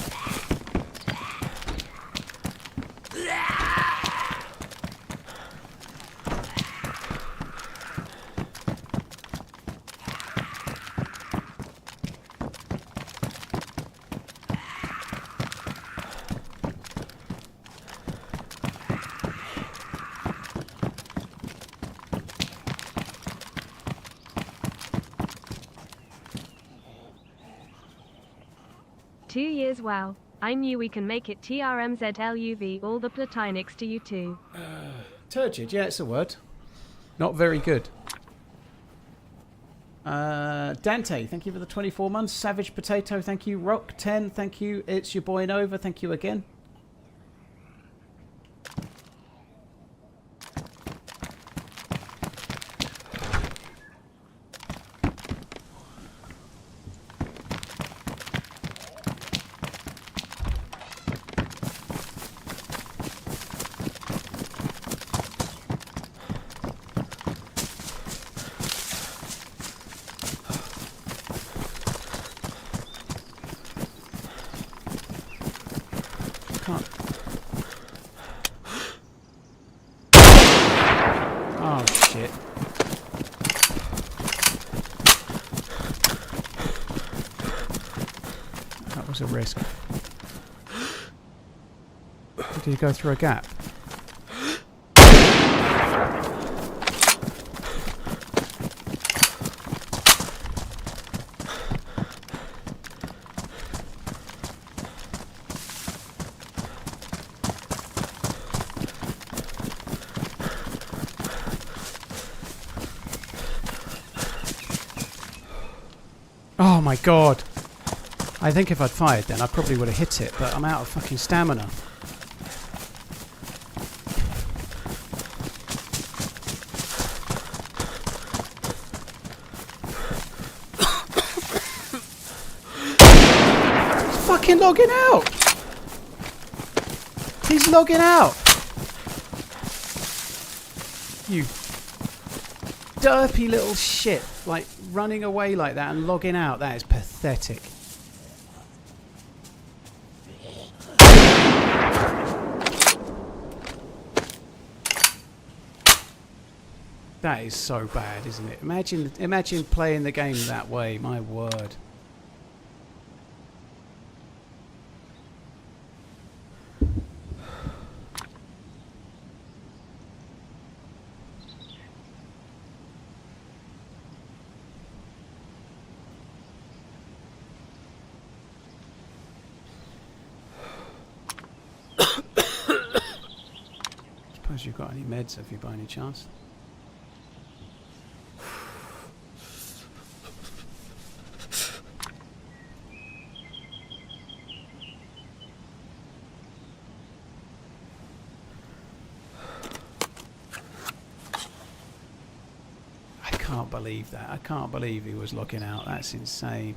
Wow, I knew we can make it. TRMZ LUV, all the platonics to you too. Turgid, yeah, it's a word. Not very good. Dante, thank you for the 24 months. Savage Potato, thank you. Rock 10, thank you. It's your boy Nova, thank you again. Oh shit. That was a risk. Did he go through a gap? Oh my god. I think if I'd fired then I probably would have hit it, but I'm out of fucking stamina. He's fucking logging out! He's logging out! You derpy little shit. Like, running away like that and logging out, that is pathetic. That is so bad, isn't it? Imagine playing the game that way, my word. Suppose you've got any meds, have you, by any chance? I can't believe that. I can't believe he was logging out. That's insane.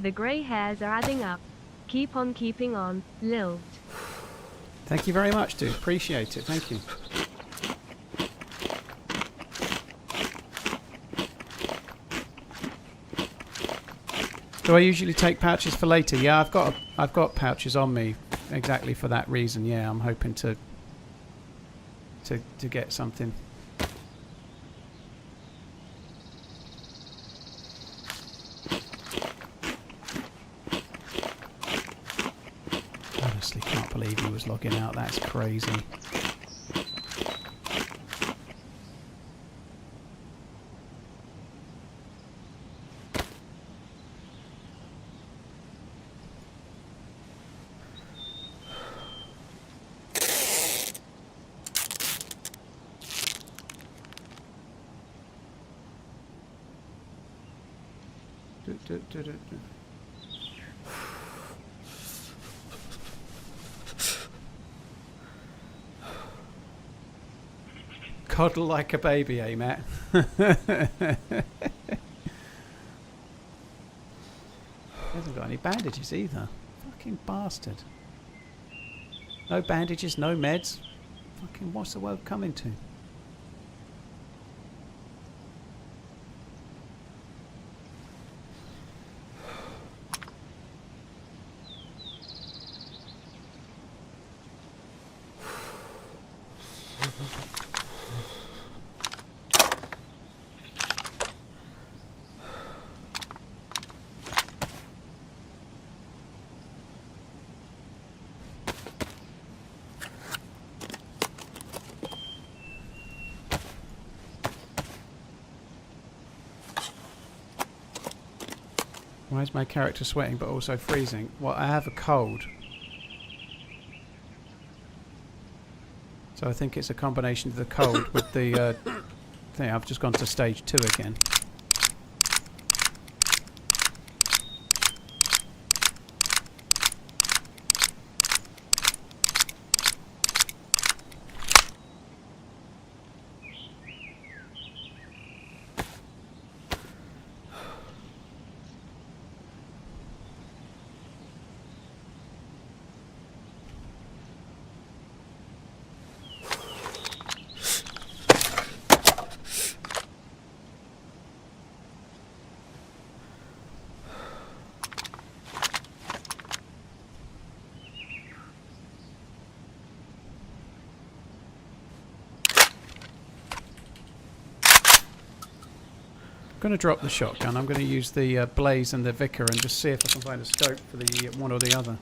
The grey hairs are adding up. Keep on keeping on, Lilt. Thank you very much, dude. Appreciate it. Thank you. Do I usually take pouches for later? Yeah, I've got pouches on me exactly for that reason. Yeah, I'm hoping to get something. Honestly, can't believe he was logging out. That's crazy. Coddle like a baby, eh, Matt? Hasn't got any bandages either. Fucking bastard. No bandages, no meds. Fucking what's the world coming to? Why is my character sweating but also freezing? Well, I have a cold. So I think it's a combination of the cold with the thing. I've just gone to stage 2 again. I'm going to drop the shotgun. I'm going to use the Blaze and the Vicar and just see if I can find a scope for the one or the other.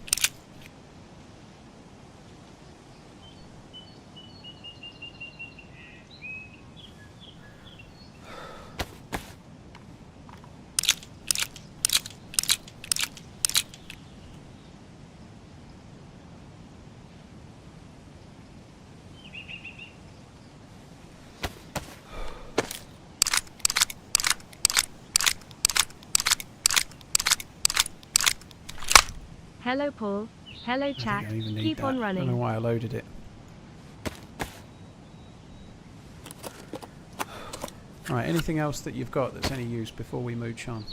Hello Paul. Hello chat. I don't even need Keep that. on I don't know running. why I loaded it. Alright, anything else that you've got that's any use before we mooch on?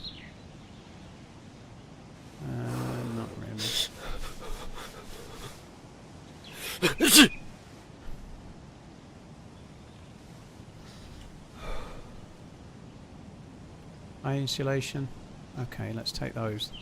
Not really. Eye insulation. Okay, let's take those.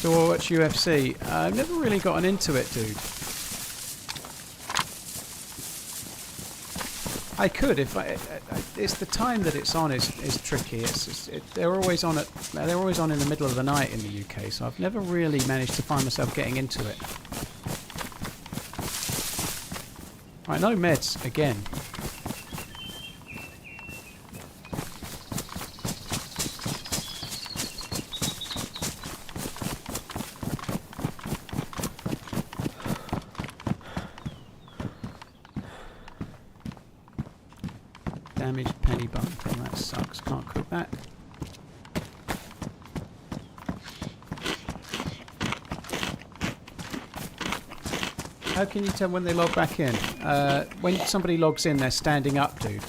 Do I watch UFC? I've never really gotten into it, dude. I could if it's the time that it's on is tricky. They're always on they're always on in the middle of the night in the UK, so I've never really managed to find myself getting into it. Right, no meds again. Damaged penny bun. Oh, that sucks. Can't cook that. How can you tell when they log back in? When somebody logs in, they're standing up, dude.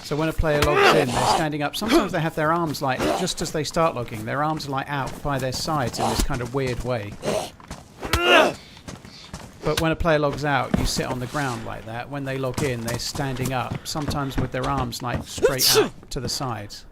So when a player logs in, they're standing up. Sometimes they have their arms like, just as they start logging, their arms are like out by their sides in this kind of weird way. But when a player logs out, you sit on the ground like that. When they log in, they're standing up, sometimes with their arms like straight out to the sides.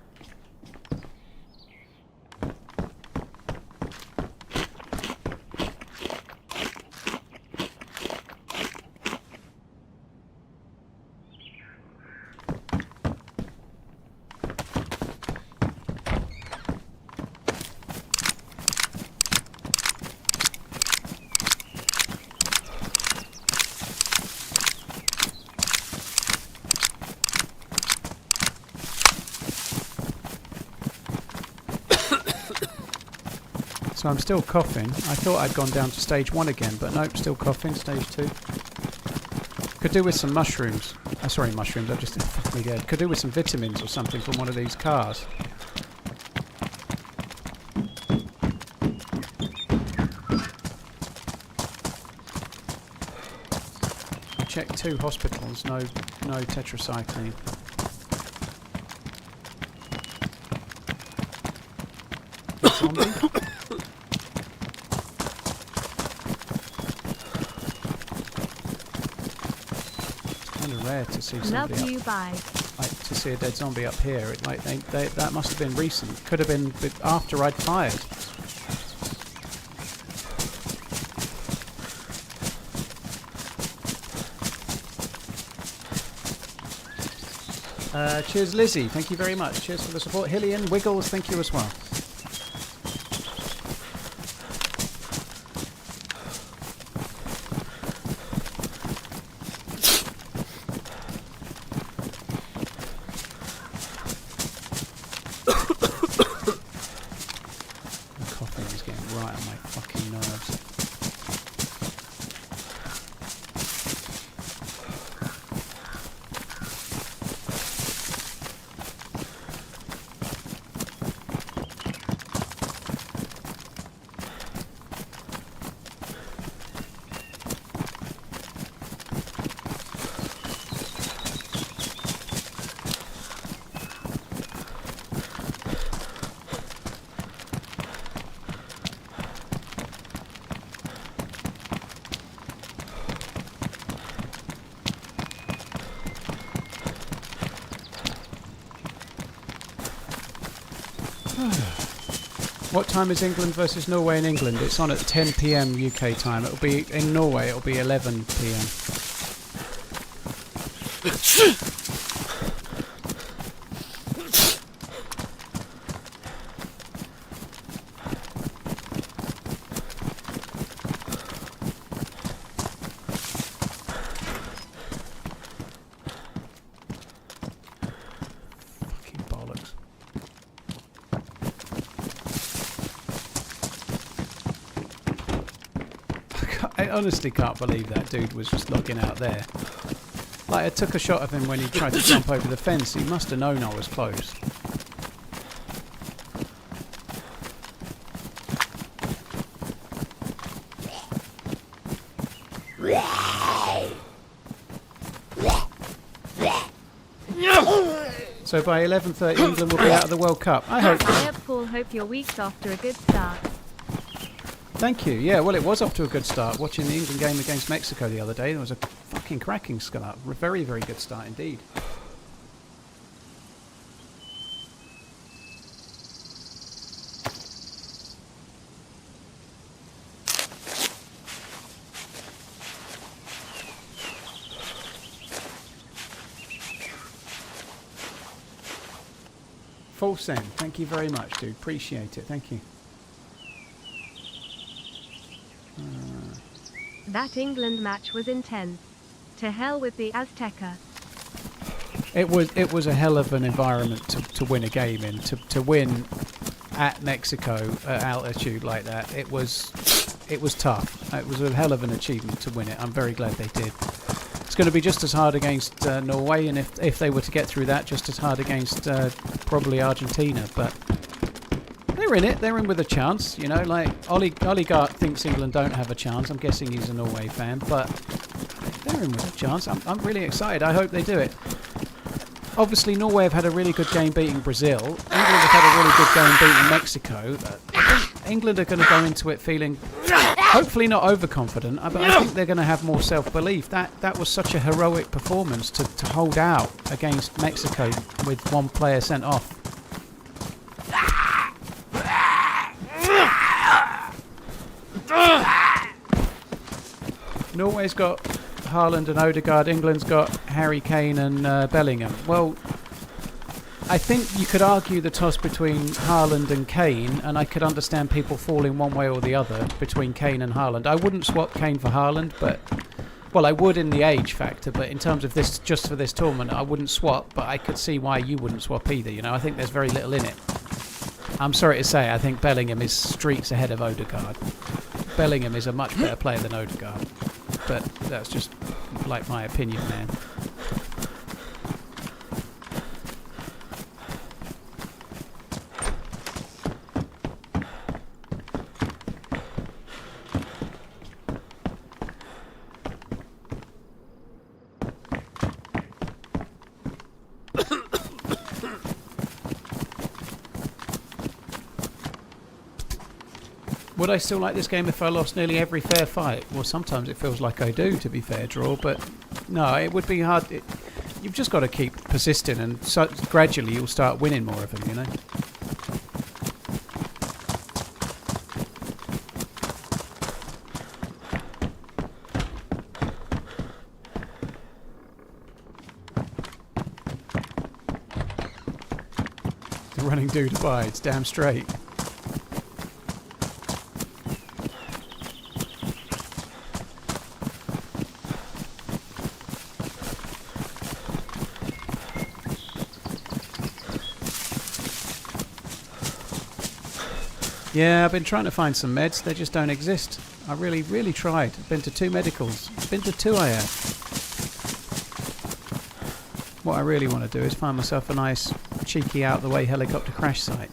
So I'm still coughing. I thought I'd gone down to stage 1 again, but nope, still coughing, stage 2. Could do with some mushrooms. Sorry, mushrooms, I've just fucking dead. Could do with some vitamins or something from one of these cars. I checked 2 hospitals, no tetracycline. Zombie? Rare to see somebody Love you, bye. like to see a dead zombie up here. It, like that must have been recent. Could have been after I'd fired. Cheers, Lizzie. Thank you very much. Cheers for the support. Hillian, Wiggles, thank you as well. What time is England versus Norway in England? It's on at 10 PM UK time. It'll be in Norway. It'll be 11 PM. I honestly can't believe that dude was just logging out there. Like, I took a shot of him when he tried to jump over the fence. He must have known I was close. So by 11:30 England will be out of the World Cup. I hope. Hiya, Paul. Hope your week's off to a good start. Thank you. Yeah, well, it was off to a good start. Watching the England game against Mexico the other day, there was a fucking cracking start. Very, very good start indeed. Full send. Thank you very much, dude. Appreciate it. Thank you. That England match was intense. To hell with the Azteca. It was a hell of an environment to win a game in. To win at Mexico at altitude like that, it was tough. It was a hell of an achievement to win it. I'm very glad they did. It's going to be just as hard against Norway, and if they were to get through that, just as hard against probably Argentina. But they're in it. They're in with a chance. You know, like Ollie Gart thinks England don't have a chance. I'm guessing he's a Norway fan, but they're in with a chance. I'm really excited. I hope they do it. Obviously, Norway have had a really good game beating Brazil. England have had a really good game beating Mexico. I think England are going to go into it feeling hopefully not overconfident, but I think they're going to have more self-belief. That was such a heroic performance to hold out against Mexico with one player sent off. Norway's got Haaland and Odegaard. England's got Harry Kane and Bellingham. Well, I think you could argue the toss between Haaland and Kane, and I could understand people falling one way or the other between Kane and Haaland. I wouldn't swap Kane for Haaland, but well, I would in the age factor. But in terms of this, just for this tournament, I wouldn't swap. But I could see why you wouldn't swap either. You know, I think there's very little in it. I'm sorry to say, I think Bellingham is streets ahead of Odegaard. Bellingham is a much better player than Odegaard, but that's just like my opinion, man. Would I still like this game if I lost nearly every fair fight? Well, sometimes it feels like I do, to be fair, Draw, but no, it would be hard. You've just got to keep persisting, and so gradually you'll start winning more of them, you know? The running dude abides, damn straight. Yeah, I've been trying to find some meds. They just don't exist. I really, really tried. I've been to 2 medicals. Been to 2 I have. What I really want to do is find myself a nice, cheeky, out-the-way helicopter crash site.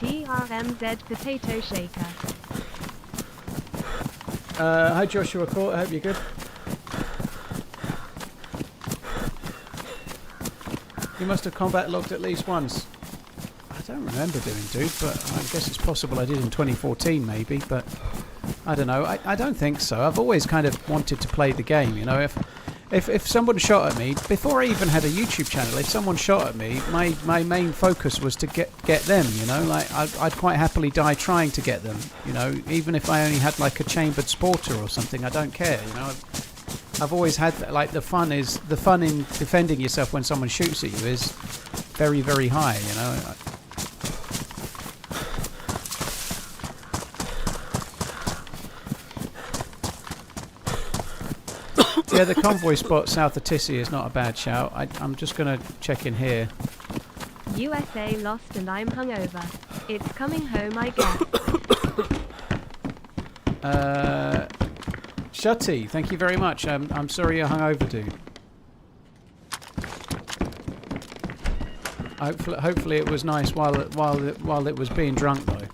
TRMZ potato shaker. Hi Joshua Court, I hope you're good. You must have combat logged at least once. I don't remember doing, dude, but I guess it's possible I did in 2014 maybe, but I don't know. I don't think so. I've always kind of wanted to play the game, you know. If someone shot at me, before I even had a YouTube channel, if someone shot at me, my main focus was to get them, you know. Like I'd quite happily die trying to get them, you know, even if I only had like a chambered sporter or something. I don't care, you know. I've always had that, like the fun in defending yourself when someone shoots at you is very, very high, you know. Yeah, the convoy spot south of Tissy is not a bad shout. I'm just going to check in here. USA lost and I'm hungover. It's coming home, I guess. Shutty, thank you very much. I'm sorry you're hungover, dude. Hopefully it was nice while it was being drunk though.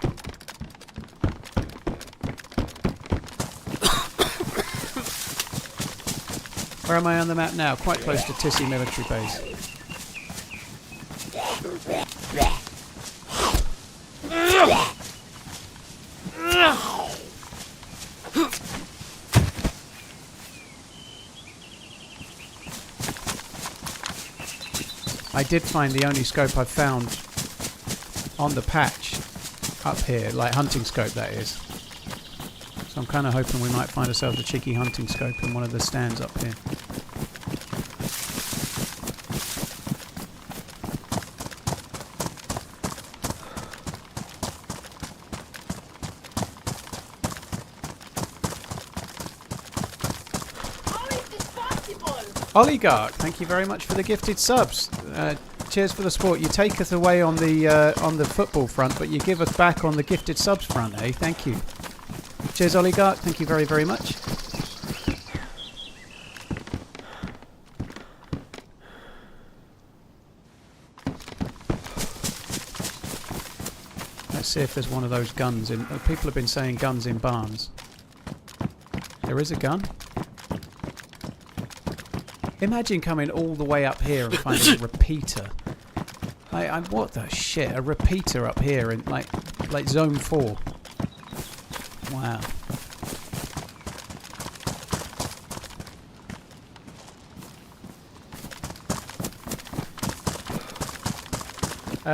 Where am I on the map now? Quite close to Tissy military base. I did find the only scope I've found on the patch up here, like hunting scope that is. So I'm kind of hoping we might find ourselves a cheeky hunting scope in one of the stands up here. Oligarch, thank you very much for the gifted subs. Cheers for the support. You take us away on the football front, but you give us back on the gifted subs front, eh? Thank you. Cheers, Oligarch. Thank you very, very much. Let's see if there's one of those guns in. People have been saying guns in barns. There is a gun. Imagine coming all the way up here and finding a repeater. What the shit? A repeater up here in like zone 4. Wow.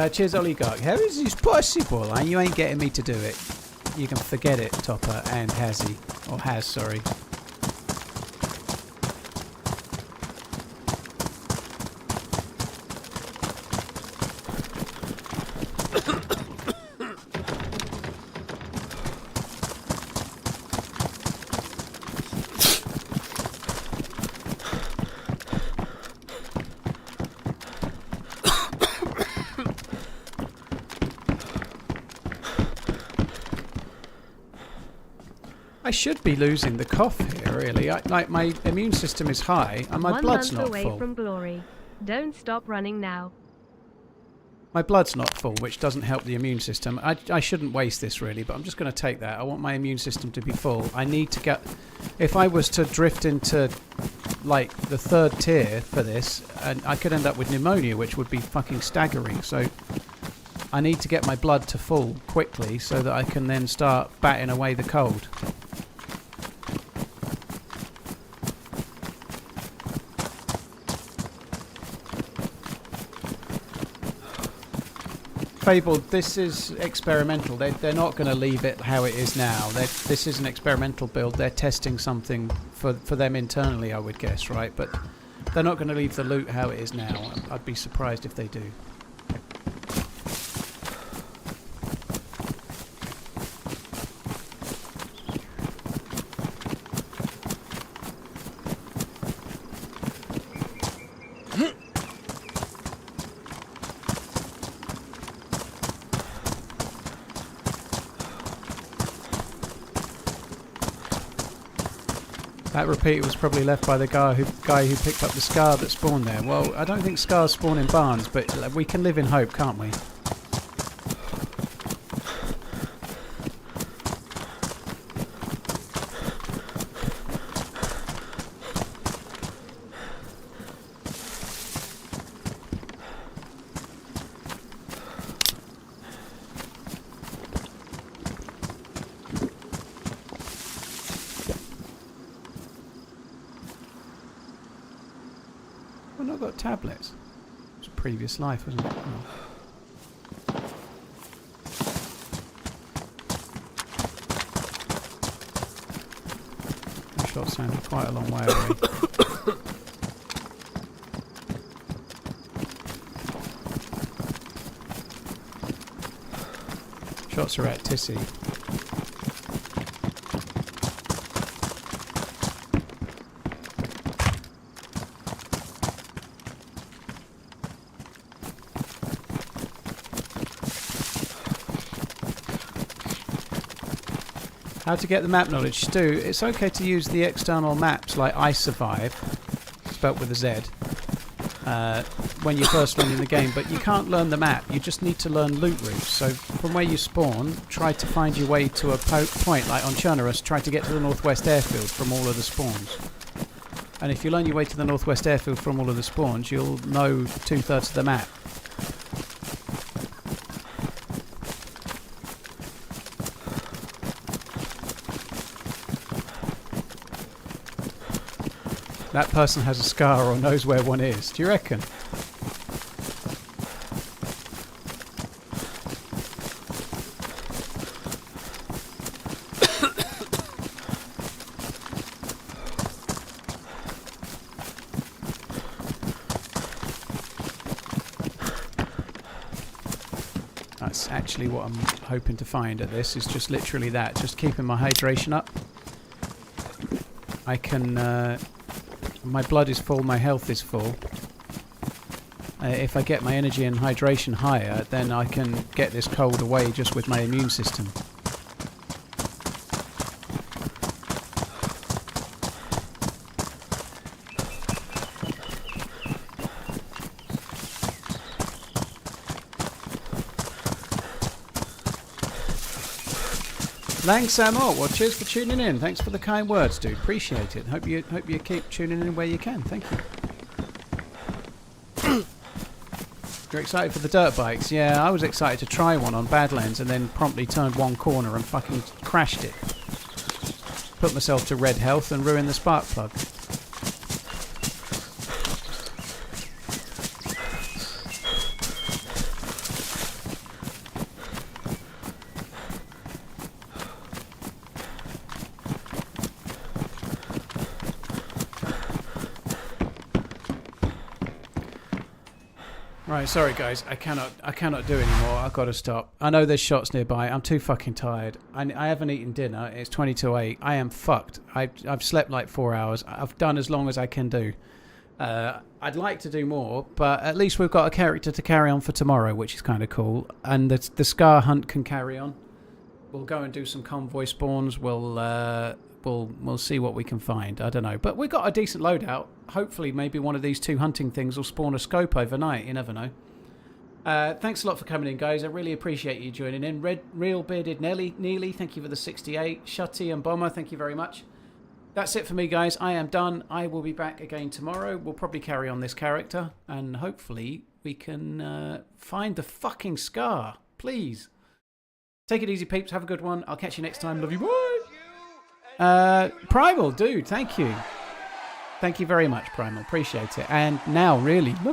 Cheers, Oligarch. How is this possible? And you ain't getting me to do it. You can forget it, Topper and Hazzy. Or Haz, sorry. I should be losing the cough here, really. Like, my immune system is high and my 1 blood's month not away full. from glory. Don't stop running now. My blood's not full, which doesn't help the immune system. I shouldn't waste this, really, but I'm just going to take that. I want my immune system to be full. I need to get... If I was to drift into, like, the 3rd tier for this, and I could end up with pneumonia, which would be fucking staggering. So I need to get my blood to full quickly so that I can then start batting away the cold. Fabled, this is experimental. They're not going to leave it how it is now. This is an experimental build. They're testing something for them internally, I would guess, right? But they're not going to leave the loot how it is now. I'd be surprised if they do. That repeater was probably left by the guy who picked up the scar that spawned there. Well, I don't think scars spawn in barns, but we can live in hope, can't we? I've not got tablets. It was a previous life, wasn't it? Oh. The shot sounded quite a long way away. Shots are at Tissy. How to get the map knowledge? Stu, it's okay to use the external maps like I Survive, spelt with a Z, when you're first learning the game, but you can't learn the map, you just need to learn loot routes. So from where you spawn, try to find your way to a point, like on Chernarus, try to get to the northwest airfield from all of the spawns. And if you learn your way to the northwest airfield from all of the spawns, you'll know 2/3 of the map. That person has a scar or knows where one is. Do you reckon? That's actually what I'm hoping to find at this, is just literally that. Just keeping my hydration up. I can... my blood is full, my health is full. If I get my energy and hydration higher, then I can get this cold away just with my immune system. Lang Samor, well, cheers for tuning in. Thanks for the kind words, dude. Appreciate it. Hope you keep tuning in where you can. Thank you. You're excited for the dirt bikes? Yeah, I was excited to try one on Badlands and then promptly turned one corner and fucking crashed it. Put myself to red health and ruined the spark plug. Right, sorry guys, I cannot do anymore. I've got to stop. I know there's shots nearby. I'm too fucking tired. I haven't eaten dinner. It's 20 to 8. I am fucked. I've slept like 4 hours. I've done as long as I can do. I'd like to do more, but at least we've got a character to carry on for tomorrow, which is kind of cool. And the Scar Hunt can carry on. We'll go and do some convoy spawns. We'll see what we can find. I don't know. But we've got a decent loadout. Hopefully, maybe one of these 2 hunting things will spawn a scope overnight. You never know. Thanks a lot for coming in, guys. I really appreciate you joining in. Real Bearded Neely, thank you for the 68. Shutty and Bomber, thank you very much. That's it for me, guys. I am done. I will be back again tomorrow. We'll probably carry on this character. And hopefully we can find the fucking scar. Please. Take it easy, peeps. Have a good one. I'll catch you next time. Love you. Bye. Primal, dude. Thank you. Thank you very much, Primal. Appreciate it. And now, really, love you.